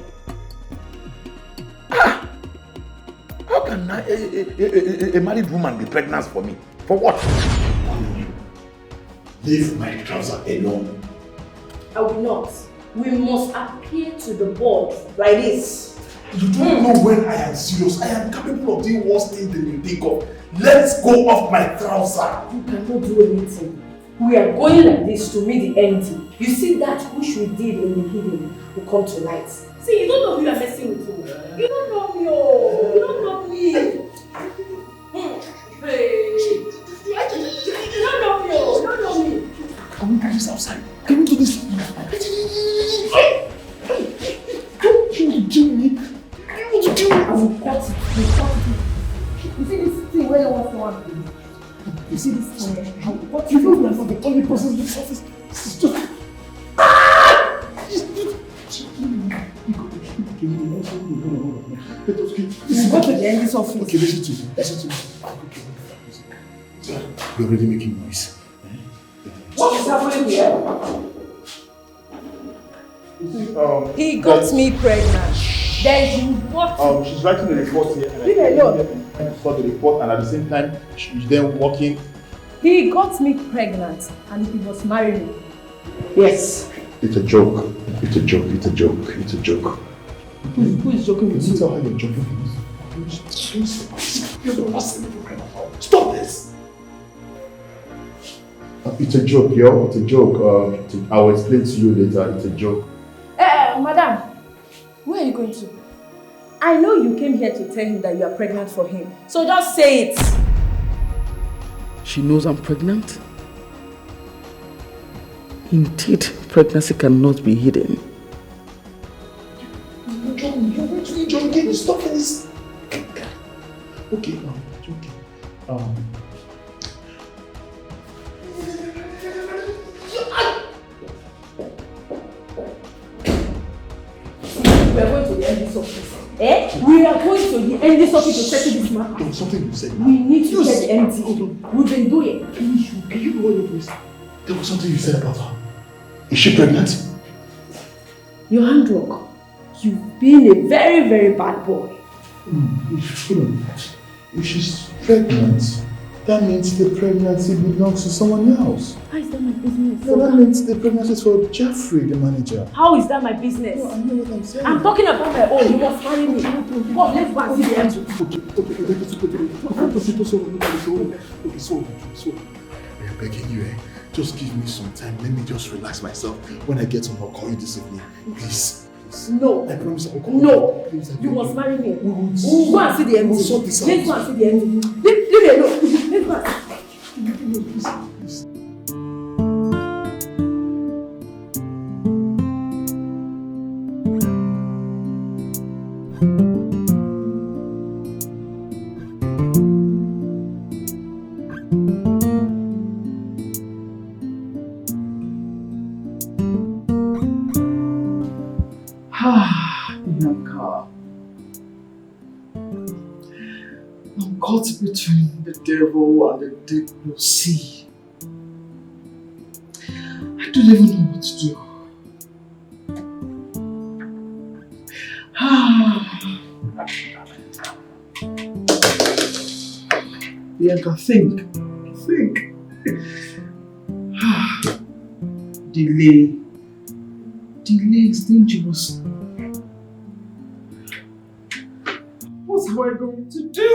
How can a married woman be pregnant for me? For what? Leave my trouser alone. I will not. We must appeal to the board like this. You don't know when I am serious. I am capable of doing worse things than you think of. Let's go off my trouser. You cannot do anything. We are going like this to meet the end. You see that which we did in the hidden will come to light. See, you don't know who you are messing with. You don't know me. Oh. You don't know me. Hey. You don't know me. Oh. You don't know me. Can we do this outside? Can we do this? Don't you do me. I will cut it. You see this thing where you want to do? You see this thing? I will cut it. You know the only person in this office. This is just... Go to the end of this office. Okay, listen to me. Listen to me. You're already making noise. What is happening here? You see, He got me pregnant. Then you what? She's writing the report here. Leave me alone. For the report, and at the same time, she's then working. He got me pregnant and he was marrying me. Yes. It's a joke. It's a joke. It's a joke. It's a joke. Who is joking with you? Tell her you're joking with Stop this! It's a joke, yo. It's a joke. I'll explain to you later. It's a joke. Madam, where are you going to? I know you came here to tell him that you are pregnant for him. So just say it. She knows I'm pregnant? Indeed, pregnancy cannot be hidden. You're joking. Stop this. Okay, joking. We are going to the end office. Eh? We are going to the end office to settle this matter. There was something you said. We need to get the MD. We've been doing. Can you go on this? There was something you said about her. Is she pregnant? Your handwork. You've been a very, very bad boy. If she's pregnant, that means the pregnancy belongs to someone else. How is that my business? No, that means the pregnancy is for Jeffrey, the manager. How is that my business? No, I know what I'm saying. I'm talking about my own. You must marry me. Come, let's go and see the MD. Okay, so I am begging you, just give me some time. Let me just relax myself. When I get home, I'll call you this evening. Please. No. I promise I'll call No. you. Please, You must marry me. We'll go and see the MD. We'll sort this out. Let's go and see the MD. Leave me alone. Let's go and see. Ah. between the devil and the deep blue sea. I don't even know what to do. Bianca, think. Delay is dangerous. What am I going to do?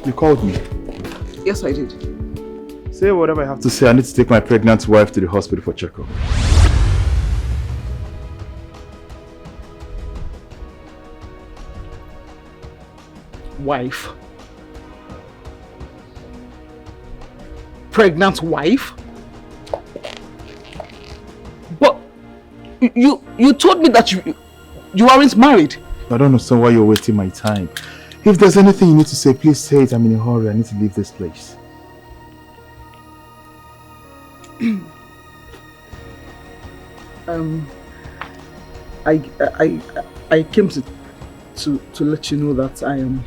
You called me. Yes, I did. Say whatever I have to say. I need to take my pregnant wife to the hospital for checkup. Wife? Pregnant wife? But you told me that you aren't married. I don't understand why you're wasting my time. If there's anything you need to say, please say it. I'm in a hurry. I need to leave this place. I came to let you know that I'm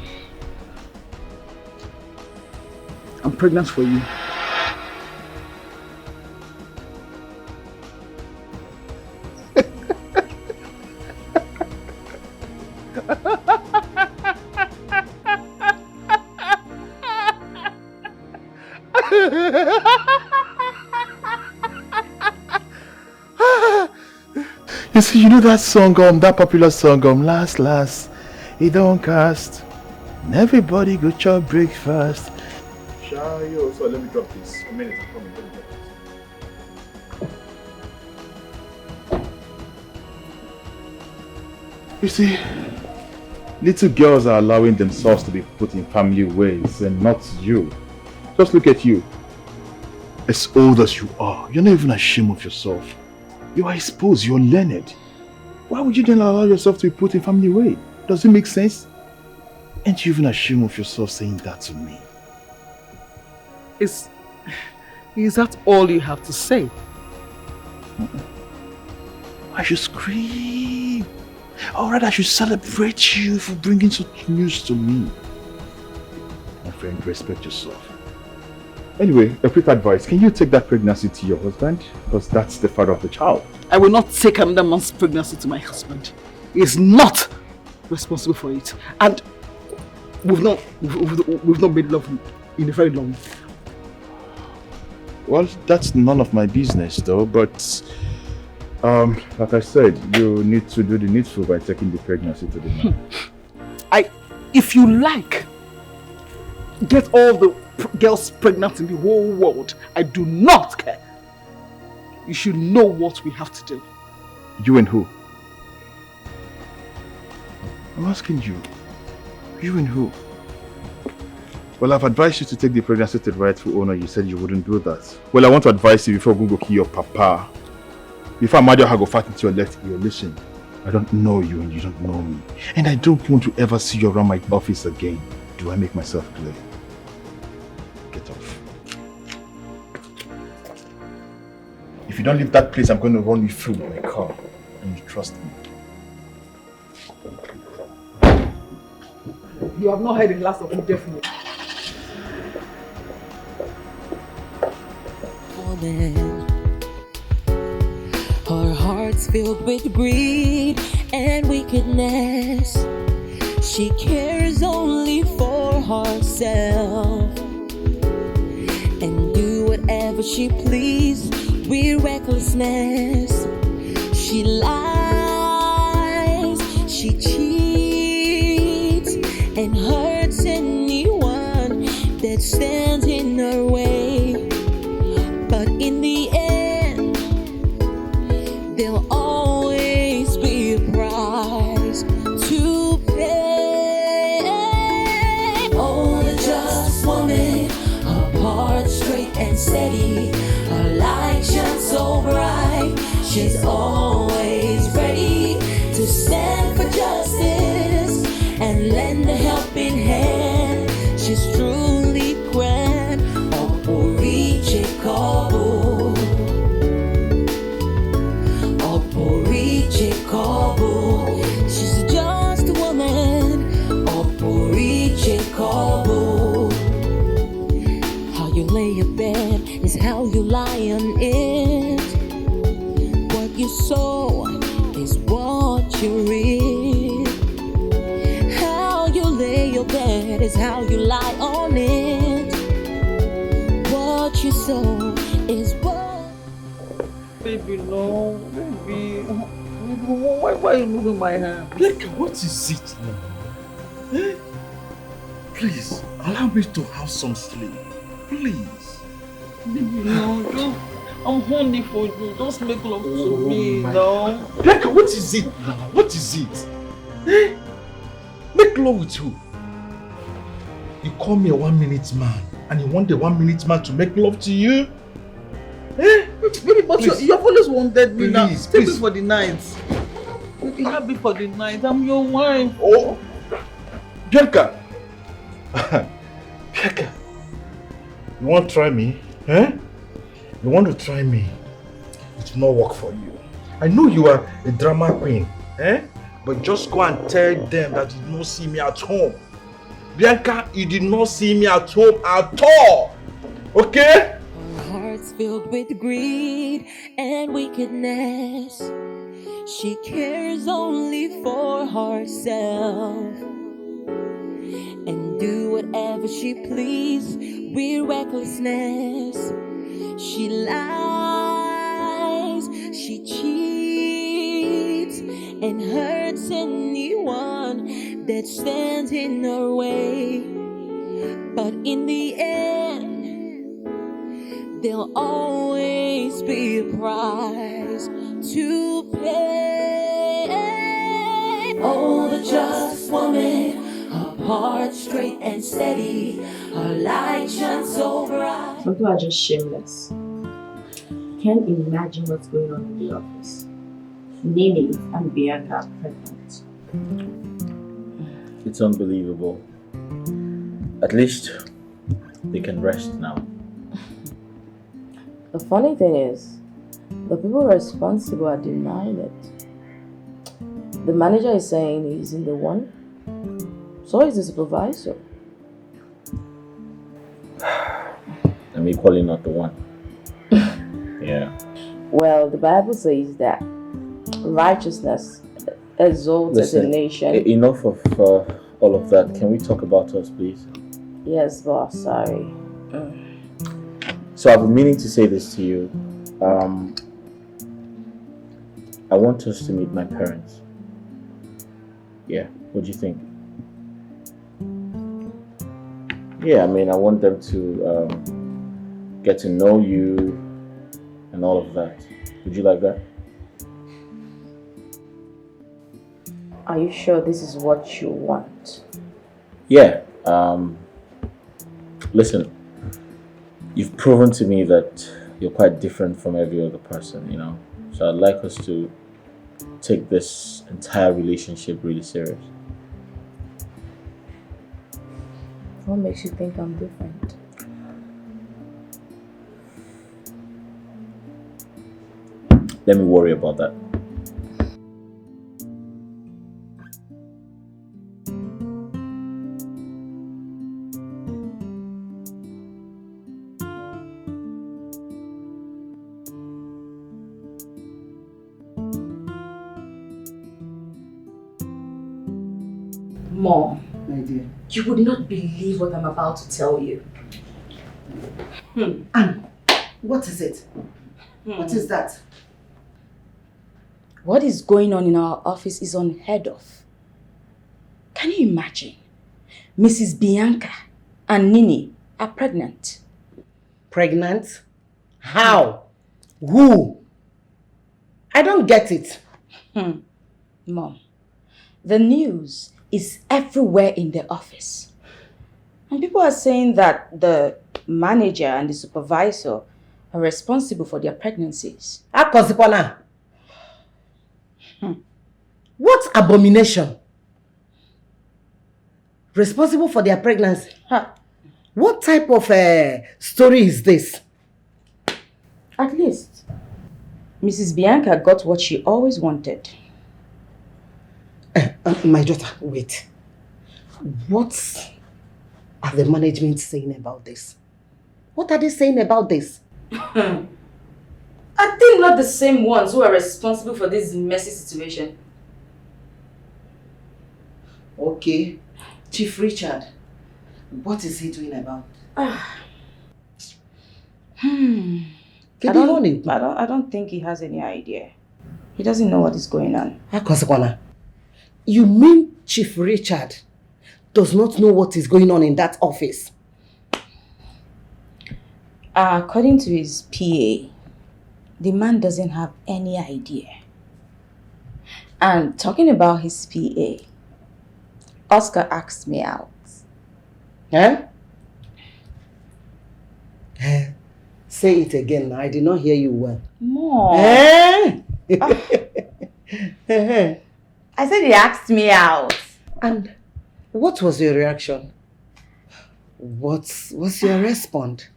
pregnant for you. You see, you know that song, that popular song, last, it don't cast. And everybody go chop breakfast. Shayo, so let me drop this. A minute, I'm coming. Let me drop this. You see, little girls are allowing themselves to be put in family ways, and not you. Just look at you. As old as you are, you're not even ashamed of yourself. You are exposed, you're learned. Why would you then allow yourself to be put in family way? Does it make sense? Ain't you even ashamed of yourself saying that to me? Is that all you have to say? I should scream. Or rather, I should celebrate you for bringing such news to me. My friend, respect yourself. Anyway, a quick advice. Can you take that pregnancy to your husband? Because that's the father of the child. I will not take another man's pregnancy to my husband. He is not responsible for it. And we've not made love in a very long time. Well, that's none of my business though, but like I said, you need to do the needful by taking the pregnancy to the man. If you like, get all the girls pregnant in the whole world. I do not care. You should know what we have to do. You and who? I'm asking you. You and who? Well, I've advised you to take the pregnancy to the rightful owner. You said you wouldn't do that. Well, I want to advise you before we go kill your papa. Before Amadio go fight into your left ear, listen. I don't know you and you don't know me. And I don't want to ever see you around my office again. Do I make myself clear? Get off. If you don't leave that place, I'm going to run you through with my car. And you trust me. You have not heard the last of me, definitely. Her heart's filled with greed and wickedness. She cares only for herself and do whatever she pleases with recklessness. She lies, she cheats, and hurts anyone that stands in her way. But in the end, they'll all steady. Her light shines so bright. She's always ready to stand for justice and lend a helping hand. She's truly grand. Oporiche Kobo. Oporiche Kobo. She's just a woman. Oporiche Kobo. How you lay your bed is how you lie on it. What you sow is what you reap. How you lay your bed is how you lie on it. What you sow is what. Baby, no. Baby. Why are you moving my hand? Like, what is it now? Eh? Please, allow me to have some sleep. Please. Baby, no. Just, I'm horny for you. Just make love to me, no. Like, what is it now? What is it? Eh? Make love with who? You call me a 1 minute man and you want the 1 minute man to make love to you? Eh? Baby, but you have always wanted me now. Please, Take please. me for the night. Baby, have me for the night. I'm your wife. Oh, Bianca. Bianca. You want to try me? Eh? You want to try me? It will not work for you. I know you are a drama queen. Eh? But just go and tell them that you did not see me at home. Bianca, you did not see me at home at all. Okay? Hearts filled with greed and wickedness. She cares only for herself and do whatever she please with recklessness. She lies, she cheats and hurts anyone that stands in her way. But in the end, there'll always be a price to pay. Oh, the just woman, her heart straight and steady, her light shines so bright. Some people are just shameless. Can't imagine what's going on in the office. Nini and Bianca are pregnant. It's unbelievable. At least they can rest now. The funny thing is, the people responsible are denying it. The manager is saying he's in the one, so is the supervisor. I'm equally not the one. Yeah. Well, the Bible says that righteousness exalts a nation. Enough of all of that. Can we talk about us, please? Yes, boss, sorry. So I've been meaning to say this to you. I want us to meet my parents. Yeah, what do you think? Yeah, I mean, I want them to get to know you and all of that. Would you like that? Are you sure this is what you want? Yeah. Listen, you've proven to me that you're quite different from every other person, you know. So I'd like us to take this entire relationship really serious. What makes you think I'm different? Let me worry about that. Mom, My dear. you would not believe what I'm about to tell you. Anne, what is it? What is that? What is going on in our office is unheard of. Can you imagine? Mrs. Bianca and Nini are pregnant. Pregnant? How? Who? I don't get it. Mom, the news is everywhere in the office. And people are saying that the manager and the supervisor are responsible for their pregnancies. Akosikwana. What abomination? Responsible for their pregnancy? What type of story is this? At least, Mrs. Bianca got what she always wanted. My daughter, wait. What are the management saying about this? What are they saying about this? Are they not the same ones who are responsible for this messy situation? Okay. Chief Richard, what is he doing about it? I don't think he has any idea. He doesn't know what is going on. Akosikwana, you mean Chief Richard does not know what is going on in that office? According to his PA, the man doesn't have any idea. And talking about his PA, Oscar asked me out. Huh? Say it again. I did not hear you well. Mom. Eh? I said he asked me out. And what was your reaction? What's your response?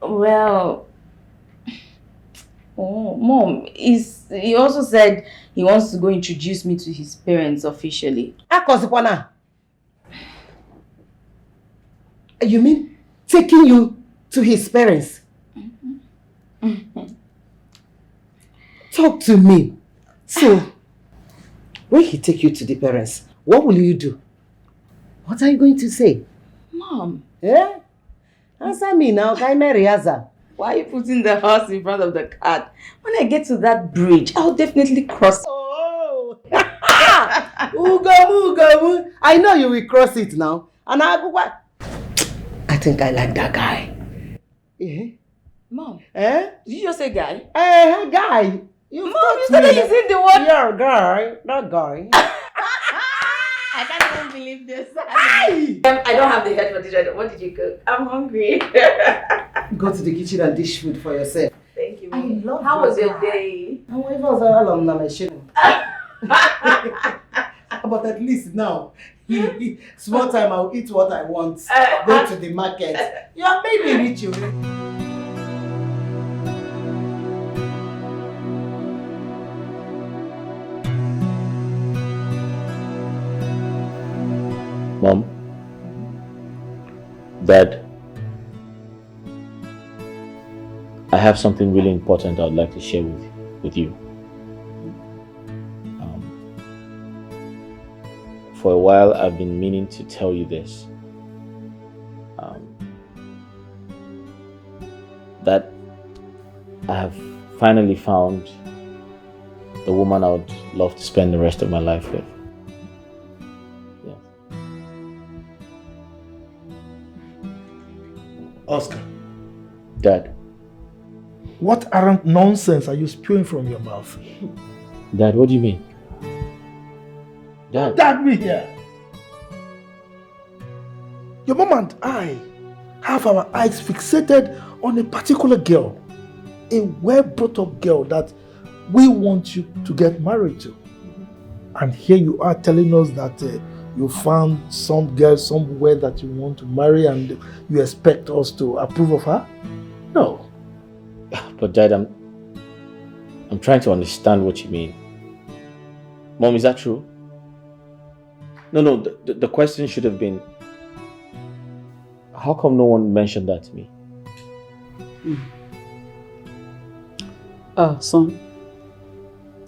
Well, Mom, he also said he wants to go introduce me to his parents officially. Akosikwana. You mean taking you to his parents? Talk to me. So, when he take you to the parents, what will you do? What are you going to say? Mom. Eh? Answer me now, Riaza. Why are you putting the horse in front of the cart? When I get to that bridge, I'll definitely cross. Oh! Ugo. I know you will cross it now. And I think I like that guy. Eh? Mom. Eh? Did you just say guy? Eh, guy. Mom, you started using the word. Yeah, guy. That guy. I can't even believe this. I don't have the head for this. What did you cook? I'm hungry. Go to the kitchen and dish food for yourself. Thank you, I Mom. love How your was your guy. day? But at least now, small time I'll eat what I want. Go to the market. You have made me rich, you. Mom, Dad, I have something really important I'd like to share with you. For a while, I've been meaning to tell you this. That I have finally found the woman I would love to spend the rest of my life with. Oscar. Dad. What arrant nonsense are you spewing from your mouth? Dad, what do you mean? Dad. Dad, me here. Your mom and I have our eyes fixated on a particular girl. A well-brought-up girl that we want you to get married to. And here you are telling us that you found some girl somewhere that you want to marry and you expect us to approve of her? No. But Dad, I'm trying to understand what you mean. Mom, is that true? No, the question should have been, how come no one mentioned that to me? Son,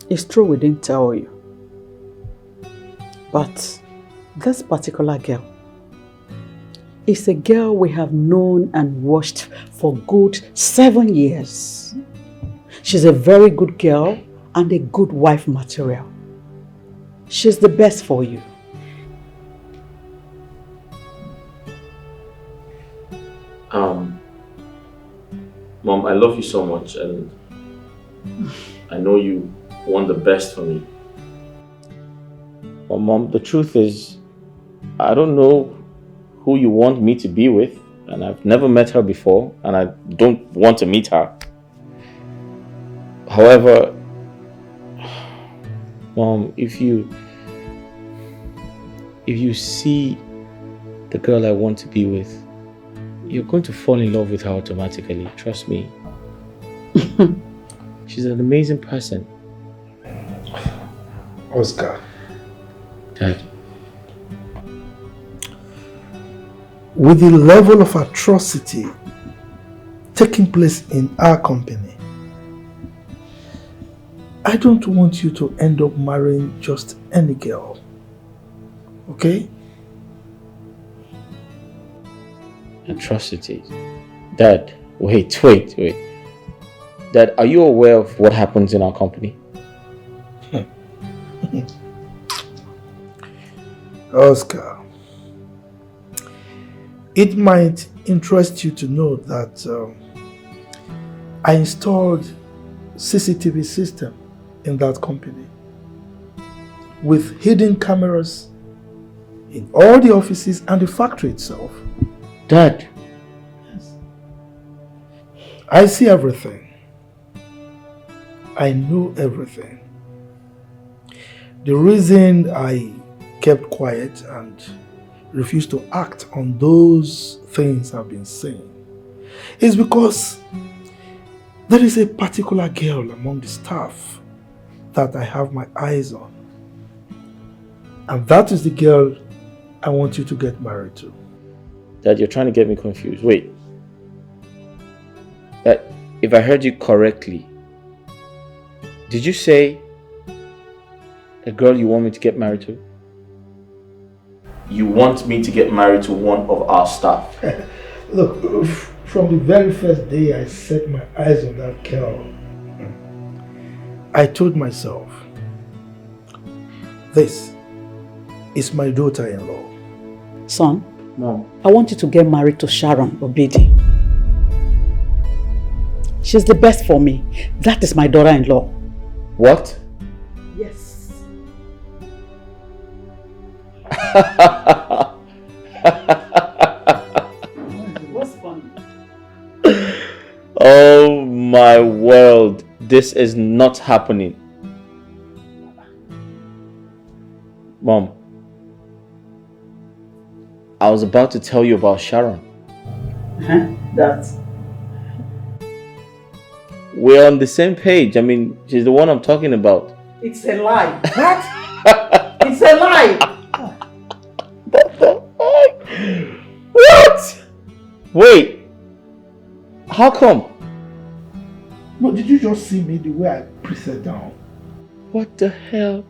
it's true we didn't tell you. But this particular girl is a girl we have known and watched for good 7 years. She's a very good girl and a good wife material. She's the best for you. Mom, I love you so much and I know you want the best for me. But Mom, the truth is, I don't know who you want me to be with, and I've never met her before, and I don't want to meet her. However, Mom, if you see the girl I want to be with, you're going to fall in love with her automatically. Trust me. She's an amazing person. Oscar. Dad. With the level of atrocity taking place in our company, I don't want you to end up marrying just any girl. Okay? Atrocities. Dad, wait. Dad, are you aware of what happens in our company? Oscar, it might interest you to know that I installed CCTV system in that company with hidden cameras in all the offices and the factory itself. Dad. Yes. I see everything. I know everything. The reason I kept quiet and refused to act on those things I've been saying is because there is a particular girl among the staff that I have my eyes on. And that is the girl I want you to get married to. Dad, you're trying to get me confused. Wait. Dad, if I heard you correctly, did you say a girl you want me to get married to? You want me to get married to one of our staff? Look, from the very first day I set my eyes on that girl, I told myself, this is my daughter-in-law. Son, Mom, I want you to get married to Sharon Obedi. She's the best for me. That is my daughter-in-law. What? Yes. What's funny? Oh my world. This is not happening. Mom, I was about to tell you about Sharon. Huh? That. We're on the same page. I mean, she's the one I'm talking about. It's a lie. What? It's a lie. What? Wait. How come? No, did you just see me the way I pressed down? What the hell?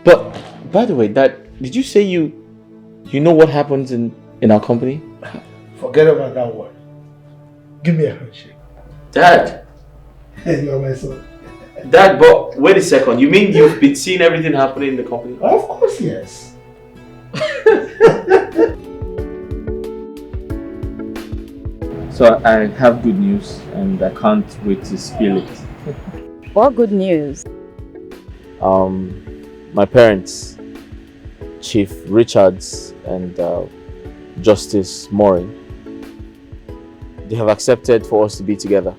But, by the way, did you say you know what happens in our company? Forget about that word. Give me a handshake. Dad. You are my son. Dad, but wait a second. You mean you've been seeing everything happening in the company? Of course, yes. So I have good news and I can't wait to spill it. What good news? My parents, Chief Richards and Justice Morin, they have accepted for us to be together.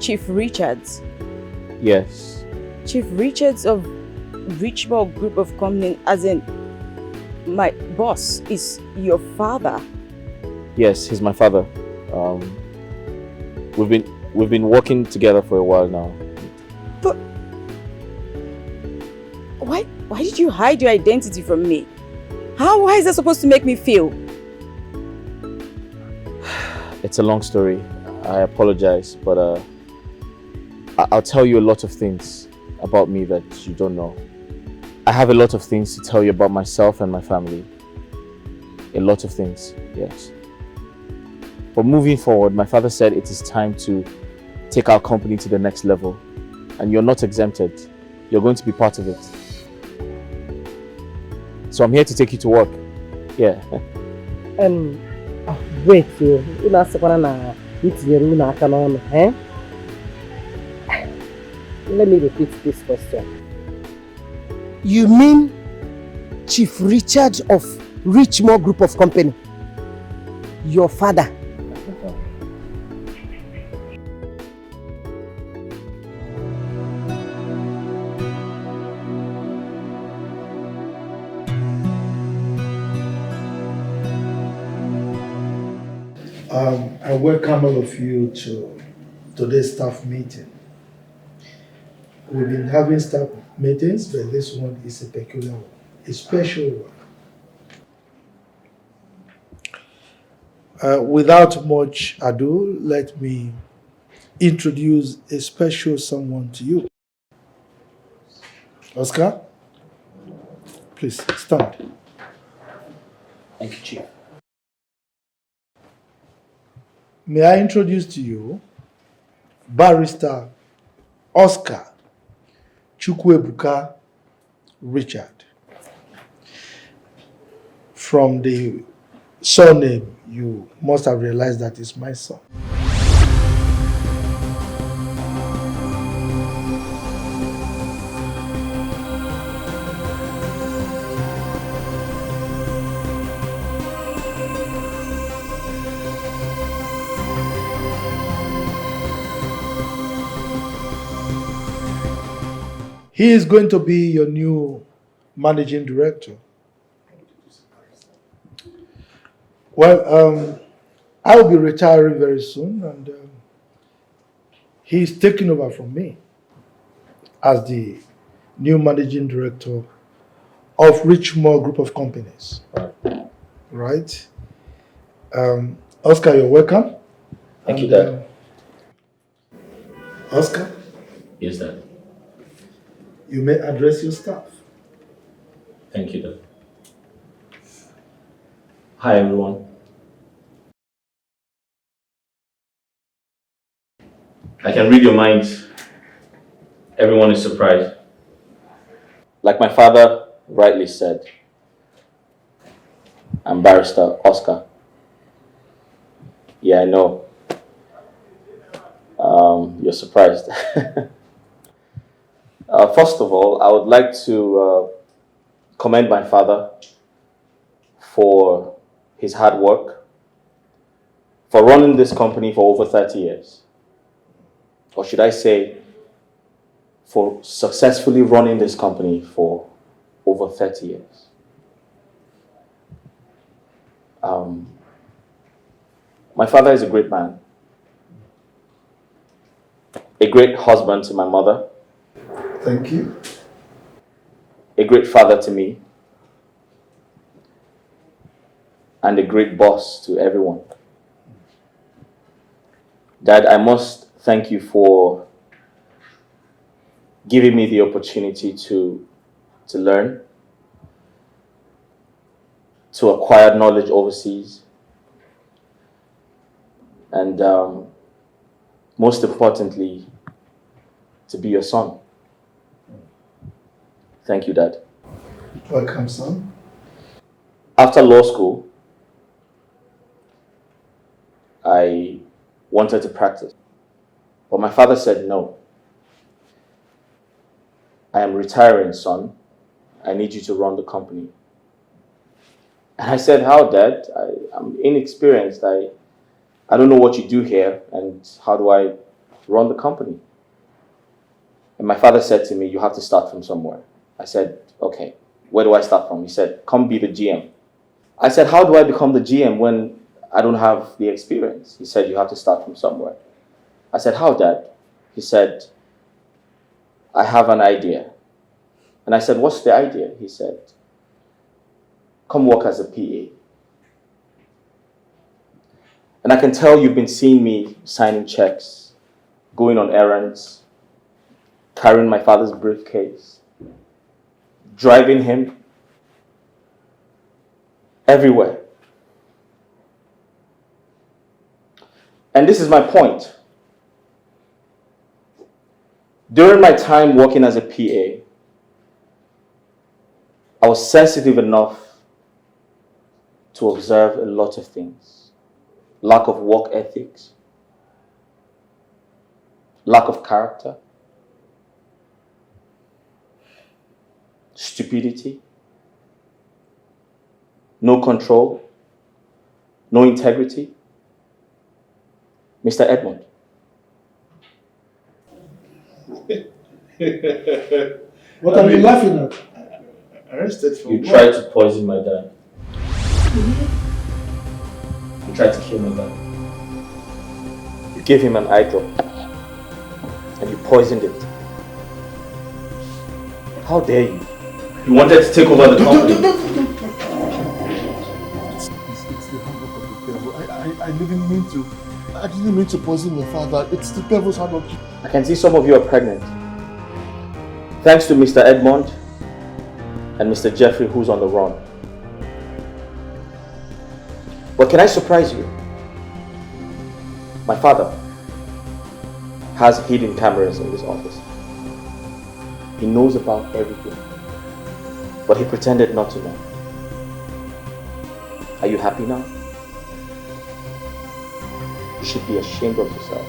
Chief Richards. Yes. Chief Richards of Richmond Group of Company, as in my boss is your father. Yes, he's my father. We've been working together for a while now. But why did you hide your identity from me? How is that supposed to make me feel? It's a long story. I apologize, but I'll tell you a lot of things about me that you don't know. I have a lot of things to tell you about myself and my family. A lot of things, yes. But moving forward, my father said it is time to take our company to the next level. And you're not exempted. You're going to be part of it. So I'm here to take you to work. Yeah. Wait, Let me repeat this question. You mean Chief Richard of Richmore Group of Company? Your father? I welcome all of you to today's staff meeting. We've been having staff meetings, but this one is a peculiar one, a special one. Without much ado, let me introduce a special someone to you. Oscar, please stand. Thank you, Chief. May I introduce to you Barrister Oscar Chukwuebuka Richard. From the surname, you must have realized that is my son. He is going to be your new managing director. Well, I will be retiring very soon, and he is taking over from me as the new managing director of Richmore Group of Companies. Right? Oscar, you're welcome. Thank you, Dad. Oscar, Yes, Dad. you may address your staff. Thank you, Dad. Hi, everyone. I can read your minds. Everyone is surprised. Like my father rightly said, I'm Barrister Oscar. Yeah, I know. You're surprised. First of all, I would like to commend my father for his hard work, for running this company for over 30 years. Or should I say, for successfully running this company for over 30 years. My father is a great man, a great husband to my mother. Thank you. A great father to me, and a great boss to everyone. Dad, I must thank you for giving me the opportunity to learn, to acquire knowledge overseas, and most importantly, to be your son. Thank you, Dad. Welcome, son. After law school, I wanted to practice, but my father said no. I am retiring, son. I need you to run the company. And I said, how, Dad? I'm inexperienced. I don't know what you do here, and how do I run the company? And my father said to me, you have to start from somewhere. I said, okay, where do I start from? He said, come be the GM. I said, how do I become the GM when I don't have the experience? He said, you have to start from somewhere. I said, how, Dad? He said, I have an idea. And I said, what's the idea? He said, come work as a PA. And I can tell you've been seeing me signing checks, going on errands, carrying my father's briefcase, driving him everywhere. And this is my point. During my time working as a PA, I was sensitive enough to observe a lot of things. Lack of work ethics, lack of character, stupidity, no control, no integrity. Mr. Edmond. What are you laughing at? Arrested for what? You tried to poison my dad. You tried to kill my dad. You gave him an eye drop and you poisoned it. How dare you? You wanted to take over the company. It's the handwork of the devil. I didn't mean to poison your father. It's the devil's handwork. I can see some of you are pregnant. Thanks to Mr. Edmond and Mr. Jeffrey, who's on the run. But can I surprise you? My father has hidden cameras in this office. He knows about everything, but he pretended not to know. Are you happy now? You should be ashamed of yourself.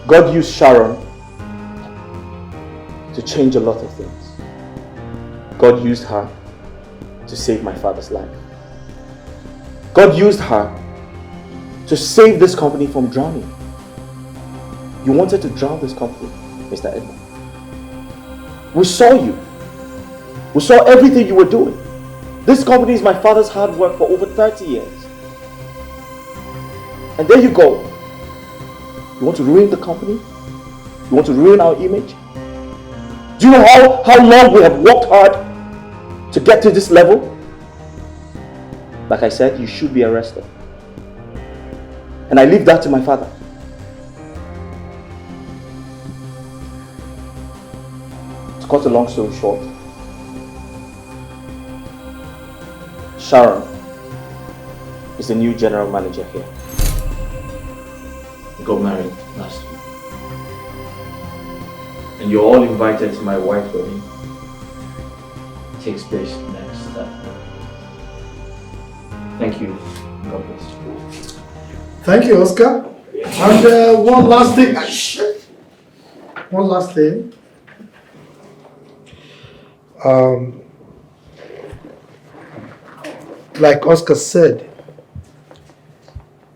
God used Sharon to change a lot of things. God used her to save my father's life. God used her to save this company from drowning. You wanted to drown this company, Mr. Edmond. We saw you. We saw everything you were doing. This company is my father's hard work for over 30 years. And there you go. You want to ruin the company? You want to ruin our image? Do you know how long we have worked hard to get to this level? Like I said, you should be arrested. And I leave that to my father. To cut a long story short, Sharon is the new general manager here. I got married last week. And you're all invited to my white wedding. It takes place next Saturday. Thank you. God bless you. Thank you, Oscar. And one last thing. One last thing. Like Oscar said,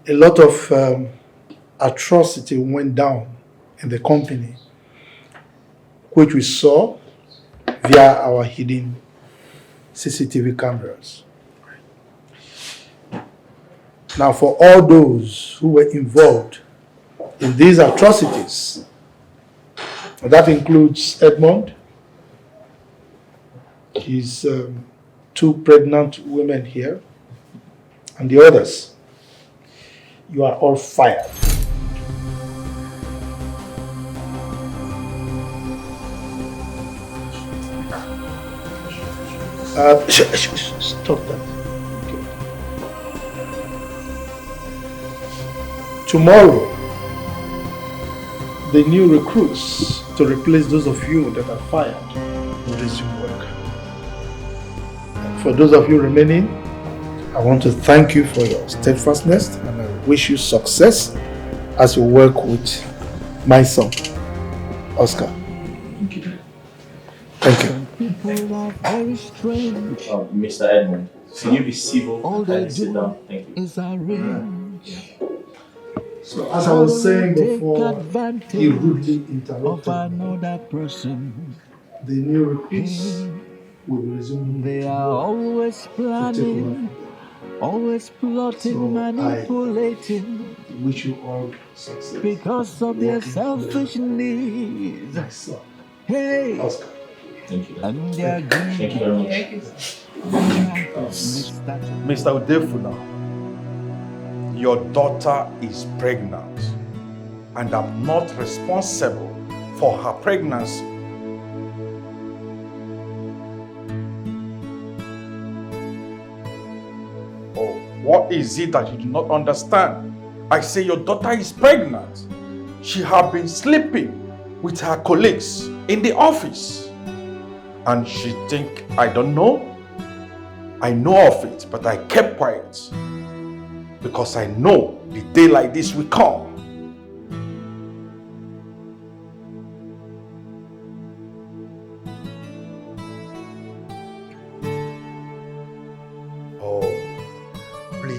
a lot of atrocity went down in the company, which we saw via our hidden CCTV cameras. Now, for all those who were involved in these atrocities, that includes Edmond, his two pregnant women here, and the others, you are all fired. Stop that. Okay. Tomorrow, the new recruits to replace those of you that are fired will resume work. And for those of you remaining, I want to thank you for your steadfastness and I wish you success as you work with my son, Oscar. Thank you. Thank you. Mr. Edmond, can you be civil and sit down? Thank you. So as I was saying before, he rudely interrupted the new recruits will be resuming. They are always planning, always plotting, manipulating. Wish you all success. Because of their selfish needs. Hey, Oscar. Thank you. And their Thank you very much. Mr. Udefuna, your daughter is pregnant and I'm not responsible for her pregnancy. Oh, what is it that you do not understand? I say your daughter is pregnant. She has been sleeping with her colleagues in the office. And she think I don't know. I know of it, but I kept quiet. Because I know the day like this will come.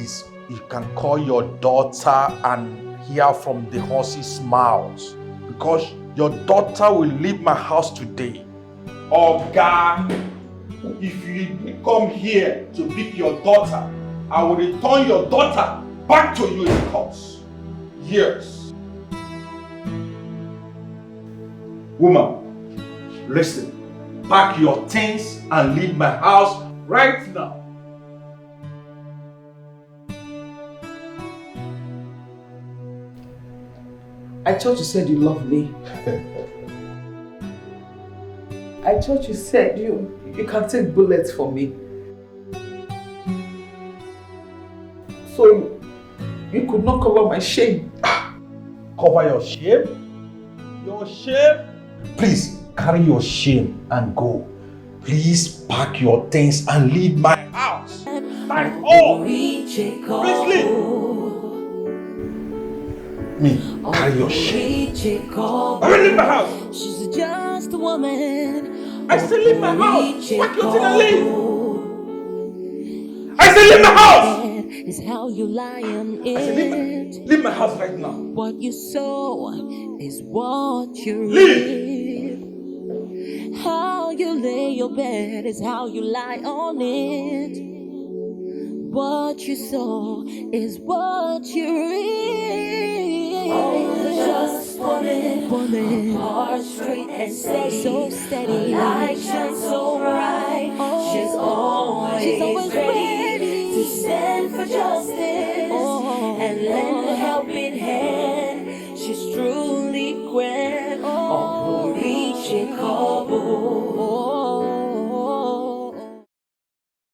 please, you can call your daughter and hear from the horse's mouth. Because your daughter will leave my house today. Oga, if you come here to pick your daughter, I will return your daughter back to you in court. Yes. Woman, listen. Pack your things and leave my house right now. I thought you said you love me. I thought you said you can take bullets for me. So you could not cover my shame. Cover your shame? Your shame? Please carry your shame and go. Please pack your things and leave my house. That's all. Please leave. Me, carry your shame. I leave my house. She's just a woman. I still leave my house. Pack your things and leave. I still leave my house. Is how you lie on it. I said leave my house right now. What you sow is what you leave. reap. How you lay your bed is how you lie on it. What you sow is what you reap. Just woman, heart straight and steady, so steady, her light shines so bright. She's always ready to stand for justice and lend a helping hand. She's truly grand, reaching Cabo.